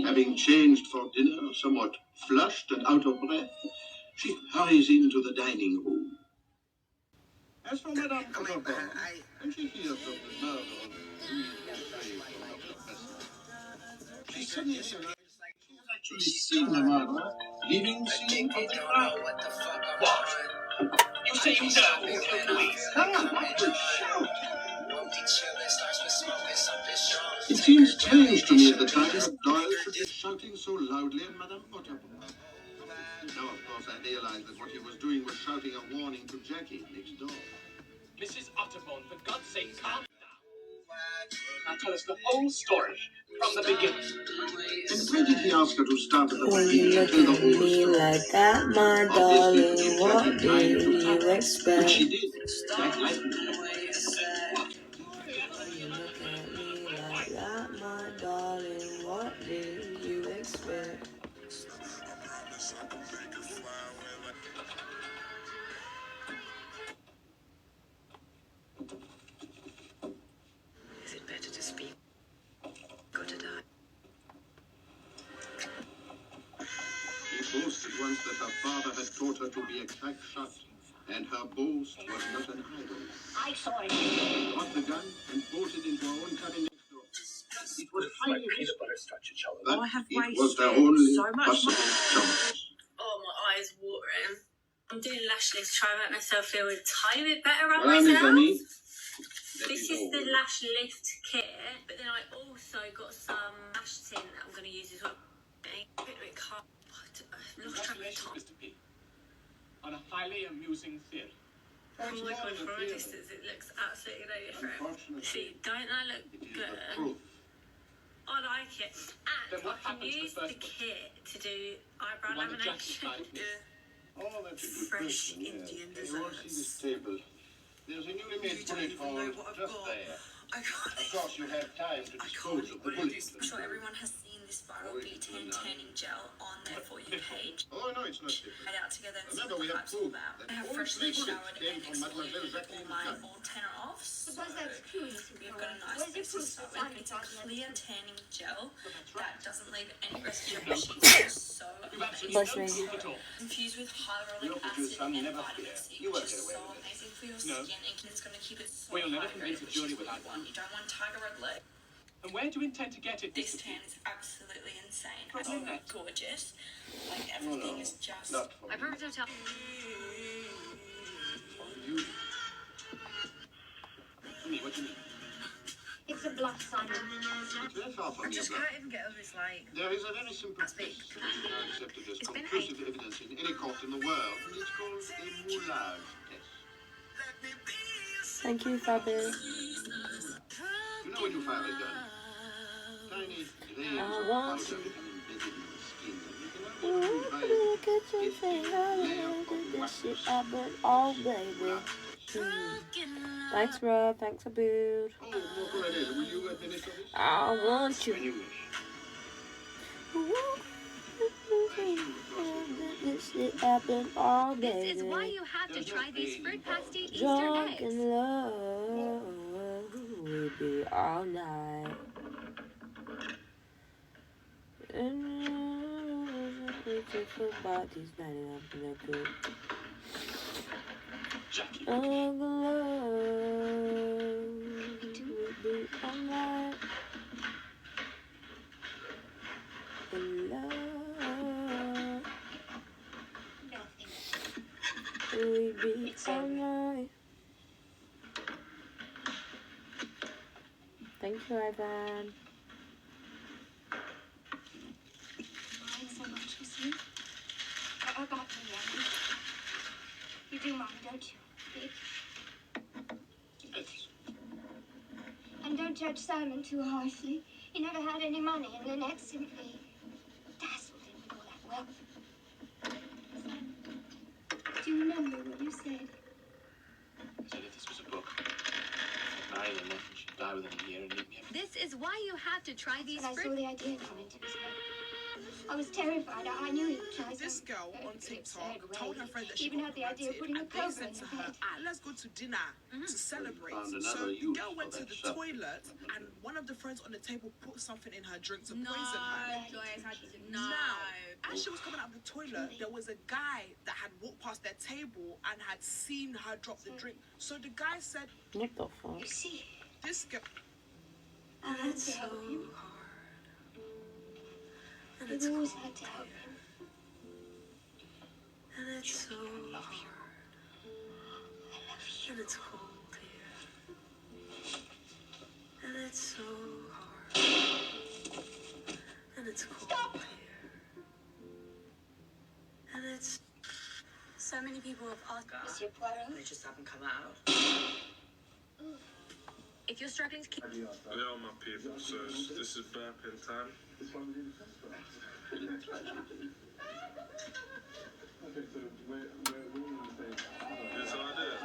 having changed for dinner, somewhat flushed and out of breath, she hurries into the dining room. As for Madame Otterborn, when she hears of the murder of Louise Bourget from Dr. Bessner, she suddenly realizes she has actually seen the murderer leaving the scene of the crime. What? You say you know Mr. Louise? Come on, what the shout? It seemed strange to me at the time that Doyle should be shouting so loudly at Madame Otterburn. Now, of course, I realized that what he was doing was shouting a warning to Jackie next door. Mrs. Otterborn, for God's sake, calm down. Now tell us the whole story from the beginning. And why did he ask her to start at the When beginning you and look tell the at whole me story? like that, my darling, what do you expect? Which she did. Like lightning. When you look at me like that, my darling, what do you expect? Is it better to speak or to die? She boasted once that her father had taught her to be a crack shot, and her boast was not an idle. I saw it. She got the gun and bolted into her own cabin next door. It was highly Peanut butter structure challenge. but I have it was their wasted only so much possible chance. Oh, my eyes watering. I'm doing lash lifts, trying to make myself feel a tiny bit better about Well, Miss myself. Annie, This is the lash lift kit, but then I also got some lash tin that I'm going to use as well. I've lost track of time. Mr. P. On a highly amusing theory. Oh my god, from a distance it looks absolutely no different. See, don't I look good? I like it. And Then what I can happened to the use the first one? kit to do eyebrow The one that Jackie lamination. tried with me. oh, that's a good Fresh question. Yes. Indian You all see this desserts. table. There's a newly made bullet hole just there. Of course, you have time to dispose of the bullet. I'm sure everyone has seen this viral B10 tanning gel on their For You page. Oh, no, it's not different. Right out together and see Remember, what we the have hype's all proof about. that I have all freshly three bullets showered came and from Mademoiselle exfoliated all Jacqueline's my gun. old tanner offs. Suppose that's true, Mr. We've got a nice Where's your base to proof start that with. It's a Sally clear tanning gel that doesn't leave any residue on Yeah. your sheets. It's so Bless me. amazing. Infused with hyaluronic acid and vitamin C, which is so amazing for your No. skin, and it's going to keep it so Well, you'll never hydrated, convince a which jury is what without you want. You don't want tiger red leg. And where do you intend to get it, This Mr. P? tan is absolutely insane. Oh, It's no. gorgeous. Like everything is just. Not for My perfect hotel. you. Me, what do you mean? It's a bluff, Simon. It's very far from I your just blood. can't even get over this, like. There is a very simple test which is now accepted as conclusive evidence in any court in the world, and it's called a moulage test. Thank you, Fabi. You know when you fire a gun, tiny grains I of want powder you. become embedded in the skin, and you can Ooh, only revive look at your it face, in I a layer look of at this wax. shit I've been all baby. Thanks, Rob. Thanks, Abood. Oh, more Coronel, will you administer this? I want you. When you wish. This shit happened all day. This is why you have to try these fruit pasty Easter Drunk eggs. in love, we'll be all night. And beautiful bodies lining up in a good. Jackie. Love, we'll be all night. In love. We be all night. Thank you, Ivan. Crying so much, you see? I got me, Annie. You do mind, don't you? Yes. And don't judge Simon too harshly. He never had any money, and Lynette simply dazzled him with all that wealth. Do you remember what you said? I said if this was a book, I'd marry her and she'd die within a year and leave me everything. This is why you have to try these And I saw fruit. the idea come into his head. I was terrified. I knew he would try This something. girl on TikTok told her friend that she Even got had the idea of putting a and they cobra said in to her her, head. let's go to dinner to celebrate. Found So another the use girl for went to that the stuff. toilet and one of the friends on the table put something in her drink to poison her. No. Now, as she was coming out of the toilet, there was a guy that had walked past their table and had seen her drop the drink. So the guy said, What the fuck? You see, this girl. I had to help him. I've always had to help him. And it's so hard. And it's cold here. And it's so hard. And it's cold here. And it's... So many people have asked. Monsieur Poirot? They just haven't come out. If you're struggling to keep... Hello, my people. So this is burping time. This how I do it.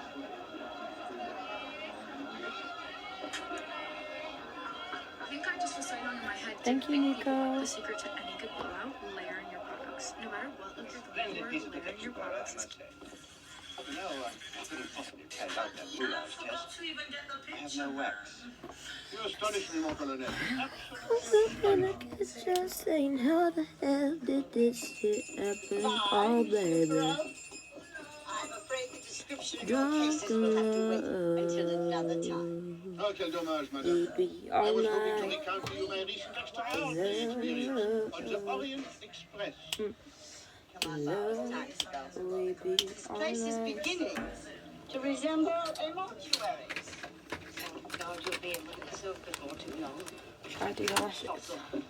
I think I just for so long in my head. Thank you, Nico. The secret to any good blowout, layer in your products. No matter what look you're going for, layer in your products is key. No, I couldn't possibly carry out that goulash test. I have no wax. You astonish me, mon colonel. It's just saying, how the hell did this shit happen? Oh, baby. I'm afraid the description of your cases will have to wait until another time. Oh, quel dommage, madame. I was hoping to recount to you my recent extraordinary experience on the Orient Express. Come on, Bob, it's time to go. This place is beginning to resemble a mortuary. Thank God you'll be able to soak before too long. I do like Stop the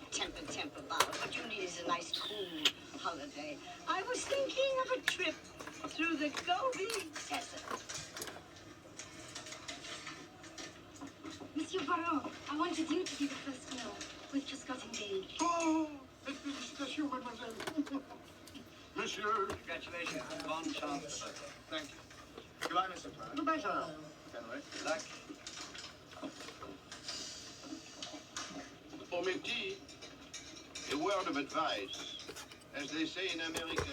temper, Bob. What you need is a nice, cool holiday. I was thinking of a trip through the Gobi Desert. Monsieur Poirot, I wanted you to be the first girl. We've just got engaged. Oh, félicitations, mademoiselle. Monsieur. Congratulations. Bon chance. Thank you. Goodbye, Mr. Poirot. Goodbye, sir. Good luck. Pour mes petits, a word of advice. As they say in America,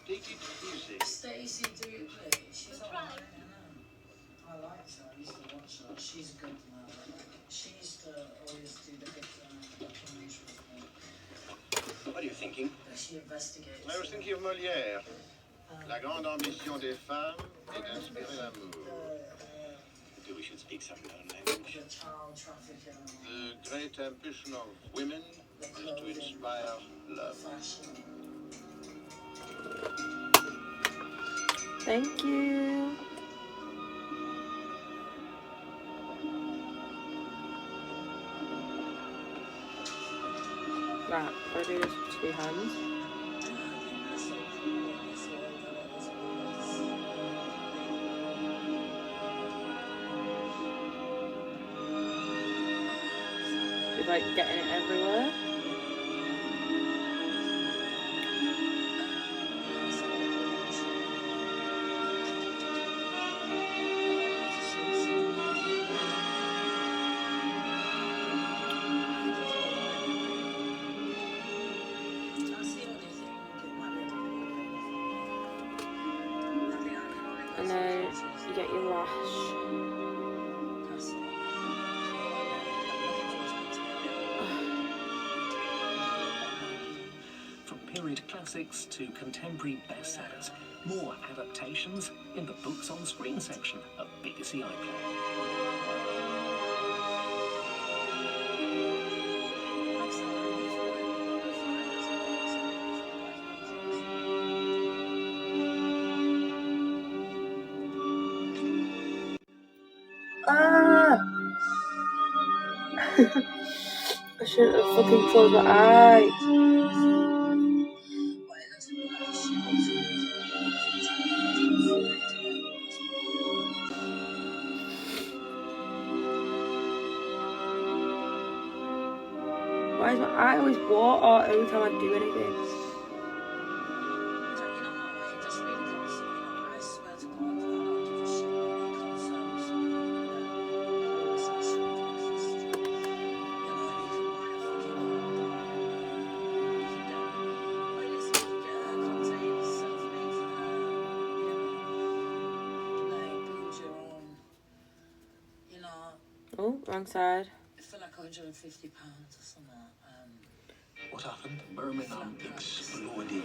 take it easy. Stacey, do you please? She's alright. I like her. I used to watch her. She's good now. She used to always do the good documentaries. What are you thinking? That she investigates. I was thinking of Molière. La grande ambition des femmes est d'inspirer l'amour. Maybe we should speak some known language. The child trafficking. The great ambition of women is to inspire love. Thank you. Right, I'll do this with 2 hands. It's like getting it everywhere. And then you get your lash. From period classics to contemporary bestsellers, more adaptations in the books on screen section of BBC iPlayer. Ah! I shouldn't have fucking closed my eyes. Why is my eye always water every time I do anything? Oh, wrong side. I feel like £150 or something. What happened? Birmingham exploded.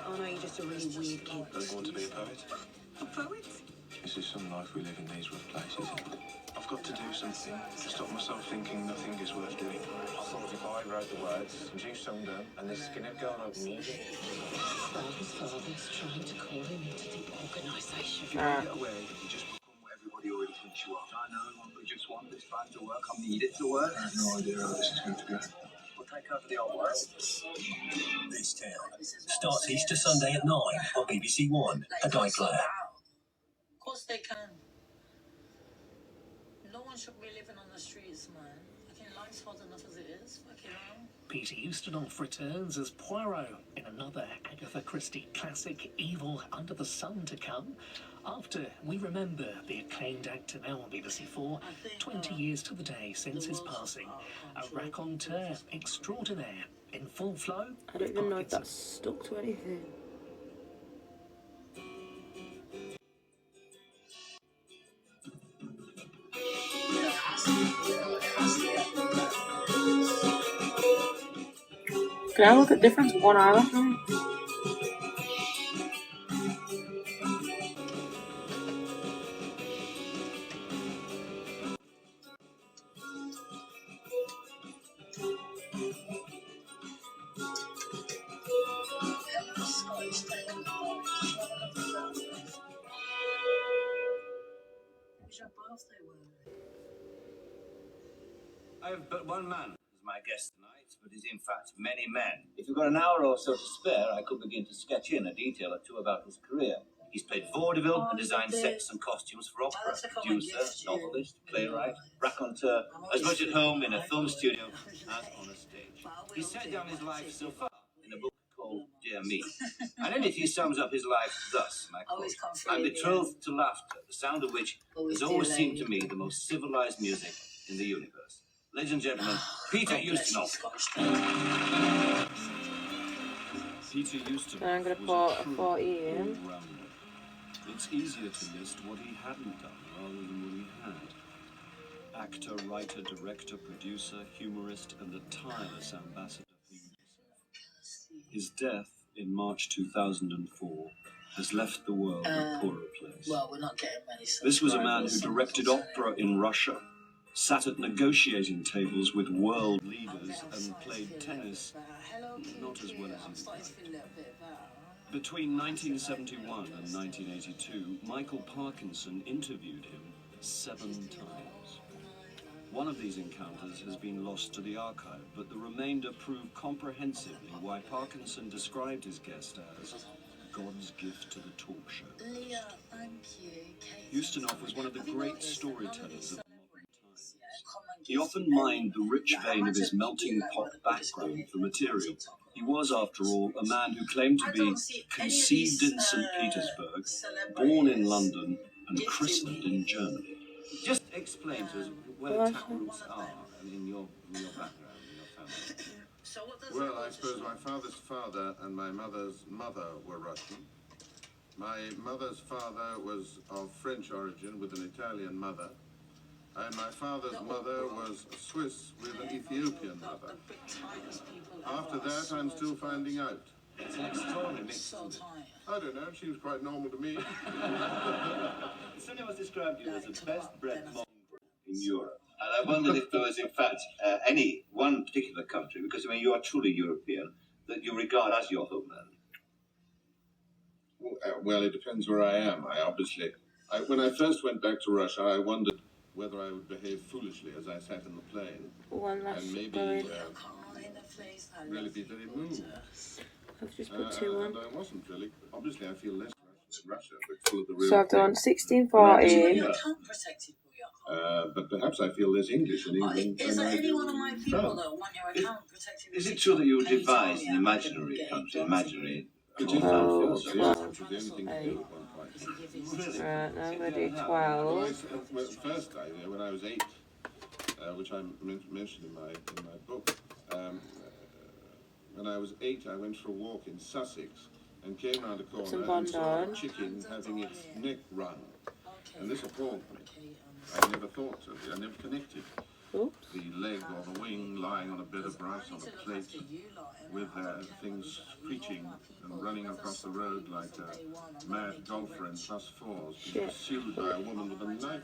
Oh no, you're just a really weird kid. Don't want to be a poet? A poet? This is some life we live in these rough places. I've got to do something to stop myself thinking nothing is worth doing. I thought if I wrote the words, and you sung them, and this skin of girl open music. Father's trying to call him into the organisation. If you don't get away, you just become what everybody already thinks you are. I know, I just want this band to work. I need it to work. I have no idea how this is going to go. We'll take over the old world. This town starts Easter Sunday at 9 on BBC One, a day player. Of course they can. No one should be living on the streets, man. Fucking life's hard enough as it is. Fucking hell. Peter Ustinov returns as Poirot in another Agatha Christie classic, Evil Under the Sun, to come. After we remember the acclaimed actor now on BBC 4, 20 years to the day since his passing. A raconteur extraordinaire in full flow. I don't even know if that's stuck to anything. Can I look at difference? One eyelash on it? I have but one man as my guest tonight, but is in fact many men. If you've got an hour or so to spare, I could begin to sketch in a detail or two about his career. He's played vaudeville and designed sets and costumes for opera, producer, novelist, playwright, raconteur, as much at home in a film studio as on a stage. He set down his life so far in a book called Dear Me. And in it he sums up his life thus, and I quote, "I'm betrothed to laughter, the sound of which has always seemed to me the most civilized music in the universe." Ladies and gentlemen, Peter Ustinov. Peter Ustinov I'm going to was put a a true 40 in. all-rounder. It's easier to list what he hadn't done rather than what he had. Actor, writer, director, producer, humorist, and a tireless ambassador for UNICEF. His death in March 2004 has left the world a poorer place. Well, we're not getting many. This was a man who directed opera in Russia, sat at negotiating tables with world leaders, and played tennis not as well as he'd like. Between 1971 and 1982, Michael Parkinson interviewed him 7 times. One of these encounters has been lost to the archive, but the remainder prove comprehensively why Parkinson described his guest as God's gift to the talk show. Ustinov was one of the great storytellers of modern times. He often mined the rich vein of his melting pot background for material. He was, after all, a man who claimed to be conceived in St. Petersburg, born in London, and christened in Germany. Just explain to us where tap roots are in your background, in your family. Well, I suppose my father's father and my mother's mother were Russian. My mother's father was of French origin with an Italian mother. And my father's mother was Swiss with an Ethiopian mother. After that, I'm still finding out. It's an extraordinary mix, isn't it? I don't know, she was quite normal to me. Somebody was described you as the best bred mongrel in Europe. And I wondered if there was, in fact, any one particular country, because, I mean, you are truly European, that you regard as your homeland. Well, it depends where I am. When I first went back to Russia, I wondered whether I would behave foolishly as I sat in the plane. And maybe really be very moved. I've just put 2 on. And I wasn't really. Obviously, I feel less Russian in Russia, but full of the real So I've done thing. 16, 14. But perhaps I feel less English in England. Is there any one of my people that want your account protected? Is it true that you devised an imaginary country, imaginary? It is unfortunate, yes, which was the only thing to do at one point. Right, now I'm going to do 12. Well, first, when I was 8, which I mentioned in my book, when I was 8, I went for a walk in Sussex and came round a corner and saw a chicken having its neck wrung. And this appalled me. I never thought of it. I never connected. the leg or the wing lying on a bed of rice on a plate, with things screeching and running across the road like a mad golfer in +4s, being pursued by a woman with a knife.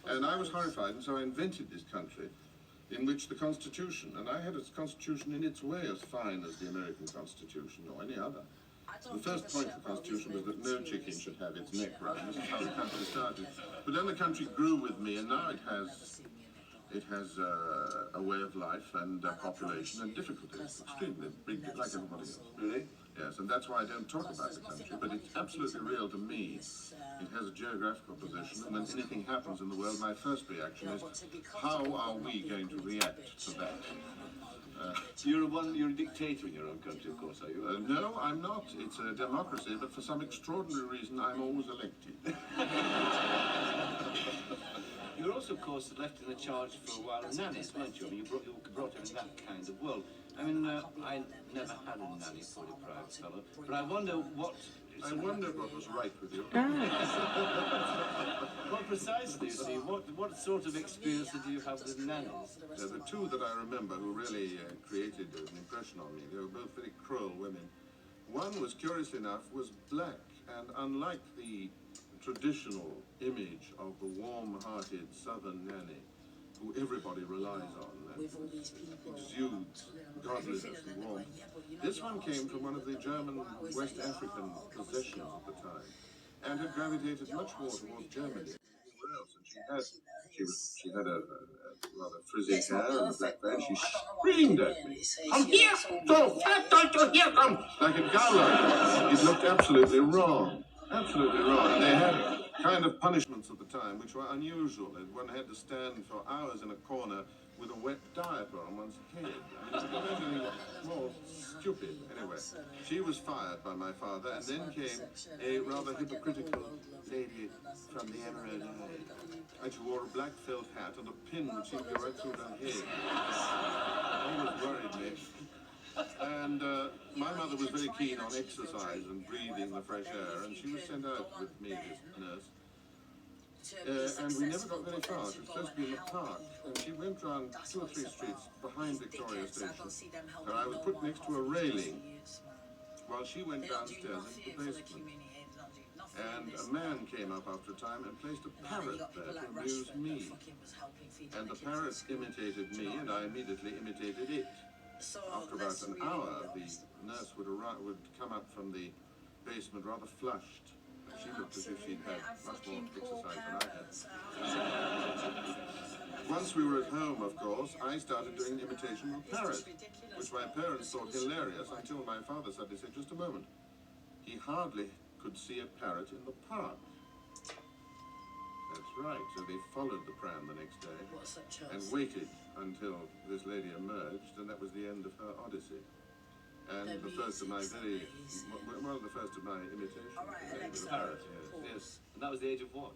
And I was horrified, and so I invented this country in which the Constitution, and I had a Constitution in its way as fine as the American Constitution or any other. The first point of the Constitution was that no chicken should have its neck wrung. This is how the country started. But then the country grew with me, and now it has a way of life and a population and difficulties, extremely big, like everybody else. Really? Yes, and that's why I don't talk about the country, but it's absolutely real to me. It has a geographical position, and when anything happens in the world, my first reaction is, how are we going to react to that? You're a dictator in your own country, of course, are you? No, I'm not. It's a democracy, but for some extraordinary reason, I'm always elected. You were also, of course, left in the charge for a while of nannies, weren't you? I mean, you brought up in that kind of world. I mean, I never had a nanny for a private fellow, but I wonder what... I wonder what was right with you. What precisely, you see? What sort of experience did you have with nannies? The two that I remember who really created an impression on me, they were both very cruel women. One was, curiously enough, was black, and unlike the traditional image of the warm-hearted southern nanny, who everybody relies on, and exudes godliness and warmth. This one came from one of the German West African possessions at the time, and had gravitated much more towards Germany than anywhere else. And she had a rather frizzy hair and a black veil. She screamed at me, "Come here, so fat, don't you hear them?" Like a gala. It looked absolutely wrong. Absolutely wrong. And they had kind of punishments at the time which were unusual. One had to stand for hours in a corner with a wet diaper on one's head. I mean, it's anything more stupid. Anyway, she was fired by my father, and then came a rather hypocritical lady from the Emerald Isle. And she wore a black felt hat and a pin which seemed to go right through her head. Always worried me. And my mother was very keen on exercise and breathing the fresh air, and she was sent out with me, this nurse. And we never got very far. She was supposed to be in the park, and she went round 2 or 3 streets behind Victoria Station, and I was put next to a railing while she went downstairs into the basement. And a man came up after a time and placed a parrot there to amuse me. And the parrot imitated me, and I immediately imitated it. After about an hour, the nurse would come up from the basement rather flushed. She looked as if she'd had much more exercise than I had. Once we were at home, of course, I started doing an imitation of a parrot, which my parents thought hilarious until my father suddenly said, "Just a moment." He hardly could see a parrot in the park. That's right, so they followed the pram the next day and waited until this lady emerged, and that was the end of her odyssey. And the first of my the first of my imitations. With a parrot, yes. And that was the age of what?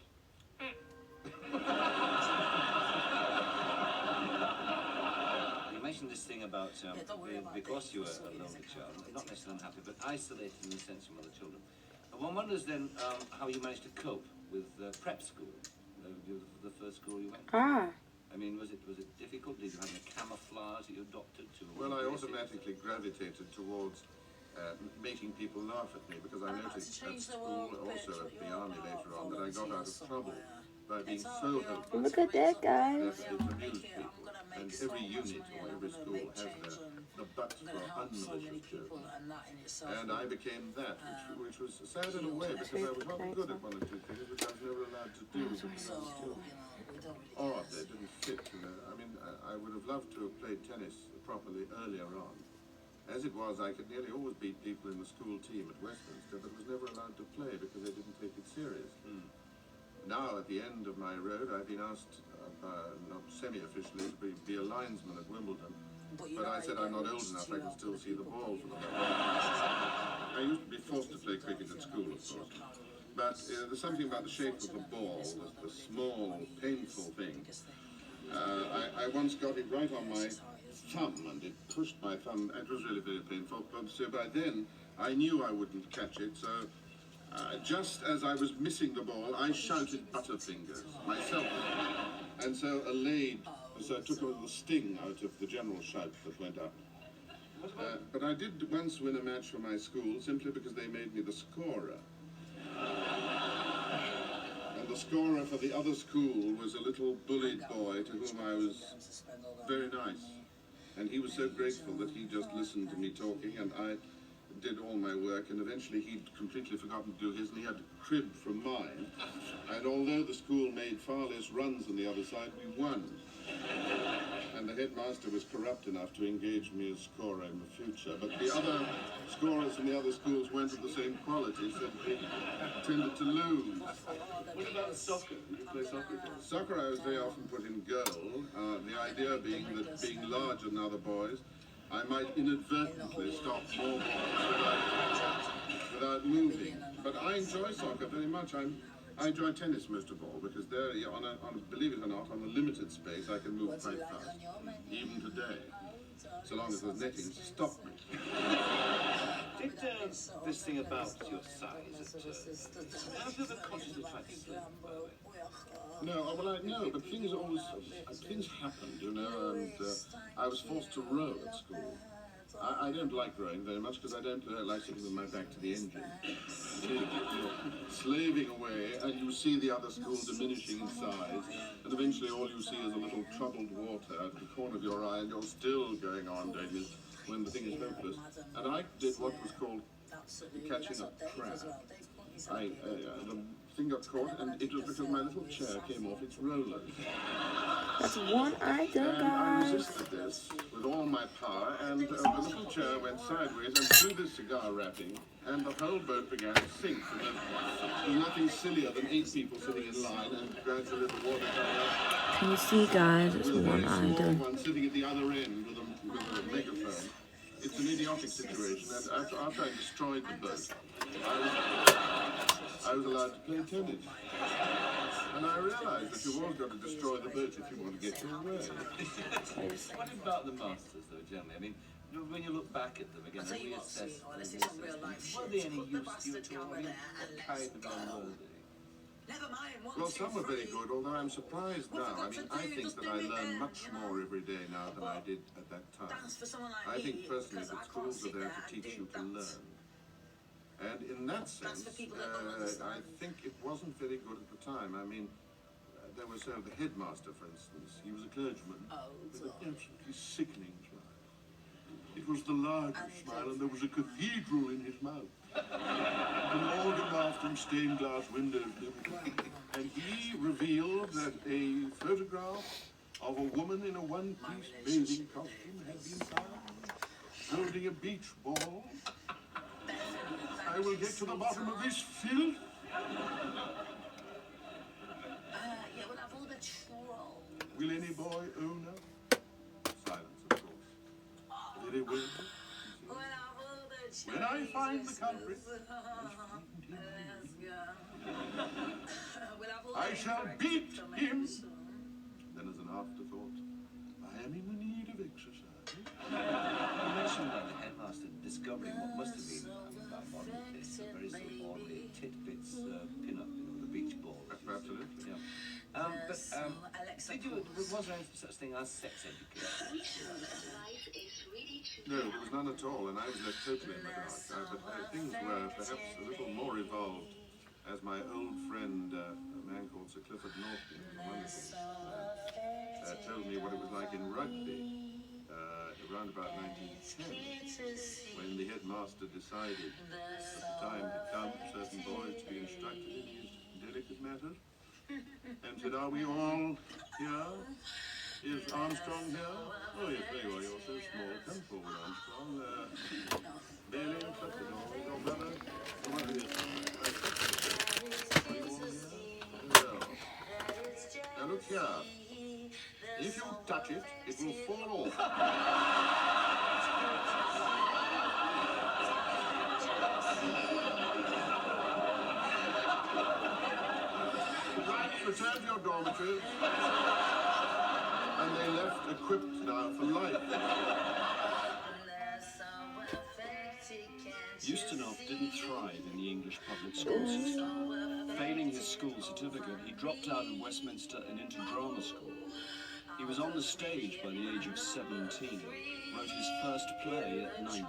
You mentioned this thing about because you were a lonely child, not necessarily unhappy, but isolated in the sense from other children. And one wonders then how you managed to cope with prep school, the first school you went to. I mean, was it difficult? Did you have a camouflage that you adopted to? Well, I automatically gravitated towards making people laugh at me, because I noticed at school, also at the army later on, that I got out of trouble by being so helpful. Look at that, guys. That it amused people. And every unit or every school has the butt for unmalicious jokes. And I became that, which was sad in a way, because I was not good at one or two things which I was never allowed to do. Odd, they didn't fit, you know. I mean, I would have loved to have played tennis properly earlier on. As it was, I could nearly always beat people in the school team at Westminster, but was never allowed to play because they didn't take it serious. Now, at the end of my road, I've been asked, not semi-officially, to be a linesman at Wimbledon. But I said I'm not old enough, I can still see the ball from the moment. I used to be forced to play cricket at school, of course. But there's something about the shape of the ball, the small, painful thing. I once got it right on my thumb, and it pushed my thumb. It was really very painful. But so by then, I knew I wouldn't catch it, so just as I was missing the ball, I shouted Butterfingers myself. And so I took the sting out of the general shout that went up. But I did once win a match for my school simply because they made me the scorer. And the scorer for the other school was a little bullied boy to whom I was very nice. And he was so grateful that he just listened to me talking, and I did all my work, and eventually he'd completely forgotten to do his, and he had to crib from mine. And although the school made far less runs than the other side, we won. And the headmaster was corrupt enough to engage me as scorer in the future. But the other scorers from the other schools weren't of the same quality, so they tended to lose. What about soccer? Did you play soccer? Soccer I was very often put in goal, the idea being that being larger than other boys, I might inadvertently stop more balls without moving. But I enjoy soccer very much. I enjoy tennis most of all, because there, believe it or not, on a limited space, I can move quite fast, even today, so long as there's netting to stop me. Did this thing about your size, have you ever consciously tried to slim, by the way? No, well, no, but things happened, you know, and I was forced to row at school. I don't like rowing very much because I don't like sitting with my back to the engine. You're slaving away, and you see the other school diminishing in size, and eventually all you see is a little troubled water out of the corner of your eye, and you're still going on doing this when the thing is hopeless. And I did what was called catching a crab. The thing got caught, and it was because my little chair came off its rollers. That's one idea, And I resisted this with all my power, and the little chair went sideways and through the cigar wrapping, and the whole boat began to sink. And there was nothing sillier than 8 people sitting in line, and gradually the water coming up. Can you see, guys? It's one idea. One sitting at the other end with a megaphone. It's an idiotic situation, and after I destroyed the boat, I was allowed to play tennis. And I realized that you've always got to destroy the boat if you want to get your way. What about the masters, though, generally? I mean, when you look back at them again, and reassess, were they any use to you at all? I mean, what kind of men were they? Well, some were very good, although I'm surprised now. I mean, I think that I learn much more every day now than I did at that time. I think personally that schools are there to teach you to learn. And in that sense, I think it wasn't very good at the time. I mean, there was the headmaster, for instance. He was a clergyman with an absolutely sickening smile. It was the largest smile, and there was a cathedral in his mouth. An organ aft and stained glass windows and everything. And he revealed that a photograph of a woman in a one-piece bathing costume had been found holding a beach ball. I will get to the bottom of this filth. Will any boy own her? Silence, of course. Very well. When I find the culprit, I shall beat him. Then as an afterthought, I am in the need of exercise. You mentioned the headmaster discovering what must have been about modern kids, a very sort of ordinary titbits pin-up, the beach ball. Absolutely. Yeah. Was there any such thing as sex education? No, there was none at all, and I was left totally in the dark. But things were perhaps a little more evolved, as my old friend, a man called Sir Clifford Norton, told me what it was like in rugby around about 1910, when the headmaster decided that the time had come for certain boys to be instructed in these delicate matters, and said, "Are we all here? Is Armstrong here? Oh, yes, there you are. You're so small. Come forward, Armstrong. Bailey, shut the door. Your brother. Come over here. Are you all here? Well. Now look here. If you touch it, it will fall off." Right, return to your dormitories. And they left equipped now for life. Ustinov didn't thrive in the English public school system. Failing his school certificate, he dropped out of Westminster and into drama school. He was on the stage by the age of 17, wrote his first play at 19.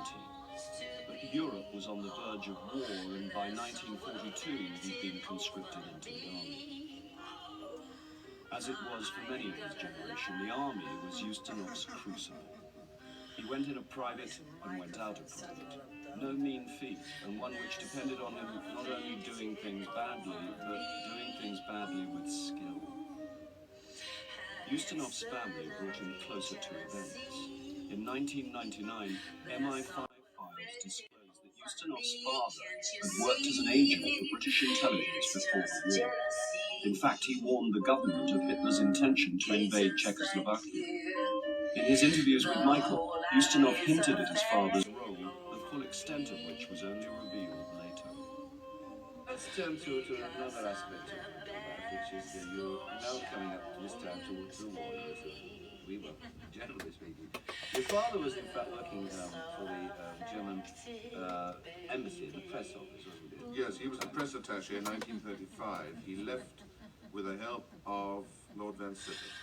But Europe was on the verge of war, and by 1942 he'd been conscripted into the army. As it was for many of his generation, the army was Ustinov's crucible. He went in a private and went out a private. No mean feat, and one which depended on him not only doing things badly, but doing things badly with skill. Ustinov's family brought him closer to events. In 1999, MI5 files disclosed that Ustinov's father had worked as an agent for British intelligence before the war. In fact, he warned the government of Hitler's intention to invade Czechoslovakia. In his interviews with Michael, Ustinov hinted at his father's role, the full extent of which was only revealed later. Let's turn to another aspect of your life, which is you're now coming up to this time towards the war. We were, generally speaking. Your father was in fact working for the German embassy, the press office, wasn't he? Yes, he was the press attaché in 1935. He left with the help of Lord Van Sittert.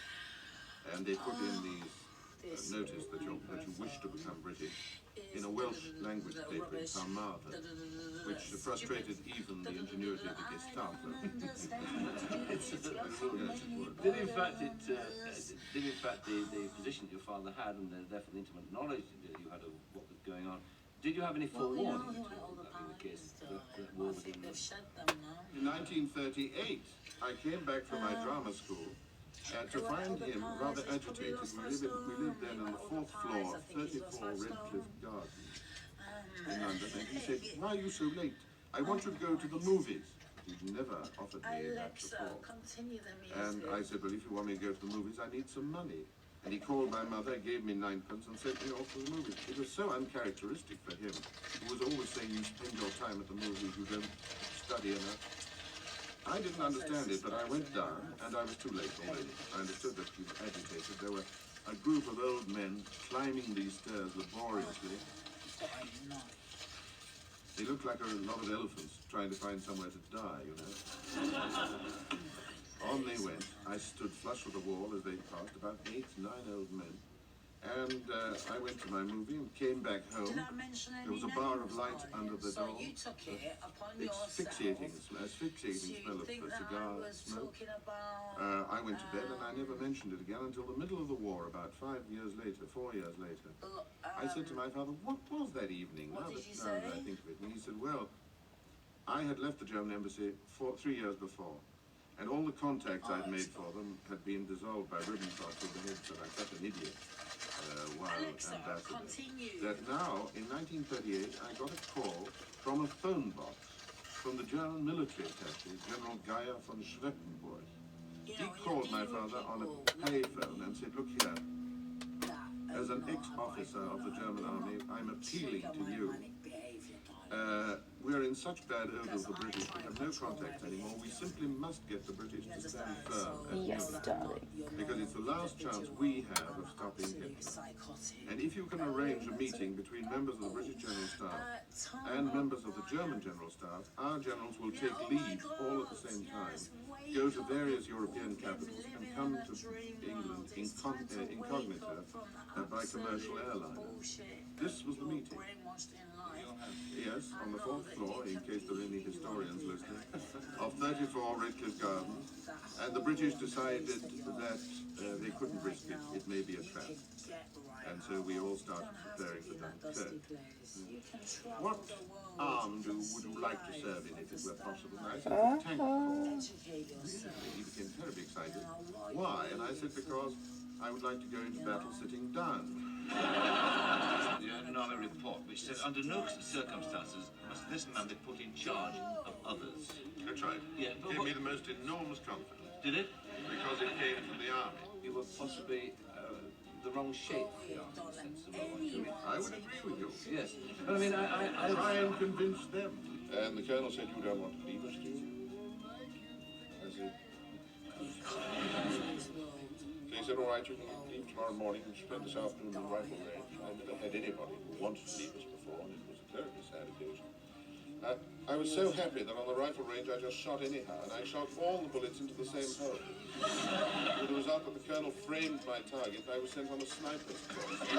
And they put in these notice that you wish to become British in a Welsh language paper in Carmarthen, which frustrated even the ingenuity of the Gestapo. Did in fact the position that your father had, and therefore the intimate knowledge that you had of what was going on, did you have any forewarning at all that being the case that war was in? In 1938, I came back from my drama school to find him rather agitated. We lived then on the 4th floor, 34 Redcliffe Gardens in London, and he said, "Why are you so late? I want you to go to the movies." He'd never offered me that before. And I said, "Well, if you want me to go to the movies, I need some money." And he called my mother, gave me 9pence, and sent me off to the movies. It was so uncharacteristic for him, who was always saying, "You spend your time at the movies, you don't study enough." I didn't understand it, but I went down, and I was too late already. I understood that he was agitated. There were a group of old men climbing these stairs laboriously. They looked like a lot of elephants trying to find somewhere to die, you know. On they went. I stood flush with the wall as they passed, about 8, 9 old men. And I went to my movie and came back home. There was a bar of light under the door. Asphyxiating smell of cigar smoke. I went to bed and I never mentioned it again until the middle of the war, about 4 years later. I said to my father, "What was that evening?" Now that I think of it. And he said, "Well, I had left the German embassy 3 years before. And all the contacts I'd made for them had been dissolved by Ribbentrop through the head, so I'm such an idiot while ambassador. That now, in 1938, I got a call from a phone box from the German military attaché, General Geyer von Schweppenburg. He called my father on a payphone and said, "Look here, as an ex-officer of the German army, I'm appealing to you. We're in such bad odor of the British, we have no contact anymore. We simply must get the British to stand firm." Yes, darling. Because it's the last chance we have of stopping Hitler. And if you can arrange a meeting between members of the British General Staff and members of the German General Staff, our generals will take leave all at the same time, go to various European capitals, and come to England incognito by commercial airliner. This was the meeting. Yes, on the 4th floor, in case there are any historians listening, of 34 Redcliffe Gardens, and the British decided that they couldn't risk it. It may be a trap. And so we all started preparing for Dunkirk. What arm would you like to serve in if it were possible? And I said, "The tank corps." He became terribly excited. "Why?" And I said, "Because I would like to go into battle sitting down." You had an army report which said, under no circumstances must this man be put in charge of others. That's right. Yeah, It gave me the most enormous confidence. Did it? Because it came from the army. You were possibly the wrong shape for the army. I would agree with you. Yes. But I mean, I try and convince them. And the colonel said, "You don't want to leave us, do you?" I said, he said, "All right, you can leave tomorrow morning and spend this afternoon in the rifle range." I never had anybody who wanted to leave us before, and it was a terribly sad occasion. I was so happy that on the rifle range I just shot anyhow, and I shot all the bullets into the same hole. With the result that the colonel framed my target, I was sent on a sniper's course. So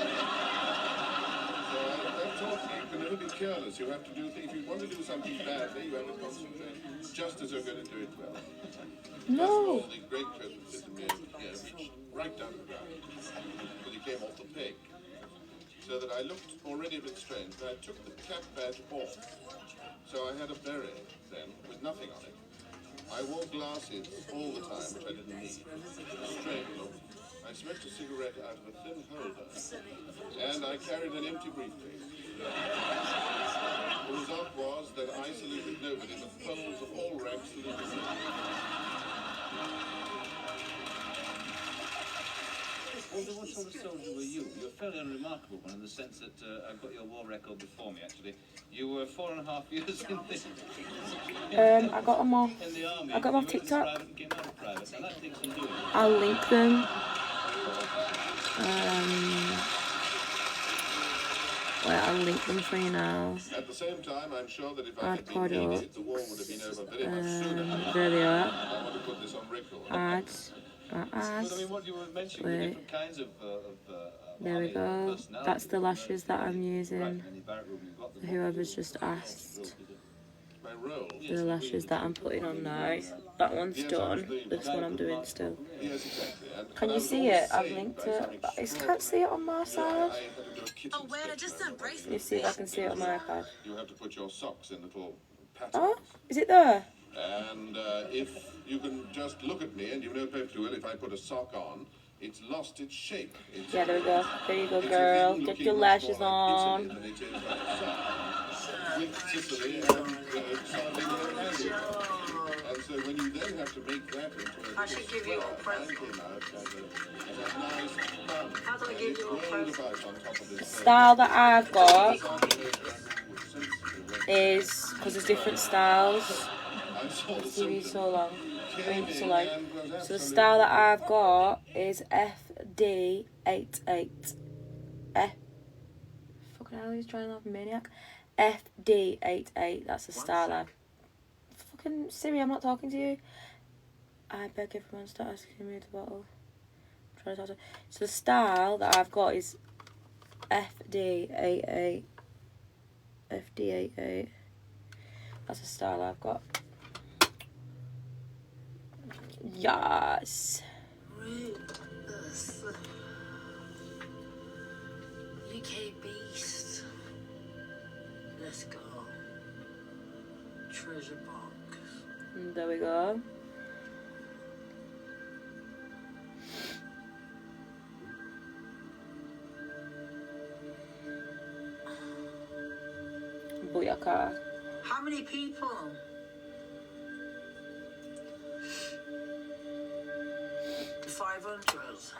that taught me you can never be careless. You have to do things. If you want to do something badly, you have to concentrate, just as you're going to do it well. No. First of all, the greatcoat that fitted me reached right down the ground, but it came off the peg, so that I looked already a bit strange. And I took the cap badge off, so I had a beret then with nothing on it. I wore glasses all the time, which I didn't need. Strange look. I smoked a cigarette out of a thin holder, and I carried an empty briefcase. The result was that I saluted nobody, but Poles of all ranks saluted me. Walter, what sort of soldier were you? You're a fairly unremarkable one in the sense that I've got your war record before me, actually. You were 4.5 years in the... I got them off. In the army. I got them off TikTok. Private and came out of private. Now that takes some doing. I'll link them. Wait, I'll link them for you now. At the same time, I'm sure that if I had been needed, the war would have been over very much sooner. There they are. I want to put this on record. Ads. But I mean, what you were mentioning, the different kinds of there we go. That's the lashes that I'm using. Whoever's just asked. The lashes that I'm putting on now. That one's done. This one I'm doing still. Can you see it? I've linked it. I can't see it on my side. Oh, wait, I just sent bracelets. Let me see if I can see it on my iPad. You have to put your socks in little patterns. Oh, is it there? And if you can just look at me, and you know perfectly well if I put a sock on, it's lost its shape. Yeah, there we go. There you go, girl. Get your lashes on. With Sicily and sounding like Andy. And so when you then have to make that into a... I should give you a present. How do I give you a present? The style that I've got is, because there's different styles. The TV's so long. So long. So the style that I've got is FD88. Fucking hell, he's trying to have a maniac. FD88. That's the style I've... Fucking Siri, I'm not talking to you. I beg everyone start asking me to bottle. I'm trying to talk to... So the style that I've got is FD88. FD88. That's the style I've got. Yes. UK Beast. Let's go. Treasure box. And there we go. Booyaka. How many people? The 500s.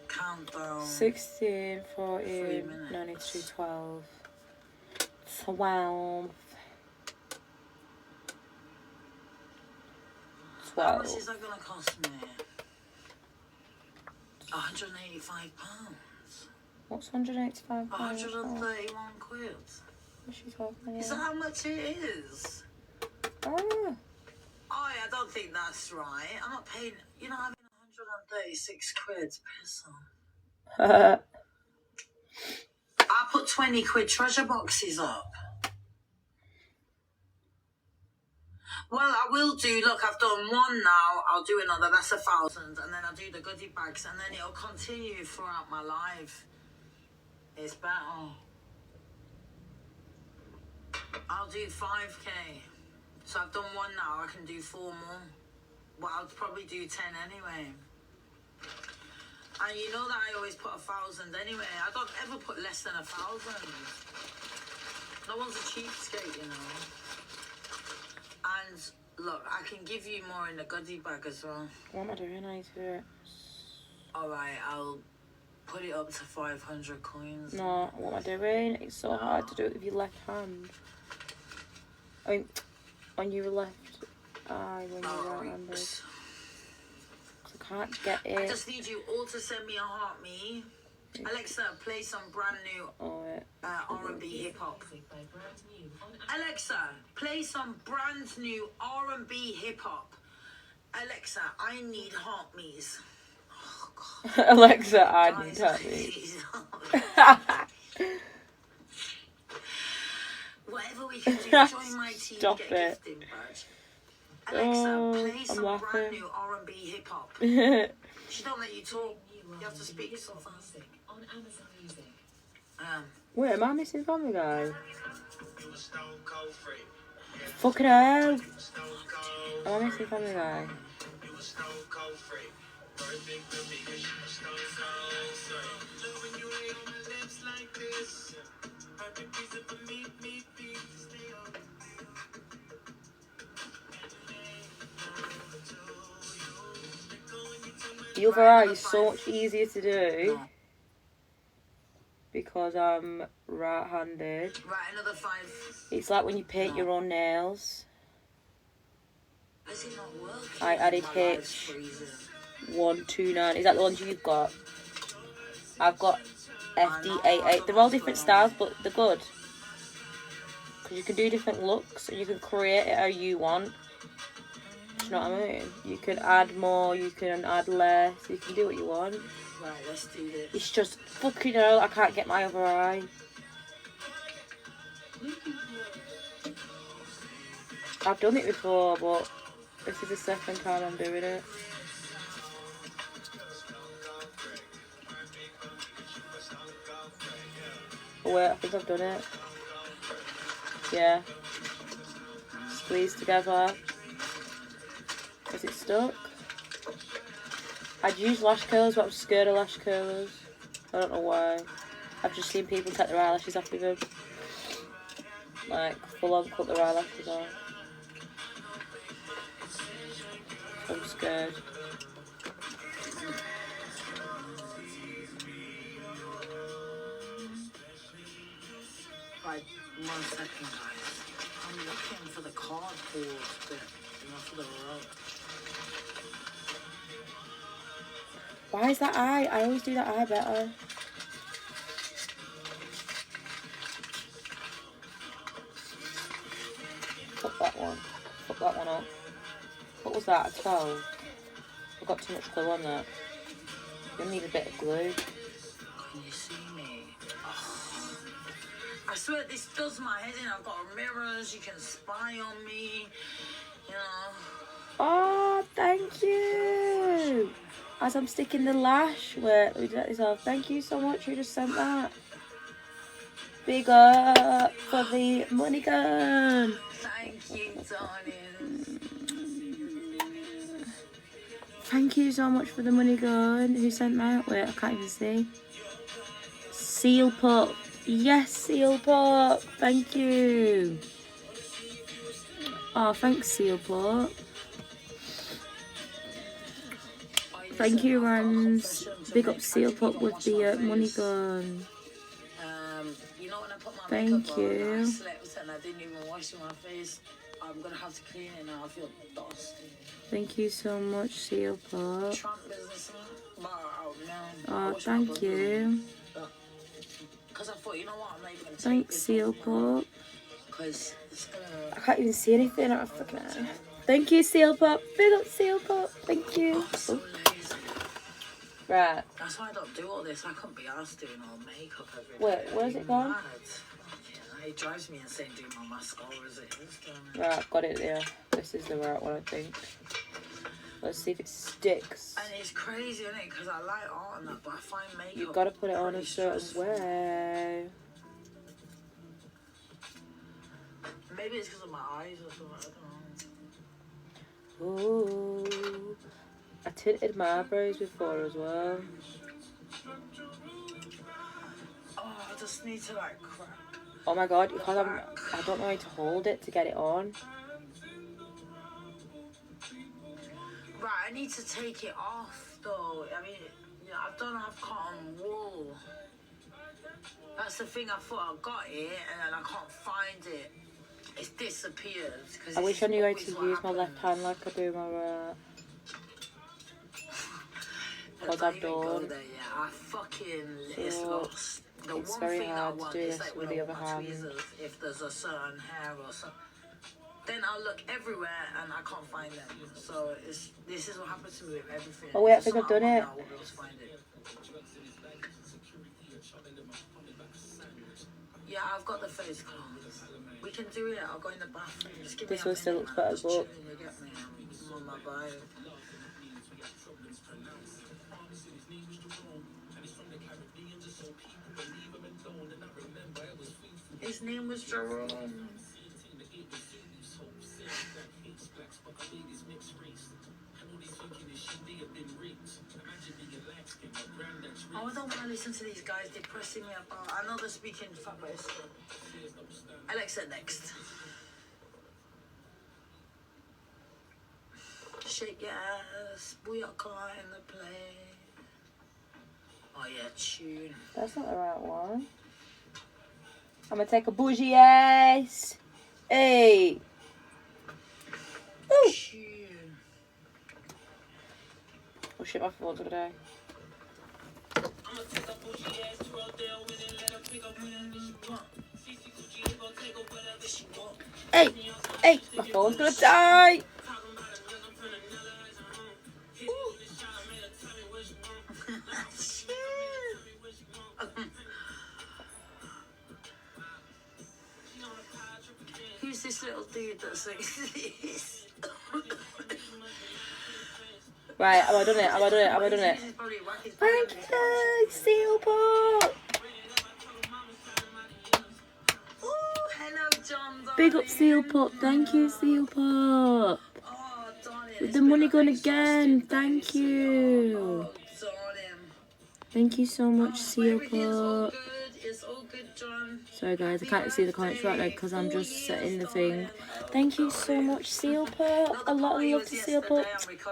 Countdown. 16, 14, 92, 12. 12. How much is that going to cost me? £185. What's 185? 131 quid. What's she talking about? Is that how much it is? Oh, Oh, I don't think that's right. I'm not paying, you know, having 136 quid. Piss off. I put 20 quid treasure boxes up. Well, I will do, look, I've done one now, I'll do another, that's 1,000, and then I'll do the goodie bags, and then it'll continue throughout my life. It's better. I'll do 5k. So I've done one now, I can do 4 more. Well, I'll probably do 10 anyway. And you know that I always put 1,000 anyway. I don't ever put less than 1,000. No one's a cheapskate, you know. And look, I can give you more in the goodie bag as well. what am I doing? I need to do it. Alright, I'll put it up to 500 coins. No, what am I doing? It's so hard to do it with your left hand. I mean, on your left eye when you're right-handed. I can't get it. I just need you all to send me a heart me Alexa, play some brand new R&B hip hop. Alexa, play some brand new R&B hip hop. Alexa, I need heartbeats. Alexa, I need heartbeats. Whatever we can do, join my team. Stop get it. Gifting badge. Alexa, play some brand new R&B hip hop. She don't let you talk. You have to speak so fast. On Amazon Music. Wait, am I missing Family Guy? Fucking hell. Am I missing Family Guy? The other eye is so much easier to do because I'm right-handed. Right, another 5. It's like when you paint your own nails. Is it not working? I added H129. Is that the ones you've got? I've got FD88. They're all different styles, but they're good. Because you can do different looks, and you can create it how you want. Do you know what I mean? You can add more, you can add less, you can do what you want. Right, let's do this. It's just fucking hell, I can't get my other eye. I've done it before, but this is the second time I'm doing it. Oh wait, I think I've done it. Yeah. Squeeze together. Is it stuck? I'd use lash curlers, but I'm scared of lash curlers. I don't know why. I've just seen people take their eyelashes off with them. Like, full on cut their eyelashes off. I'm scared. Right, 1 second, guys. I'm looking for the cardboard bit, for the rope. Why is that eye? I always do that eye better. Fuck that one. Fuck that one up. What was that? A 12? I've got too much glue on that. You'll need a bit of glue. Can you see me? Oh. I swear this does my head in. I've got mirrors. You can spy on me. You know. Oh, thank you. As I'm sticking the lash. Wait, let me do this off. Thank you so much. Who just sent that? Big up for the money gun. Thank you, darling. Thank you so much for the money gun. Who sent that? Wait, I can't even see. Seal Pup. Yes, Seal Pup. Thank you. Oh, thanks, Seal Pup. Thank you, Rans. Big up Seal Pup with the money gun. You know when I put my Thank makeup you. on, I slept and I didn't even wash my face. I'm gonna have to clean it now. I feel dusty. Thank you so much, Seal Pup. Trump businessman. Oh, thank you. Because I thought, you know what, I'm not even gonna take Thanks, this Seal off now, Pup. because it's gonna... I can't even see anything out of fucking eye. Thank you, Seal Pup. Big up, Seal Pup. Thank you. I'm so lazy. Right. That's why I don't do all this. I couldn't be asked doing all makeup every day. Wait, where's it gone? Mad. Yeah, it drives me insane doing my mascara as it is, don't it? Right, I've got it there. This is the right one, I think. Let's see if it sticks. And it's crazy, isn't it? Because I like art and that, but I find makeup... You've got to put it on a pretty certain stressful. way. Maybe it's because of my eyes or something. I don't know. Ooh. I tinted my eyebrows before as well. Oh, I just need to like crack. Oh my god, because I don't know how to hold it to get it on. Right, I need to take it off though. I mean, you know, I don't have cotton wool. That's the thing. I thought I got it, and then I can't find it. It's disappeared. I wish I knew how to use my left hand like I do my right. because I've done. I fucking So it's lost. The it's one very thing hard that I to want do is this like with when the I other want hand. tweezers, if there's a certain hair or something, then I'll look everywhere and I can't find them. So this is what happens to me with everything. Oh wait, I think I've done it. I won't be able to find it. Yeah, I've got the face clothes. We can do it. I'll go in the bathroom. Just give This me a one still minute, looks man. better, Just but chilling, you get me? I'm on my bio. His name was Jerome. Oh, I don't want to listen to these guys depressing me about. I know they're speaking fuck boys. Alexa next. Shake your ass, booyaka in the play. Oh yeah, tune. that's not the right one. I'm gonna take a bougie ass. Hey. Ooh. Tune. Oh shit, my phone's gonna die. Hey, hey, my phone's gonna die. Who's this little dude that sings this? Right, have I done it? Have I done it? Have I done it? Thank you, Seal Pop. Hello, John. Big up Seal Pop. Thank you, Seal Pop. With the money gun again. Thank you. Thank you so much, Seal Pop. It's all good, John. Sorry guys, I can't see the comments right now because I'm just setting the thing. Thank you so much, Seal Pop. A lot of love to Seal Pop.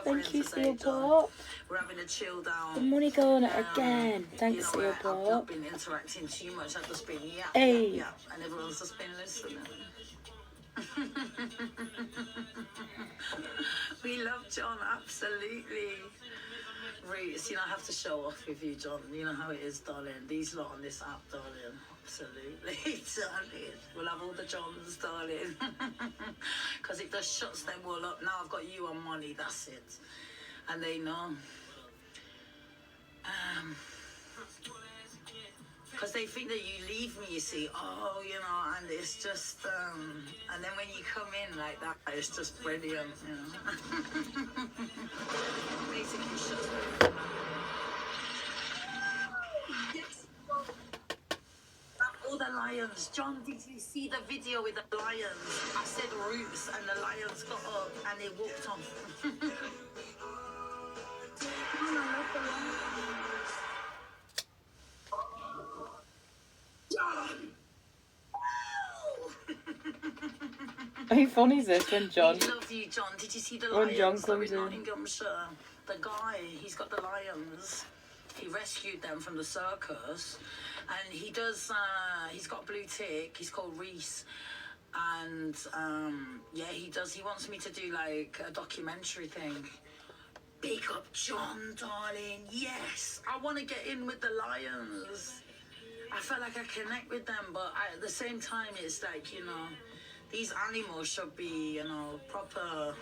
Thank you, Seal Pop. We're having a chill down. The money going again. Thanks, Seal I've Pop. not been interacting too much. I've just been Hey. and everyone's just been listening. We love John, absolutely. Roots, you know, I have to show off with you, John. You know how it is, darling. These lot on this app, darling. Absolutely, darling. We'll have all the Johns, darling. Because it just shuts them all up. Now I've got you on money, that's it. And they know. Because they think that you leave me, you see. Oh, you know, and it's just, and then when you come in like that, it's just brilliant, you know. Basically, shut up. Yes. All the lions. John, did you see the video with the lions? I said roots, and the lions got up and they walked off. I love the lions. How funny is this when John? We love you, John. Did you see the when lions? John comes in. Nottinghamshire. The guy, he's got the lions. He rescued them from the circus, and he does. He's got a blue tick. He's called Reese, and yeah, he does. He wants me to do like a documentary thing. Big up, John, darling. Yes, I want to get in with the lions. I felt like I connect with them, but at the same time, it's like, you know, these animals should be, you know, proper,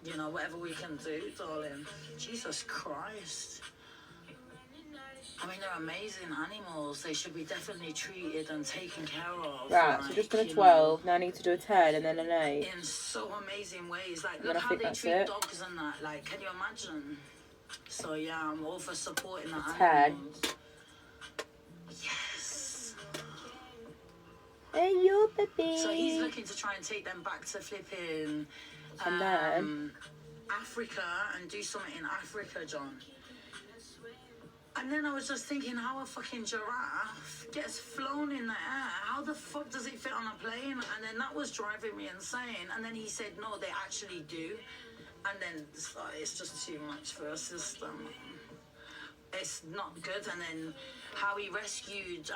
you know, whatever we can do, darling. Jesus Christ. I mean, they're amazing animals. They should be definitely treated and taken care of. Right, like, so just done a you 12, now I need to do a 10 and then an 8. In so amazing ways. Like, And look then I how think they that's treat it. dogs and that. Like, can you imagine? So, yeah, I'm all for supporting the 10. animals. Yes. Hey, you, baby. So he's looking to try and take them back to flipping And then? Africa and do something in Africa, John. And then I was just thinking, how a fucking giraffe gets flown in the air? How the fuck does it fit on a plane? And then that was driving me insane. And then he said, no, they actually do. And then it's just too much for a system. It's not good. And then how he rescued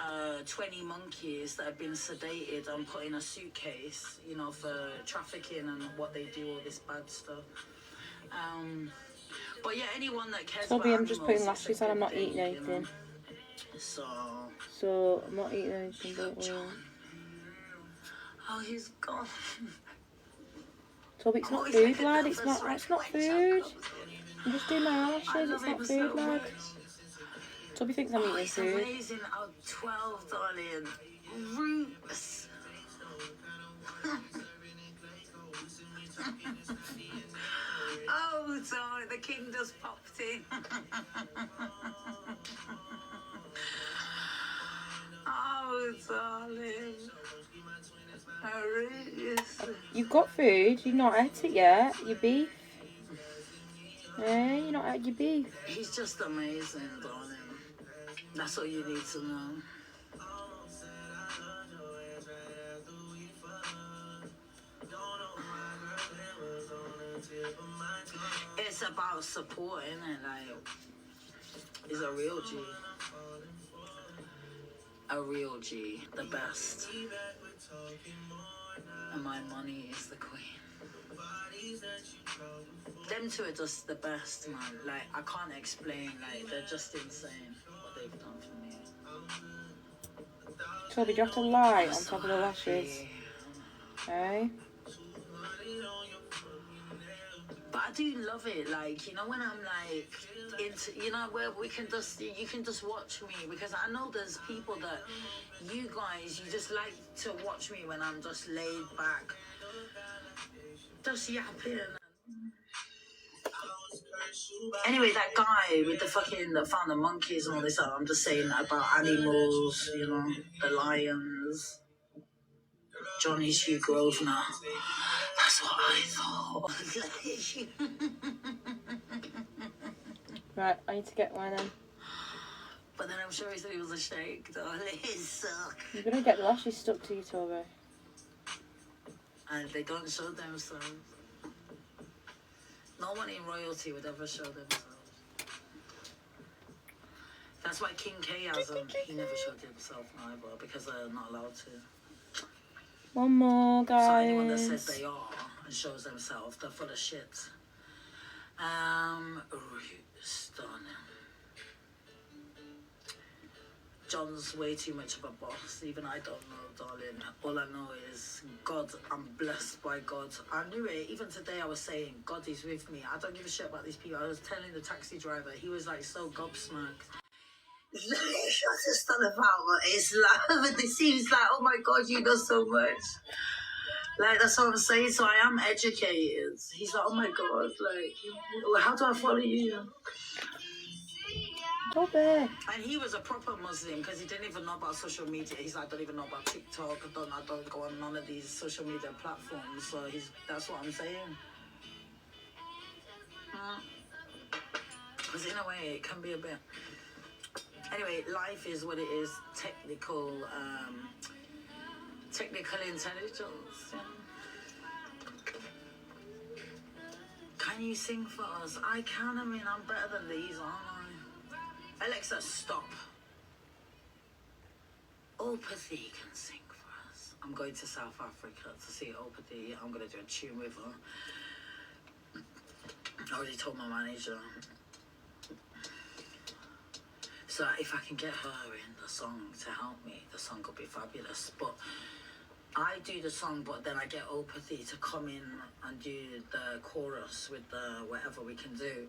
20 monkeys that have been sedated and put in a suitcase, you know, for trafficking and what they do, all this bad stuff. But yeah, anyone that cares Toby, about I'm just animals, putting lashes on, I'm not eating anything. So, I'm not eating anything, don't worry. Oh, he's gone. Toby, it's not food, lad. It's not. That's not food. I'm just doing my eyelashes. It's not food, lad. Toby thinks I'm eating it's food. amazing. Oh, 12, darling. Roots. Oh, sorry, the king just popped in. Oh, darling. You've got food. You've not ate it yet. Your beef. Hey, you're not at your beef. He's just amazing, darling. That's all you need to know. It's about support, innit? Like, he's a real G. A real G, the best. And my money is the queen. Them two are just the best, man. Like, I can't explain. Like, they're just insane what they've done for me. Toby, do you have to lie on top of the lashes? Hey? But I do love it, like, you know, when I'm like into, you know, where we can just, you can just watch me, because I know there's people that, you guys, you just like to watch me when I'm just laid back, just yapping. Anyway, that guy with the fucking, that found the monkeys and all this stuff, I'm just saying about animals, you know, the lions, Johnny's Hugh Grosvenor. That's what I thought. Right, I need to get one then. But then I'm sure he said he was a shake, darling. He suck. You're gonna get the lashes stuck to you, Toby. And they don't show themselves. No one in royalty would ever show themselves. That's why King K hasn't. He never showed himself either, because they're not allowed to. One more, guys. So anyone that says they are and shows themselves, they're full of shit. Lourushtonn. John's way too much of a boss. Even I don't know, darling. All I know is God. I'm blessed by God. I knew it. Even today I was saying, God is with me. I don't give a shit about these people. I was telling the taxi driver, he was like so gobsmacked. Shut his stuff out. It's like, it seems like, oh my God, you know so much. Like, that's what I'm saying. So I am educated. He's like, oh my God, like, how do I follow you? Toby. And he was a proper Muslim, because he didn't even know about social media. He's like, I don't even know about TikTok. I don't go on none of these social media platforms. So that's what I'm saying. Because in a way, it can be a bit. Anyway, life is what it is. Technical intelligence. Yeah. Can you sing for us? I can. I mean, I'm better than these, aren't I? Alexa, stop. Opathy can sing for us. I'm going to South Africa to see Opathy. I'm going to do a tune with her. I already told my manager. So if I can get her in the song to help me, the song could be fabulous. But I do the song, but then I get Opathy to come in and do the chorus with the whatever we can do,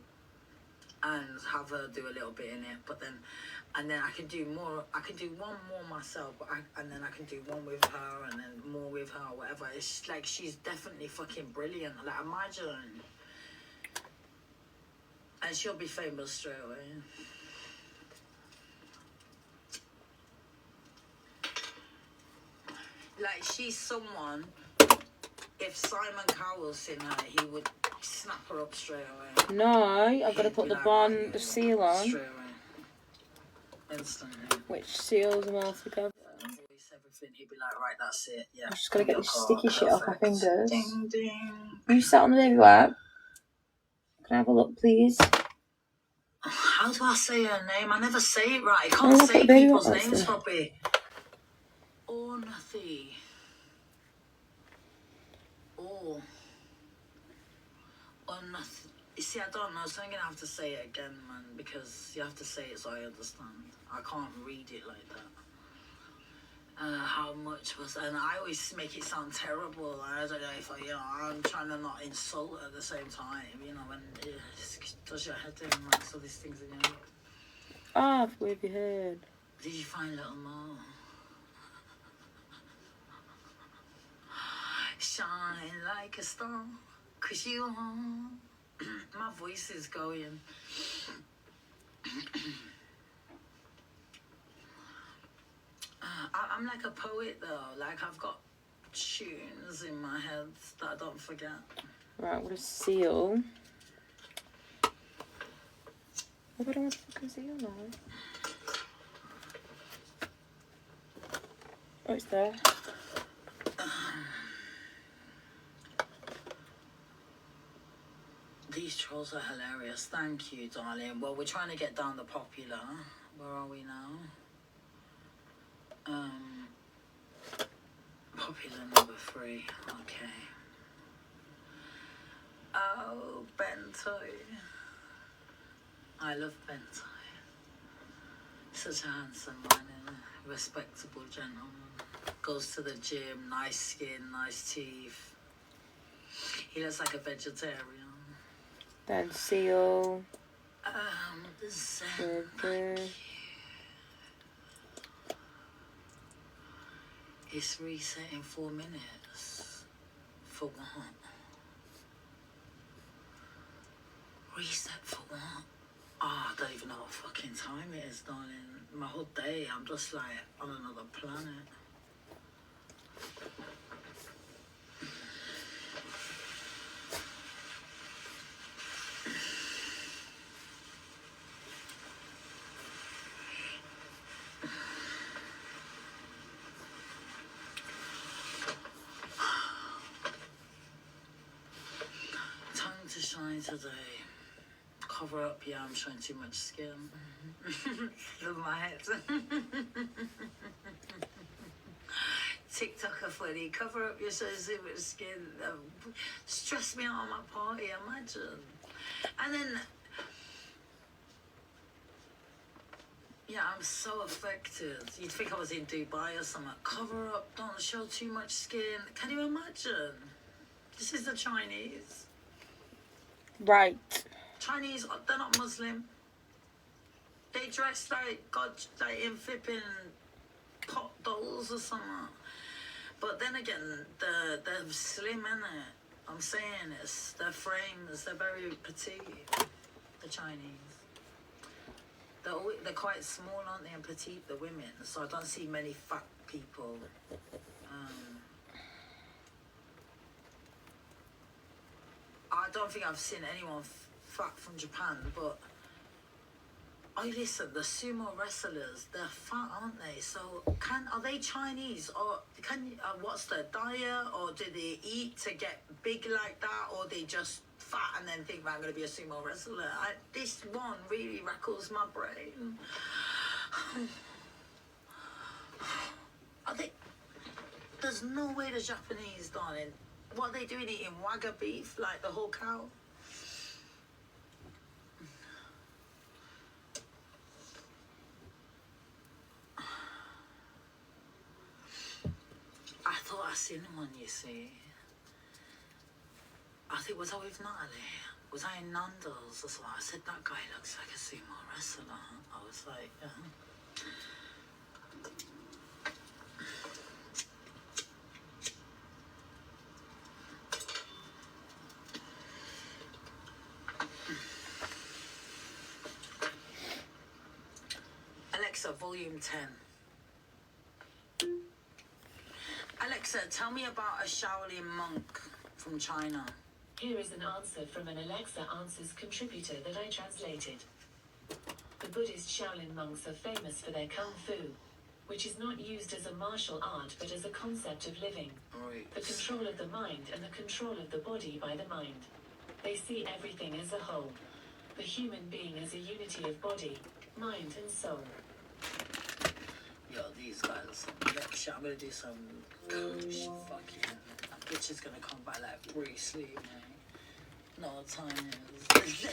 and have her do a little bit in it. But then, and then I can do more. I can do one more myself, but and then I can do one with her, and then more with her, whatever. It's like she's definitely fucking brilliant. Like, imagine, and she'll be famous straight away. Like, she's someone, if Simon Cowell's seen her, he would snap her up straight away. No, I've got to put the bond, the seal on. Straight away. Instantly. Which seals them all together. Voice everything, he'd be like, right, that's it. Yeah. I'm just going to get this sticky shit off my Perfect. fingers. Ding, ding. You sat on the baby wipe. Can I have a look, please? How do I say her name? I never say it right. I can't say people's names properly. Ornathy. You see, I don't know, so I'm gonna have to say it again, man, because you have to say it so I understand. I can't read it like that. How much was, and I always make it sound terrible. I don't know if I'm trying to not insult at the same time, when it does your head in, like, so these things are, Ah, with your head. Did you find little Mo? Shine like a star, 'cause you are. My voice is going. I'm like a poet though, like I've got tunes in my head that I don't forget. Right, I'm gonna seal. What do I want to fucking seal now? Oh, it's there. These trolls are hilarious. Thank you, darling. Well, we're trying to get down the popular. Where are we now? Popular number 3. Okay. Oh, Bento. I love Bento. Such a handsome man, a respectable gentleman. Goes to the gym, nice skin, nice teeth. He looks like a vegetarian. Then seal. It's reset in 4 minutes. For what? Reset for what? Oh, I don't even know what fucking time it is, darling. My whole day, I'm just like on another planet. Time to shine today. Cover up, yeah, I'm showing too much skin. Look at my head. TikToker funny, cover up your showing too much skin. Stress me out on my party, imagine. And then, yeah, I'm so affected. You'd think I was in Dubai or something. Cover up, don't show too much skin. Can you imagine? This is the Chinese. Right. Chinese, they're not Muslim. They dress like God, like in flipping pot dolls or something. But then again, they're slim, innit? I'm saying it's their frames, they're very petite. The Chinese. They're quite small, aren't they, and petite, the women. So I don't see many fat people. I don't think I've seen anyone fat from Japan, but listen, the sumo wrestlers, they're fat, aren't they? So are they Chinese, or what's their diet, or do they eat to get big like that, or they just fat and then think, I'm going to be a sumo wrestler? This one really rackles my brain. There's no way the Japanese, darling. What are they doing, eating wagyu beef like the whole cow? I thought I seen one, you see. I think, was I with Natalie? Was I in Nando's or something? I said, that guy looks like a sumo wrestler. I was like, Alexa, volume 10. Alexa, tell me about a Shaolin monk from China. Here is an answer from an Alexa Answers contributor that I translated. The Buddhist Shaolin monks are famous for their kung fu, which is not used as a martial art but as a concept of living. Right. The control of the mind and the control of the body by the mind. They see everything as a whole. The human being as a unity of body, mind and soul. Yo, these guys, lecture, I'm gonna do some coach fucking. That bitch is gonna come back like Bruce Lee, man. No time is.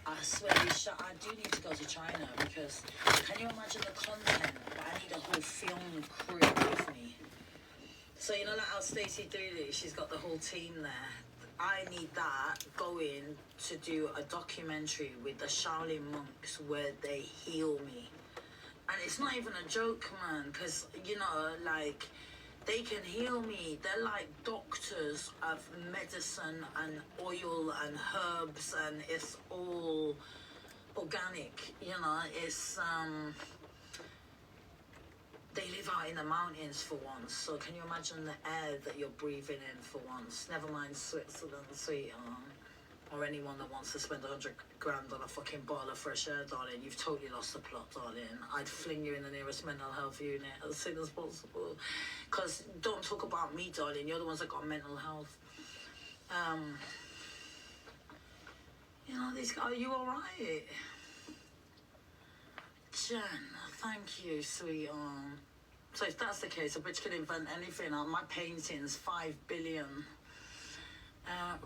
I swear, I do need to go to China because can you imagine the content? I need a whole film crew with me. So you know, like how Stacey Dooley, she's got the whole team there. I need that going to do a documentary with the Shaolin monks where they heal me. And it's not even a joke, man, because, you know, like, they can heal me. They're like doctors of medicine and oil and herbs, and it's all organic, you know. It's, they live out in the mountains for once, so can you imagine the air that you're breathing in for once? Never mind Switzerland, sweetheart. Or anyone that wants to spend 100 grand on a fucking bottle of fresh air, darling. You've totally lost the plot, darling. I'd fling you in the nearest mental health unit as soon as possible. Because don't talk about me, darling. You're the ones that got mental health. You know, these guys, are you alright? Jen, thank you, sweetheart. So if that's the case, a bitch can invent anything. My painting's 5 billion.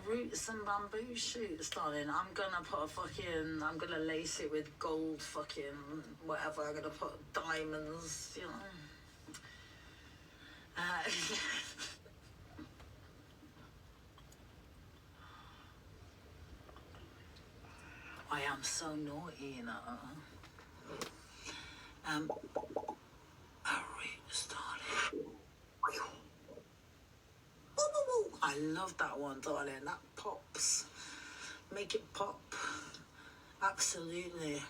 Roots and bamboo shoots, darling. I'm gonna lace it with gold fucking whatever. I'm gonna put diamonds, you know. I am so naughty, you know. Roots, darling. I love that one, darling. That pops. Make it pop. Absolutely.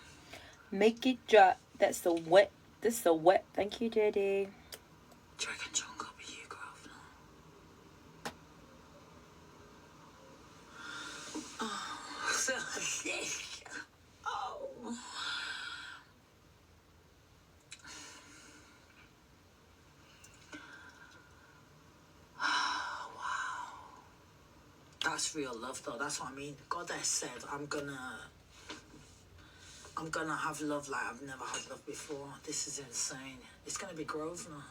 Make it drop. That's the wet. That's the wet. Thank you, JD. Do you reckon John got me you, Grosvenor? Oh, so thick. Oh. That's real love, though. That's what I mean. Goddess said, I'm gonna have love like I've never had love before. This is insane. It's gonna be Grosvenor.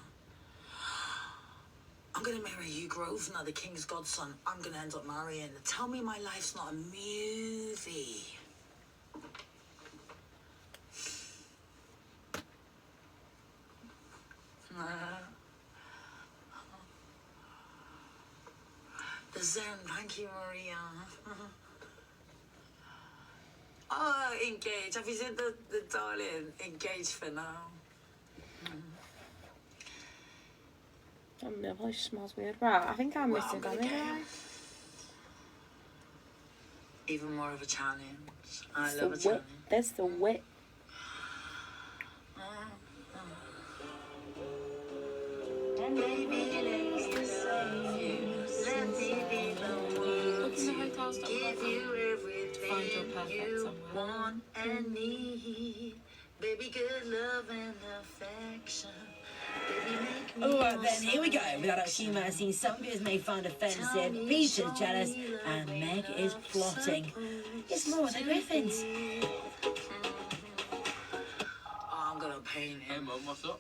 I'm gonna marry you, Grosvenor, the king's godson. I'm gonna end up marrying. Tell me my life's not a movie. The Zen, thank you, Maria. Oh, engaged. Have you seen the darling? Engaged for now. My voice smells weird. Right, I think I'm missing Family Guy. Even more of a challenge. I love a challenge. That's the wet. And baby, let's just save you. Let me be the one to give you everything you want and need. Baby, good love and affection. Alright then, here we go. Without actually mercy, some viewers may find offensive, Peter's jealous, and Meg is plotting. It's more the Griffins. Oh, I'm gonna paint him. Hey Mum, what's up?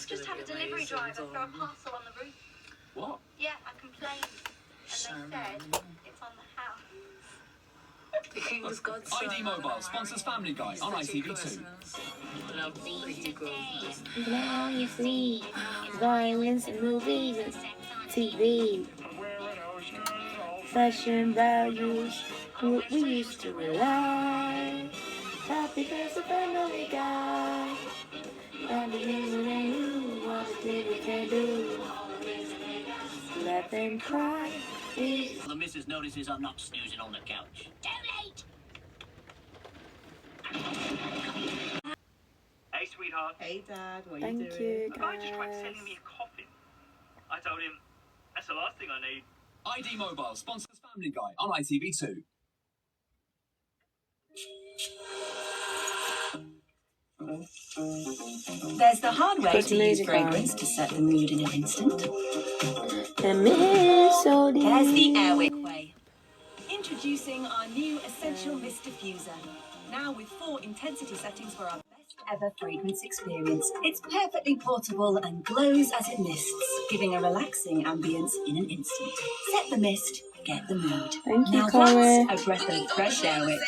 Just have a delivery driver throw a parcel on the roof. What? Yeah, I complained. And they said it's on the house. The King's Godson. ID Mobile sponsors Family Guy on ITV2. Now you see violence in movies and TV. Fashion values, what we used to rely. Happy because of Family Guy. And the reason they knew what they can do. Let them cry. The missus notices I'm not snoozing on the couch. Too late! Hey, sweetheart. Hey, Dad. What are Thank you doing? you, A guy just tried guys. selling me a coffin. I told him, that's the last thing I need. ID Mobile sponsors Family Guy on ITV2. There's the hard way to use fragrance to set the mood in an instant. And Minnesota. There's the Airwick way. Introducing our new Essential Mist Diffuser. Now with 4 intensity settings for our best ever fragrance experience. It's perfectly portable and glows as it mists, giving a relaxing ambience in an instant. Set the mist, get the mood. Thank you, Now Corey. that's a breath of fresh air, Wick.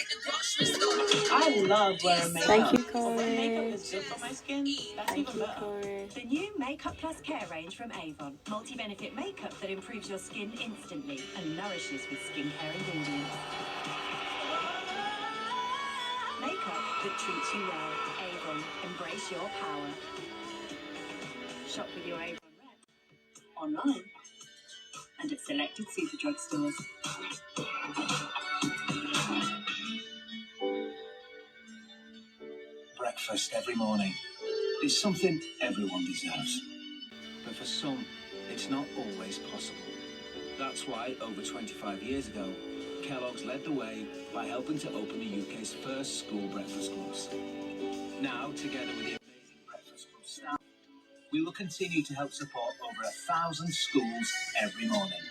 I love wearing makeup. Thank you, But when makeup Corey. is good for my skin, that's Thank even you, better. Corey. The new Makeup Plus Care range from Avon. Multi-benefit makeup that improves your skin instantly and nourishes with skincare ingredients. Makeup that treats you well. Avon. Embrace your power. Shop with your Avon rep online and at selected Superdrug stores. Breakfast every morning is something everyone deserves. But for some, it's not always possible. That's why, over 25 years ago, Kellogg's led the way by helping to open the UK's first school breakfast clubs. Now, together with the amazing Breakfast Club staff, we will continue to help support over 1,000 schools every morning.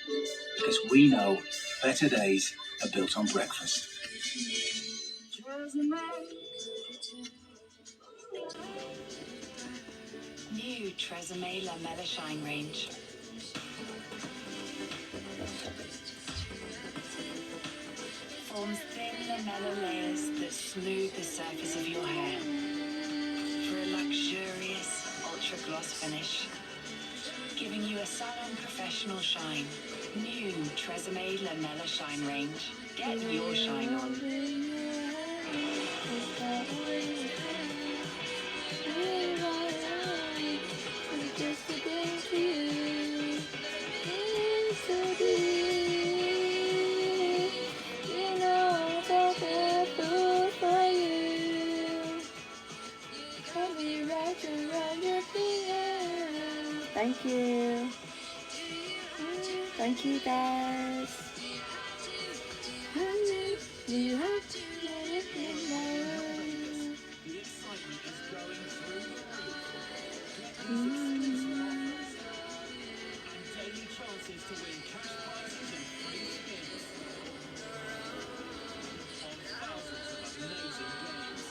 Because we know better days are built on breakfast. New Tresemme Lamella Shine range. Forms thin lamella layers that smooth the surface of your hair for a luxurious ultra gloss finish, giving you a salon professional shine. New Tresemme Lamella Shine range. Get your shine on. Thank you. Thank you, guys. You have to let it be known. The excitement is going through the roof. And daily chances to win cash prizes and free spins. On thousands of amazing games.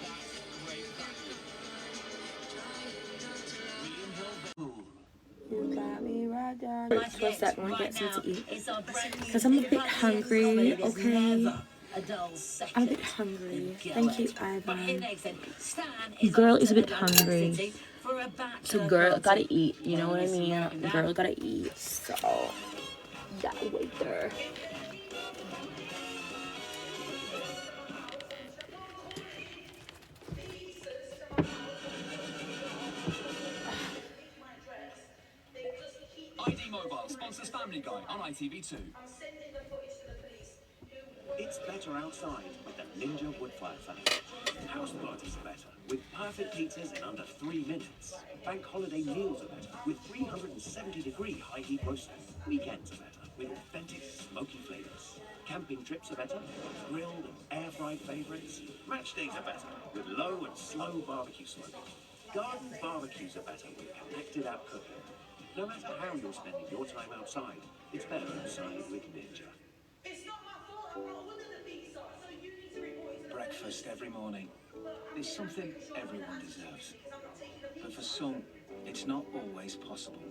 That's great value. William Hill. You got me right down. For a sec, I want to get something to eat. Because I'm a bit hungry, okay? I'm a bit hungry. Thank you, Ivan. Girl is a bit hungry. So girl gotta eat, you know what I mean? Girl gotta eat, so gotta wait there. ID Mobile sponsors Family Guy on ITV2. It's better outside with the Ninja Woodfire family. House parties are better with perfect pizzas in under 3 minutes. Bank holiday meals are better with 370-degree high heat roasting. Weekends are better with authentic smoky flavours. Camping trips are better with grilled and air-fried favourites. Match days are better with low and slow barbecue smoking. Garden barbecues are better with connected app cooking. No matter how you're spending your time outside, it's better outside with Ninja. Breakfast every morning is something everyone deserves. But for some, it's not always possible.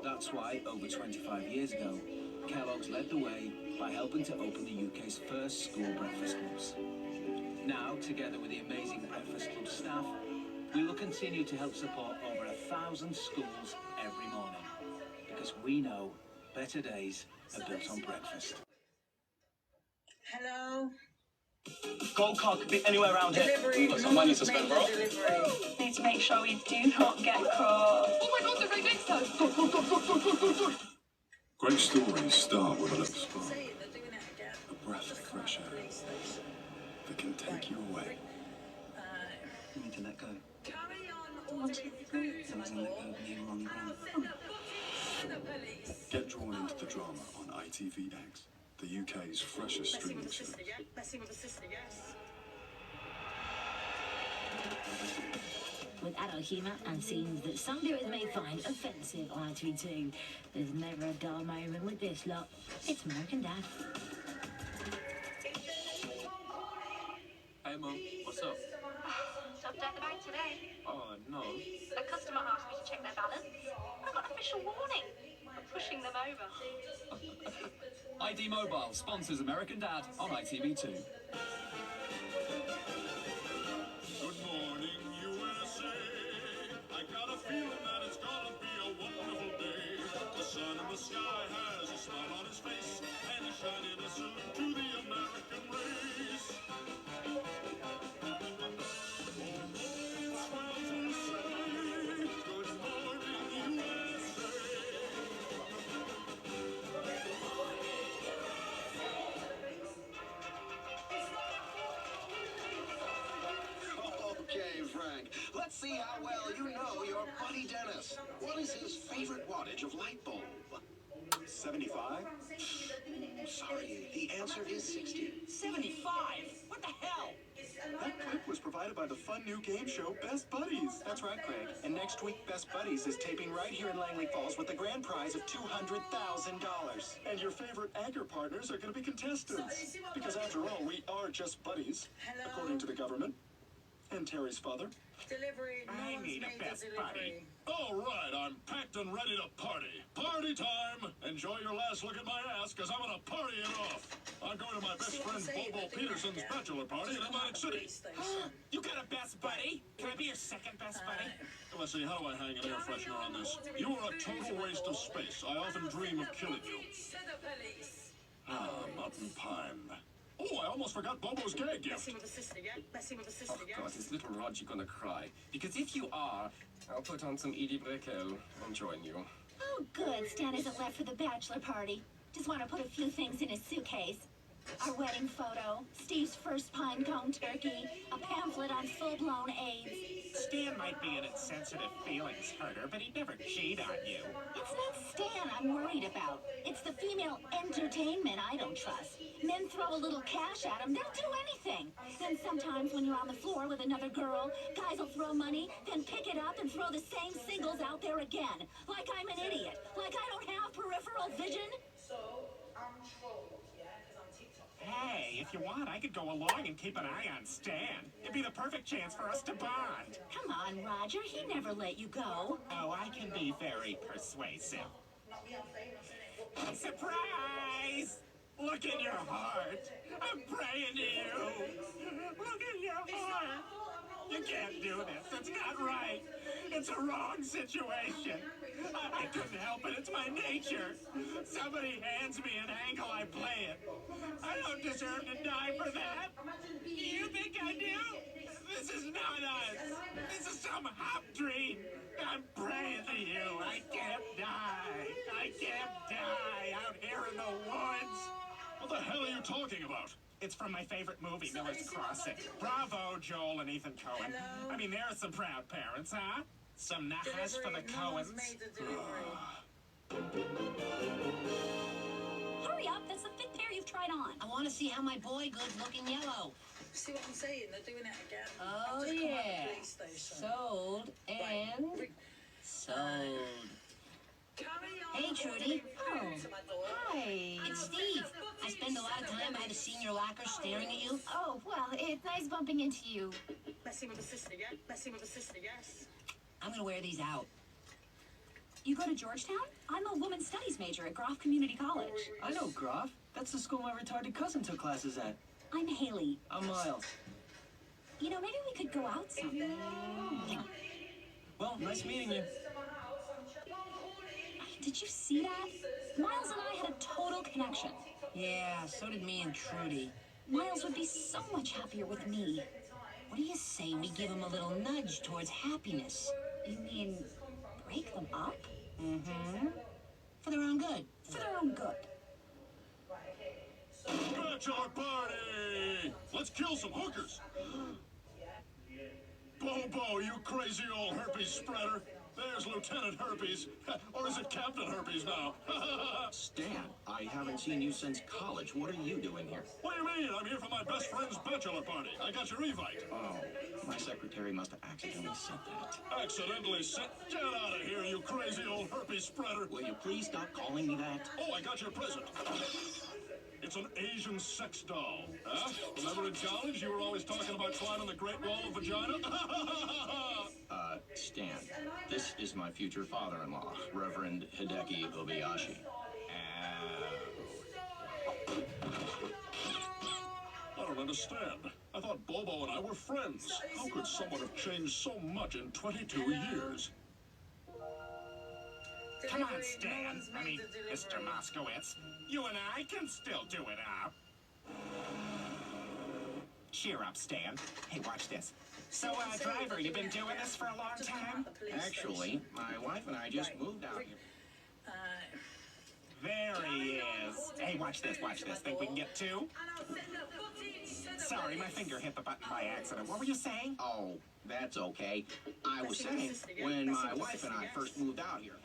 That's why, over 25 years ago, Kellogg's led the way by helping to open the UK's first school breakfast clubs. Now, together with the amazing Breakfast Club staff, we will continue to help support over 1,000 schools every morning. Because we know better days are built on breakfast. Hello. Gold card could be anywhere around here. Delivery. Got some money to spend, bro. Need to make sure we do not get caught. Oh my God, they're very next to us. Go. Great stories start with a little spark, a breath of fresh air that can take you away. You need to let go. What is Something let go of the wrong ground. Get drawn into the drama on ITVX, the UK's freshest streaming show. Messing with a sister, yes. With adult humour and scenes that some viewers may find offensive on ITV2, there's never a dull moment with this lot. It's American Dad. Hey, Mum. What's up? Stopped at the bank today. Oh, no. A customer asked me to check their balance. I got an official warning for pushing them over. ID Mobile sponsors American Dad on ITV2. Good morning, USA. I got a feeling that it's gonna be a wonderful day. The sun in the sky has a smile on his face, and he's shining a salute to the American race. Okay, Frank, let's see how well you know your buddy Dennis. What is his favorite wattage of light bulb? 75? Sorry, the answer is 60. 75? What the hell? That clip was provided by the fun new game show Best Buddies. That's right, Craig. And next week, Best Buddies is taping right here in Langley Falls with the grand prize of $200,000. And your favorite anchor partners are going to be contestants. Because after all, we are just buddies, according to the government. And Terry's father. Delivery. I need a best buddy. All right, I'm packed and ready to party. Party time! Enjoy your last look at my ass, because I'm gonna party it off. I'm going to my best friend Bobo Peterson's bachelor party in Atlantic City. You got a best buddy? Can I be your second best buddy? Let's see, how do I hang an air freshener on this? You are a total waste of space. I often dream of killing you. Ah, mutton pine. Oh, I almost forgot Bobo's gag gift. Messing with the sister, yeah? Messing with the sister, Oh, yeah? God, is little Roger gonna cry? Because if you are, I'll put on some Edie Brickell and join you. Oh, good. Stan isn't left for the bachelor party. Just want to put a few things in his suitcase. Our wedding photo, Steve's first pine cone turkey, a pamphlet on full-blown AIDS. Stan might be an insensitive feelings herder, but he'd never cheat on you. It's not Stan I'm worried about. It's the female entertainment I don't trust. Men throw a little cash at them, they'll do anything. Then sometimes when you're on the floor with another girl, guys will throw money, then pick it up and throw the same singles out there again. Like I'm an idiot. Like I don't have peripheral vision. Hey, if you want, I could go along and keep an eye on Stan. It'd be the perfect chance for us to bond. Come on, Roger. He never let you go. Oh, I can be very persuasive. Surprise! Look in your heart. I'm praying to you. Look in your heart. You can't do this. It's not right. It's a wrong situation. I couldn't help it. It's my nature. Somebody hands me an angle, I play it. I don't deserve to die for that. You think I do? This is not us. This is some hop dream. I'm praying to you. I can't die. I can't die out here in the woods. What the hell are you talking about? It's from my favorite movie, Miller's Crossing. Bravo, Joel and Ethan Coen. I mean, there's some proud parents, huh? Some nachas for the Coens. Hurry up, that's the fifth pair you've tried on. I want to see how my boy good's looking yellow. See what I'm saying? They're doing it again. Oh, Just come out of the yeah. police station. Sold and sold. Hey, Trudy. Oh, hi. It's Steve. I spend a lot of time by the senior locker staring at you. Oh, well, it's nice bumping into you. Messing with the sister, yeah? Messing with the sister, yes? I'm going to wear these out. You go to Georgetown? I'm a women's studies major at Groff Community College. I know Groff. That's the school my retarded cousin took classes at. I'm Haley. I'm Miles. You know, maybe we could go out someday. Well, nice meeting you. Did you see that? Miles and I had a total connection. Yeah, so did me and Trudy. Miles would be so much happier with me. What do you say we give him a little nudge towards happiness? You mean break them up? Mm-hmm. For their own good. For their own good. Bachelor party! Let's kill some hookers! Bobo, you crazy old herpes spreader! There's Lieutenant Herpes. Or is it Captain Herpes now? Stan, I haven't seen you since college. What are you doing here? What do you mean? I'm here for my best friend's bachelor party. I got your Evite. Oh, my secretary must have accidentally sent that. Accidentally sent? Get out of here, you crazy old herpes spreader. Will you please stop calling me that? Oh, I got your present. It's an Asian Russian sex doll. Huh? Remember in college you were always talking about climbing the Great Wall of Vagina? Stan, this is my future father-in-law, Reverend Hideki Obayashi. I don't understand. I thought Bobo and I were friends. How could someone have changed so much in 22 years? Come on, Stan. I mean, Mr. Moskowitz. You and I can still do it up. Cheer up, Stan. Hey, watch this. So, driver, you been doing this for a long time? Actually, my wife and I just moved out here. There he is. Hey, watch this, watch this. Think we can get two? Sorry, my finger hit the button by accident. What were you saying? Oh, that's okay. I was saying, when my wife and I first moved out here.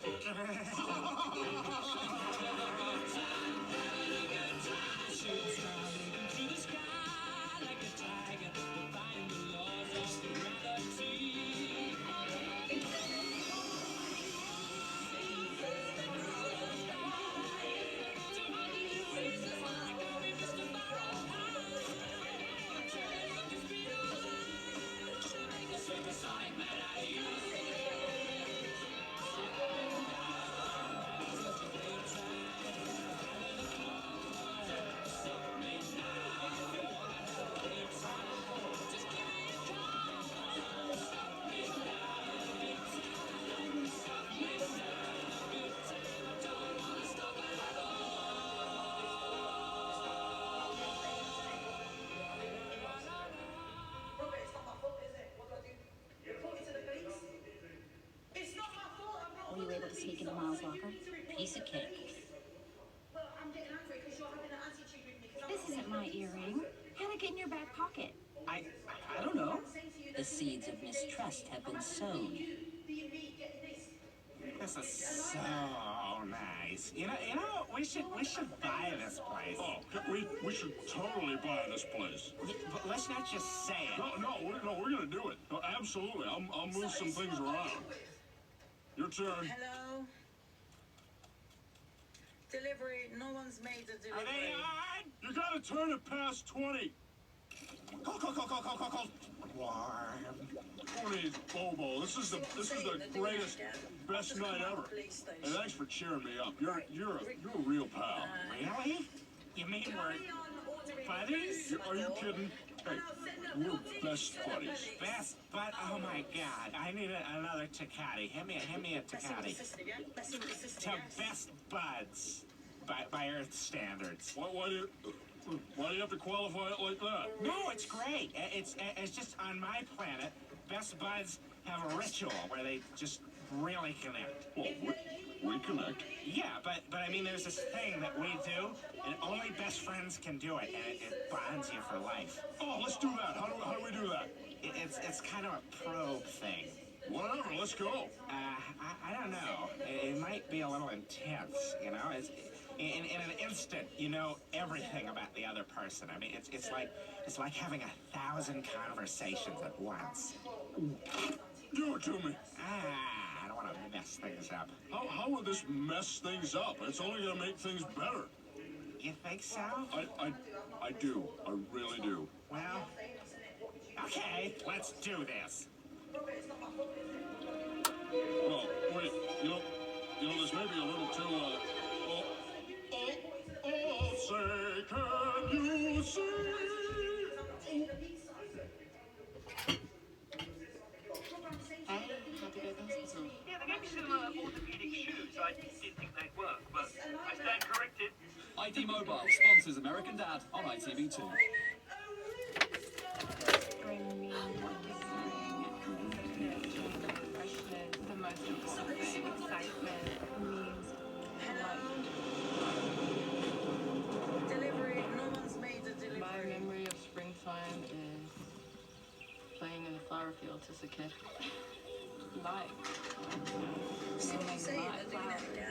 Were you able to sneak into Miles' locker? Piece of cake. This isn't my earring. How'd it get in your back pocket? I don't know. The seeds of mistrust have been sown. This is so nice. You know, we should buy this place. Oh, we should totally buy this place. But let's not just say it. No, we're gonna do it. No, absolutely. I'll move some things around. Your turn. Hello? Delivery. No one's made a delivery. Are they on? You gotta turn it past 20. Cold. Warm. 20, Bobo. This is the greatest, best night ever. And thanks for cheering me up. You're a real pal. Really? You mean we're buddies? Are you kidding? Hey, we're best buddies. Best bud? Oh my God! I need another Tecate. Hand me a Tecate. To best buds by Earth standards. Why do you have to qualify it like that? No, it's great. It's just on my planet, best buds have a ritual where they just really connect. Well, we connect. Yeah, but I mean, there's this thing that we do, and only best friends can do it, and it bonds you for life. Oh, let's do that. How do we do that? It's kind of a probe thing. Whatever, let's go. I don't know. It might be a little intense, you know? In an instant, you know everything about the other person. I mean, it's like having 1,000 conversations at once. Do it to me. I don't want to mess things up. How would this mess things up? It's only gonna make things better. You think so? I do. I really do. Well, okay, let's do this. Well, wait, you know, this may be a little too, say, can you see? Yeah, they gave me some orthopedic shoes. I didn't think they'd work, but I stand corrected. ID Mobile sponsors American Dad on ITV2. The most important thing. Excitement means Delivery. No one's made a delivery. my memory of springtime is playing in the flower fields as a kid. Light. Say it, they're doing it again.